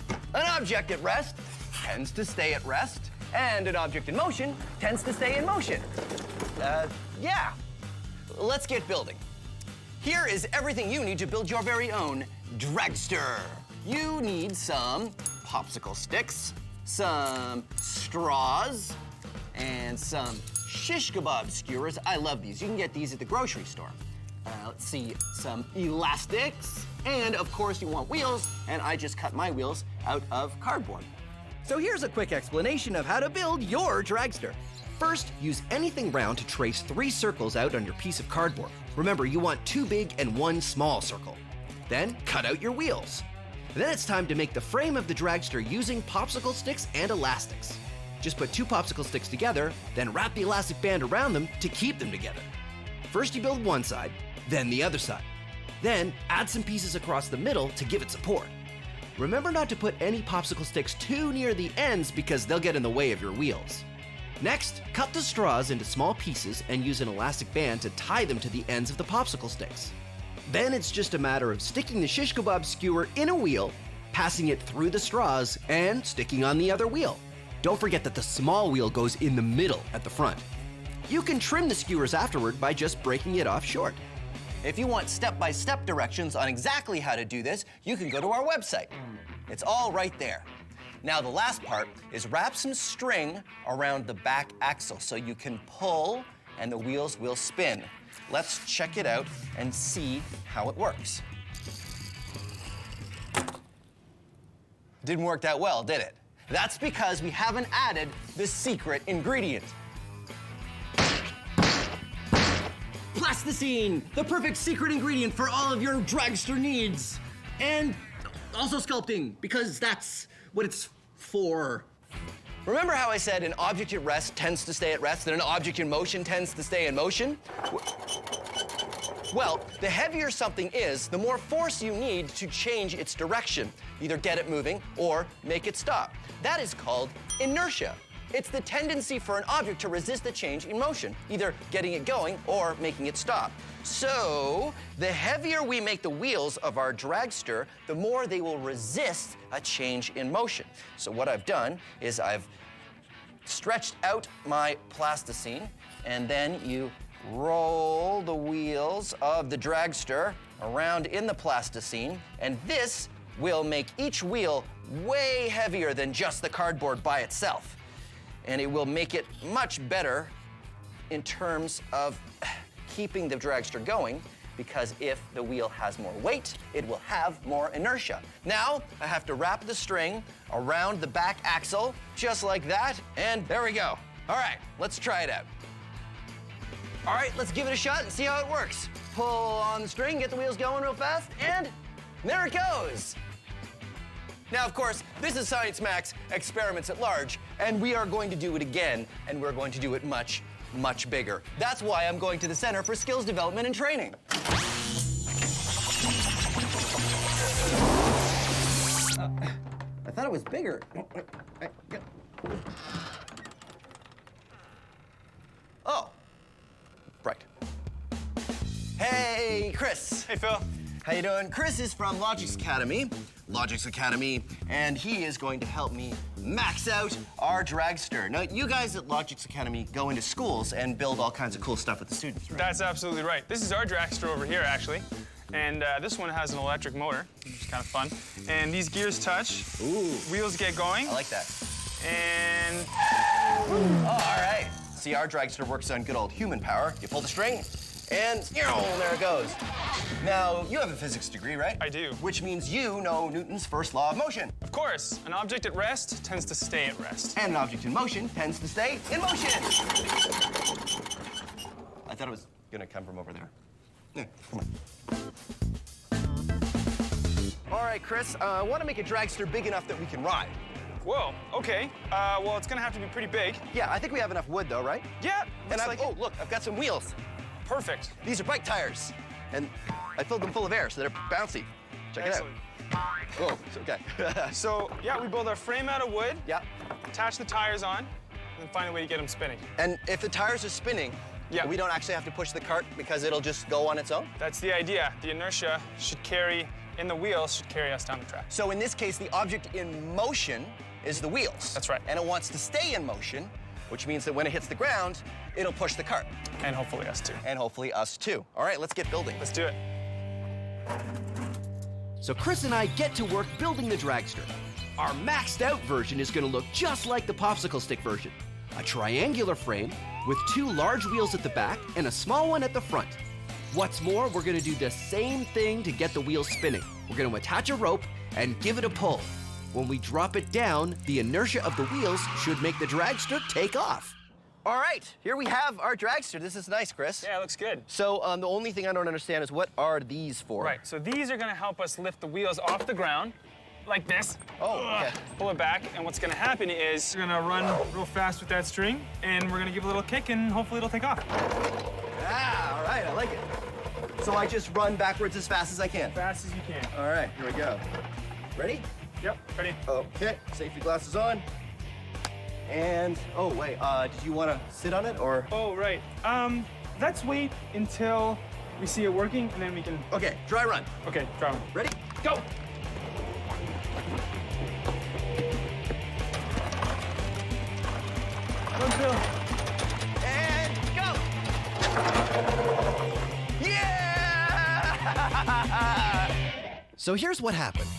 an object at rest tends to stay at rest, and an object in motion tends to stay in motion. Yeah. Let's get building. Here is everything you need to build your very own dragster. You need some popsicle sticks, some straws, and some shish kebab skewers. I love these. You can get these at the grocery store. Let's see, some elastics, and of course you want wheels, and I just cut my wheels out of cardboard. So here's a quick explanation of how to build your dragster. First, use anything round to trace 3 circles out on your piece of cardboard. Remember, you want 2 big and 1 small circle. Then, cut out your wheels. Then it's time to make the frame of the dragster using popsicle sticks and elastics. Just put 2 popsicle sticks together, then wrap the elastic band around them to keep them together. First you build one side, then the other side. Then, add some pieces across the middle to give it support. Remember not to put any popsicle sticks too near the ends because they'll get in the way of your wheels. Next, cut the straws into small pieces and use an elastic band to tie them to the ends of the popsicle sticks. Then it's just a matter of sticking the shish kebab skewer in a wheel, passing it through the straws, and sticking on the other wheel. Don't forget that the small wheel goes in the middle at the front. You can trim the skewers afterward by just breaking it off short. If you want step-by-step directions on exactly how to do this, you can go to our website. It's all right there. Now the last part is wrap some string around the back axle so you can pull and the wheels will spin. Let's check it out and see how it works. Didn't work that well, did it? That's because we haven't added the secret ingredient. Plasticine, the perfect secret ingredient for all of your dragster needs. And also sculpting, because that's what it's for. Remember how I said an object at rest tends to stay at rest, and an object in motion tends to stay in motion? Well, the heavier something is, the more force you need to change its direction, either get it moving or make it stop. That is called inertia. It's the tendency for an object to resist a change in motion, either getting it going or making it stop. So, the heavier we make the wheels of our dragster, the more they will resist a change in motion. So what I've done is I've stretched out my plasticine, and then you roll the wheels of the dragster around in the plasticine, and this will make each wheel way heavier than just the cardboard by itself. And it will make it much better in terms of keeping the dragster going, because if the wheel has more weight, it will have more inertia. Now, I have to wrap the string around the back axle, just like that, and there we go. All right, let's try it out. All right, let's give it a shot and see how it works. Pull on the string, get the wheels going real fast, and there it goes. Now, of course, this is Science Max Experiments at Large, and we are going to do it again, and we're going to do it much, much bigger. That's why I'm going to the Center for Skills Development and Training. I thought it was bigger. Oh, right. Hey, Chris. Hey, Phil. How you doing? Chris is from Logix Academy, and he is going to help me max out our dragster. Now, you guys at Logix Academy go into schools and build all kinds of cool stuff with the students, right? That's absolutely right. This is our dragster over here, actually. And this one has an electric motor, which is kind of fun. And these gears touch. Ooh. Wheels get going. I like that. And... Oh, all right. See, our dragster works on good old human power. You pull the string, and there it goes. Now, you have a physics degree, right? I do. Which means you know Newton's first law of motion. Of course. An object at rest tends to stay at rest. And an object in motion tends to stay in motion. I thought it was gonna come from over there. Yeah, come on. All right, Chris, I want to make a dragster big enough that we can ride. Whoa, okay. Well, it's gonna have to be pretty big. Yeah, I think we have enough wood, though, right? Yeah, And oh, look, I've got some wheels. Perfect. These are bike tires, and I filled them full of air, so they're bouncy. Check Excellent. it out. Whoa, it's okay. So, yeah, we build our frame out of wood. Yeah. Attach the tires on. and find a way to get them spinning. And if the tires are spinning, yeah, we don't actually have to push the cart because it'll just go on its own? That's the idea. The inertia should carry, in the wheels, should carry us down the track. So in this case, the object in motion is the wheels. That's right. And it wants to stay in motion, which means that when it hits the ground, it'll push the cart. And hopefully us too. And hopefully us too. All right, let's get building. Let's do it. So Chris and I get to work building the dragster. Our maxed out version is gonna look just like the popsicle stick version. A triangular frame with 2 large wheels at the back and a small one at the front. What's more, we're gonna do the same thing to get the wheels spinning. We're gonna attach a rope and give it a pull. When we drop it down, the inertia of the wheels should make the dragster take off. All right, here we have our dragster. This is nice, Chris. Yeah, it looks good. So the only thing I don't understand is what are these for? Right, so these are gonna help us lift the wheels off the ground, like this. Oh, okay. Pull it back, and what's gonna happen is we're gonna run real fast with that string, and we're gonna give it a little kick, and hopefully it'll take off. Ah, all right, I like it. So I just run backwards as fast as I can? As fast as you can. All right, here we go. Ready? Yep, ready. Okay, safety glasses on. And, oh, wait, did you want to sit on it, or? Oh, right. Let's wait until we see it working, and then we can... Okay, dry run. Okay, dry run. Ready? Go! Run, Phil. And go! Yeah! So here's what happened.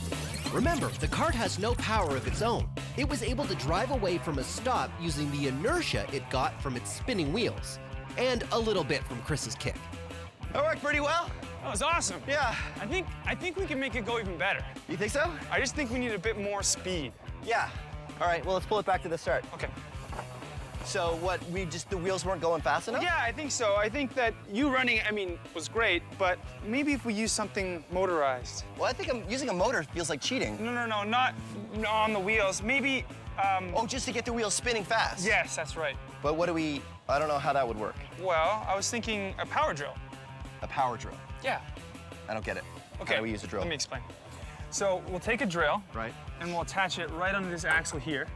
Remember, the cart has no power of its own. It was able to drive away from a stop using the inertia it got from its spinning wheels, and a little bit from Chris's kick. That worked pretty well. That was awesome. Yeah. I think we can make it go even better. You think so? I just think we need a bit more speed. Yeah. All right, well, let's pull it back to the start. Okay. So what, the wheels weren't going fast enough? Yeah, I think so. I think that you running, was great, but maybe if we use something motorized. Well, I think using a motor feels like cheating. No, not on the wheels. Maybe, Oh, just to get the wheels spinning fast? Yes, that's right. But what I don't know how that would work. Well, I was thinking a power drill. A power drill? Yeah. I don't get it. Okay. How do we use a drill? Let me explain. So we'll take a drill. Right. And we'll attach it right under this axle here.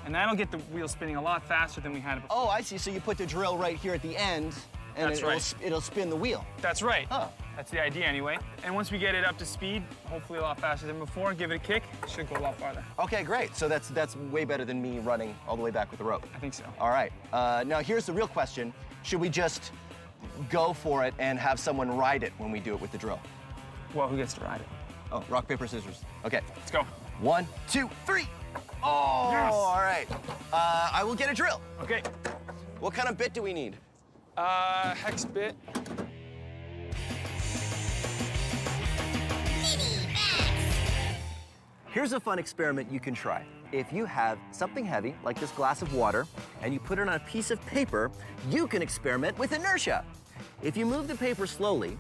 And that'll get the wheel spinning a lot faster than we had it before. Oh, I see. So you put the drill right here at the end, and it'll spin the wheel. That's right. Huh. That's the idea anyway. And once we get it up to speed, hopefully a lot faster than before, give it a kick, it should go a lot farther. Okay, great. So that's way better than me running all the way back with the rope. I think so. All right. Now here's the real question. Should we just go for it and have someone ride it when we do it with the drill? Well, who gets to ride it? Oh, rock, paper, scissors. Okay. Let's go. 1, 2, 3. Oh, yes. All right. I will get a drill. Okay. What kind of bit do we need? Hex bit. Here's a fun experiment you can try. If you have something heavy, like this glass of water, and you put it on a piece of paper, you can experiment with inertia. If you move the paper slowly,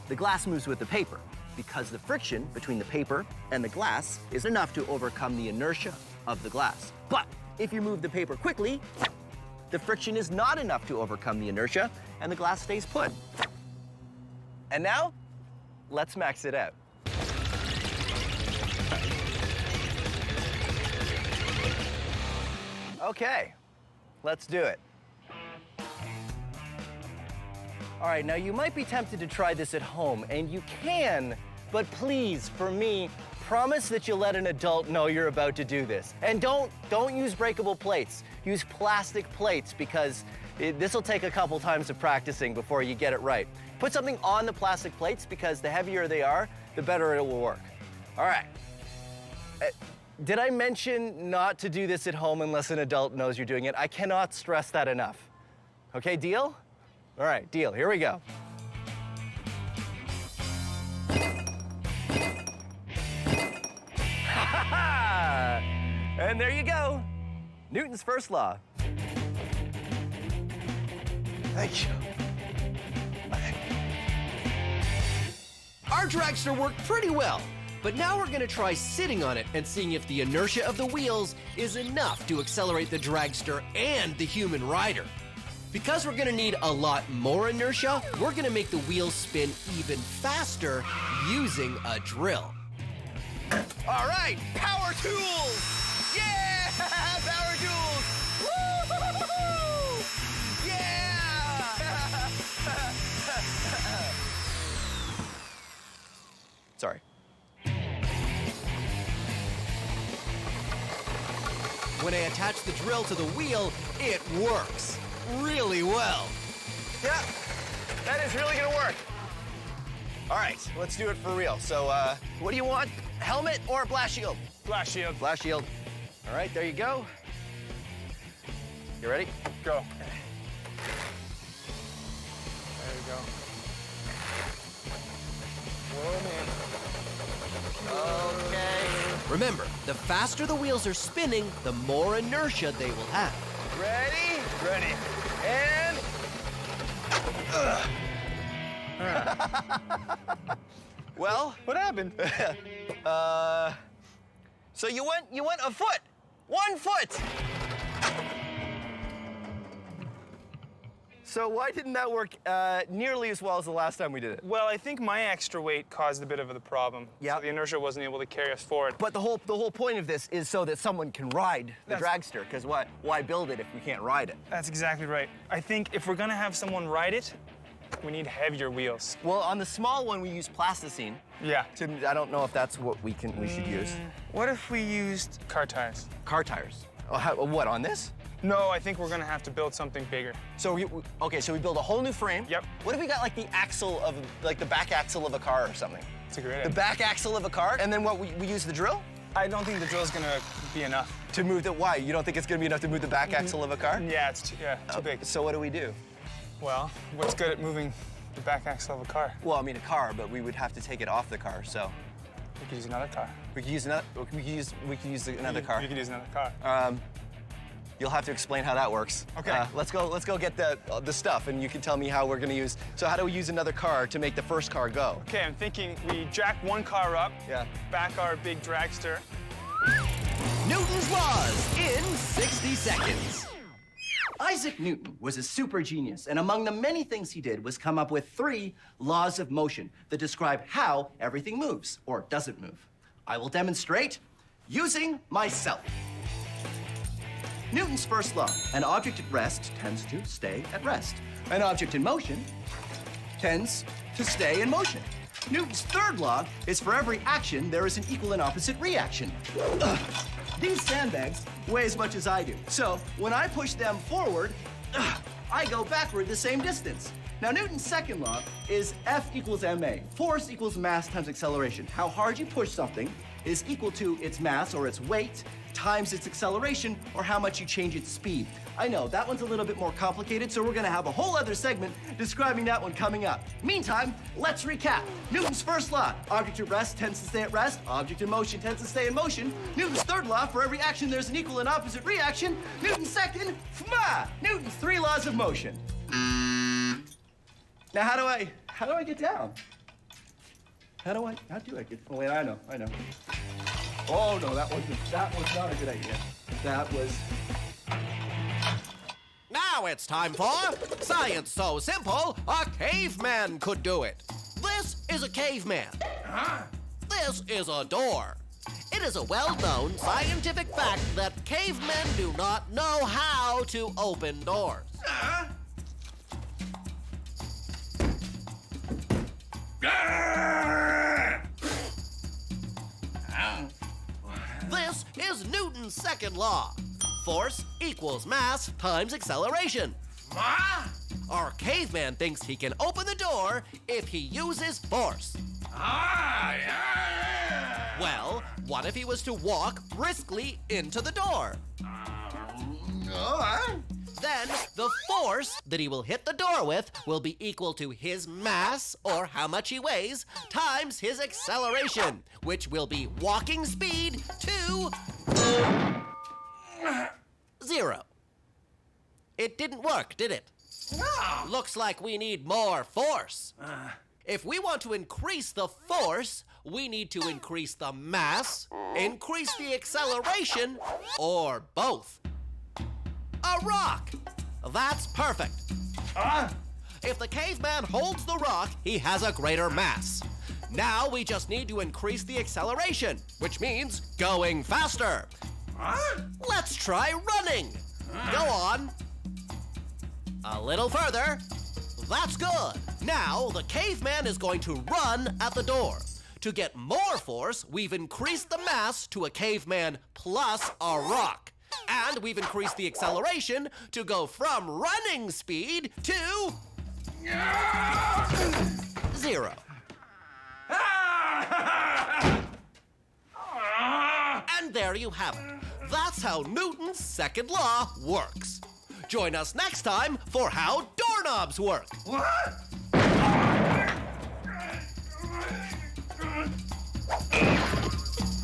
the glass moves with the paper, because the friction between the paper and the glass is enough to overcome the inertia of the glass. But if you move the paper quickly, the friction is not enough to overcome the inertia, and the glass stays put. And now, let's max it out. Okay, let's do it. All right, now you might be tempted to try this at home, and you can, but please, for me, promise that you'll let an adult know you're about to do this. And don't use breakable plates. Use plastic plates, because this will take a couple times of practicing before you get it right. Put something on the plastic plates, because the heavier they are, the better it will work. All right. Did I mention not to do this at home unless an adult knows you're doing it? I cannot stress that enough. Okay, deal? All right, deal. Here we go. And there you go. Newton's first law. Thank you. Our dragster worked pretty well, but now we're gonna try sitting on it and seeing if the inertia of the wheels is enough to accelerate the dragster and the human rider. Because we're gonna need a lot more inertia, we're gonna make the wheels spin even faster using a drill. All right, power tools! Yeah, power tools! Woo! Sorry. When I attach the drill to the wheel, it works really well. Yeah, that is really gonna work. All right, let's do it for real. So, what do you want? Helmet or blast shield? Blast shield. Blast shield. All right, there you go. You ready? Go. There you go. Whoa, man. Okay. Remember, the faster the wheels are spinning, the more inertia they will have. Ready? Ready. And... Well, what happened? So you went a foot. 1 foot. So why didn't that work nearly as well as the last time we did it? Well, I think my extra weight caused a bit of the problem. Yeah. So the inertia wasn't able to carry us forward. But the whole point of this is so that someone can ride the dragster, because why build it if we can't ride it? That's exactly right. I think if we're gonna have someone ride it, we need heavier wheels. Well, on the small one we use plasticine. Yeah. I don't know if that's what we should use. What if we used car tires? Car tires? Oh, what, on this? No, I think we're gonna have to build something bigger. So okay, so we build a whole new frame. Yep. What if we got like the axle of, like the back axle of a car or something? That's a great idea. The back axle of a car, and then what, we use the drill? I don't think the drill's gonna be enough. To move the, why? You don't think it's gonna be enough to move the back axle of a car? Yeah, it's too big. So what do we do? Well, what's good at moving the back axle of a car? Well, I mean a car, but we would have to take it off the car, so. We could use another car. We could use another, we could use another car. You could use another car. You'll have to explain how that works. Okay. Let's go get the stuff, and you can tell me how we're gonna use. So how do we use another car to make the first car go? Okay, I'm thinking we jack one car up, back our big dragster. Newton's laws in 60 seconds. Isaac Newton was a super genius, and among the many things he did was come up with 3 laws of motion that describe how everything moves or doesn't move. I will demonstrate using myself. Newton's first law: an object at rest tends to stay at rest. An object in motion tends to stay in motion. Newton's third law is for every action, there is an equal and opposite reaction. These sandbags weigh as much as I do. So when I push them forward, I go backward the same distance. Now, Newton's second law is F equals ma. Force equals mass times acceleration. How hard you push something is equal to its mass or its weight times its acceleration or how much you change its speed. I know, that one's a little bit more complicated, so we're gonna have a whole other segment describing that one coming up. Meantime, let's recap. Newton's first law: object at rest tends to stay at rest, object in motion tends to stay in motion. Newton's third law: for every action there's an equal and opposite reaction. Newton's second, Newton's 3 laws of motion. Now how do I get down? How do I get, oh wait, I know. Oh no, that was not a good idea. That was... Now it's time for Science So Simple, a caveman could do it. This is a caveman. This is a door. It is a well-known scientific fact that cavemen do not know how to open doors. This is Newton's second law. Force equals mass times acceleration. Our caveman thinks he can open the door if he uses force. Well, what if he was to walk briskly into the door? Then the force that he will hit the door with will be equal to his mass, or how much he weighs, times his acceleration, which will be walking speed to 0. It didn't work, did it? No. Looks like we need more force. If we want to increase the force, we need to increase the mass, increase the acceleration, or both. A rock! That's perfect. If the caveman holds the rock, he has a greater mass. Now we just need to increase the acceleration, which means going faster. Let's try running. Go on. A little further. That's good. Now the caveman is going to run at the door. To get more force, we've increased the mass to a caveman plus a rock. And we've increased the acceleration to go from running speed to 0. And there you have it. That's how Newton's second law works. Join us next time for how doorknobs work. What?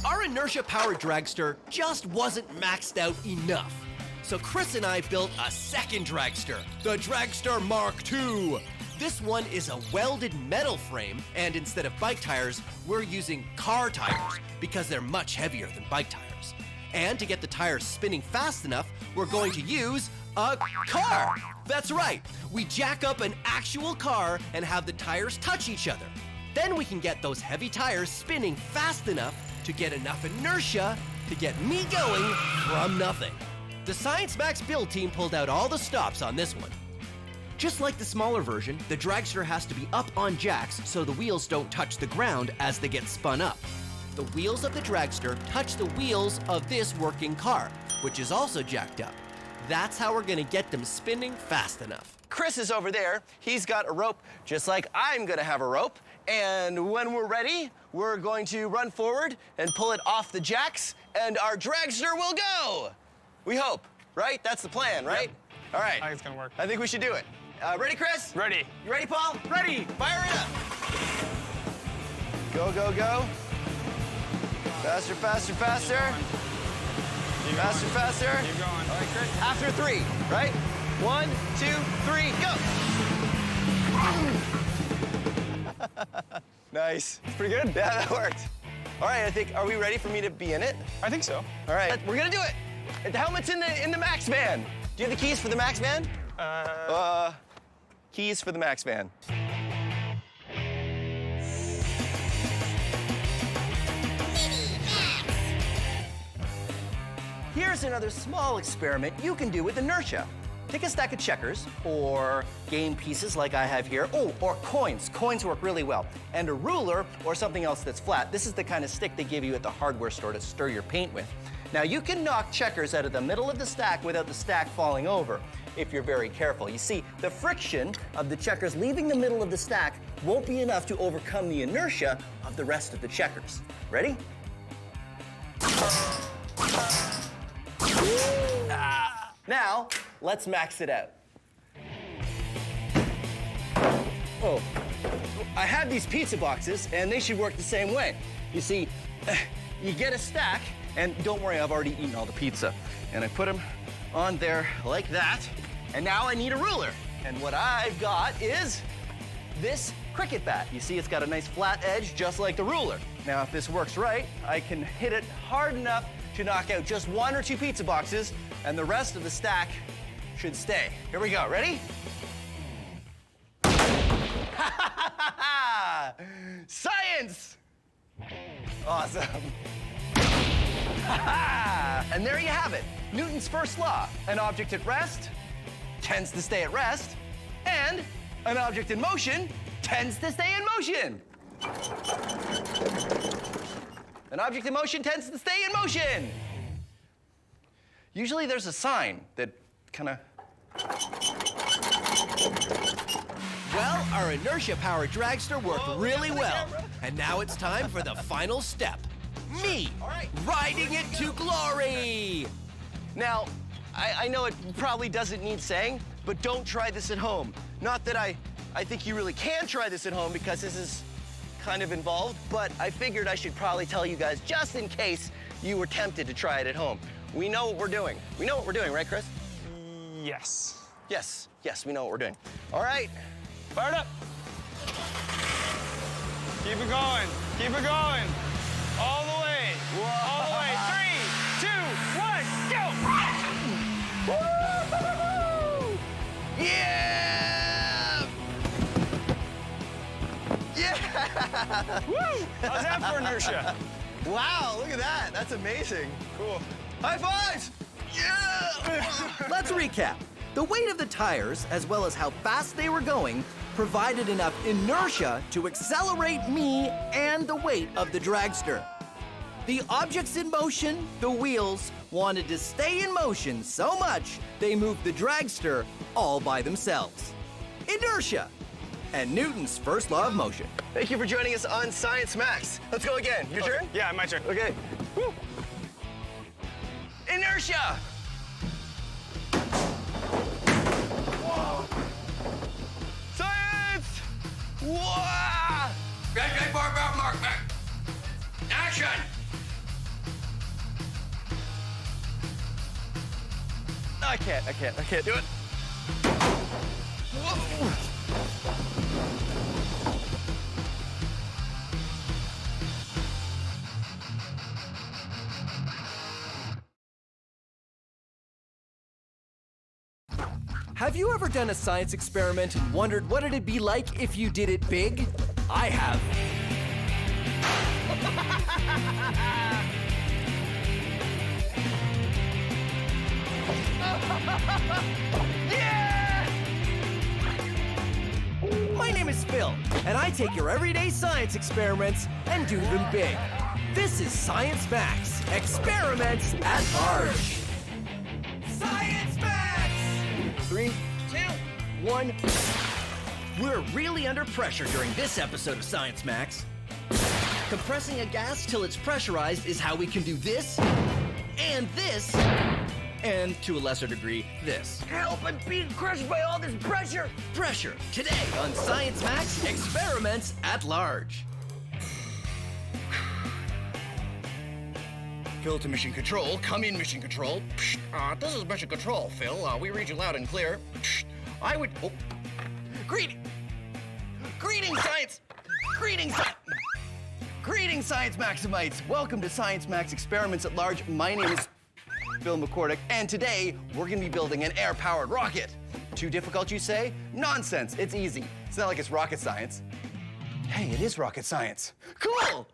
Our inertia-powered dragster just wasn't maxed out enough. So Chris and I built a second dragster, the Dragster Mark II. This one is a welded metal frame, and instead of bike tires, we're using car tires because they're much heavier than bike tires. And to get the tires spinning fast enough, we're going to use a car. That's right. We jack up an actual car and have the tires touch each other. Then we can get those heavy tires spinning fast enough to get enough inertia to get me going from nothing. The Science Max build team pulled out all the stops on this one. Just like the smaller version, the dragster has to be up on jacks so the wheels don't touch the ground as they get spun up. The wheels of the dragster touch the wheels of this working car, which is also jacked up. That's how we're gonna get them spinning fast enough. Chris is over there. He's got a rope, just like I'm gonna have a rope. And when we're ready, we're going to run forward and pull it off the jacks, and our dragster will go. We hope, right? That's the plan, right? Yep. All right. I think it's gonna work. I think we should do it. Ready, Chris? Ready. You ready, Paul? Ready. Fire it up. Go, go, go. Faster, faster, faster. Faster, faster. Keep going. All right, Chris. After 3, right? 1, 2, 3, go. Nice. It's pretty good. Yeah, that worked. All right, I think, are we ready for me to be in it? I think so. All right, we're gonna do it. The helmet's in the Max van. Do you have the keys for the Max van? Keys for the Max van. Here's another small experiment you can do with inertia. Take a stack of checkers, or game pieces like I have here. Oh, or coins. Coins work really well. And a ruler, or something else that's flat. This is the kind of stick they give you at the hardware store to stir your paint with. Now, you can knock checkers out of the middle of the stack without the stack falling over, if you're very careful. You see, the friction of the checkers leaving the middle of the stack won't be enough to overcome the inertia of the rest of the checkers. Ready? Now, let's max it out. Oh, I have these pizza boxes, and they should work the same way. You see, you get a stack, and don't worry, I've already eaten all the pizza. And I put them on there like that, and now I need a ruler. And what I've got is this cricket bat. You see, it's got a nice flat edge, just like the ruler. Now, if this works right, I can hit it hard enough to knock out just 1 or 2 pizza boxes, and the rest of the stack should stay. Here we go, ready? Science! Awesome. And there you have it. Newton's first law. An object at rest tends to stay at rest, and an object in motion tends to stay in motion. An object in motion tends to stay in motion. Usually there's a sign that kind of... Well, our inertia-powered dragster worked really well. And now it's time for the final step. Me, riding it to glory! Now, I know it probably doesn't need saying, but don't try this at home. Not that I think you really can try this at home because this is kind of involved, but I figured I should probably tell you guys just in case you were tempted to try it at home. We know what we're doing. We know what we're doing, right, Chris? Yes. Yes, yes, we know what we're doing. All right. Fire it up. Keep it going. Keep it going. All the way. Whoa. All the way. 3, 2, 1, go! Woo! Yeah! Yeah! Woo! How's that for inertia? Wow, look at that. That's amazing. Cool. High fives! Yeah! Let's recap. The weight of the tires, as well as how fast they were going, provided enough inertia to accelerate me and the weight of the dragster. The objects in motion, the wheels, wanted to stay in motion so much they moved the dragster all by themselves. Inertia, and Newton's first law of motion. Thank you for joining us on Science Max. Let's go again. Your turn? Yeah, my turn. Okay. Woo. Inertia! Whoa! Science! Whoa! Red, mark. Action! I can't do it. Whoa. Have you ever done a science experiment and wondered what it'd be like if you did it big? I have. Yeah! My name is Phil, and I take your everyday science experiments and do them big. This is Science Max, experiments at large. Science Max! 3, 2, 1. We're really under pressure during this episode of Science Max. Compressing a gas till it's pressurized is how we can do this, and this, and to a lesser degree, this. Help, I'm being crushed by all this pressure! Pressure, today on Science Max, experiments at large. Phil to mission control. Come in, mission control. This is mission control, Phil. We read you loud and clear. I would... Oh. Greetings, Science! Greetings, Science Maximites! Welcome to Science Max Experiments at Large. My name is Phil McCordick, and today we're gonna be building an air-powered rocket. Too difficult, you say? Nonsense, it's easy. It's not like it's rocket science. Hey, it is rocket science. Cool!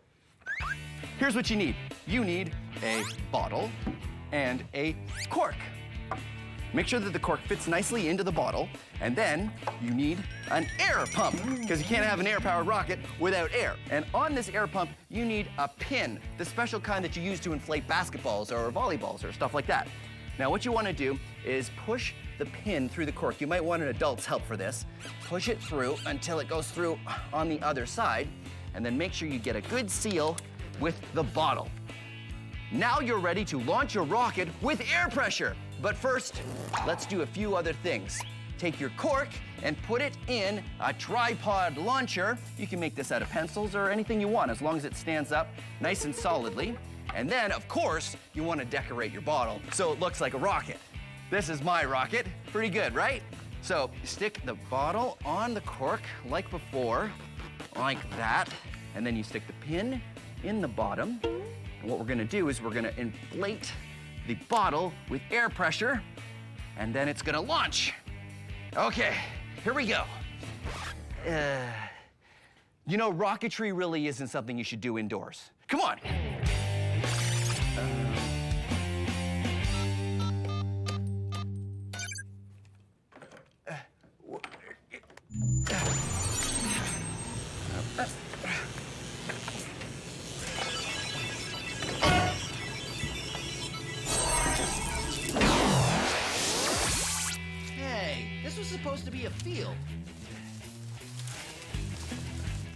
Here's what you need. You need a bottle and a cork. Make sure that the cork fits nicely into the bottle, and then you need an air pump, because you can't have an air-powered rocket without air. And on this air pump, you need a pin, the special kind that you use to inflate basketballs or volleyballs or stuff like that. Now, what you want to do is push the pin through the cork. You might want an adult's help for this. Push it through until it goes through on the other side, and then make sure you get a good seal with the bottle. Now you're ready to launch your rocket with air pressure. But first, let's do a few other things. Take your cork and put it in a tripod launcher. You can make this out of pencils or anything you want, as long as it stands up nice and solidly. And then, of course, you want to decorate your bottle so it looks like a rocket. This is my rocket. Pretty good, right? So stick the bottle on the cork like before, like that. And then you stick the pin in the bottom. And what we're gonna do is we're gonna inflate the bottle with air pressure, and then it's gonna launch. Okay, here we go. You know, rocketry really isn't something you should do indoors. Come on. Supposed to be a field.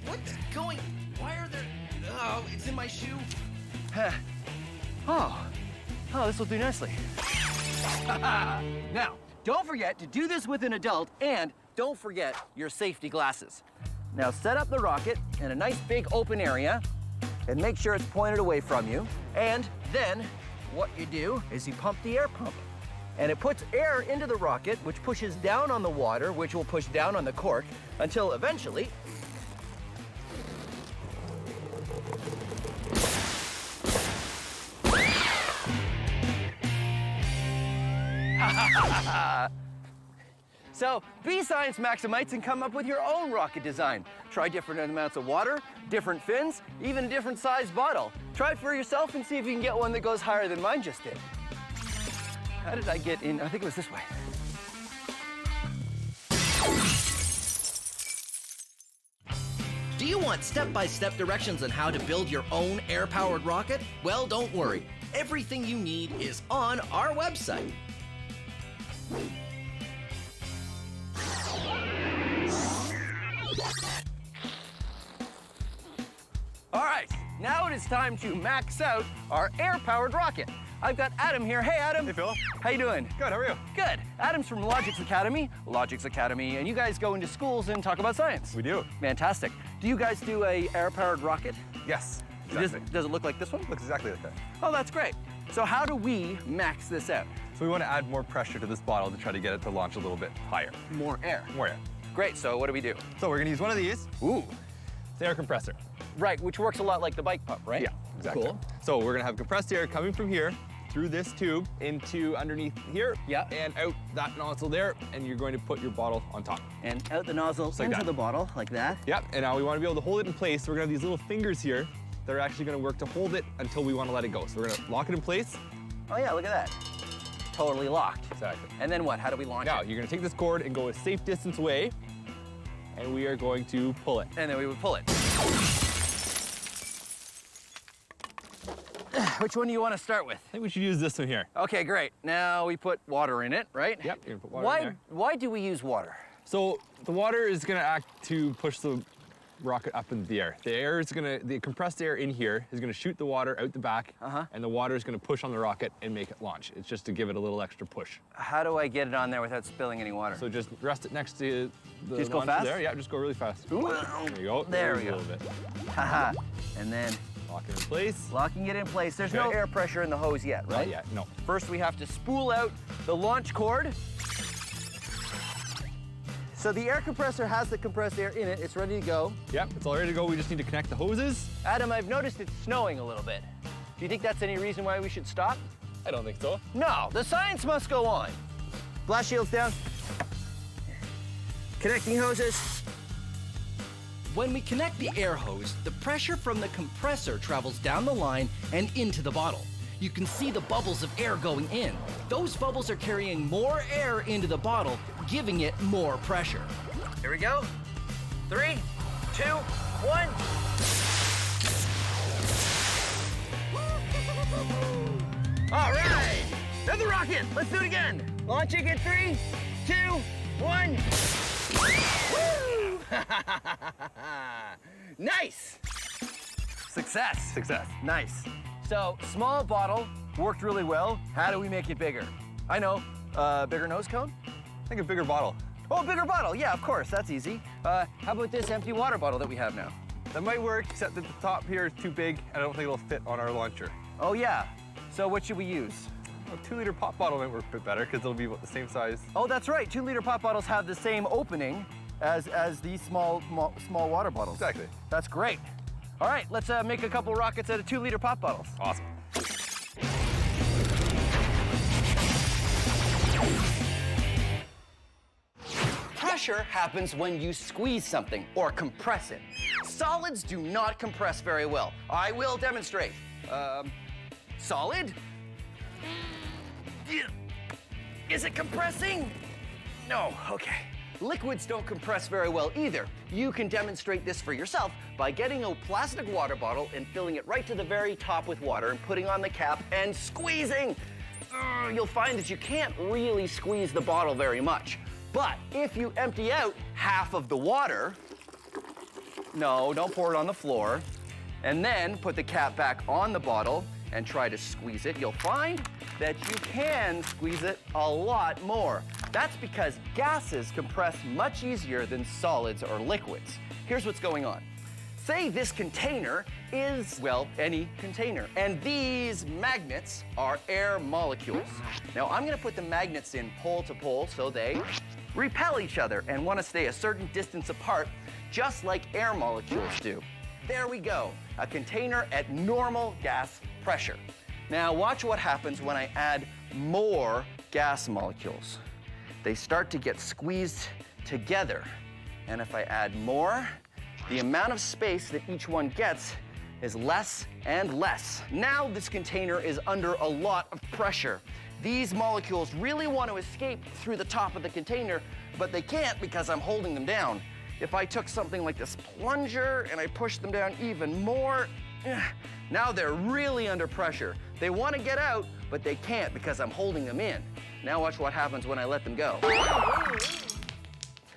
What's going? Why are there? Oh, it's in my shoe. Oh, this will do nicely. Now, don't forget to do this with an adult, and don't forget your safety glasses. Now, set up the rocket in a nice big open area, and make sure it's pointed away from you. And then, what you do is you pump the air pump. And it puts air into the rocket, which pushes down on the water, which will push down on the cork, until eventually... So, be Science Maximites and come up with your own rocket design. Try different amounts of water, different fins, even a different sized bottle. Try it for yourself and see if you can get one that goes higher than mine just did. How did I get in? I think it was this way. you want step-by-step directions on how to build your own air-powered rocket? Well, don't worry. Everything you need is on our website. All right, now it is time to max out our air-powered rocket. I've got Adam here. Hey, Adam. Hey, Phil. How you doing? Good, how are you? Good. Adam's from Logix Academy, and you guys go into schools and talk about science. We do. Fantastic. Do you guys do a air-powered rocket? Yes, exactly. Does it look like this one? Looks exactly like that. Oh, that's great. So how do we max this out? So we want to add more pressure to this bottle to try to get it to launch a little bit higher. More air. More air. Great, so what do we do? So we're going to use one of these. Ooh. It's an air compressor. Right, which works a lot like the bike pump, right? Yeah, exactly. Cool. So we're going to have compressed air coming from here through this tube into underneath here. Yeah. And out that nozzle there, and you're going to put your bottle on top. And out the nozzle Just like into that. the bottle, like that. Yep, and now we want to be able to hold it in place. So we're going to have these little fingers here that are actually going to work to hold it until we want to let it go. So we're going to lock it in place. Oh yeah, look at that. Totally locked. Exactly. And then what? How do we launch Now, it? you're going to take this cord and go a safe distance away, and we are going to pull it. And then we would pull it. Which one do you want to start with? I think we should use this one here. Okay, great. Now we put water in it, right? Yep, you're going to put water in there. Why do we use water? So the water is going to act to push the rocket up into the air. The compressed air in here is going to shoot the water out the back, and the water is going to push on the rocket and make it launch. It's just to give it a little extra push. How do I get it on there without spilling any water? So just rest it next to the Just go launcher fast? there. Yeah, just go really fast. Ooh. There you go. There we A go. little bit. Haha. And then lock it in place. Locking it in place. There's no air pressure in the hose yet, right? Not yet, no. First, we have to spool out the launch cord. So the air compressor has the compressed air in it. It's ready to go. Yep, it's all ready to go. We just need to connect the hoses. Adam, I've noticed it's snowing a little bit. Do you think that's any reason why we should stop? I don't think so. No, the science must go on. Blast shields down. Connecting hoses. When we connect the air hose, the pressure from the compressor travels down the line and into the bottle. You can see the bubbles of air going in. Those bubbles are carrying more air into the bottle, giving it more pressure. Here we go. 3, 2, 1. All right, another rocket. Let's do it again. Launching in 3, 2, 1. Woo! Nice. Success. Success. Nice. So, small bottle, worked really well. How do we make it bigger? I know, bigger nose cone? I think a bigger bottle. Oh, bigger bottle, yeah, of course, that's easy. How about this empty water bottle that we have now? That might work, except that the top here is too big, and I don't think it'll fit on our launcher. Oh, yeah. So what should we use? A 2-liter pop bottle might work a bit better, because it'll be about the same size. Oh, that's right, 2-liter pop bottles have the same opening as these small water bottles. Exactly. That's great. All right, let's make a couple rockets out of 2-liter pop bottles. Awesome. Pressure happens when you squeeze something or compress it. Solids do not compress very well. I will demonstrate. Solid? Is it compressing? No, okay. Liquids don't compress very well either. You can demonstrate this for yourself by getting a plastic water bottle and filling it right to the very top with water and putting on the cap and squeezing. You'll find that you can't really squeeze the bottle very much. But if you empty out half of the water, no, don't pour it on the floor, and then put the cap back on the bottle and try to squeeze it, you'll find that you can squeeze it a lot more. That's because gases compress much easier than solids or liquids. Here's what's going on. Say this container is, well, any container, and these magnets are air molecules. Now, I'm gonna put the magnets in pole to pole so they repel each other and wanna stay a certain distance apart, just like air molecules do. There we go, a container at normal gas pressure. Now, watch what happens when I add more gas molecules. They start to get squeezed together. And if I add more, the amount of space that each one gets is less and less. Now this container is under a lot of pressure. These molecules really want to escape through the top of the container, but they can't because I'm holding them down. if I took something like this plunger and I pushed them down even more, now they're really under pressure. They want to get out, but they can't because I'm holding them in. Now watch what happens when I let them go.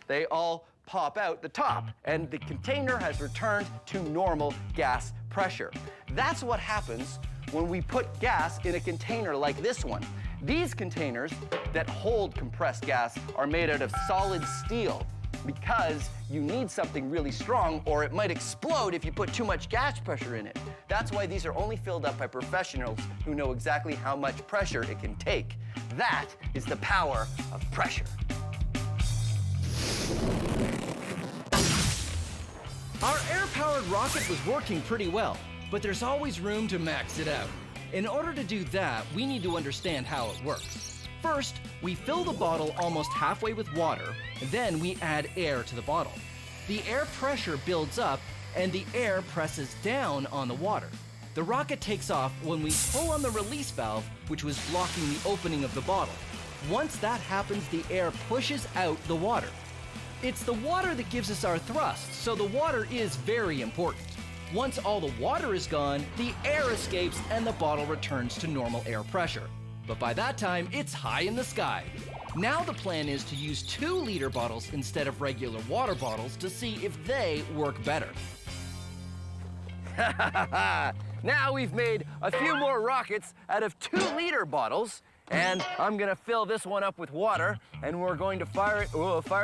They all pop out the top, and the container has returned to normal gas pressure. That's what happens when we put gas in a container like this one. These containers that hold compressed gas are made out of solid steel because you need something really strong or it might explode if you put too much gas pressure in it. That's why these are only filled up by professionals who know exactly how much pressure it can take. That is the power of pressure. Our air-powered rocket was working pretty well, but there's always room to max it out. In order to do that, we need to understand how it works. First, we fill the bottle almost halfway with water, then we add air to the bottle. The air pressure builds up, and the air presses down on the water. The rocket takes off when we pull on the release valve, which was blocking the opening of the bottle. Once that happens, the air pushes out the water. It's the water that gives us our thrust, so the water is very important. Once all the water is gone, the air escapes and the bottle returns to normal air pressure. But by that time, it's high in the sky. Now the plan is to use 2-liter bottles instead of regular water bottles to see if they work better. Now we've made a few more rockets out of 2-liter bottles, and I'm gonna fill this one up with water, and we're going to fire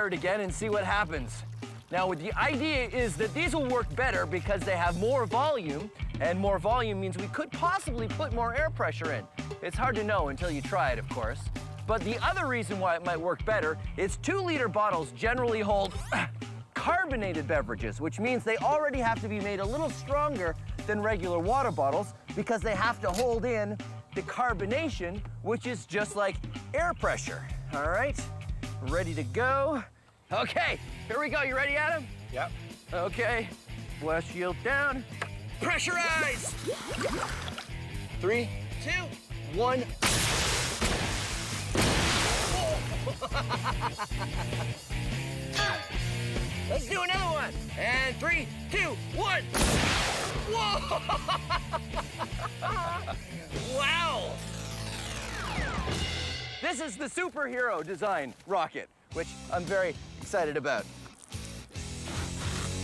it again and see what happens. Now, the idea is that these will work better because they have more volume, and more volume means we could possibly put more air pressure in. It's hard to know until you try it, of course. But the other reason why it might work better is 2-liter bottles generally hold carbonated beverages, which means they already have to be made a little stronger than regular water bottles because they have to hold in the carbonation, which is just like air pressure. All right, ready to go. Okay, here we go. You ready, Adam? Yep. Okay, blast shield down. Pressurize! 3, 2, 1. Let's do another one. And 3, 2, 1. Whoa! Wow! This is the superhero design rocket, which I'm very excited about.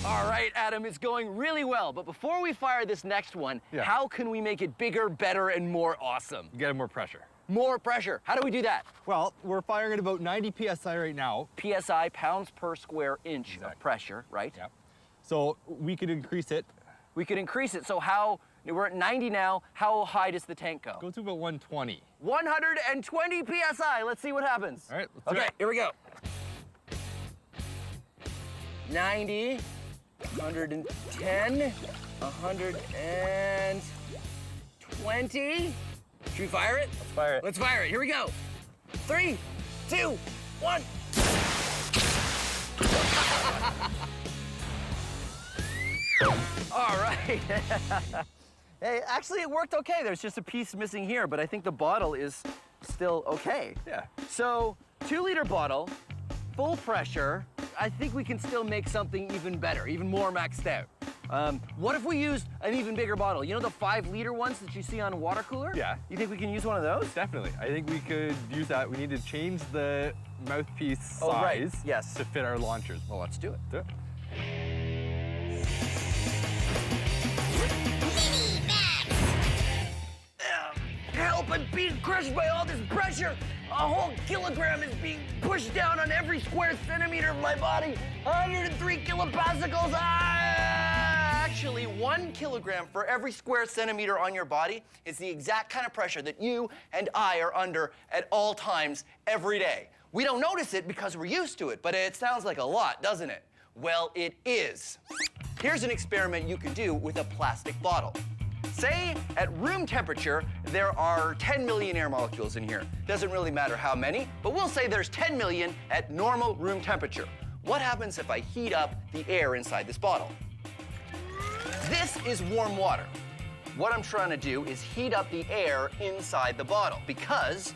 All right, Adam, it's going really well, but before we fire this next one, how can we make it bigger, better, and more awesome? Get more pressure. More pressure. How do we do that? Well, we're firing at about 90 PSI right now. PSI, pounds per square inch of pressure, right? Yep. So we could increase it. We could increase it. So how, we're at 90 now, how high does the tank go? Go to about 120. 120 PSI. Let's see what happens. All right, let's do it. Here we go. 90, 110, 120. Should we fire it? Let's fire it. Let's fire it. Here we go. 3, 2, 1. All right. Hey, actually, it worked okay. There's just a piece missing here, but I think the bottle is still okay. Yeah. So, 2-liter bottle, full pressure. I think we can still make something even better, even more maxed out. What if we used an even bigger bottle? You know the 5-liter ones that you see on a water cooler? Yeah. You think we can use one of those? Definitely. I think we could use that. We need to change the mouthpiece size yes. to fit our launchers. Well, let's do it. Do it. Help, I'm being crushed by all this pressure. A whole kilogram is being pushed down on every square centimeter of my body. 103 kilopascals. Actually, 1 kilogram for every square centimeter on your body is the exact kind of pressure that you and I are under at all times every day. We don't notice it because we're used to it, but it sounds like a lot, doesn't it? Well, it is. Here's an experiment you could do with a plastic bottle. Say at room temperature, there are 10 million air molecules in here. Doesn't really matter how many, but we'll say there's 10 million at normal room temperature. What happens if I heat up the air inside this bottle? This is warm water. What I'm trying to do is heat up the air inside the bottle because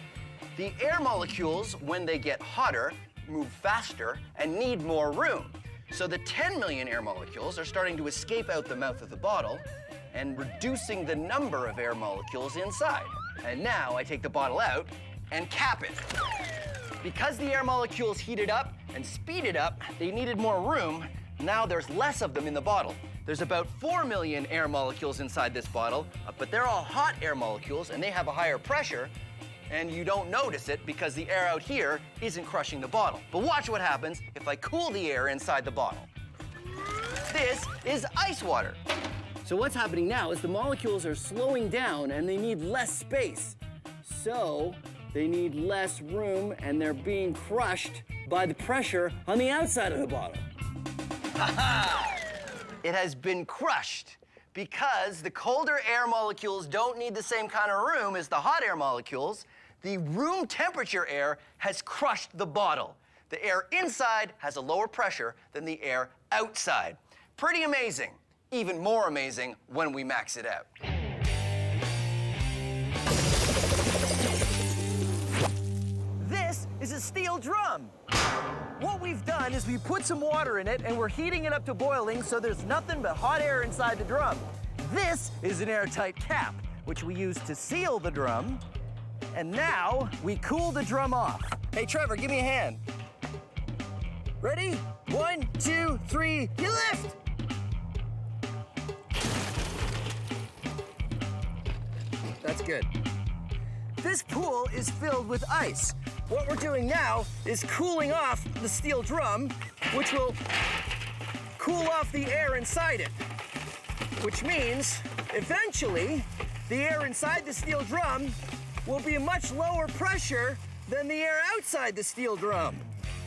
the air molecules, when they get hotter, move faster and need more room. So the 10 million air molecules are starting to escape out the mouth of the bottle and reducing the number of air molecules inside. And now I take the bottle out and cap it. Because the air molecules heated up and speeded up, they needed more room. Now there's less of them in the bottle. There's about 4 million air molecules inside this bottle, but they're all hot air molecules and they have a higher pressure, and you don't notice it because the air out here isn't crushing the bottle. But watch what happens if I cool the air inside the bottle. This is ice water. So what's happening now is the molecules are slowing down and they need less space. So they need less room and they're being crushed by the pressure on the outside of the bottle. Ha-ha! It has been crushed because the colder air molecules don't need the same kind of room as the hot air molecules. The room temperature air has crushed the bottle. The air inside has a lower pressure than the air outside. Pretty amazing. Even more amazing when we max it out. This is a steel drum. What we've done is we put some water in it and we're heating it up to boiling so there's nothing but hot air inside the drum. This is an airtight cap, which we use to seal the drum. And now we cool the drum off. Hey, Trevor, give me a hand. Ready? 1, 2, 3, you lift! That's good. This pool is filled with ice. What we're doing now is cooling off the steel drum, which will cool off the air inside it. Which means, eventually, the air inside the steel drum will be a much lower pressure than the air outside the steel drum.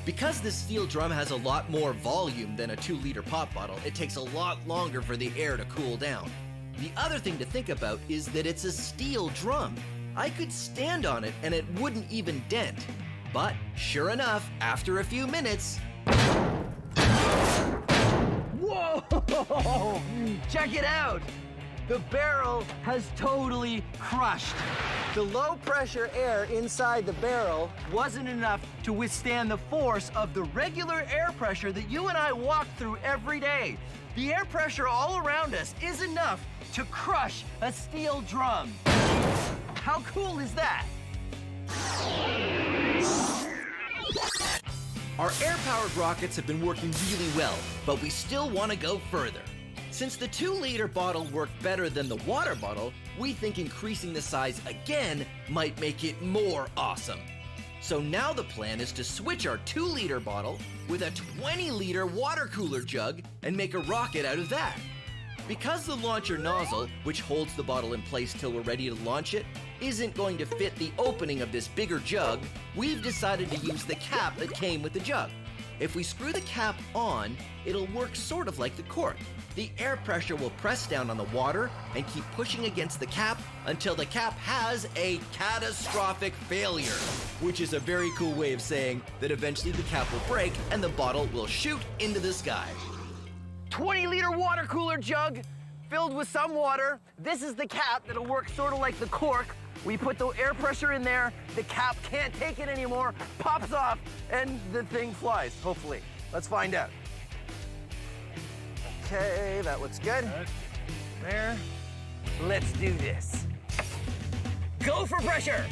Because this steel drum has a lot more volume than a 2-liter pop bottle, it takes a lot longer for the air to cool down. The other thing to think about is that it's a steel drum. I could stand on it and it wouldn't even dent. But sure enough, after a few minutes... Whoa! Check it out! The barrel has totally crushed. The low pressure air inside the barrel wasn't enough to withstand the force of the regular air pressure that you and I walk through every day. The air pressure all around us is enough to crush a steel drum. How cool is that? Our air-powered rockets have been working really well, but we still want to go further. Since the 2-liter bottle worked better than the water bottle, we think increasing the size again might make it more awesome. So now the plan is to switch our 2-liter bottle with a 20-liter water cooler jug and make a rocket out of that. Because the launcher nozzle, which holds the bottle in place till we're ready to launch it, isn't going to fit the opening of this bigger jug, we've decided to use the cap that came with the jug. If we screw the cap on, it'll work sort of like the cork. The air pressure will press down on the water and keep pushing against the cap until the cap has a catastrophic failure, which is a very cool way of saying that eventually the cap will break and the bottle will shoot into the sky. 20-liter water cooler jug filled with some water. This is the cap that'll work sort of like the cork. We put the air pressure in there, the cap can't take it anymore, pops off, and the thing flies, hopefully. Let's find out. Okay, that looks good. There. Let's do this. Go for pressure!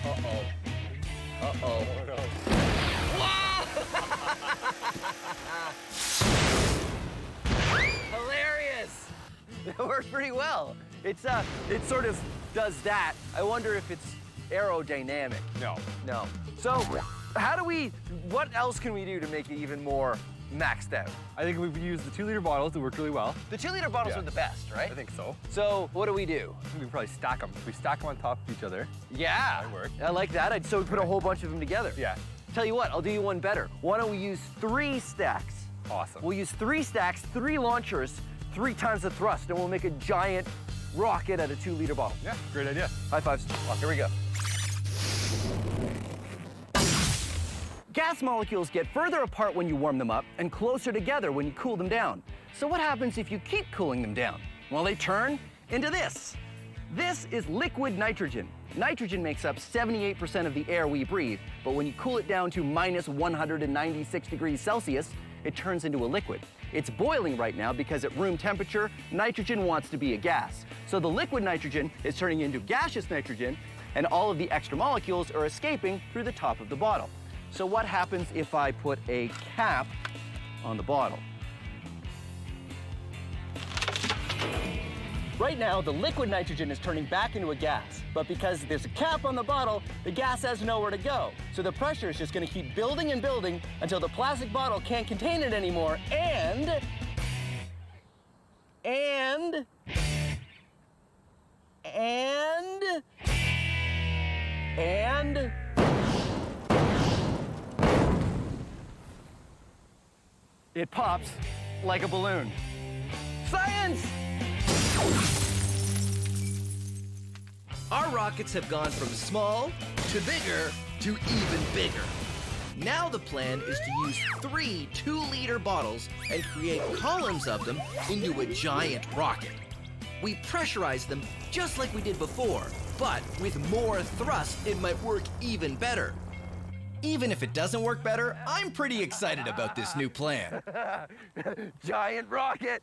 Uh-oh. Uh-oh. Hilarious! That worked pretty well. It sort of does that. I wonder if it's aerodynamic. No. So, what else can we do to make it even more maxed out? I think we've used the 2-liter bottles that worked really well. The 2-liter bottles were the best, right? I think so. So, what do we do? I think we probably stack them. We stack them on top of each other. Yeah. That worked. I like that. So we put a whole bunch of them together. Yeah. Tell you what, I'll do you one better. Why don't we use 3 stacks? Awesome. We'll use 3 stacks, 3 launchers, 3 times the thrust, and we'll make a giant rocket out of 2-liter bottle. Yeah, great idea. High fives. Here we go. Gas molecules get further apart when you warm them up and closer together when you cool them down. So what happens if you keep cooling them down? Well, they turn into this. This is liquid nitrogen. Nitrogen makes up 78% of the air we breathe, but when you cool it down to minus 196 degrees Celsius, it turns into a liquid. It's boiling right now because at room temperature, nitrogen wants to be a gas. So the liquid nitrogen is turning into gaseous nitrogen, and all of the extra molecules are escaping through the top of the bottle. So what happens if I put a cap on the bottle? Right now, the liquid nitrogen is turning back into a gas, but because there's a cap on the bottle, the gas has nowhere to go. So the pressure is just gonna keep building and building until the plastic bottle can't contain it anymore, and it pops like a balloon. Science! Our rockets have gone from small to bigger to even bigger. Now the plan is to use 3 2-liter bottles and create columns of them into a giant rocket. We pressurize them just like we did before, but with more thrust, it might work even better. Even if it doesn't work better, I'm pretty excited about this new plan. Giant rocket!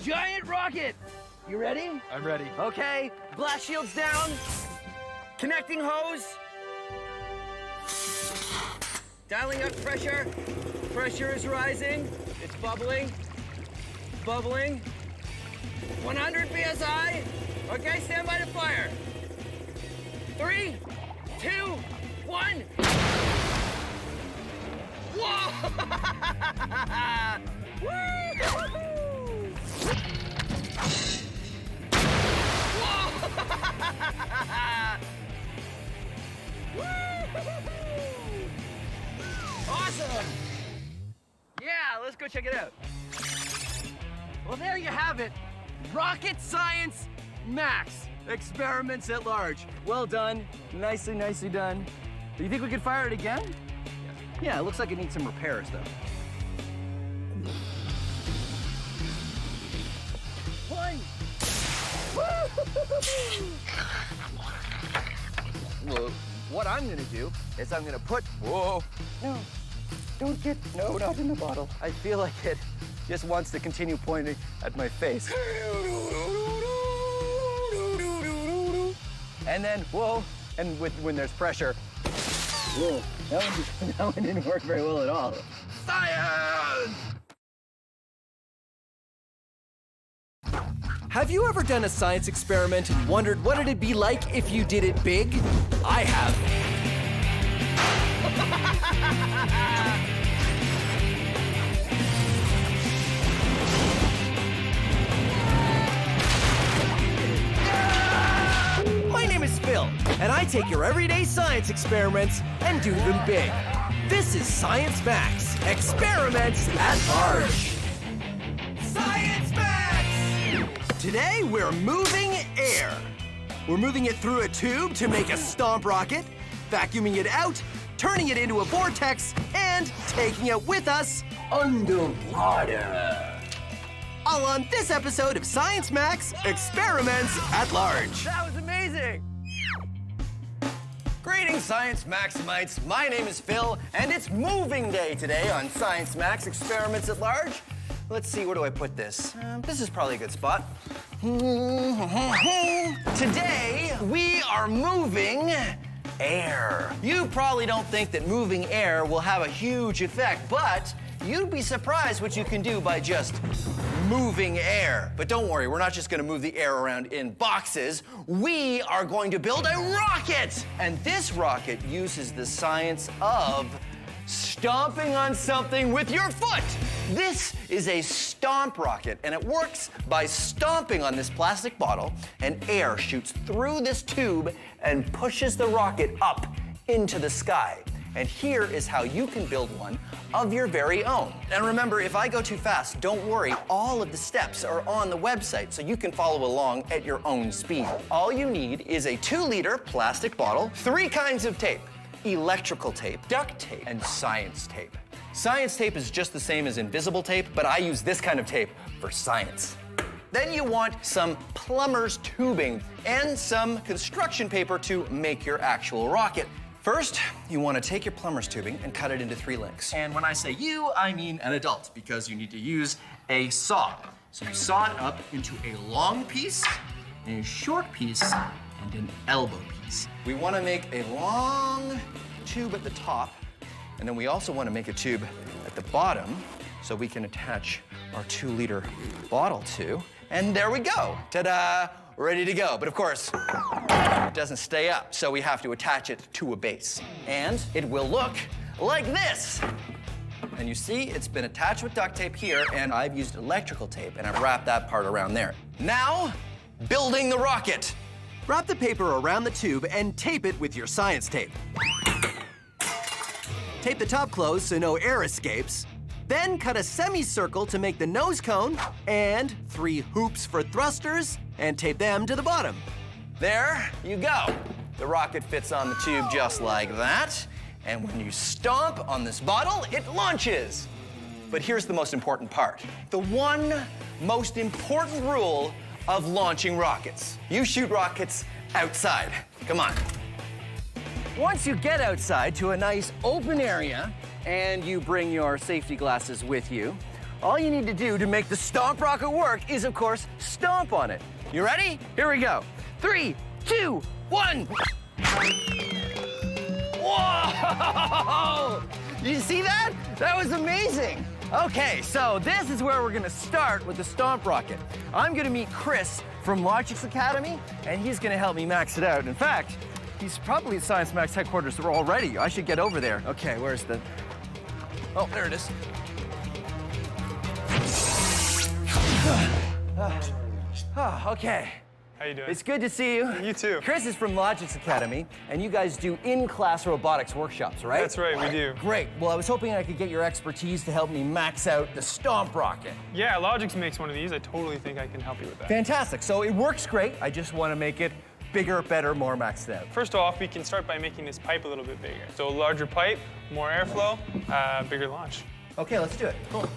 Giant rocket! You ready? I'm ready. Okay, blast shields down. Connecting hose. Dialing up pressure. Pressure is rising. It's bubbling. Bubbling. 100 psi. Okay, stand by to fire. 3, 2, 1. Whoa! Awesome! Yeah, let's go check it out. Well, there you have it. Rocket Science Max. Experiments at large. Well done. Nicely, nicely done. Do you think we could fire it again? Yeah, it looks like it needs some repairs, though. One. Well, what I'm gonna do is I'm gonna put, whoa, no, don't get, no, not in the bottle. I feel like it just wants to continue pointing at my face. And then, whoa, and when there's pressure, whoa, that one didn't work very well at all. Science! Have you ever done a science experiment and wondered what it'd be like if you did it big? I have. My name is Phil, and I take your everyday science experiments and do them big. This is Science Max, experiments at large. Science Max! Today, we're moving air. We're moving it through a tube to make a stomp rocket, vacuuming it out, turning it into a vortex, and taking it with us underwater. All on this episode of Science Max Experiments at Large. That was amazing. Greetings, Science Maximites. My name is Phil, and it's moving day today on Science Max Experiments at Large. Let's see, where do I put this? This is probably a good spot. Today, we are moving air. You probably don't think that moving air will have a huge effect, but you'd be surprised what you can do by just moving air. But don't worry, we're not just gonna move the air around in boxes. We are going to build a rocket! And this rocket uses the science of stomping on something with your foot. This is a stomp rocket, and it works by stomping on this plastic bottle, and air shoots through this tube and pushes the rocket up into the sky. And here is how you can build one of your very own. And remember, if I go too fast, don't worry, all of the steps are on the website, so you can follow along at your own speed. All you need is a 2-liter plastic bottle, 3 kinds of tape. electrical tape, duct tape, and science tape. Science tape is just the same as invisible tape, but I use this kind of tape for science. Then you want some plumber's tubing and some construction paper to make your actual rocket. First, you want to take your plumber's tubing and cut it into 3 lengths. And when I say you, I mean an adult, because you need to use a saw. So you saw it up into a long piece, a short piece, and an elbow piece. We want to make a long tube at the top, and then we also want to make a tube at the bottom so we can attach our 2-liter bottle to. And there we go. Ta-da! Ready to go. But of course, it doesn't stay up, so we have to attach it to a base. And it will look like this. And you see, it's been attached with duct tape here, and I've used electrical tape, and I've wrapped that part around there. Now, building the rocket. Wrap the paper around the tube and tape it with your science tape. Tape the top closed so no air escapes. Then cut a semicircle to make the nose cone and 3 hoops for thrusters and tape them to the bottom. There you go. The rocket fits on the tube just like that. And when you stomp on this bottle, it launches. But here's the most important part. The one most important rule of launching rockets. You shoot rockets outside. Come on. Once you get outside to a nice open area, and you bring your safety glasses with you, all you need to do to make the stomp rocket work is, of course, stomp on it. You ready? Here we go. 3, 2, 1. Whoa! You see that? That was amazing. Okay, so this is where we're gonna start with the stomp rocket. I'm gonna meet Chris from Logix Academy, and he's gonna help me max it out. In fact, he's probably at Science Max headquarters already. I should get over there. Okay, where's the... Oh, there it is. Okay. How you doing? It's good to see you. You too. Chris is from Logix Academy, and you guys do in-class robotics workshops, right? That's right, we do. Great. Well, I was hoping I could get your expertise to help me max out the stomp rocket. Yeah, Logix makes one of these. I totally think I can help you with that. Fantastic. So it works great. I just want to make it bigger, better, more maxed out. First off, we can start by making this pipe a little bit bigger. So larger pipe, more airflow, bigger launch. Okay, let's do it. Cool.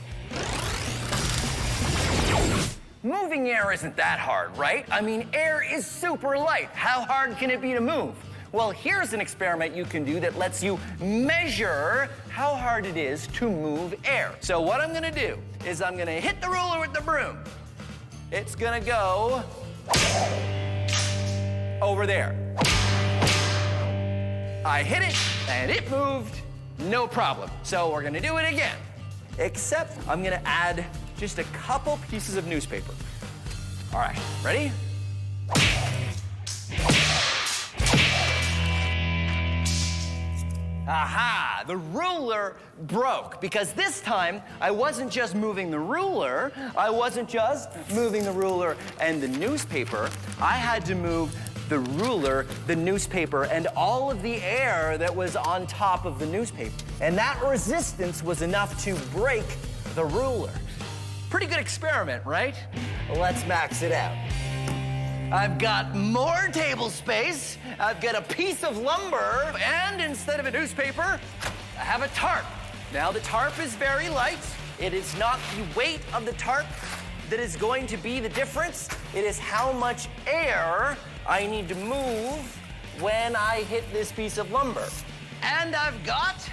Moving air isn't that hard, right? I mean, air is super light. How hard can it be to move? Well, here's an experiment you can do that lets you measure how hard it is to move air. So what I'm gonna do is I'm gonna hit the ruler with the broom. It's gonna go over there. I hit it, and it moved, no problem. So we're gonna do it again. Except I'm gonna add just a couple pieces of newspaper. All right, ready? Aha, the ruler broke, because this time I wasn't just moving the ruler, I wasn't just moving the ruler and the newspaper, I had to move the ruler, the newspaper, and all of the air that was on top of the newspaper. And that resistance was enough to break the ruler. Pretty good experiment, right? Let's max it out. I've got more table space, I've got a piece of lumber, and instead of a newspaper, I have a tarp. Now the tarp is very light. It is not the weight of the tarp that is going to be the difference. It is how much air I need to move when I hit this piece of lumber. And I've got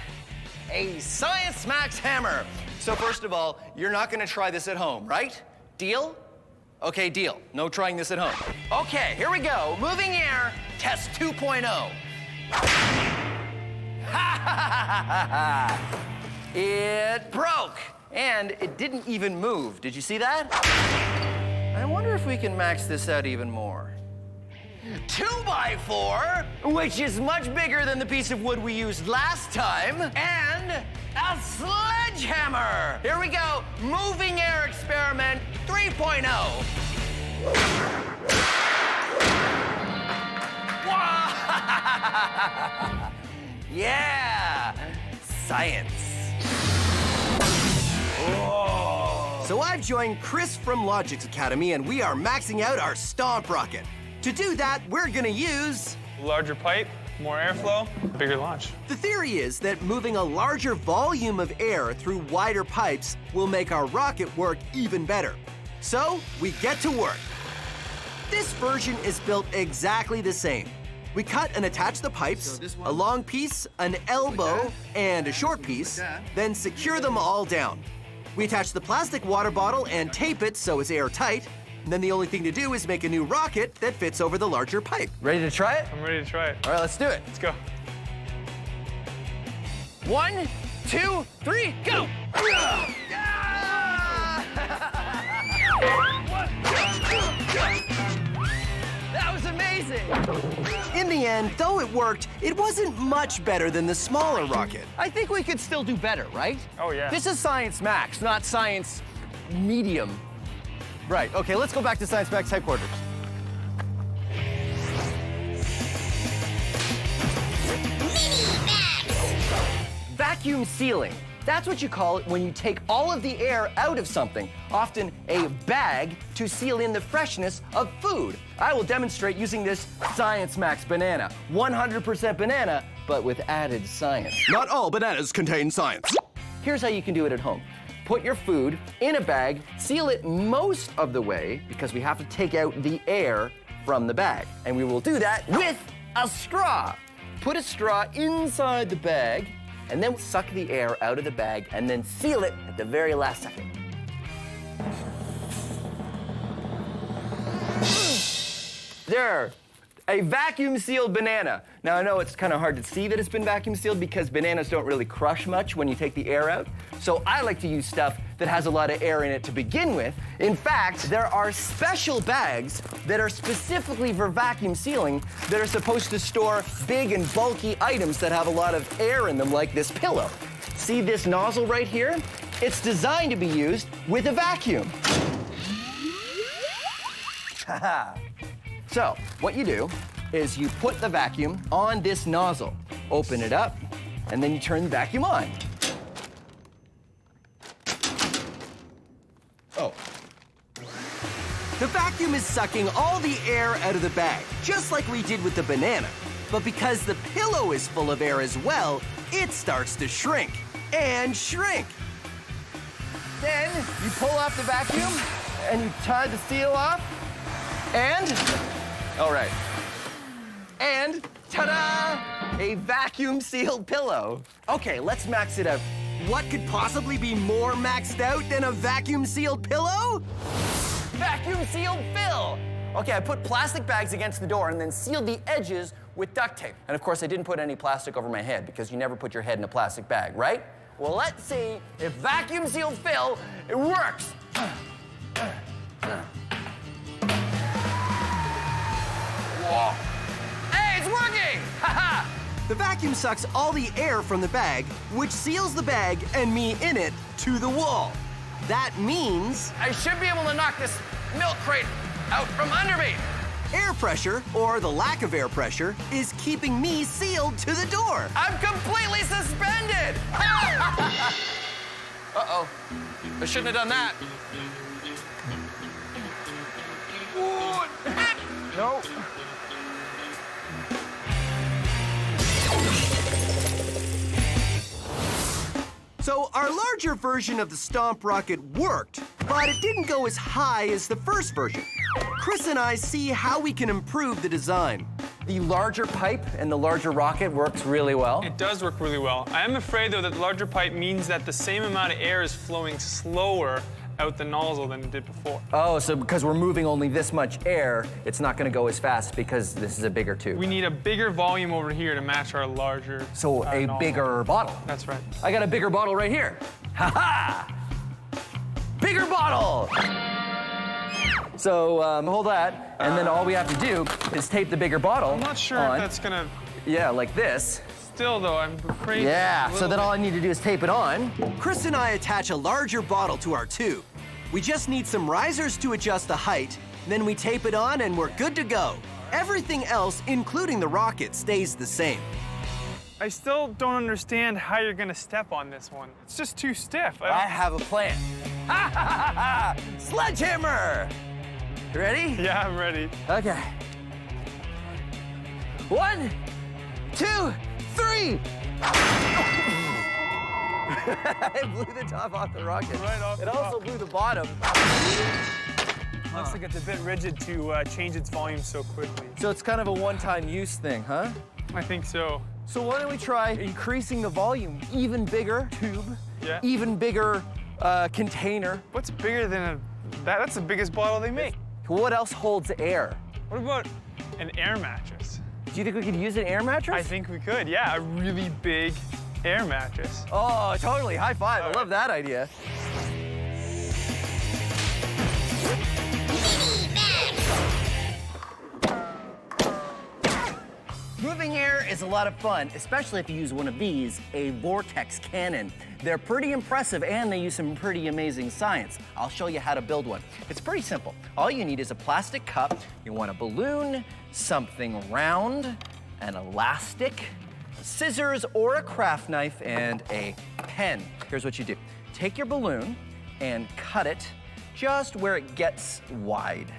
a Science Max hammer. So first of all, you're not gonna try this at home, right? Deal? Okay, deal. No trying this at home. Okay, here we go. Moving air, test 2.0. It broke, and it didn't even move. Did you see that? I wonder if we can max this out even more. 2x4, which is much bigger than the piece of wood we used last time, and a sledgehammer. Here we go, moving air experiment 3.0. Yeah, science. Whoa. So I've joined Chris from Logix Academy, and we are maxing out our stomp rocket. To do that, we're gonna use larger pipe, More airflow, bigger launch. The theory is that moving a larger volume of air through wider pipes will make our rocket work even better. So we get to work. This version is built exactly the same. We cut and attach the pipes, a long piece, an elbow, and a short piece, then secure them all down. We attach the plastic water bottle and tape it so it's airtight. And then the only thing to do is make a new rocket that fits over the larger pipe. Ready to try it? I'm ready to try it. All right, let's do it. Let's go. 1, 2, 3, go! That was amazing! In the end, though it worked, it wasn't much better than the smaller rocket. I think we could still do better, right? Oh, yeah. This is Science Max, not Science Medium. Right, okay, let's go back to Science Max headquarters. Vacuum sealing. That's what you call it when you take all of the air out of something, often a bag, to seal in the freshness of food. I will demonstrate using this Science Max banana. 100% banana, but with added science. Not all bananas contain science. Here's how you can do it at home. Put your food in a bag, seal it most of the way, because we have to take out the air from the bag. And we will do that with a straw. Put a straw inside the bag, and then suck the air out of the bag, and then seal it at the very last second. There, a vacuum-sealed banana. Now, I know it's kind of hard to see that it's been vacuum-sealed because bananas don't really crush much when you take the air out. So I like to use stuff that has a lot of air in it to begin with. In fact, there are special bags that are specifically for vacuum sealing that are supposed to store big and bulky items that have a lot of air in them, like this pillow. See this nozzle right here? It's designed to be used with a vacuum. Haha. So, what you do is you put the vacuum on this nozzle, open it up, and then you turn the vacuum on. Oh. The vacuum is sucking all the air out of the bag, just like we did with the banana. But because the pillow is full of air as well, it starts to shrink and shrink. Then you pull off the vacuum and you tie the seal off, and, all right. And ta-da! A vacuum-sealed pillow. Okay, let's max it out. What could possibly be more maxed out than a vacuum-sealed pillow? Vacuum-sealed fill. Okay, I put plastic bags against the door and then sealed the edges with duct tape. And of course, I didn't put any plastic over my head because you never put your head in a plastic bag, right? Well, let's see if vacuum-sealed fill, it works. Whoa. Hey, it's working! Ha-ha! The vacuum sucks all the air from the bag, which seals the bag and me in it to the wall. That means I should be able to knock this milk crate out from under me. Air pressure, or the lack of air pressure, is keeping me sealed to the door. I'm completely suspended! Uh-oh. I shouldn't have done that. No. So our larger version of the Stomp rocket worked, but it didn't go as high as the first version. Chris and I see how we can improve the design. The larger pipe and the larger rocket works really well. It does work really well. I am afraid, though, that the larger pipe means that the same amount of air is flowing slower out the nozzle than it did before. Oh, so because we're moving only this much air, it's not going to go as fast because this is a bigger tube. We need a bigger volume over here to match our larger So a nozzle. bigger bottle. That's right. I got a bigger bottle right here. Ha-ha! Bigger bottle! So hold that, and then all we have to do is tape the bigger bottle I'm not sure on. if that's gonna... Yeah, like this. Still, though, I'm afraid... Yeah, so then all I need to do is tape it on. Chris and I attach a larger bottle to our tube. We just need some risers to adjust the height, then we tape it on and we're good to go. Everything else, including the rocket, stays the same. I still don't understand how you're gonna step on this one. It's just too stiff. I have a plan. Ha ha ha ha! Sledgehammer! You ready? Yeah, I'm ready. Okay. 1, 2, 2, 3. It blew the top off the rocket. Right off it the also top. blew the bottom. Looks like it's a bit rigid to change its volume so quickly. So it's kind of a one-time use thing, huh? I think so. So why don't we try increasing the volume? Even bigger tube, Yeah. even bigger container. What's bigger than a... That's the biggest bottle they make. What else holds air? What about an air mattress? Do you think we could use an air mattress? I think we could, yeah. A really big air mattress. Oh, totally. High five. I love that idea. Moving air is a lot of fun, especially if you use one of these, a vortex cannon. They're pretty impressive and they use some pretty amazing science. I'll show you how to build one. It's pretty simple. All you need is a plastic cup. You want a balloon, something round, an elastic, scissors or a craft knife, and a pen. Here's what you do. Take your balloon and cut it just where it gets wide.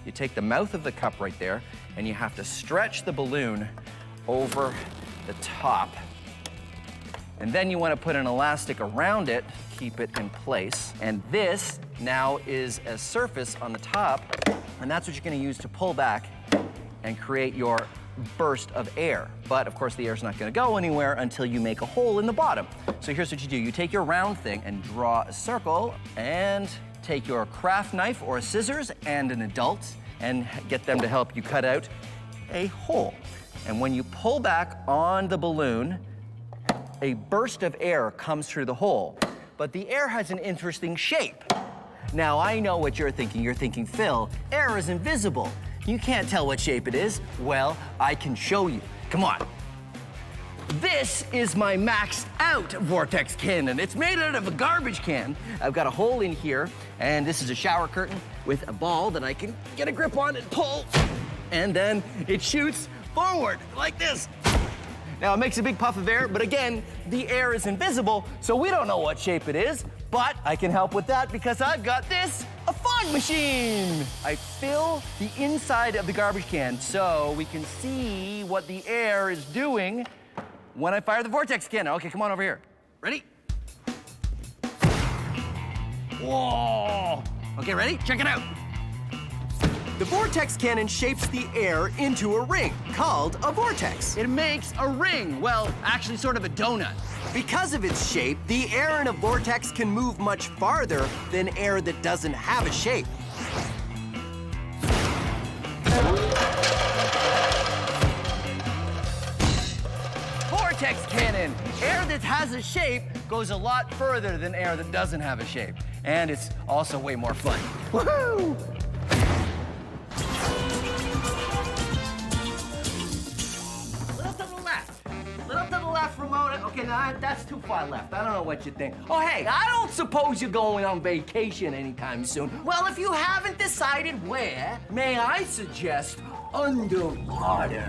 You take the mouth of the cup right there, and you have to stretch the balloon over the top. And then you want to put an elastic around it, keep it in place. And this now is a surface on the top, and that's what you're going to use to pull back and create your burst of air. But of course, the air's not going to go anywhere until you make a hole in the bottom. So here's what you do. You take your round thing and draw a circle, and take your craft knife or scissors and an adult and get them to help you cut out a hole. And when you pull back on the balloon, a burst of air comes through the hole. But the air has an interesting shape. Now, I know what you're thinking. You're thinking, Phil, air is invisible. You can't tell what shape it is. Well, I can show you. Come on. This is my maxed out vortex cannon. It's made out of a garbage can. I've got a hole in here, and this is a shower curtain with a ball that I can get a grip on and pull. And then it shoots forward like this. Now it makes a big puff of air, but again, the air is invisible, so we don't know what shape it is, but I can help with that because I've got this, a fog machine. I fill the inside of the garbage can so we can see what the air is doing when I fire the vortex cannon. Okay, come on over here. Ready? Whoa! Okay, ready? Check it out. The vortex cannon shapes the air into a ring called a vortex. It makes a ring, well, actually sort of a donut. Because of its shape, the air in a vortex can move much farther than air that doesn't have a shape. Vortex cannon. Air that has a shape goes a lot further than air that doesn't have a shape. And it's also way more fun. Woohoo! Little to the left. Little to the left, Ramona. Okay, now that's too far left. I don't know what you think. Oh, hey, I don't suppose you're going on vacation anytime soon. Well, if you haven't decided where, may I suggest underwater.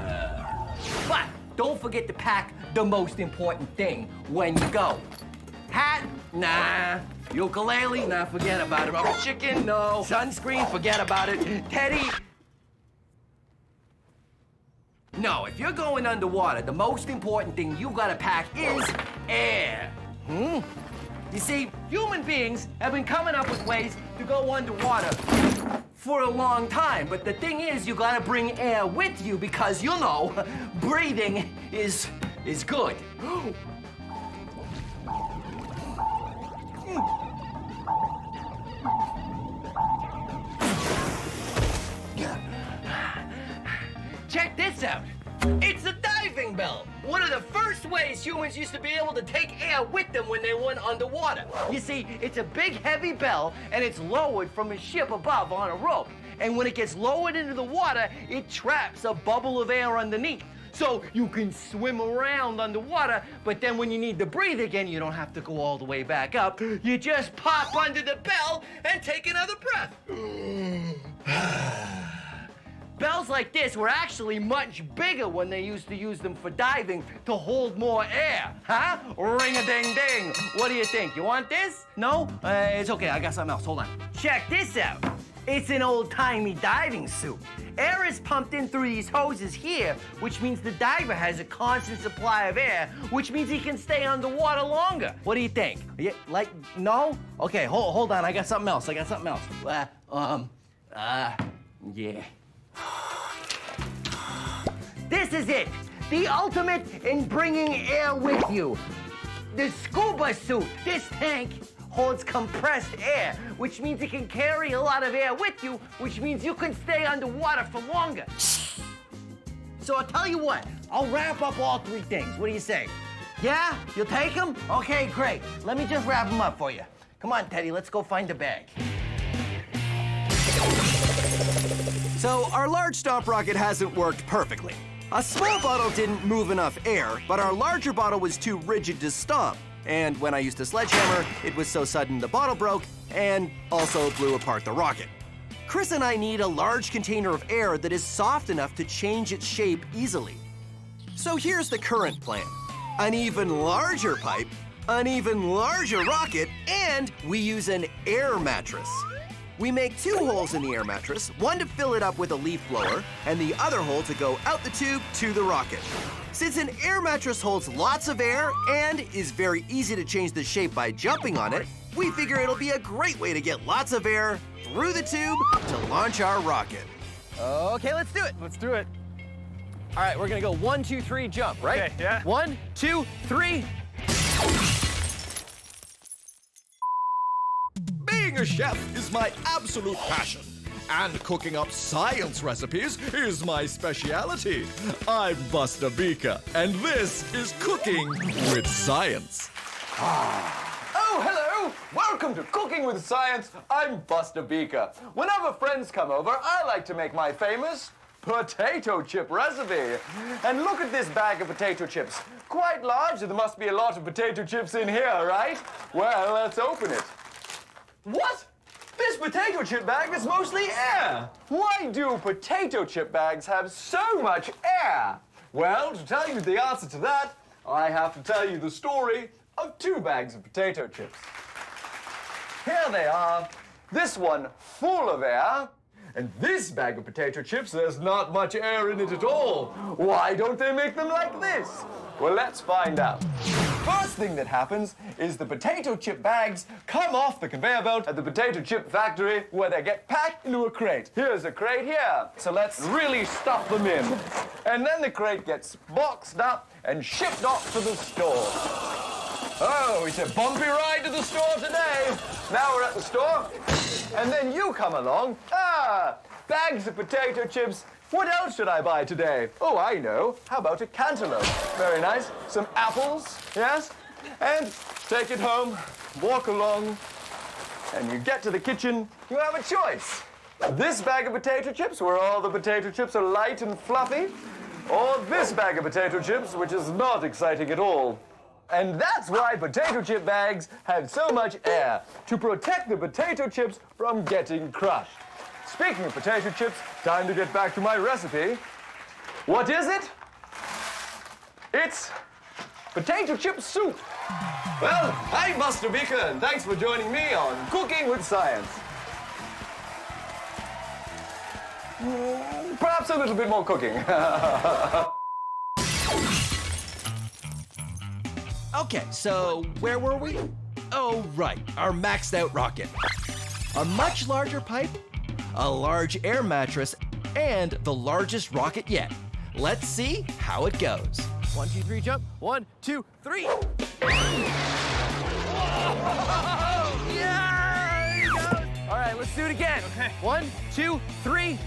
But don't forget to pack the most important thing when you go. Hat? Nah. Ukulele? Nah, forget about it. Oh, chicken? No. Sunscreen? Forget about it. Teddy? No, if you're going underwater, the most important thing you gotta pack is air. You see, human beings have been coming up with ways to go underwater for a long time, but the thing is, you gotta bring air with you because, you know, breathing is good. Check this out. It's a diving bell. One of the first ways humans used to be able to take air with them when they went underwater. You see, it's a big, heavy bell, and it's lowered from a ship above on a rope. And when it gets lowered into the water, it traps a bubble of air underneath. So you can swim around underwater, but then when you need to breathe again, you don't have to go all the way back up. You just pop under the bell and take another breath. Bells like this were actually much bigger when they used to use them for diving to hold more air. Huh? Ring-a-ding-ding. What do you think? You want this? No? It's okay. I got something else. Hold on. Check this out. It's an old-timey diving suit. Air is pumped in through these hoses here, which means the diver has a constant supply of air, which means he can stay underwater longer. What do you think? Yeah, no? Okay, hold on, I got something else. Yeah. This is it, the ultimate in bringing air with you. The scuba suit, this tank holds compressed air, which means it can carry a lot of air with you, which means you can stay underwater for longer. So I'll tell you what, I'll wrap up all three things. What do you say? Yeah? You'll take them? Okay, great. Let me just wrap them up for you. Come on, Teddy, let's go find the bag. So our large stop rocket hasn't worked perfectly. A small bottle didn't move enough air, but our larger bottle was too rigid to stomp. And when I used a sledgehammer, it was so sudden the bottle broke and also blew apart the rocket. Chris and I need a large container of air that is soft enough to change its shape easily. So here's the current plan. An even larger pipe, an even larger rocket, and we use an air mattress. We make 2 holes in the air mattress, one to fill it up with a leaf blower, and the other hole to go out the tube to the rocket. Since an air mattress holds lots of air and is very easy to change the shape by jumping on it, we figure it'll be a great way to get lots of air through the tube to launch our rocket. Okay, let's do it. Let's do it. All right, we're gonna go 1, 2, 3, jump, right? Okay, yeah. 1, 2, 3. Being a chef is my absolute passion, and cooking up science recipes is my speciality. I'm Buster Beaker, and this is Cooking with Science. Oh, hello! Welcome to Cooking with Science. I'm Buster Beaker. Whenever friends come over, I like to make my famous potato chip recipe. And look at this bag of potato chips. Quite large, there must be a lot of potato chips in here, right? Well, let's open it. What? This potato chip bag is mostly air. Why do potato chip bags have so much air? Well, to tell you the answer to that, I have to tell you the story of 2 bags of potato chips. Here they are. This one full of air, and this bag of potato chips, there's not much air in it at all. Why don't they make them like this? Well, let's find out. First thing that happens is the potato chip bags come off the conveyor belt at the potato chip factory where they get packed into a crate. Here's a crate here. So let's really stuff them in. And then the crate gets boxed up and shipped off to the store. Oh, it's a bumpy ride to the store today. Now we're at the store, and then you come along. Bags of potato chips. What else should I buy today? Oh, I know. How about a cantaloupe? Very nice. Some apples, yes? And take it home, walk along, and you get to the kitchen, you have a choice. This bag of potato chips, where all the potato chips are light and fluffy, or this bag of potato chips, which is not exciting at all. And that's why potato chip bags have so much air, to protect the potato chips from getting crushed. Speaking of potato chips, time to get back to my recipe. What is it? It's potato chip soup. Well, I'm Buster Beaker, and thanks for joining me on Cooking with Science. Perhaps a little bit more cooking. Okay, so where were we? Oh, right, our maxed out rocket. A much larger pipe, a large air mattress, and the largest rocket yet. Let's see how it goes. 1, 2, 3, jump. 1, 2, 3. Yeah! There you go. All right, let's do it again. Okay. 1, 2, 3.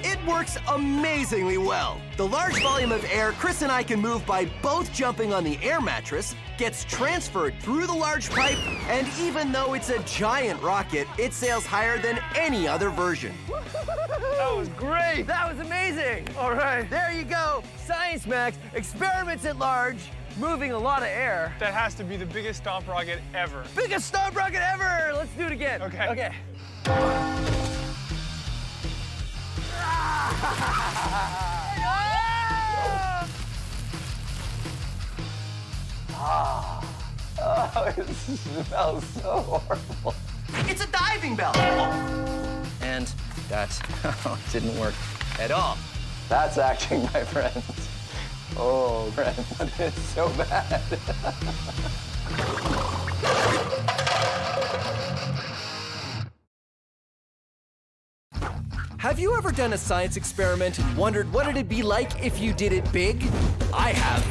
It works amazingly well. The large volume of air Chris and I can move by both jumping on the air mattress gets transferred through the large pipe, and even though it's a giant rocket, it sails higher than any other version. That was great. That was amazing. All right. There you go. Science Max, experiments at large, moving a lot of air. That has to be the biggest stomp rocket ever. Biggest stomp rocket ever. Let's do it again. Okay. Okay. Oh, it smells so horrible. It's a diving bell. And that didn't work at all. That's acting, my friends. Oh, friends, that is so bad. Have you ever done a science experiment and wondered what it'd be like if you did it big? I have.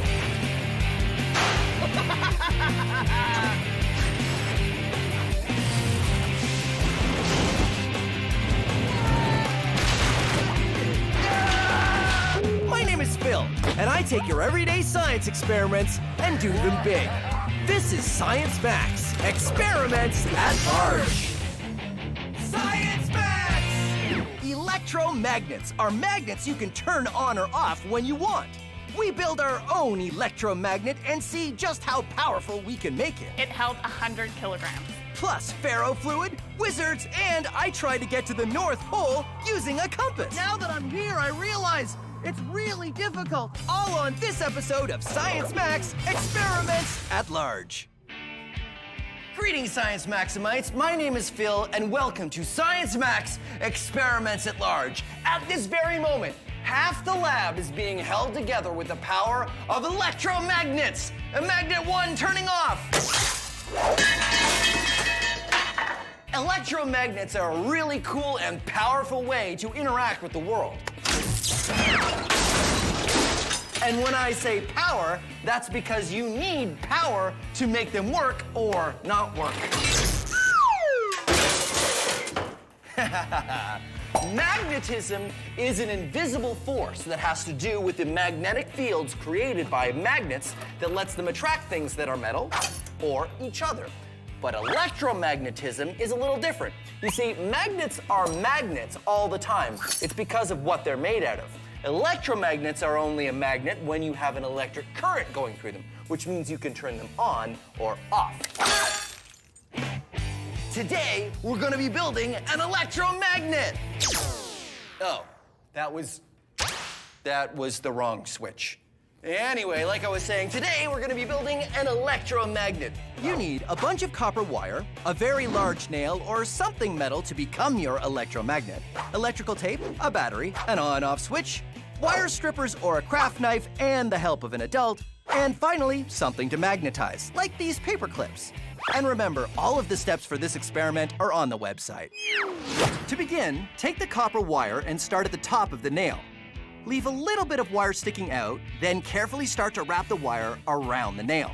My name is Phil, and I take your everyday science experiments and do them big. This is Science Max, experiments at large. Science Max! Electromagnets are magnets you can turn on or off when you want. We build our own electromagnet and see just how powerful we can make it. It held 100 kilograms. Plus ferrofluid, wizards, and I tried to get to the North Pole using a compass. Now that I'm here, I realize it's really difficult. All on this episode of Science Max, Experiments at Large. Greetings, Science Maximites. My name is Phil, and welcome to Science Max Experiments at Large. At this very moment, half the lab is being held together with the power of electromagnets. And magnet 1 turning off. Electromagnets are a really cool and powerful way to interact with the world. And when I say power, that's because you need power to make them work or not work. Magnetism is an invisible force that has to do with the magnetic fields created by magnets that lets them attract things that are metal or each other. But electromagnetism is a little different. You see, magnets are magnets all the time. It's because of what they're made out of. Electromagnets are only a magnet when you have an electric current going through them, which means you can turn them on or off. Today, we're going to be building an electromagnet. Oh, that was the wrong switch. Anyway, like I was saying, today we're going to be building an electromagnet. You need a bunch of copper wire, a very large nail, or something metal to become your electromagnet, electrical tape, a battery, an on-off switch, wire strippers or a craft knife, and the help of an adult, and finally, something to magnetize, like these paper clips. And remember, all of the steps for this experiment are on the website. To begin, take the copper wire and start at the top of the nail. Leave a little bit of wire sticking out, then carefully start to wrap the wire around the nail.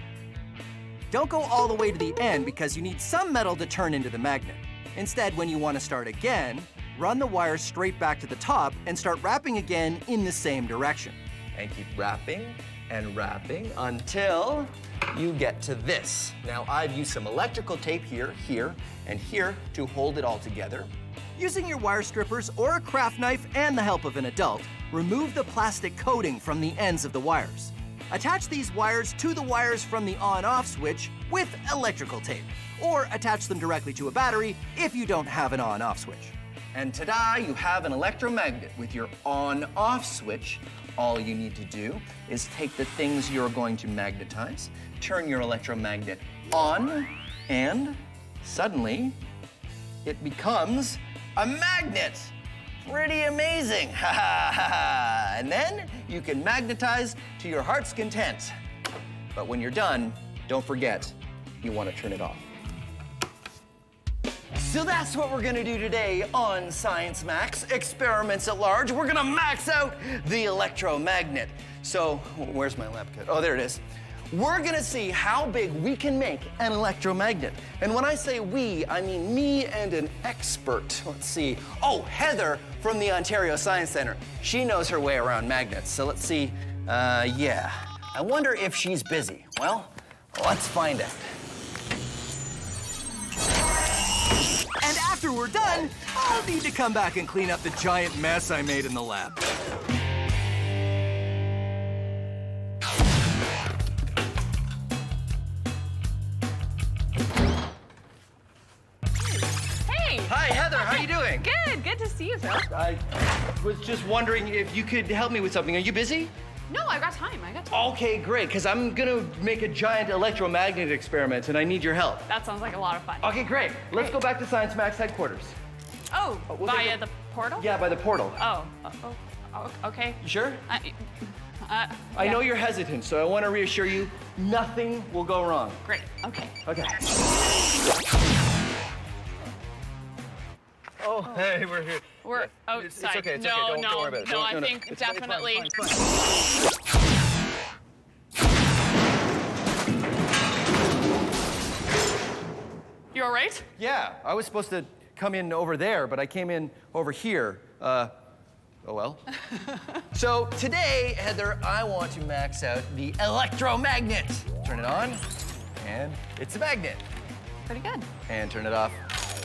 Don't go all the way to the end because you need some metal to turn into the magnet. Instead, when you want to start again, run the wire straight back to the top and start wrapping again in the same direction. And keep wrapping and wrapping until you get to this. Now, I've used some electrical tape here, here, and here to hold it all together. Using your wire strippers or a craft knife and the help of an adult, remove the plastic coating from the ends of the wires. Attach these wires to the wires from the on-off switch with electrical tape, or attach them directly to a battery if you don't have an on-off switch. And ta-da, you have an electromagnet with your on-off switch. All you need to do is take the things you're going to magnetize, turn your electromagnet on, and suddenly it becomes a magnet. Pretty amazing, ha ha ha ha. And then you can magnetize to your heart's content. But when you're done, don't forget, you want to turn it off. So that's what we're gonna do today on Science Max, Experiments at Large. We're gonna max out the electromagnet. So, where's my lab coat? Oh, there it is. We're gonna see how big we can make an electromagnet. And when I say we, I mean me and an expert. Let's see. Oh, Heather from the Ontario Science Center. She knows her way around magnets. So let's see. Yeah. I wonder if she's busy. Well, let's find out. And after we're done, I'll need to come back and clean up the giant mess I made in the lab. Hi, Heather, how you doing? Good to see you, Phil. I was just wondering if you could help me with something. Are you busy? No, I got time. I got time. Okay, great, because I'm gonna make a giant electromagnet experiment and I need your help. That sounds like a lot of fun. Okay, great. Let's go back to Science Max headquarters. Oh, via the portal? Yeah, by the portal. Oh, okay. You sure? I yeah. know you're hesitant, so I want to reassure you, nothing will go wrong. Great, okay. Okay. Oh, hey, we're here. We're outside. It's okay, it's no, okay. Don't worry about it. No, I No, no. think It's fine, definitely. it's fine. You all right? Yeah, I was supposed to come in over there, but I came in over here. Oh well. So today, Heather, I want to max out the electromagnet. Turn it on, and it's a magnet. Pretty good. And turn it off,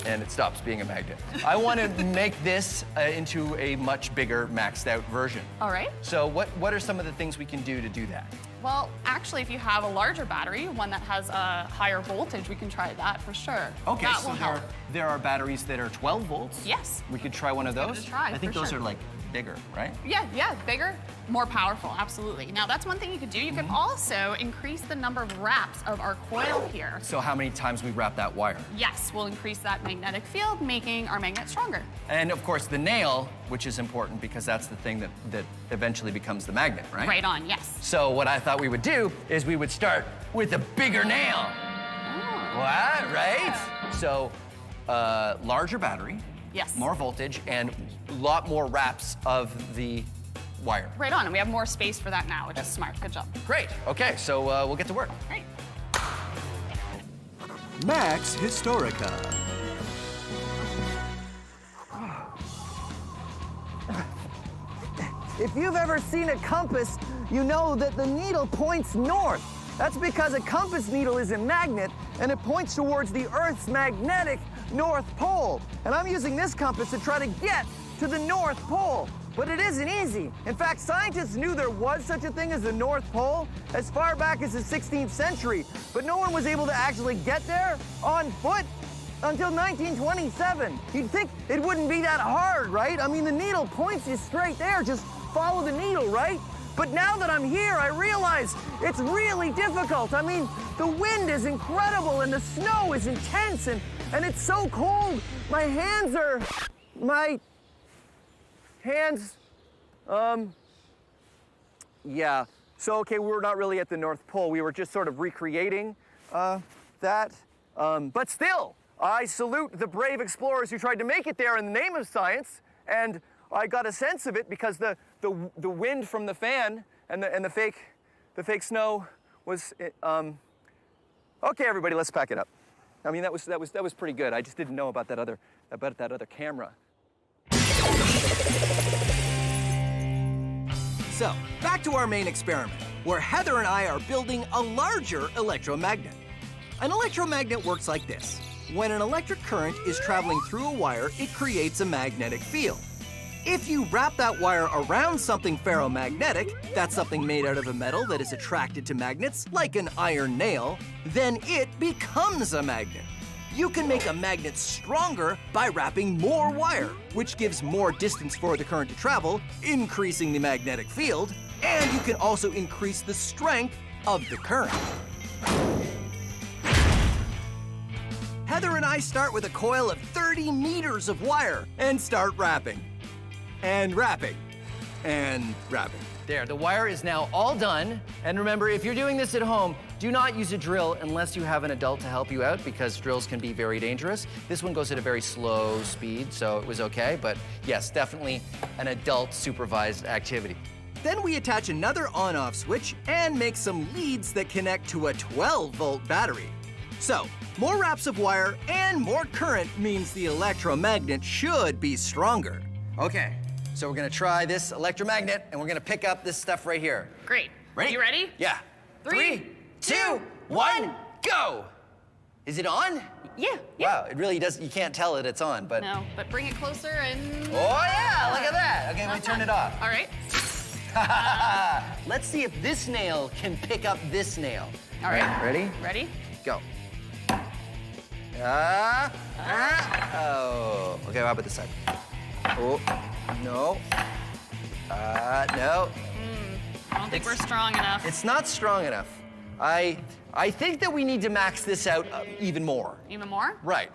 and it stops being a magnet. I want to make this into a much bigger, maxed out version. All right. So what are some of the things we can do to do that? Well, actually, if you have a larger battery, one that has a higher voltage, we can try that for sure. Okay, that so will help. there are batteries that are 12 volts? Yes. We could try one of Let's give those? it a try, I think for those sure. are like bigger, right? Yeah, bigger, more powerful, absolutely. Now, that's one thing you could do. You Mm-hmm. can also increase the number of wraps of our coil here. So how many times we wrap that wire? Yes, we'll increase that magnetic field, making our magnet stronger. And of course the nail, which is important because that's the thing that eventually becomes the magnet, right? Right on, yes. So what I thought we would do is we would start with a bigger nail. What, right? So larger battery. Yes. More voltage and a lot more wraps of the wire. Right on, and we have more space for that now, which is smart. Good job. Great. Okay, so we'll get to work. Great. Max Historica. If you've ever seen a compass, you know that the needle points north. That's because a compass needle is a magnet, and it points towards the Earth's magnetic North Pole. And I'm using this compass to try to get to the North Pole. But it isn't easy. In fact, scientists knew there was such a thing as the North Pole as far back as the 16th century, but no one was able to actually get there on foot until 1927. You'd think it wouldn't be that hard, right? I mean, the needle points you straight there. Just follow the needle, right? But now that I'm here, I realize it's really difficult. I mean, the wind is incredible and the snow is intense and it's so cold. My hands, yeah. So, okay, we're not really at the North Pole. We were just sort of recreating that. But still, I salute the brave explorers who tried to make it there in the name of science. And I got a sense of it because the wind from the fan and the fake snow was. Okay, everybody, let's pack it up. I mean, that was pretty good. I just didn't know about that other camera. So, back to our main experiment, where Heather and I are building a larger electromagnet. An electromagnet works like this. When an electric current is traveling through a wire, it creates a magnetic field. If you wrap that wire around something ferromagnetic, that's something made out of a metal that is attracted to magnets, like an iron nail, then it becomes a magnet. You can make a magnet stronger by wrapping more wire, which gives more distance for the current to travel, increasing the magnetic field, and you can also increase the strength of the current. Heather and I start with a coil of 30 meters of wire and start wrapping. And wrapping. And wrapping. There, the wire is now all done. And remember, if you're doing this at home, do not use a drill unless you have an adult to help you out because drills can be very dangerous. This one goes at a very slow speed, so it was okay. But yes, definitely an adult supervised activity. Then we attach another on-off switch and make some leads that connect to a 12-volt battery. So, more wraps of wire and more current means the electromagnet should be stronger. Okay, so we're gonna try this electromagnet and we're gonna pick up this stuff right here. Great. Ready? You ready? Yeah. 3, 2, 1, go! Is it on? Yeah. Wow, it really does, you can't tell that it's on, but. No, but bring it closer and. Oh yeah, look at that. Okay, we turn it off. All right. Let's see if this nail can pick up this nail. All right. Ready? Ready? Go. Oh. Okay, how about this side? Oh, no. No. I don't think we're strong enough. It's not strong enough. I think that we need to max this out even more. Even more? Right.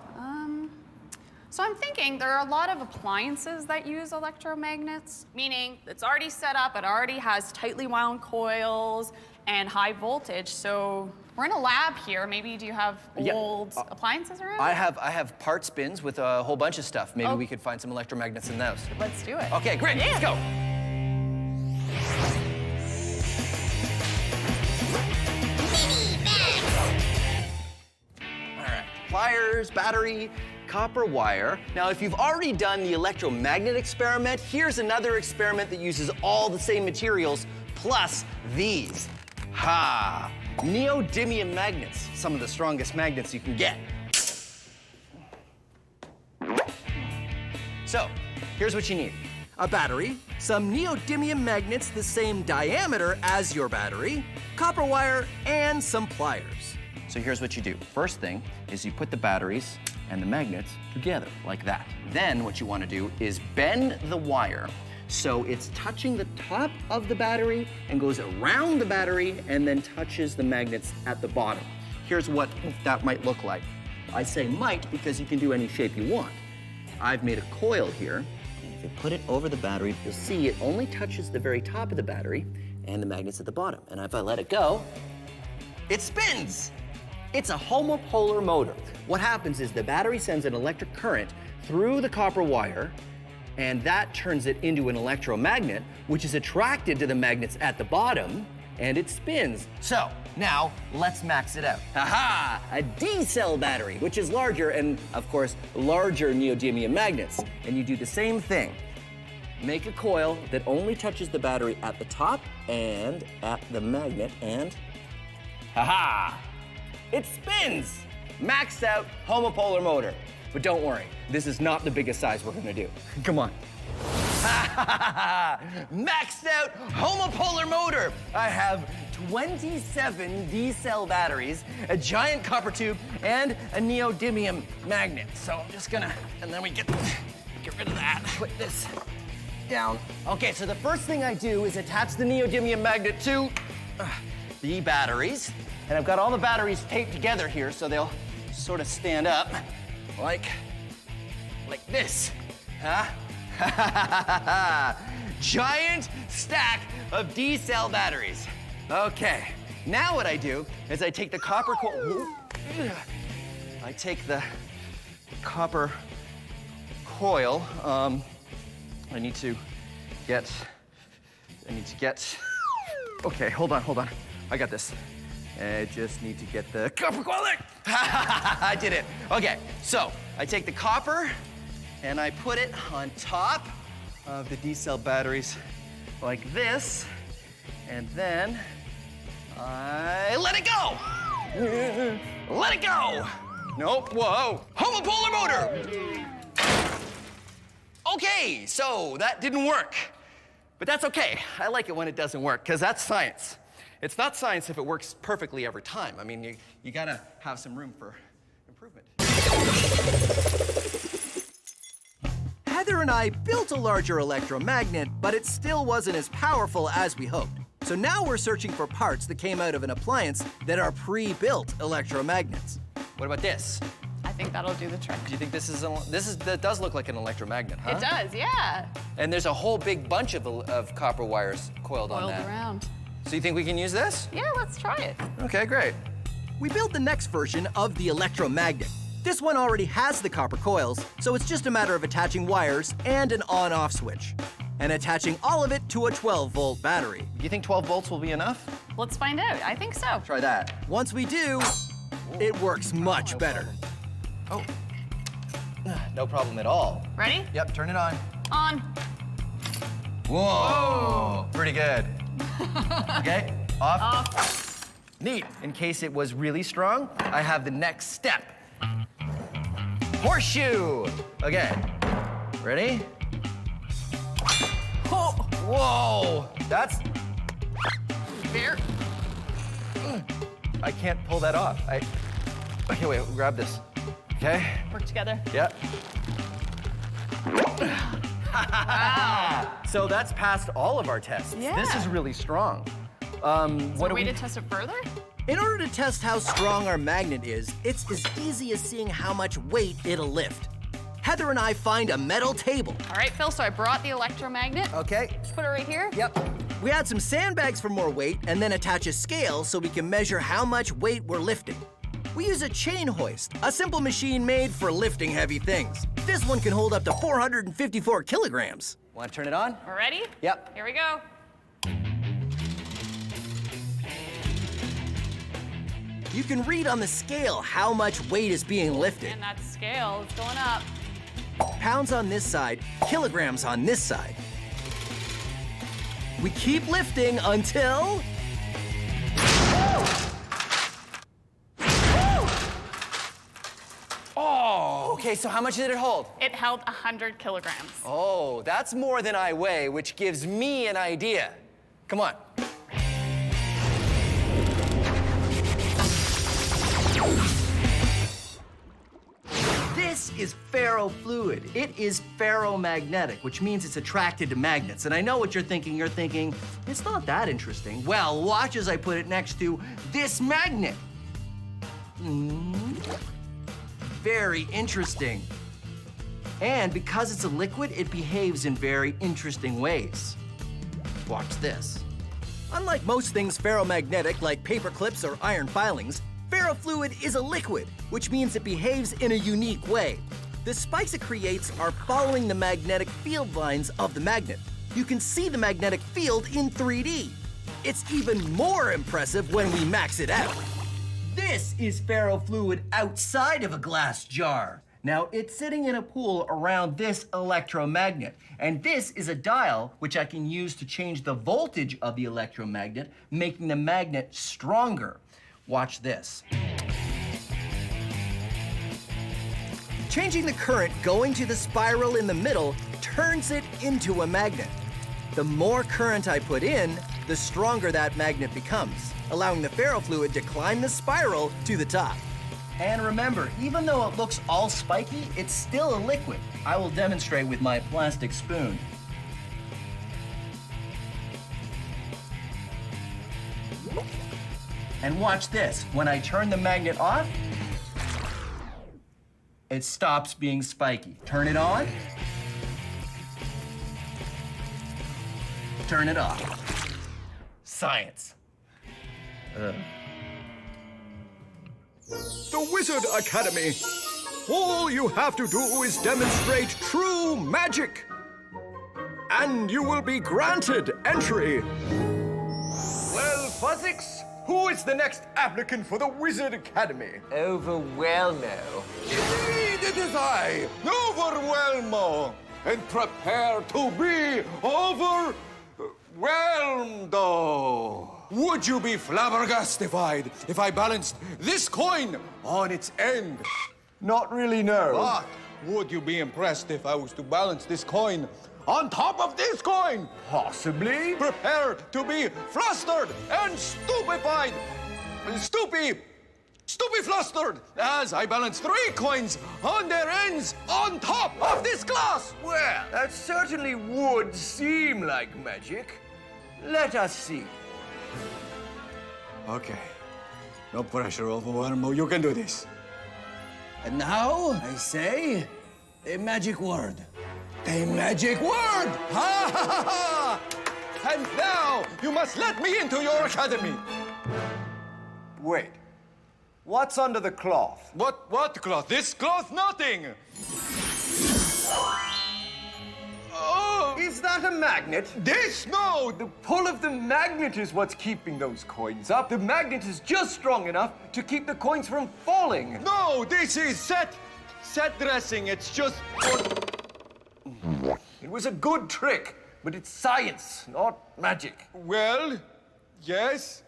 So I'm thinking there are a lot of appliances that use electromagnets, meaning it's already set up, it already has tightly wound coils and high voltage. So we're in a lab here. Maybe do you have old appliances around? I have parts bins with a whole bunch of stuff. Maybe we could find some electromagnets in those. Let's do it. Okay, great. Let's go. All right. Pliers, battery, copper wire. Now, if you've already done the electromagnet experiment, here's another experiment that uses all the same materials plus these. Ha! Neodymium magnets, some of the strongest magnets you can get. So, here's what you need. A battery, some neodymium magnets the same diameter as your battery, copper wire, and some pliers. So here's what you do. First thing is you put the batteries and the magnets together, like that. Then what you want to do is bend the wire so it's touching the top of the battery and goes around the battery and then touches the magnets at the bottom. Here's what that might look like. I say might because you can do any shape you want. I've made a coil here, and if you put it over the battery, you'll see it only touches the very top of the battery and the magnets at the bottom. And if I let it go, it spins. It's a homopolar motor. What happens is the battery sends an electric current through the copper wire, and that turns it into an electromagnet, which is attracted to the magnets at the bottom, and it spins. So, now, let's max it out. Aha! A D-cell battery, which is larger and, of course, larger neodymium magnets. And you do the same thing. Make a coil that only touches the battery at the top and at the magnet, and ha-ha! It spins! Maxed out homopolar motor. But don't worry, this is not the biggest size we're gonna do. Come on. Maxed out homopolar motor. I have 27 D-cell batteries, a giant copper tube, and a neodymium magnet. So I'm just gonna, and then we get rid of that. Put this down. Okay, so the first thing I do is attach the neodymium magnet to the batteries. And I've got all the batteries taped together here so they'll sort of stand up like this. Huh? Giant stack of D-cell batteries. Okay, now what I do is I take the copper coil. I take the copper coil. I need to get. Okay, hold on. I got this. I just need to get the copper coil there. I did it. Okay, so I take the copper and I put it on top of the D-cell batteries like this, and then I let it go. Let it go. Nope, whoa. Homopolar motor. Okay, so that didn't work. But that's okay. I like it when it doesn't work, because that's science. It's not science if it works perfectly every time. I mean, you gotta have some room for improvement. Heather and I built a larger electromagnet, but it still wasn't as powerful as we hoped. So now we're searching for parts that came out of an appliance that are pre-built electromagnets. What about this? I think that'll do the trick. Do you think that does look like an electromagnet, huh? It does, yeah. And there's a whole big bunch of copper wires coiled on that. Around. So you think we can use this? Yeah, let's try it. Okay, great. We built the next version of the electromagnet. This one already has the copper coils, so it's just a matter of attaching wires and an on-off switch, and attaching all of it to a 12-volt battery. Do you think 12 volts will be enough? Let's find out. I think so. Try that. Once we do, it works much better. Oh, no problem at all. Ready? Yep, turn it on. On. Whoa, pretty good. Okay, off. Off. Neat. In case it was really strong, I have the next step. Horseshoe. Okay, ready? Oh, whoa, that's... Here. I can't pull that off. Okay, wait, grab this. Okay. Work together. Yep. Wow. So that's passed all of our tests. Yeah. This is really strong. Is there What a do way we... to test it further? In order to test how strong our magnet is, it's as easy as seeing how much weight it'll lift. Heather and I find a metal table. All right, Phil, so I brought the electromagnet. Okay. Just put it right here. Yep. We add some sandbags for more weight and then attach a scale so we can measure how much weight we're lifting. We use a chain hoist, a simple machine made for lifting heavy things. This one can hold up to 454 kilograms. Want to turn it on? We're ready? Yep. Here we go. You can read on the scale how much weight is being lifted. And that scale is going up. Pounds on this side, kilograms on this side. We keep lifting until... Oh! Okay, so how much did it hold? It held 100 kilograms. Oh, that's more than I weigh, which gives me an idea. Come on. This is ferrofluid. It is ferromagnetic, which means it's attracted to magnets. And I know what you're thinking. You're thinking, it's not that interesting. Well, watch as I put it next to this magnet. Very interesting. And because it's a liquid, it behaves in very interesting ways. Watch this. Unlike most things ferromagnetic, like paper clips or iron filings, ferrofluid is a liquid, which means it behaves in a unique way. The spikes it creates are following the magnetic field lines of the magnet. You can see the magnetic field in 3D. It's even more impressive when we max it out. This is ferrofluid outside of a glass jar. Now, it's sitting in a pool around this electromagnet. And this is a dial which I can use to change the voltage of the electromagnet, making the magnet stronger. Watch this. Changing the current going to the spiral in the middle turns it into a magnet. The more current I put in, the stronger that magnet becomes, allowing the ferrofluid to climb the spiral to the top. And remember, even though it looks all spiky, it's still a liquid. I will demonstrate with my plastic spoon. And watch this. When I turn the magnet off, it stops being spiky. Turn it on. Turn it off. Science. The Wizard Academy. All you have to do is demonstrate true magic. And you will be granted entry. Well, Fuzzix, who is the next applicant for the Wizard Academy? Overwhelmo. Indeed, it is I, Overwhelmo, and prepare to be overwhelmed. Would you be flabbergastified if I balanced this coin on its end? Not really, no. But would you be impressed if I was to balance this coin on top of this coin? Possibly. Prepare to be flustered and stupefied. Stupeflustered as I balance 3 coins on their ends on top of this glass. Well, that certainly would seem like magic. Let us see. Okay. No pressure, Overwhelmo. You can do this. And now, I say, a magic word. A magic word! Ha ha ha ha! And now you must let me into your academy. Wait. What's under the cloth? What cloth? This cloth? Nothing. Oh! Is that a magnet? This? No! The pull of the magnet is what's keeping those coins up. The magnet is just strong enough to keep the coins from falling. No, this is set dressing. It's just... It was a good trick, but it's science, not magic. Well, yes.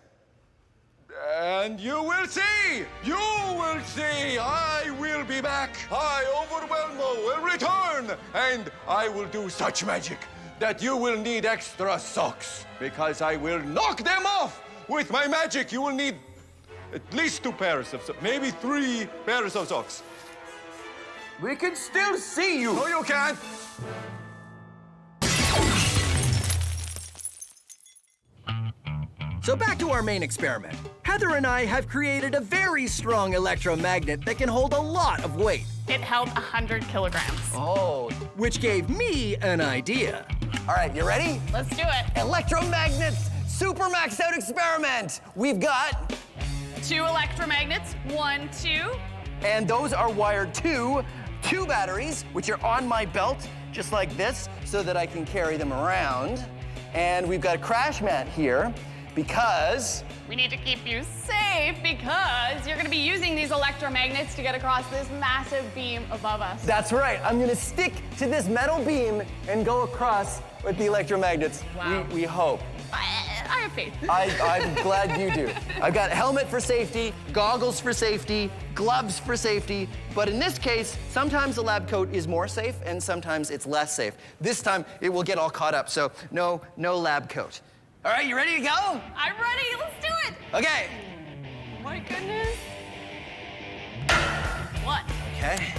And you will see! You will see! I will be back! I, Overwhelmo, will return! And I will do such magic that you will need extra socks. Because I will knock them off! With my magic, you will need at least 2 pairs of socks. Maybe 3 pairs of socks. We can still see you! No, you can't! So back to our main experiment. Heather and I have created a very strong electromagnet that can hold a lot of weight. It held 100 kilograms. Oh. Which gave me an idea. All right, you ready? Let's do it. Electromagnets super maxed out experiment. We've got 2 electromagnets, 1, 2. And those are wired to 2 batteries, which are on my belt, just like this, so that I can carry them around. And we've got a crash mat here because We need to keep you safe because you're going to be using these electromagnets to get across this massive beam above us. that's right. I'm gonna stick to this metal beam and go across with the electromagnets. Wow. We hope. I have faith. I'm glad you do. I've got helmet for safety, goggles for safety, gloves for safety, but in this case, sometimes the lab coat is more safe and sometimes it's less safe. This time, it will get all caught up, so no lab coat. All right, you ready to go? I'm ready. Let's do it. Okay. My goodness. What? Okay.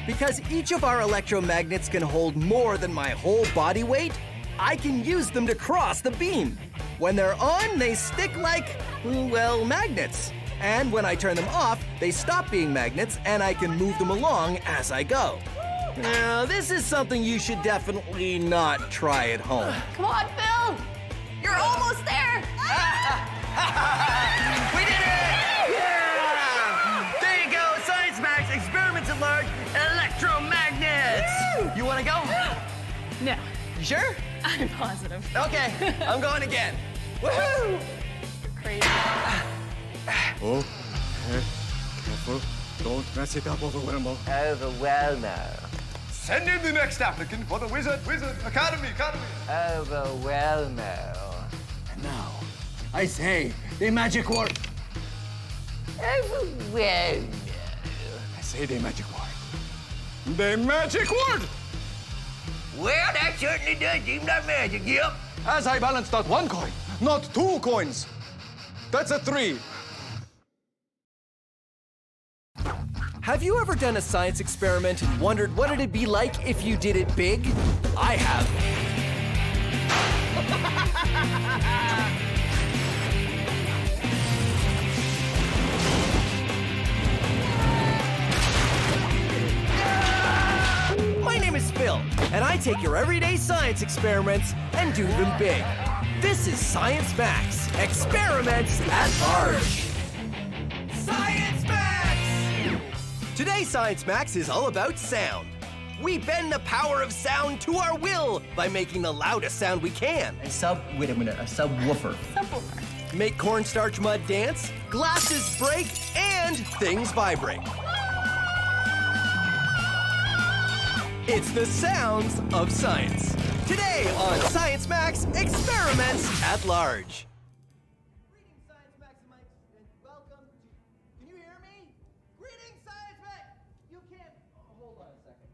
Because each of our electromagnets can hold more than my whole body weight, I can use them to cross the beam. When they're on, they stick like, well, magnets. And when I turn them off, they stop being magnets and I can move them along as I go. Now, this is something you should definitely not try at home. Come on, Phil. You're almost there. We did it! Yeah! There you go, Science Max, experiments at large, electromagnets! You wanna go? No. You sure? I'm positive. Okay, I'm going again. Woohoo! Crazy. Oh, careful. Don't mess it up, Overwhelmer. Overwhelmer. Send in the next applicant for the Wizard Academy. Overwhelmer. And now, I say the magic word. Overwhelmer. I say the magic word. The magic word! Well, that certainly does seem like magic, yep. As I balance not 1 coin, not 2 coins. That's a 3. Have you ever done a science experiment and wondered what it'd be like if you did it big? I have. My name is Phil, and I take your everyday science experiments and do them big. This is Science Max, experiments at large. Science Max! Today, Science Max is all about sound. We bend the power of sound to our will by making the loudest sound we can. Wait a minute, a subwoofer. Make cornstarch mud dance, glasses break, and things vibrate. It's the sounds of science. Today on Science Max, experiments at large. Greetings, Science Maximites, and welcome to... Can you hear me? Greetings, Science Max! You can't... hold on a second.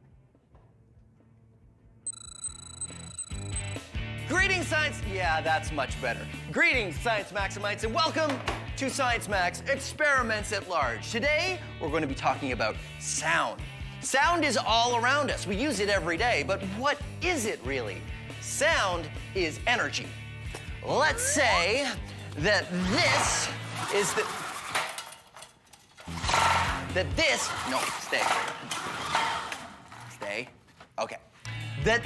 Greetings, Science... Yeah, that's much better. Greetings, Science Maximites, and welcome to Science Max, experiments at large. Today, we're going to be talking about sound. Sound is all around us. We use it every day, but what is it really? Sound is energy. Let's say that this is the... No, stay. Stay. Okay. That